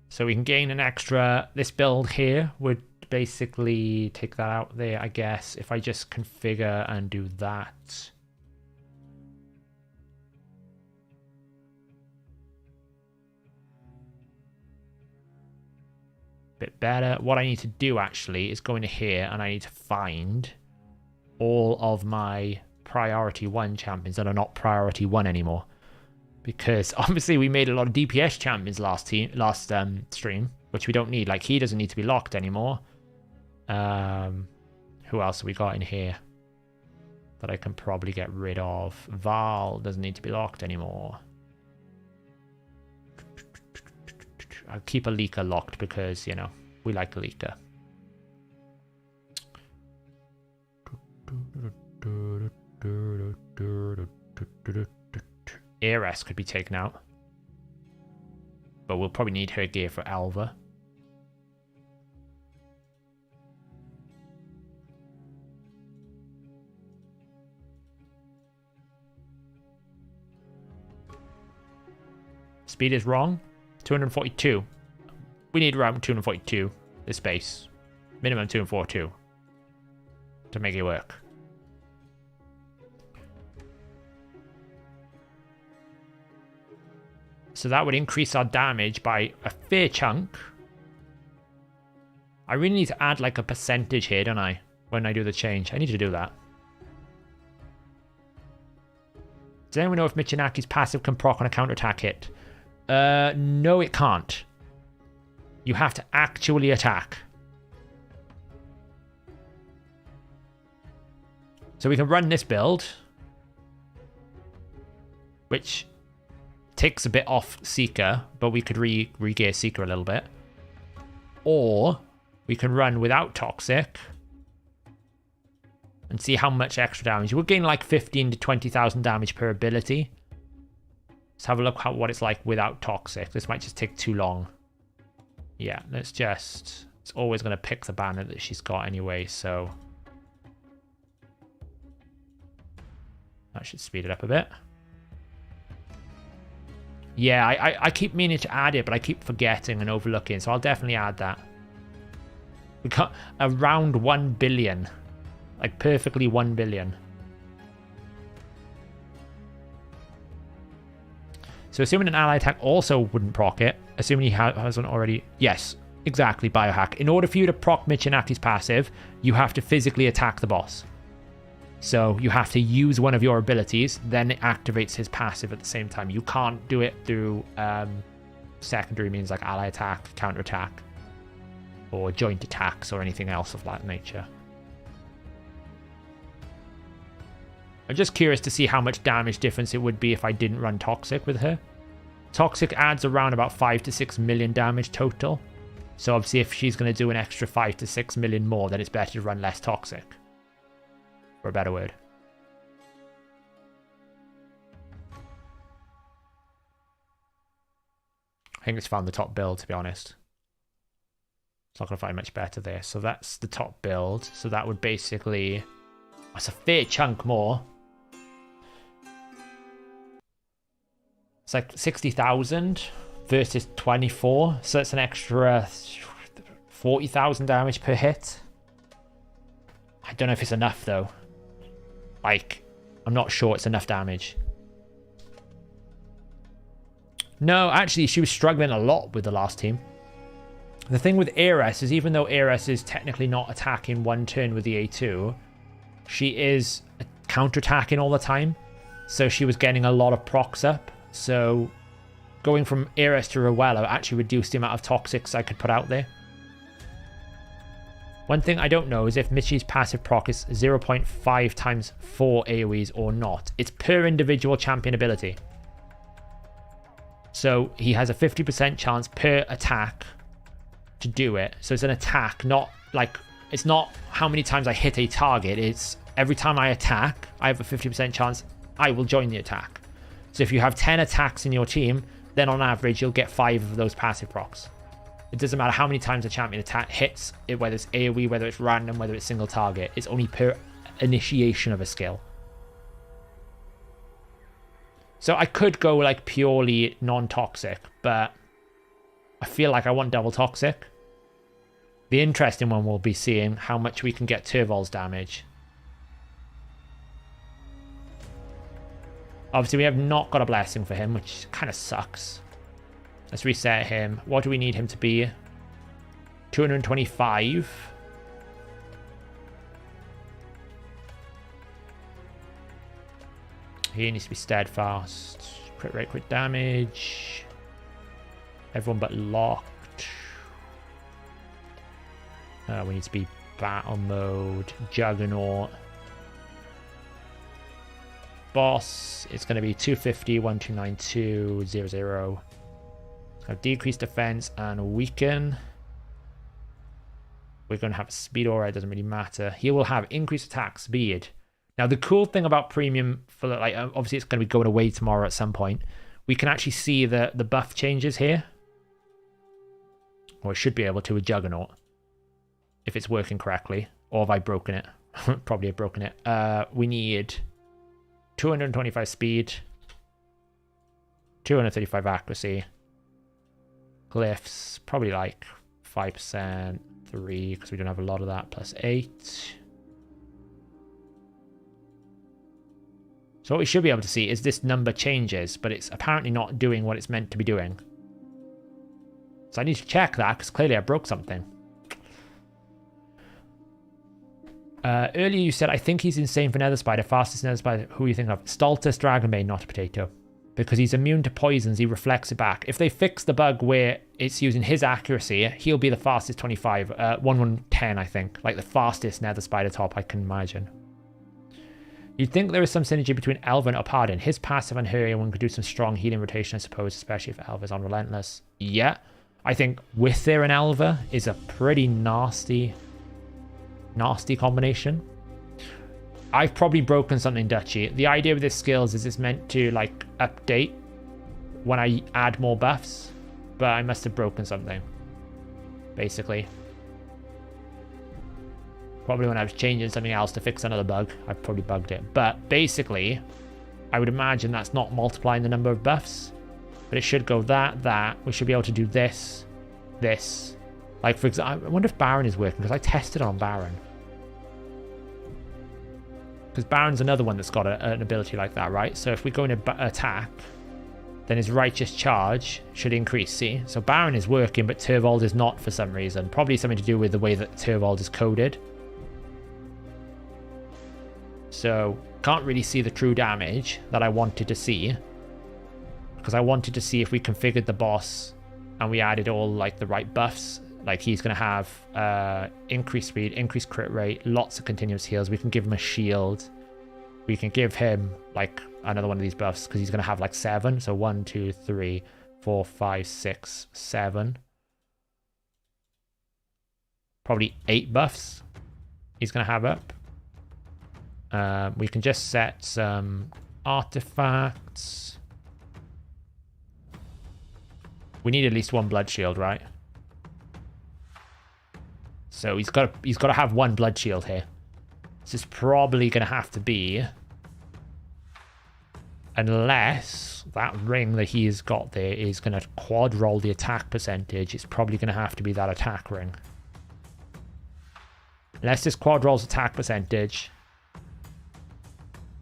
So we can gain an extra... This build here would basically take that out there, I guess, if I just configure and do that. Bit better. What I need to do actually is go into here and I need to find all of my priority 1 champions that are not priority 1 anymore. Because obviously we made a lot of DPS champions last stream, which we don't need. Like, he doesn't need to be locked anymore. Who else have we got in here that I can probably get rid of? Val doesn't need to be locked anymore. I'll keep a leaker locked because, you know, we like a leaker. Heiress could be taken out. But we'll probably need her gear for Elva. Speed is wrong. 242. We need around 242. This base. Minimum 242. To make it work. So that would increase our damage by a fair chunk. I really need to add like a percentage here, don't I? When I do the change. I need to do that. Does anyone know if Michinaki's passive can proc on a counterattack hit? No, it can't. You have to actually attack. So we can run this build, which takes a bit off Seeker, but we could re-gear Seeker a little bit. Or we can run without Toxic and see how much extra damage. We'll gain like 15 to 20,000 damage per ability. Let's have a look at what it's like without Toxic. This might just take too long. Yeah, let's just... It's always going to pick the banner that she's got anyway, so... That should speed it up a bit. Yeah, I keep meaning to add it, but I keep forgetting and overlooking, so I'll definitely add that. We got around 1 billion. Like, perfectly 1 billion. So assuming an ally attack also wouldn't proc it, assuming he hasn't already... Yes, exactly, biohack. In order for you to proc Michinaki's passive, you have to physically attack the boss. So you have to use one of your abilities, then it activates his passive at the same time. You can't do it through secondary means like ally attack, counter attack, or joint attacks, or anything else of that nature. I'm just curious to see how much damage difference it would be if I didn't run Toxic with her. Toxic adds around about 5 to 6 million damage total. So obviously if she's going to do an extra 5 to 6 million more, then it's better to run less Toxic. For a better word. I think it's found the top build, to be honest. It's not going to find much better there. So that's the top build. So that would basically... That's a fair chunk more. It's like 60,000 versus 24. So it's an extra 40,000 damage per hit. I don't know if it's enough, though. Like, I'm not sure it's enough damage. No, actually, she was struggling a lot with the last team. The thing with Ares is even though Ares is technically not attacking one turn with the A2, she is counter-attacking all the time. So she was getting a lot of procs up. So going from Ares to Rowella actually reduced the amount of toxics I could put out there. One thing I don't know is if Michi's passive proc is 0.5 times 4 AoEs or not. It's per individual champion ability. So he has a 50% chance per attack to do it. So it's an attack, not like... It's not how many times I hit a target. It's every time I attack, I have a 50% chance I will join the attack. So if you have 10 attacks in your team, then on average, you'll get 5 of those passive procs. It doesn't matter how many times a champion attack hits, whether it's AoE, whether it's random, whether it's single target. It's only per initiation of a skill. So I could go like purely non-toxic, but I feel like I want double toxic. The interesting one will be seeing how much we can get Turvol's damage. Obviously, we have not got a blessing for him, which kind of sucks. Let's reset him. What do we need him to be? 225. He needs to be steadfast. Crit rate, crit damage. Everyone but locked. We need to be battle mode. Juggernaut. Boss. It's going to be 250, 1292, 00. Have decreased defense and weaken. We're going to have speed aura. It doesn't really matter. He will have increased attack speed. Now, the cool thing about premium, for like, obviously it's going to be going away tomorrow at some point. We can actually see the buff changes here. Or it should be able to with Juggernaut. If it's working correctly. Or have I broken it? Probably have broken it. We need 225 speed. 235 accuracy. glyphs, probably like 5%, 3, because we don't have a lot of that, plus 8. So what we should be able to see is this number changes, but it's apparently not doing what it's meant to be doing. So I need to check that, because clearly I broke something. Earlier you said, I think he's insane for Nether Spider, fastest Nether Spider. Who are you thinking of? Stultus Dragonbane, not a potato. Because he's immune to poisons, he reflects it back. If they fix the bug where it's using his accuracy, he'll be the fastest 25. 1110, I think. Like the fastest Nether Spider top I can imagine. You'd think there is some synergy between Elva and Upardin. His passive and her one could do some strong healing rotation, I suppose, especially if Elva's on Relentless. Yeah. I think Wither and Elva is a pretty nasty combination. I've probably broken something, Dutchy. The idea with this skills is it's meant to like update when I add more buffs, but I must have broken something, basically. Probably when I was changing something else to fix another bug, I probably bugged it. But basically, I would imagine that's not multiplying the number of buffs, but it should go that. We should be able to do this. Like, for example, I wonder if Baron is working, because I tested on Baron. Because Baron's another one that's got an ability like that, right? So if we go into attack, then his righteous charge should increase, see? So Baron is working, but Turvold is not for some reason. Probably something to do with the way that Turvold is coded. So can't really see the true damage that I wanted to see. Because I wanted to see if we configured the boss and we added all like the right buffs. Like he's going to have increased speed, increased crit rate, lots of continuous heals. We can give him a shield. We can give him like another one of these buffs because he's going to have like 7. So 1, 2, 3, 4, 5, 6, 7. Probably 8 buffs he's going to have up. We can just set some artifacts. We need at least 1 blood shield, right? So he's got to have 1 blood shield here. This is probably going to have to be, unless that ring that he's got there is going to quad roll the attack percentage, it's probably going to have to be that attack ring. Unless this quad rolls attack percentage,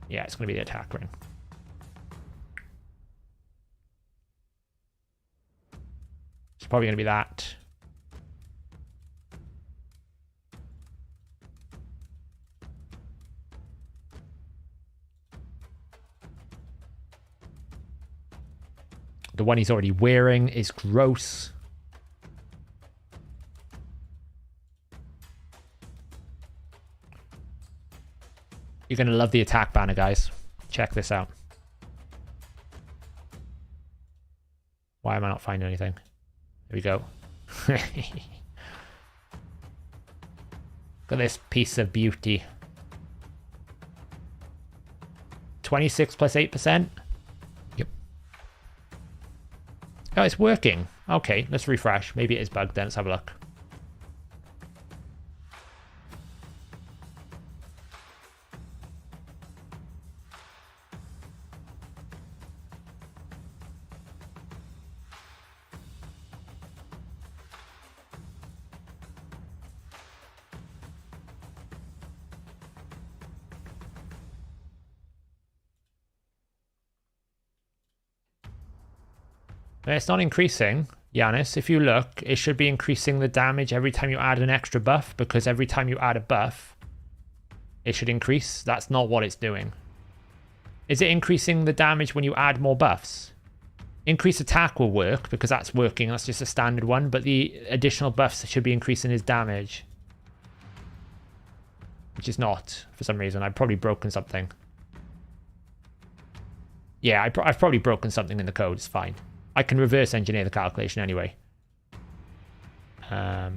yeah, it's going to be the attack ring. It's probably going to be that. The one he's already wearing is gross. You're going to love the attack banner, guys. Check this out. Why am I not finding anything? There we go. Look at this piece of beauty. 26 plus 8%. Yep. Oh, it's working. Okay, let's refresh. Maybe it is bugged then. Let's have a look. It's not increasing, Giannis. If you look, it should be increasing the damage every time you add an extra buff, because every time you add a buff, it should increase. That's not what it's doing. Is it increasing the damage when you add more buffs? Increase attack will work, because that's working. That's just a standard one, but the additional buffs should be increasing his damage. Which is not, for some reason. I've probably broken something. Yeah, I've probably broken something in the code. It's fine. I can reverse engineer the calculation anyway. I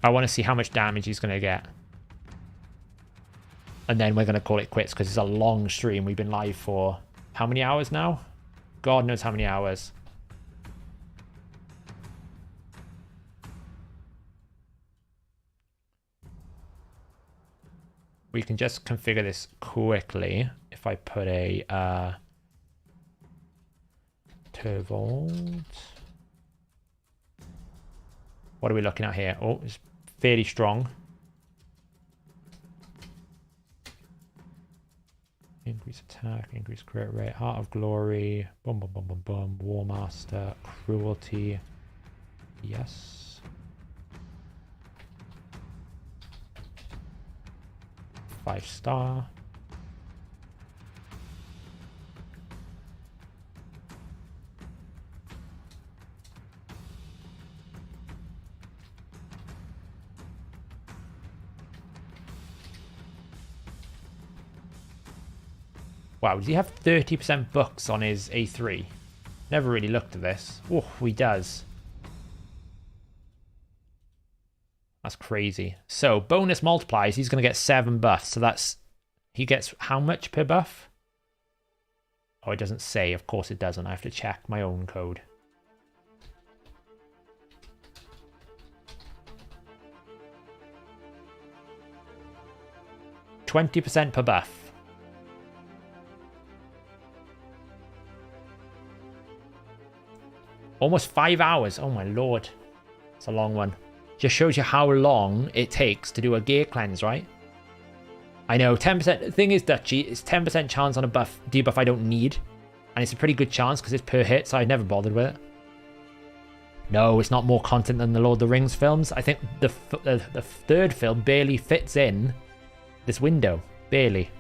want to see how much damage he's going to get. And then we're going to call it quits because it's a long stream. We've been live for how many hours now? God knows how many hours. We can just configure this quickly. If if I put a Turvold. What are we looking at here? Oh, it's fairly strong. Increase attack, increase crit rate, Heart of Glory, boom, boom, boom, boom, boom, War Master, Cruelty. Yes. 5-star. Wow, does he have 30% books on his A3? Never really looked at this. Oh, he does. That's crazy. So, bonus multiplies, he's going to get 7 buffs. So that's... He gets how much per buff? Oh, it doesn't say. Of course it doesn't. I have to check my own code. %20 per buff. Almost 5 hours. Oh my lord. It's a long one. Just shows you how long it takes to do a gear cleanse, right? I know, 10%. The thing is, Dutchy, it's 10% chance on a buff debuff I don't need. And it's a pretty good chance because it's per hit, so I never bothered with it. No, it's not more content than the Lord of the Rings films. I think the third film barely fits in this window. Barely.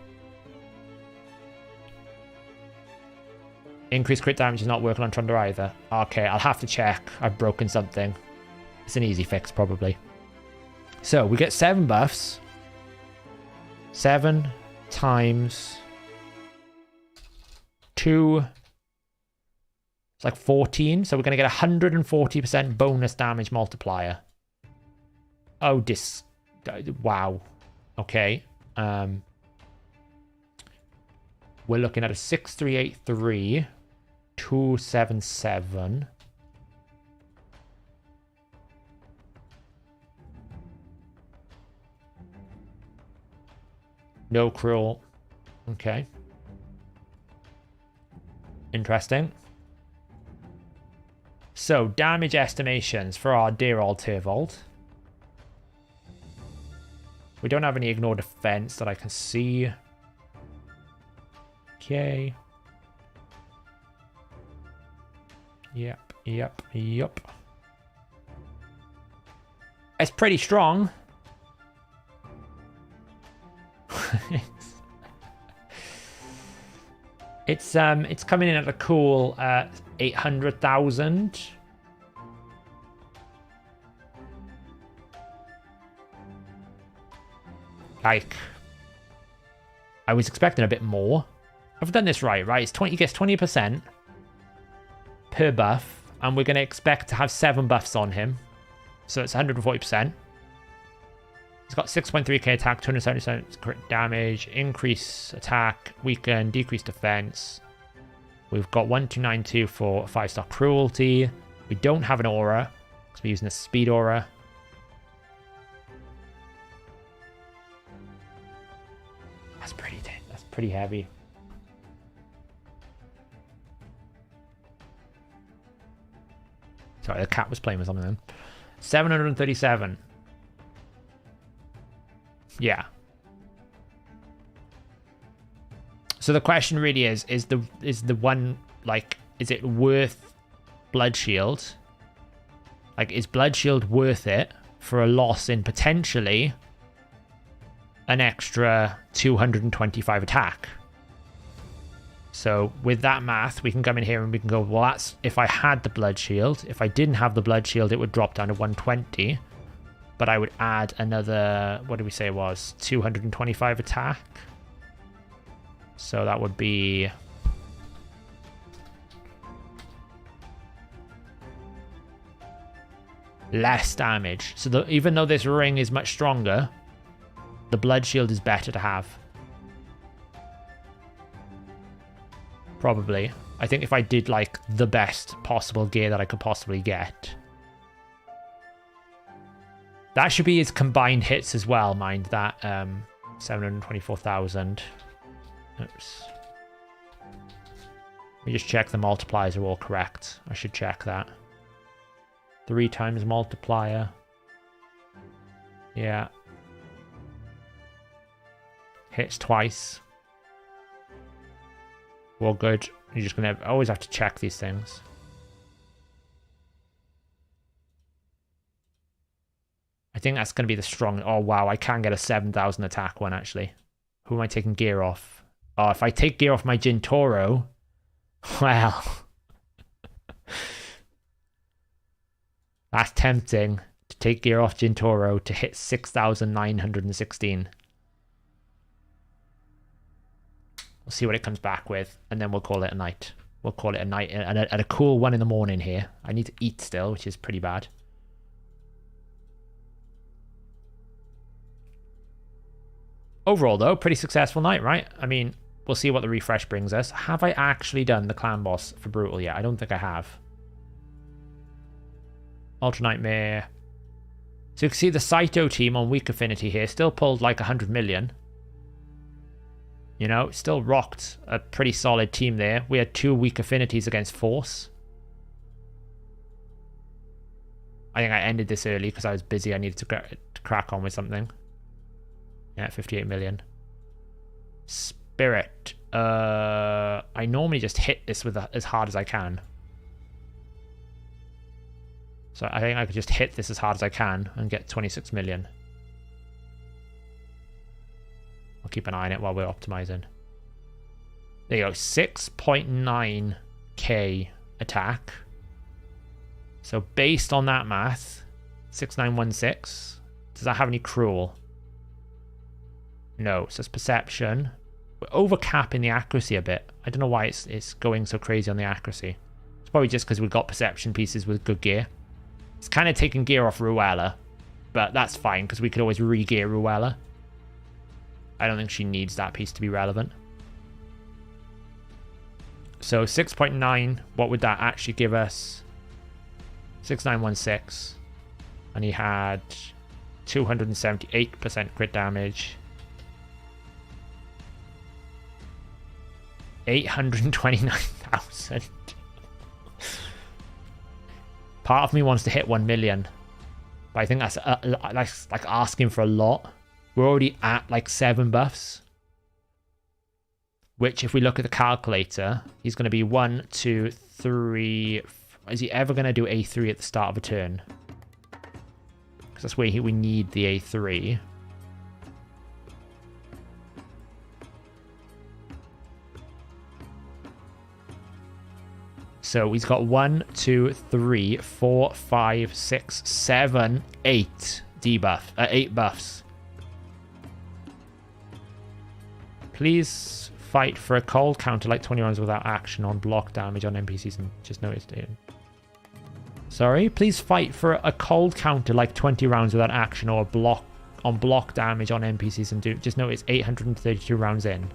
Increased crit damage is not working on Trundle either. Okay, I'll have to check. I've broken something. It's an easy fix, probably. So, we get 7 buffs. 7 times 2. It's like 14. So, we're going to get 140% bonus damage multiplier. Oh, wow. Okay. We're looking at a 6383. 277. No cruel. Okay. Interesting. So, damage estimations for our dear old Turvold. We don't have any ignore defense that I can see. Okay. Yep. It's pretty strong. It's coming in at a cool 800,000. Like, I was expecting a bit more. I've done this right? It's 20. He gets 20% per buff, and we're going to expect to have 7 buffs on him, so it's 140%. He's got 6.3k attack, 270% crit damage, increase attack, weaken, decrease defense. We've got 1292 for 5-star cruelty. We don't have an aura because we're using a speed aura. That's pretty heavy. Sorry, the cat was playing with something then. 737. Yeah. So the question really is the one, like, is it worth Blood Shield? Like, is Blood Shield worth it for a loss in potentially an extra 225 attack? So with that math, we can come in here and we can go, well, that's if I had the Blood Shield. If I didn't have the Blood Shield, it would drop down to 120. But I would add another, what did we say it was? 225 attack. So that would be... less damage. So even though this ring is much stronger, the Blood Shield is better to have. Probably. I think if I did like the best possible gear that I could possibly get. That should be his combined hits as well, mind that. 724,000. Oops. Let me just check the multipliers are all correct. I should check that. 3 times multiplier. Yeah. Hits twice. Well, good. You're just going to always have to check these things. I think that's going to be the strong... Oh, wow. I can get a 7,000 attack one, actually. Who am I taking gear off? Oh, if I take gear off my Gintoro... Well... That's tempting to take gear off Gintoro to hit 6,916. We'll see what it comes back with, and then we'll call it a night. We'll call it a night at a cool 1 in the morning here. I need to eat still, which is pretty bad. Overall, though, pretty successful night, right? I mean, we'll see what the refresh brings us. Have I actually done the clan boss for Brutal yet? I don't think I have. Ultra Nightmare. So you can see the Saito team on weak affinity here still pulled like 100 million. You know, still rocked a pretty solid team there. We had 2 weak affinities against Force. I think I ended this early because I was busy. I needed to crack on with something. Yeah, 58 million. Spirit. I normally just hit this with as hard as I can. So I think I could just hit this as hard as I can and get 26 million. I'll keep an eye on it while we're optimizing. There you go, 6.9k attack. So based on that math, 6916. Does that have any cruel? No, so it's perception. We're overcapping the accuracy a bit. I don't know why it's going so crazy on the accuracy. It's probably just because we've got perception pieces with good gear. It's kind of taking gear off Ruella, but that's fine because we could always re-gear Ruella. I don't think she needs that piece to be relevant. So 6.9, what would that actually give us? 6916. And he had 278% crit damage. 829,000. Part of me wants to hit 1 million. But I think that's like asking for a lot. We're already at like 7 buffs. Which, if we look at the calculator, he's going to be 1, 2, 3. Is he ever going to do A3 at the start of a turn? Because that's where we need the A3. So he's got 1, 2, 3, 4, 5, 6, 7, 8 debuff. 8 buffs. Please fight for a cold counter like 20 rounds without action on block damage on NPCs and just noticed it. Sorry, please fight for a cold counter like 20 rounds without action or block damage on NPCs and just notice 832 rounds in.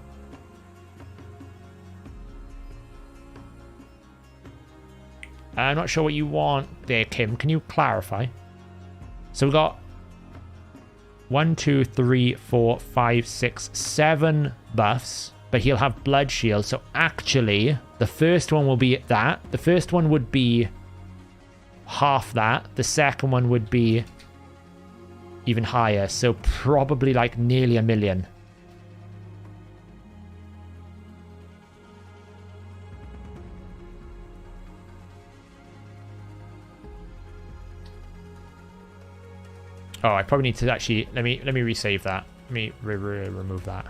I'm not sure what you want there, Kim. Can you clarify? So we've got 1, 2, 3, 4, 5, 6, 7 buffs, but he'll have blood shield. So actually, the first one will be that. The first one would be half that. The second one would be even higher. So probably like nearly 1 million. Oh, I probably need to actually let me resave that. Let me remove that.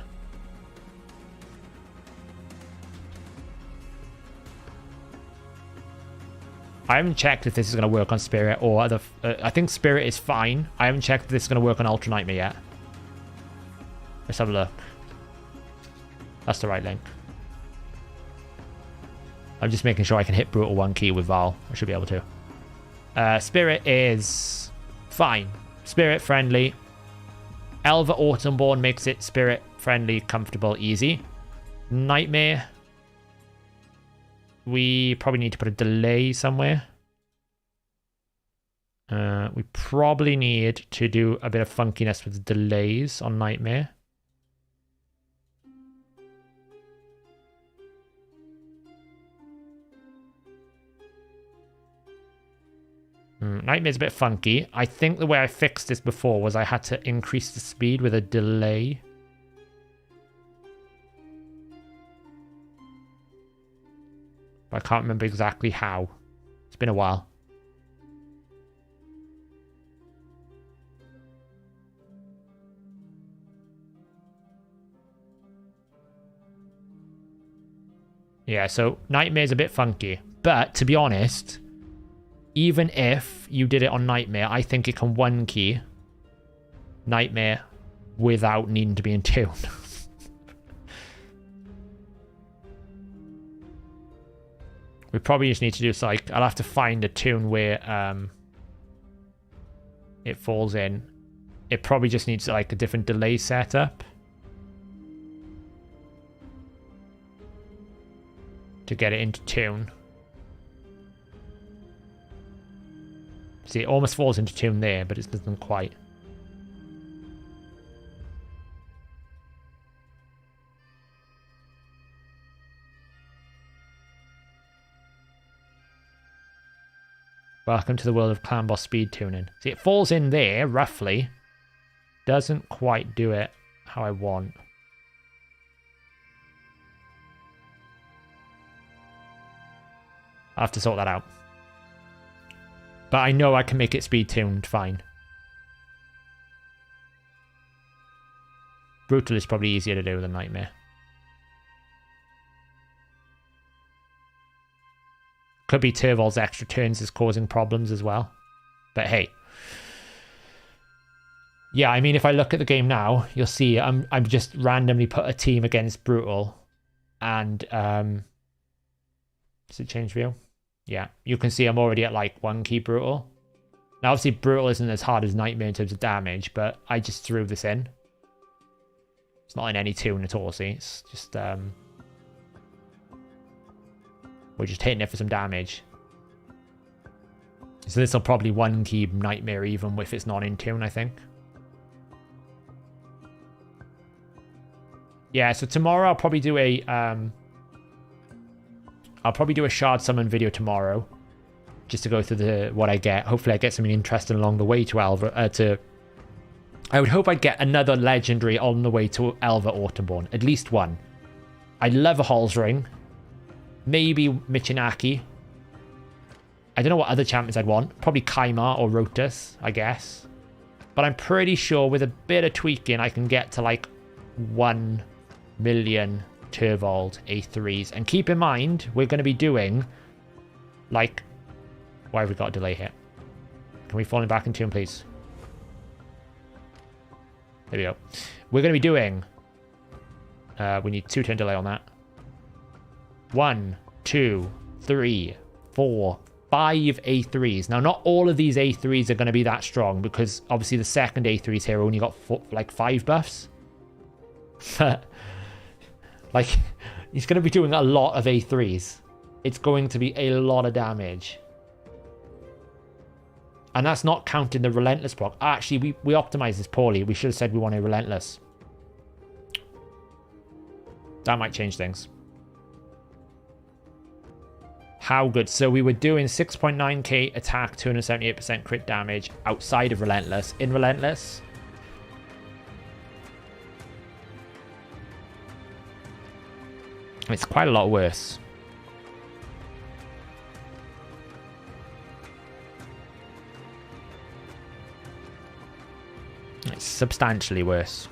I haven't checked if this is going to work on Spirit or other. I think Spirit is fine. I haven't checked if this is going to work on Ultra Nightmare yet. Let's have a look. That's the right link. I'm just making sure I can hit Brutal 1 key with Val. I should be able to. Spirit is fine. Spirit friendly. Elva Autumnborn makes it spirit friendly, comfortable, easy. Nightmare. We probably need to put a delay somewhere. We probably need to do a bit of funkiness with the delays on Nightmare. Nightmare's a bit funky. I think the way I fixed this before was I had to increase the speed with a delay. But I can't remember exactly how. It's been a while. Yeah, so Nightmare's a bit funky. But to be honest, even if you did it on Nightmare, I think it can one key Nightmare without needing to be in tune. We probably just need to do this, like, I'll have to find a tune where it falls in. It probably just needs like a different delay setup to get it into tune. See, it almost falls into tune there, but it doesn't quite. Welcome to the world of clan boss speed tuning. See, it falls in there, roughly. Doesn't quite do it how I want. I'll have to sort that out. But I know I can make it speed tuned fine. Brutal is probably easier to do than Nightmare. Could be Turvol's extra turns is causing problems as well. But hey. Yeah, I mean, if I look at the game now, you'll see I'm just randomly put a team against Brutal. And, does it change view? Yeah, you can see I'm already at like 1 key Brutal. Now, obviously, Brutal isn't as hard as Nightmare in terms of damage, but I just threw this in. It's not in any tune at all, see? It's just, we're just hitting it for some damage. So this will probably 1 key Nightmare even if it's not in tune, I think. Yeah, so tomorrow I'll probably do a shard summon video tomorrow, just to go through what I get. Hopefully I get something interesting along the way to Elva. I would hope I'd get another legendary on the way to Elva Autumnborn, at least one. I'd love a Hall's Ring, maybe Michinaki. I don't know what other champions I'd want. Probably Kaimar or Rotus, I guess. But I'm pretty sure with a bit of tweaking I can get to like 1 million Turvold A3s. And keep in mind, we're going to be doing like... Why have we got a delay here? Can we fall in back in tune, please? There we go. We're going to be doing... we need 2 turn delay on that. 1, 2, 3, 4, 5 A3s. Now, not all of these A3s are going to be that strong because obviously the second A3s here only got like 5 buffs. Like, he's going to be doing a lot of A3s. It's going to be a lot of damage. And that's not counting the Relentless proc. Actually, we optimized this poorly. We should have said we wanted Relentless. That might change things. How good. So we were doing 6.9k attack, 278% crit damage outside of Relentless. In Relentless... it's quite a lot worse. It's substantially worse.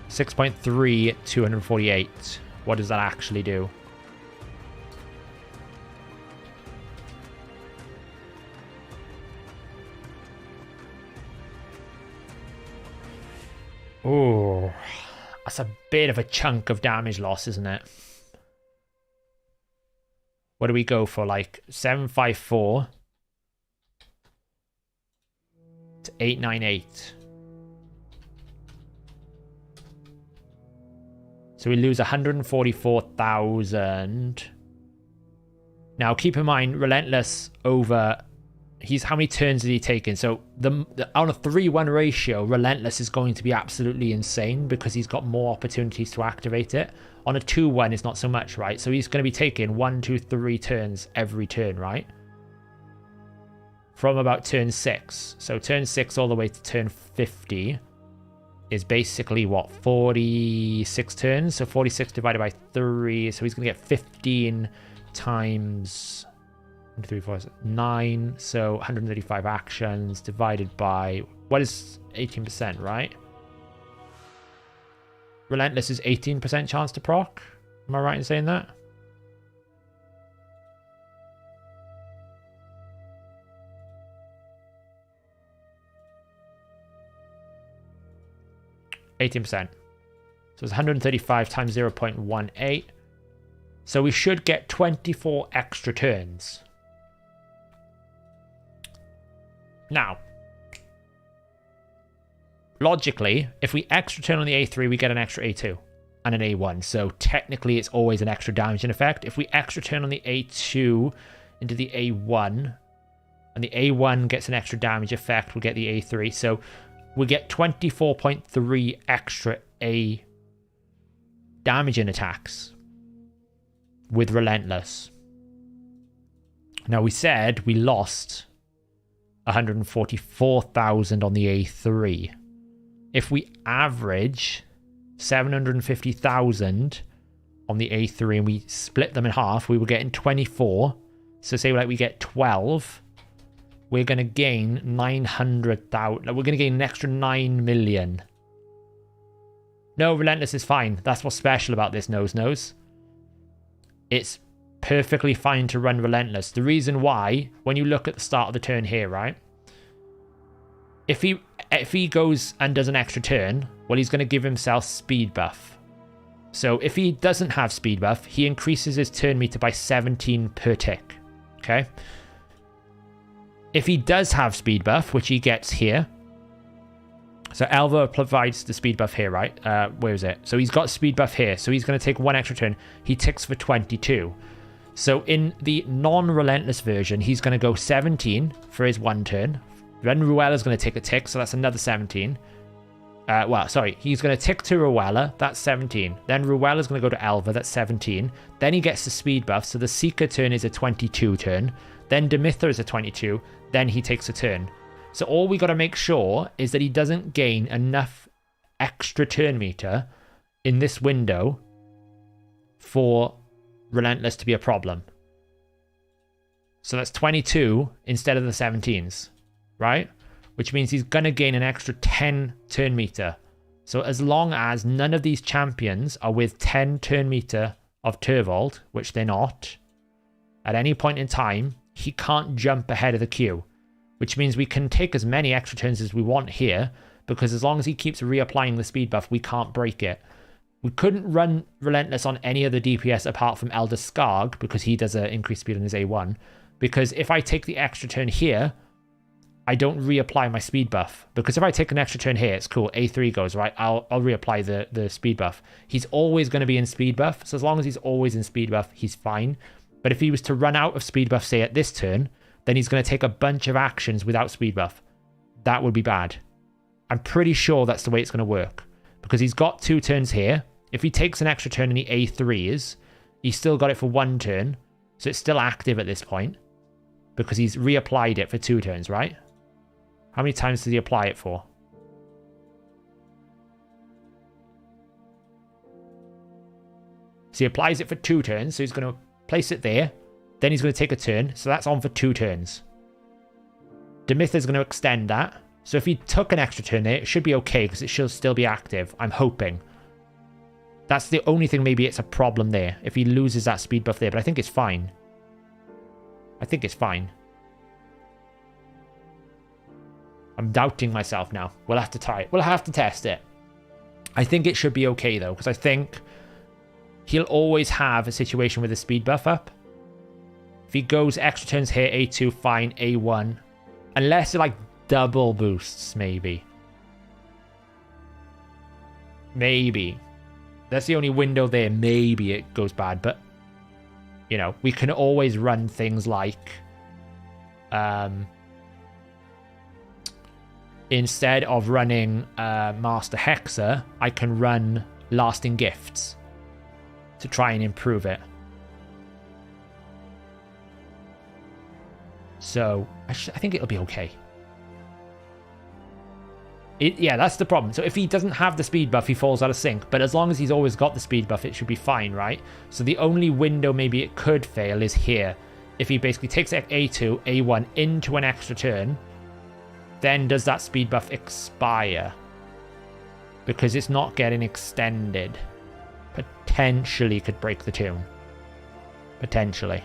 6.3, 248. What does that actually do? Oh, that's a bit of a chunk of damage loss, isn't it? What do we go for? Like 754 to 898. So we lose 144,000. Now keep in mind, Relentless over how many turns is he taking? So on a 3-1 ratio, Relentless is going to be absolutely insane because he's got more opportunities to activate it. On a 2-1, it's not so much, right? So he's going to be taking 1, 2, 3 turns every turn, right? From about turn 6. So turn 6 all the way to turn 50 is basically, what, 46 turns? So 46 divided by 3. So he's going to get 15 times 3, 4, 9. So 135 actions divided by, what is 18%, right? Relentless is 18% chance to proc. Am I right in saying that? %. So it's 135 times 0.18. So we should get 24 extra turns. Now, logically, if we extra turn on the A3, we get an extra A2 and an A1. So technically, it's always an extra damaging effect. If we extra turn on the A2 into the A1, and the A1 gets an extra damage effect, we'll get the A3. So we get 24.3 extra A damaging attacks with Relentless. Now, we said we lost 144,000 on the A3. If we average 750,000 on the A3 and we split them in half, we were getting 24. So say like we get 12, we're going to gain 900,000. We're going to gain an extra 9 million. No, Relentless is fine. That's what's special about this Nose. It's perfectly fine to run Relentless. The reason why, when you look at the start of the turn here, right? If he goes and does an extra turn, well, he's going to give himself speed buff. So if he doesn't have speed buff, he increases his turn meter by 17 per tick. Okay? If he does have speed buff, which he gets here. So Elva provides the speed buff here, right? Where is it? So he's got speed buff here. So he's going to take 1 extra turn. He ticks for 22. So in the non-relentless version, he's going to go 17 for his 1 turn. Then Ruella's going to take a tick, so that's another 17. He's going to tick to Ruella, that's 17. Then Ruella's going to go to Elva, that's 17. Then he gets the speed buff, so the Seeker turn is a 22 turn. Then Demitha is a 22. Then he takes a turn. So all we got to make sure is that he doesn't gain enough extra turn meter in this window for Relentless to be a problem. So that's 22 instead of the 17s, right? Which means he's going to gain an extra 10 turn meter. So as long as none of these champions are with 10 turn meter of Turvold, which they're not, at any point in time, he can't jump ahead of the queue. Which means we can take as many extra turns as we want here, because as long as he keeps reapplying the speed buff, we can't break it. We couldn't run Relentless on any other DPS apart from Elder Skarg, because he does an increased speed on his A1. Because if I take the extra turn here, I don't reapply my speed buff. Because if I take an extra turn here, it's cool. A3 goes, right? I'll reapply the speed buff. He's always going to be in speed buff. So as long as he's always in speed buff, he's fine. But if he was to run out of speed buff, say at this turn, then he's going to take a bunch of actions without speed buff. That would be bad. I'm pretty sure that's the way it's going to work. Because he's got 2 turns here. If he takes an extra turn in the A3s, he's still got it for 1 turn. So it's still active at this point. Because he's reapplied it for 2 turns, right? How many times does he apply it for? So he applies it for 2 turns. So he's going to place it there. Then he's going to take a turn. So that's on for 2 turns. Demitha's going to extend that. So if he took an extra turn there, it should be okay because it should still be active. I'm hoping. That's the only thing maybe it's a problem there. If he loses that speed buff there. But I think it's fine. I think it's fine. I'm doubting myself now. We'll have to try it. We'll have to test it. I think it should be okay though. Because I think he'll always have a situation with a speed buff up. If he goes extra turns here, A2, fine, A1. Unless it like double boosts, maybe. Maybe. That's the only window there. Maybe it goes bad. But, you know, we can always run things like instead of running Master Hexer, I can run Lasting Gifts to try and improve it. So I think it'll be okay. Yeah, that's the problem. So if he doesn't have the speed buff, he falls out of sync. But as long as he's always got the speed buff, it should be fine, right? So the only window maybe it could fail is here. If he basically takes A2, A1 into an extra turn, then does that speed buff expire? Because it's not getting extended. Potentially could break the tune. Potentially.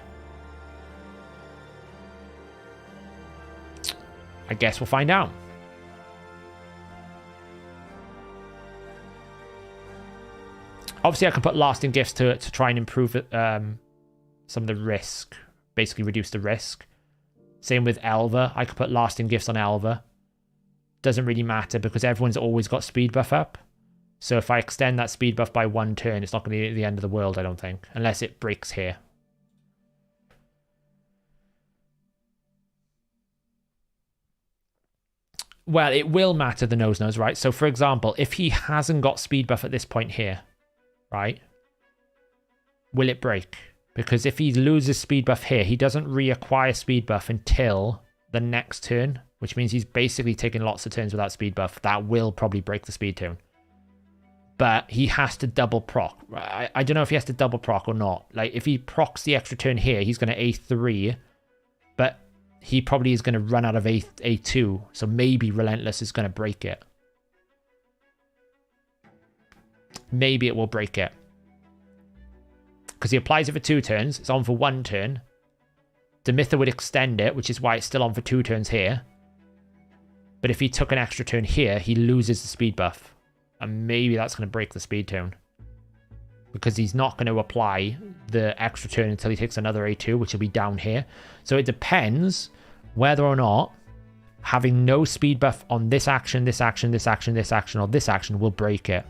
I guess we'll find out. Obviously, I can put Lasting Gifts to it to try and improve it, some of the risk. Basically, reduce the risk. Same with Elva. I could put Lasting Gifts on Elva. Doesn't really matter because everyone's always got speed buff up. So if I extend that speed buff by 1 turn, it's not going to be the end of the world, I don't think. Unless it breaks here. Well, it will matter, the nose, right? So, for example, if he hasn't got speed buff at this point here, right? Will it break? Because if he loses speed buff here, he doesn't reacquire speed buff until the next turn, which means he's basically taking lots of turns without speed buff. That will probably break the speed tune. But he has to double proc. I don't know if he has to double proc or not. Like, if he procs the extra turn here, he's going to A3, but he probably is going to run out of A2, so maybe Relentless is going to break it. Maybe it will break it. Because he applies it for 2 turns. It's on for 1 turn. Demitha would extend it, which is why it's still on for 2 turns here. But if he took an extra turn here, he loses the speed buff. And maybe that's going to break the speed tune. Because he's not going to apply the extra turn until he takes another A2, which will be down here. So it depends whether or not having no speed buff on this action, this action, this action, this action, or this action will break it.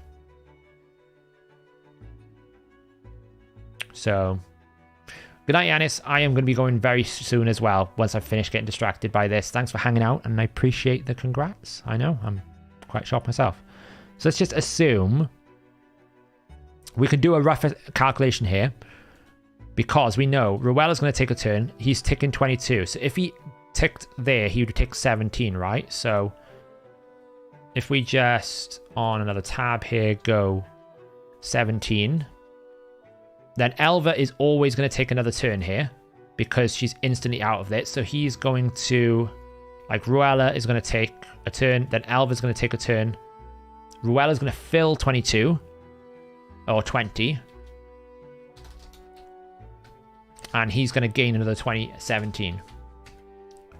So, good night, Yanis. I am going to be going very soon as well, once I've finished getting distracted by this. Thanks for hanging out, and I appreciate the congrats. I know, I'm quite shocked myself. So let's just assume we can do a rough calculation here, because we know Ruela's going to take a turn. He's ticking 22. So if he ticked there, he would tick 17, right? So if we just, on another tab here, go 17... then Elva is always going to take another turn here because she's instantly out of it. So he's going to, like, Ruela is going to take a turn. Then Elva's going to take a turn. Ruela's going to fill 22 or 20. And he's going to gain another 17.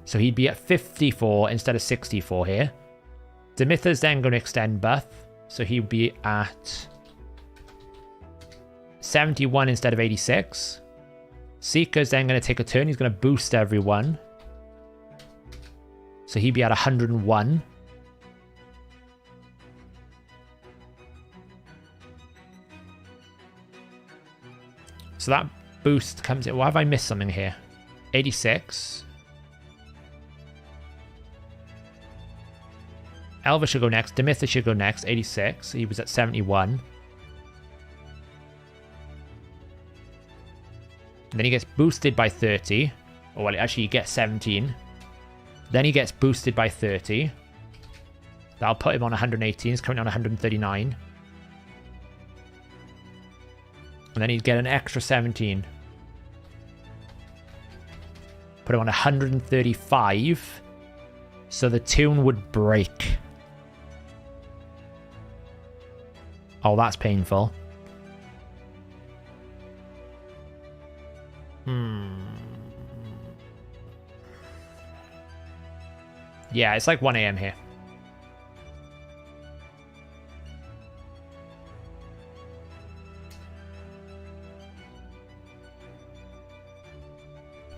So he'd be at 54 instead of 64 here. Demitha's then going to extend buff. So he'd be at 71 instead of 86. Seeker's then going to take a turn. He's going to boost everyone. So he'd be at 101. So that boost comes in. Why have I missed something here? 86. Elva should go next. Demitha should go next. 86. He was at 71. And then he gets boosted by 30. Oh, well, actually, he gets 17. Then he gets boosted by 30. That'll put him on 118. He's currently on 139. And then he'd get an extra 17. Put him on 135. So the tune would break. Oh, that's painful. Yeah, it's like 1 a.m. here.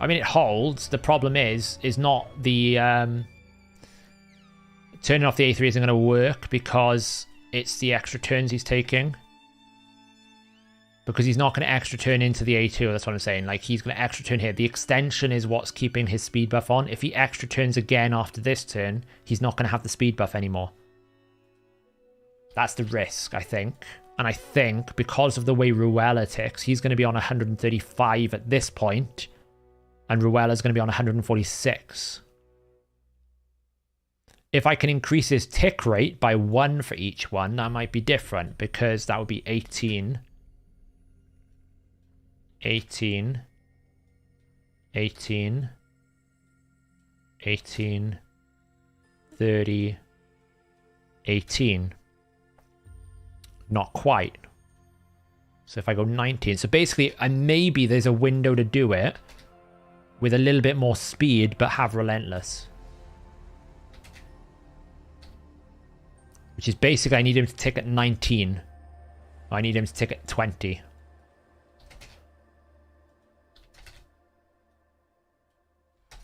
I mean, it holds. The problem is not the turning off the A3 isn't going to work because it's the extra turns he's taking. Because he's not going to extra turn into the A2, that's what I'm saying. Like, he's going to extra turn here. The extension is what's keeping his speed buff on. If he extra turns again after this turn, he's not going to have the speed buff anymore. That's the risk, I think. And I think, because of the way Ruella ticks, he's going to be on 135 at this point, and Ruella's going to be on 146. If I can increase his tick rate by 1 for each one, that might be different, because that would be 18... 18, 18, 18, 30, 18. Not quite. So if I go 19. So basically, maybe there's a window to do it with a little bit more speed, but have Relentless. Which is basically, I need him to tick at 19. I need him to tick at 20.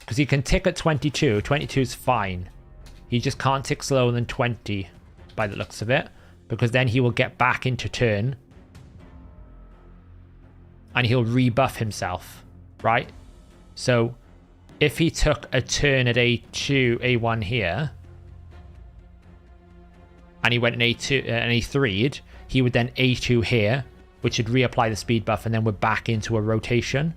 Because he can tick at 22. 22 is fine. He just can't tick slower than 20 by the looks of it. Because then he will get back into turn. And he'll rebuff himself. Right? So if he took a turn at A2, A1 here. And he went an A2 and A3'd. He would then A2 here. Which would reapply the speed buff. And then we're back into a rotation.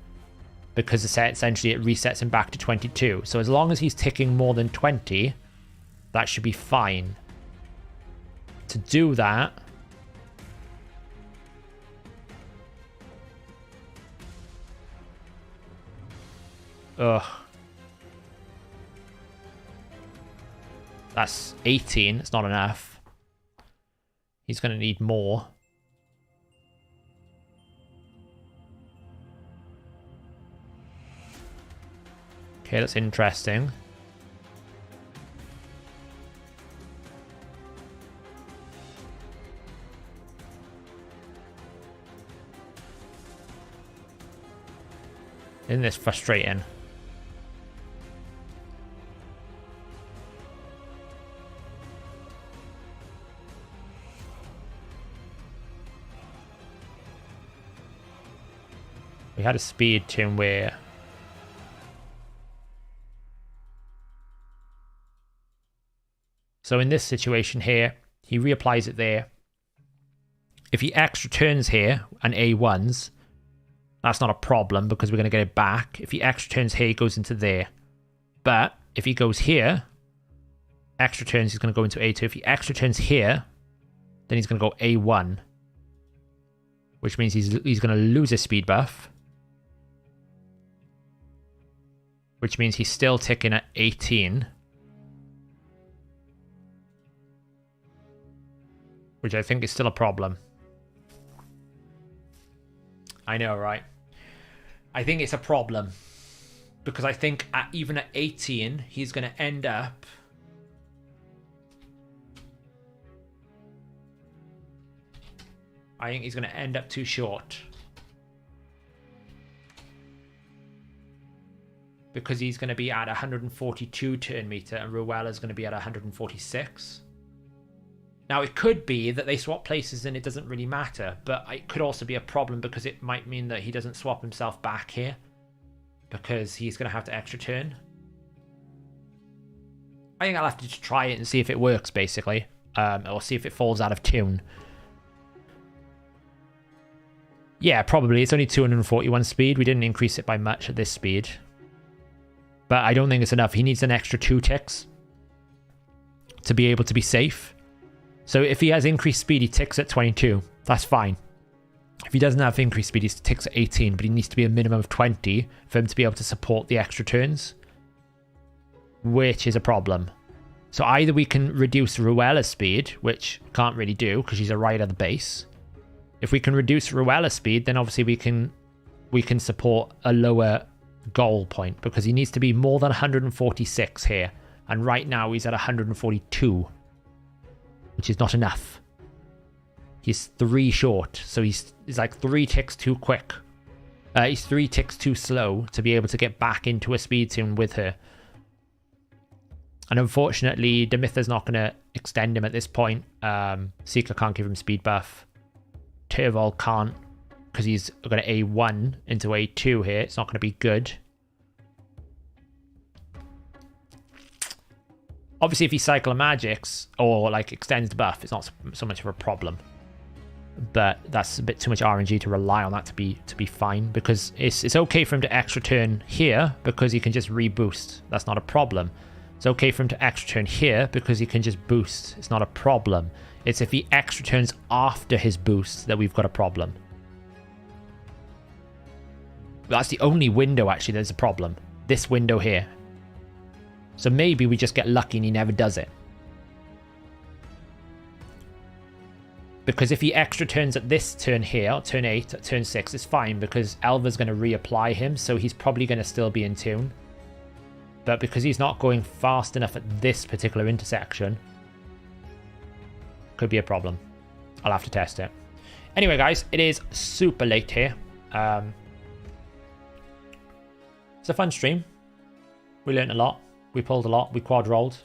Because essentially it resets him back to 22. So as long as he's ticking more than 20, that should be fine. To do that, that's 18. It's not enough. He's going to need more. Okay, that's interesting. Isn't this frustrating? We had a speed turn where... So in this situation here, he reapplies it there. If he extra turns here and A1s, that's not a problem because we're going to get it back. If he extra turns here, he goes into there. But if he goes here, extra turns, he's going to go into A2. If he extra turns here, then he's going to go A1. Which means he's going to lose his speed buff. Which means he's still ticking at 18. Which I think is still a problem. I know, right? I think it's a problem. Because I think even at 18, he's going to end up... I think he's going to end up too short. Because he's going to be at 142 turn meter and Ruella's going to be at 146. Now, it could be that they swap places and it doesn't really matter, but it could also be a problem because it might mean that he doesn't swap himself back here because he's going to have to extra turn. I think I'll have to just try it and see if it works, basically, or see if it falls out of tune. Yeah, probably. It's only 241 speed. We didn't increase it by much at this speed. But I don't think it's enough. He needs an extra 2 ticks to be able to be safe. So if he has increased speed, he ticks at 22. That's fine. If he doesn't have increased speed, he ticks at 18, but he needs to be a minimum of 20 for him to be able to support the extra turns, which is a problem. So either we can reduce Ruella's speed, which can't really do because she's a right at the base. If we can reduce Ruella's speed, then obviously we can support a lower goal point because he needs to be more than 146 here. And right now he's at 142. Which is not enough. He's 3 short, so he's like 3 ticks too quick. He's 3 ticks too slow to be able to get back into a speed tune with her. And unfortunately, Demitha's not going to extend him at this point. Seeker can't give him speed buff. Turvol can't because he's going to A1 into A2 here. It's not going to be good. Obviously, if he cycle magics or like extends the buff, it's not so much of a problem. But that's a bit too much RNG to rely on that to be fine, because it's okay for him to extra turn here because he can just reboost. That's not a problem. It's okay for him to extra turn here because he can just boost. It's not a problem. It's if he extra turns after his boost that we've got a problem. That's the only window actually there's a problem. This window here. So maybe we just get lucky and he never does it. Because if he extra turns at this turn here, turn 8, at turn 6, it's fine because Elva's going to reapply him, so he's probably going to still be in tune. But because he's not going fast enough at this particular intersection, could be a problem. I'll have to test it. Anyway, guys, it is super late here. It's a fun stream. We learned a lot. We pulled a lot. We quad rolled.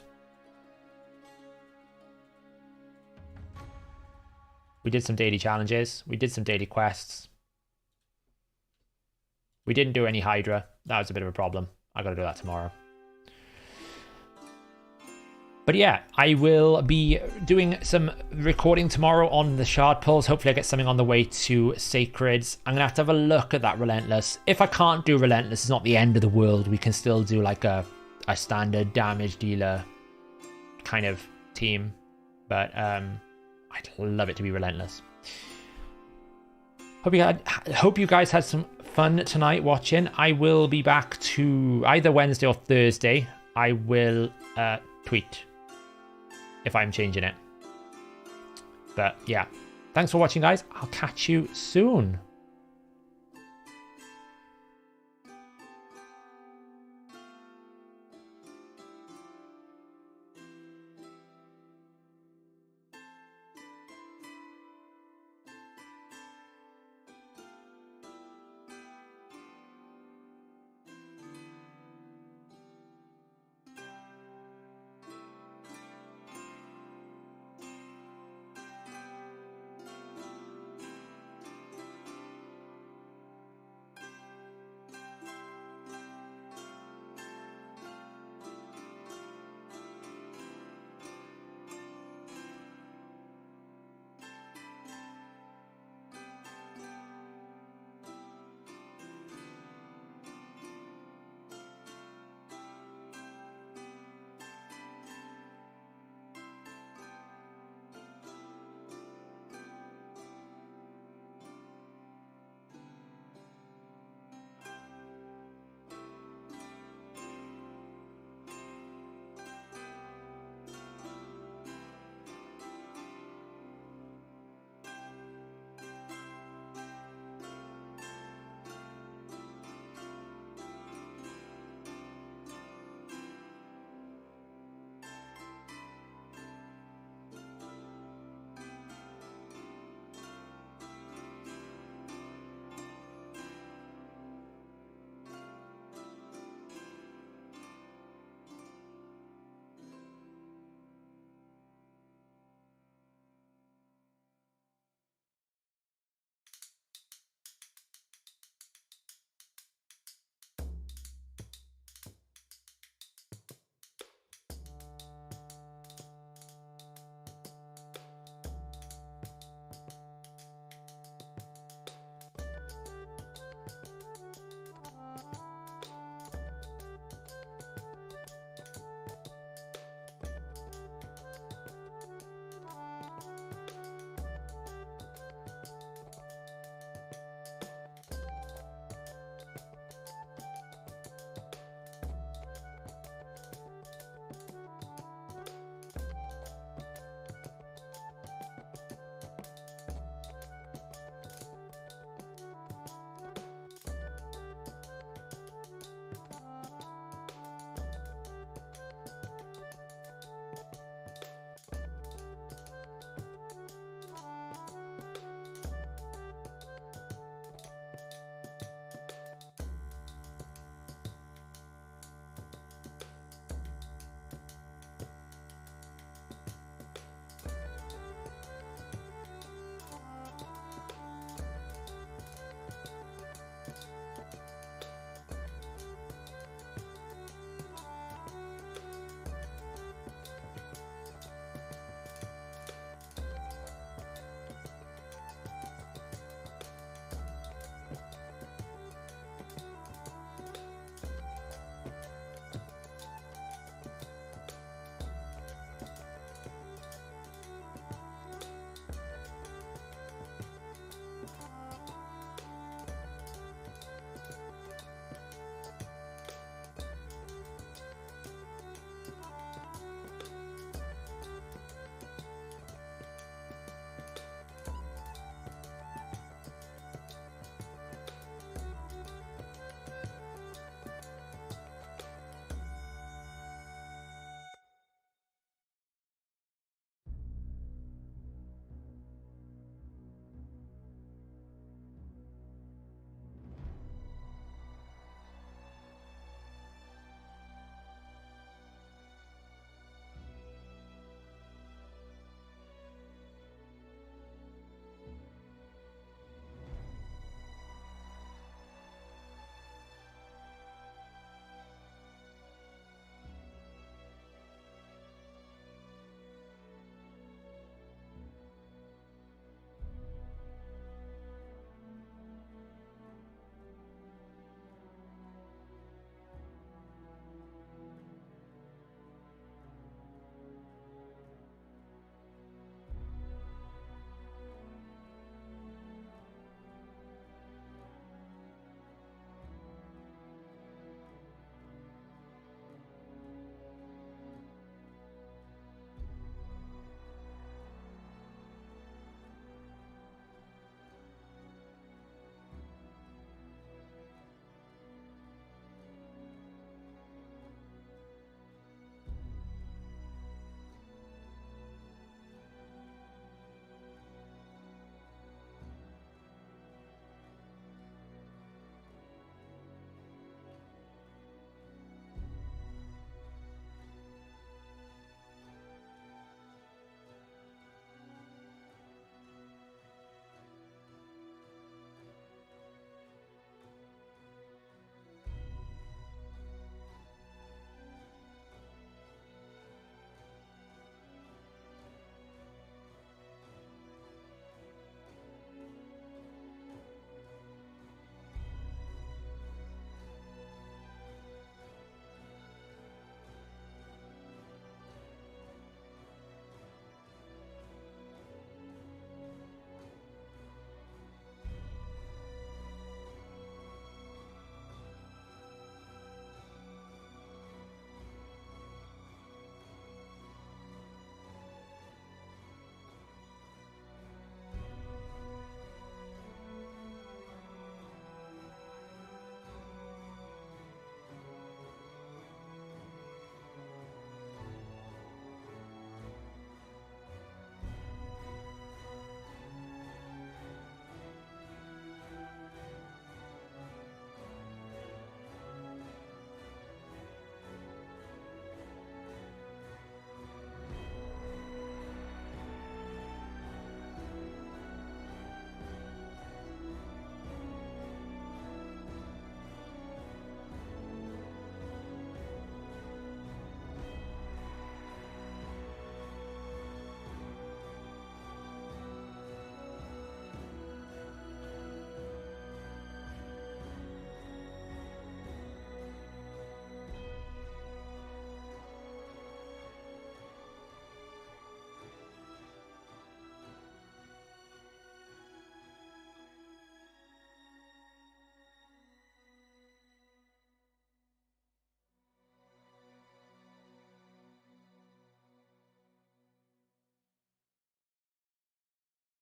We did some daily challenges. We did some daily quests. We didn't do any Hydra. That was a bit of a problem. I got to do that tomorrow. But yeah, I will be doing some recording tomorrow on the shard pulls. Hopefully I get something on the way to Sacreds. I'm going to have a look at that Relentless. If I can't do Relentless, it's not the end of the world. We can still do like a standard damage dealer kind of team. But I'd love it to be Relentless. Hope you guys had some fun tonight watching. I will be back to either Wednesday or Thursday. I will tweet if I'm changing it. But yeah, thanks for watching, guys. I'll catch you soon.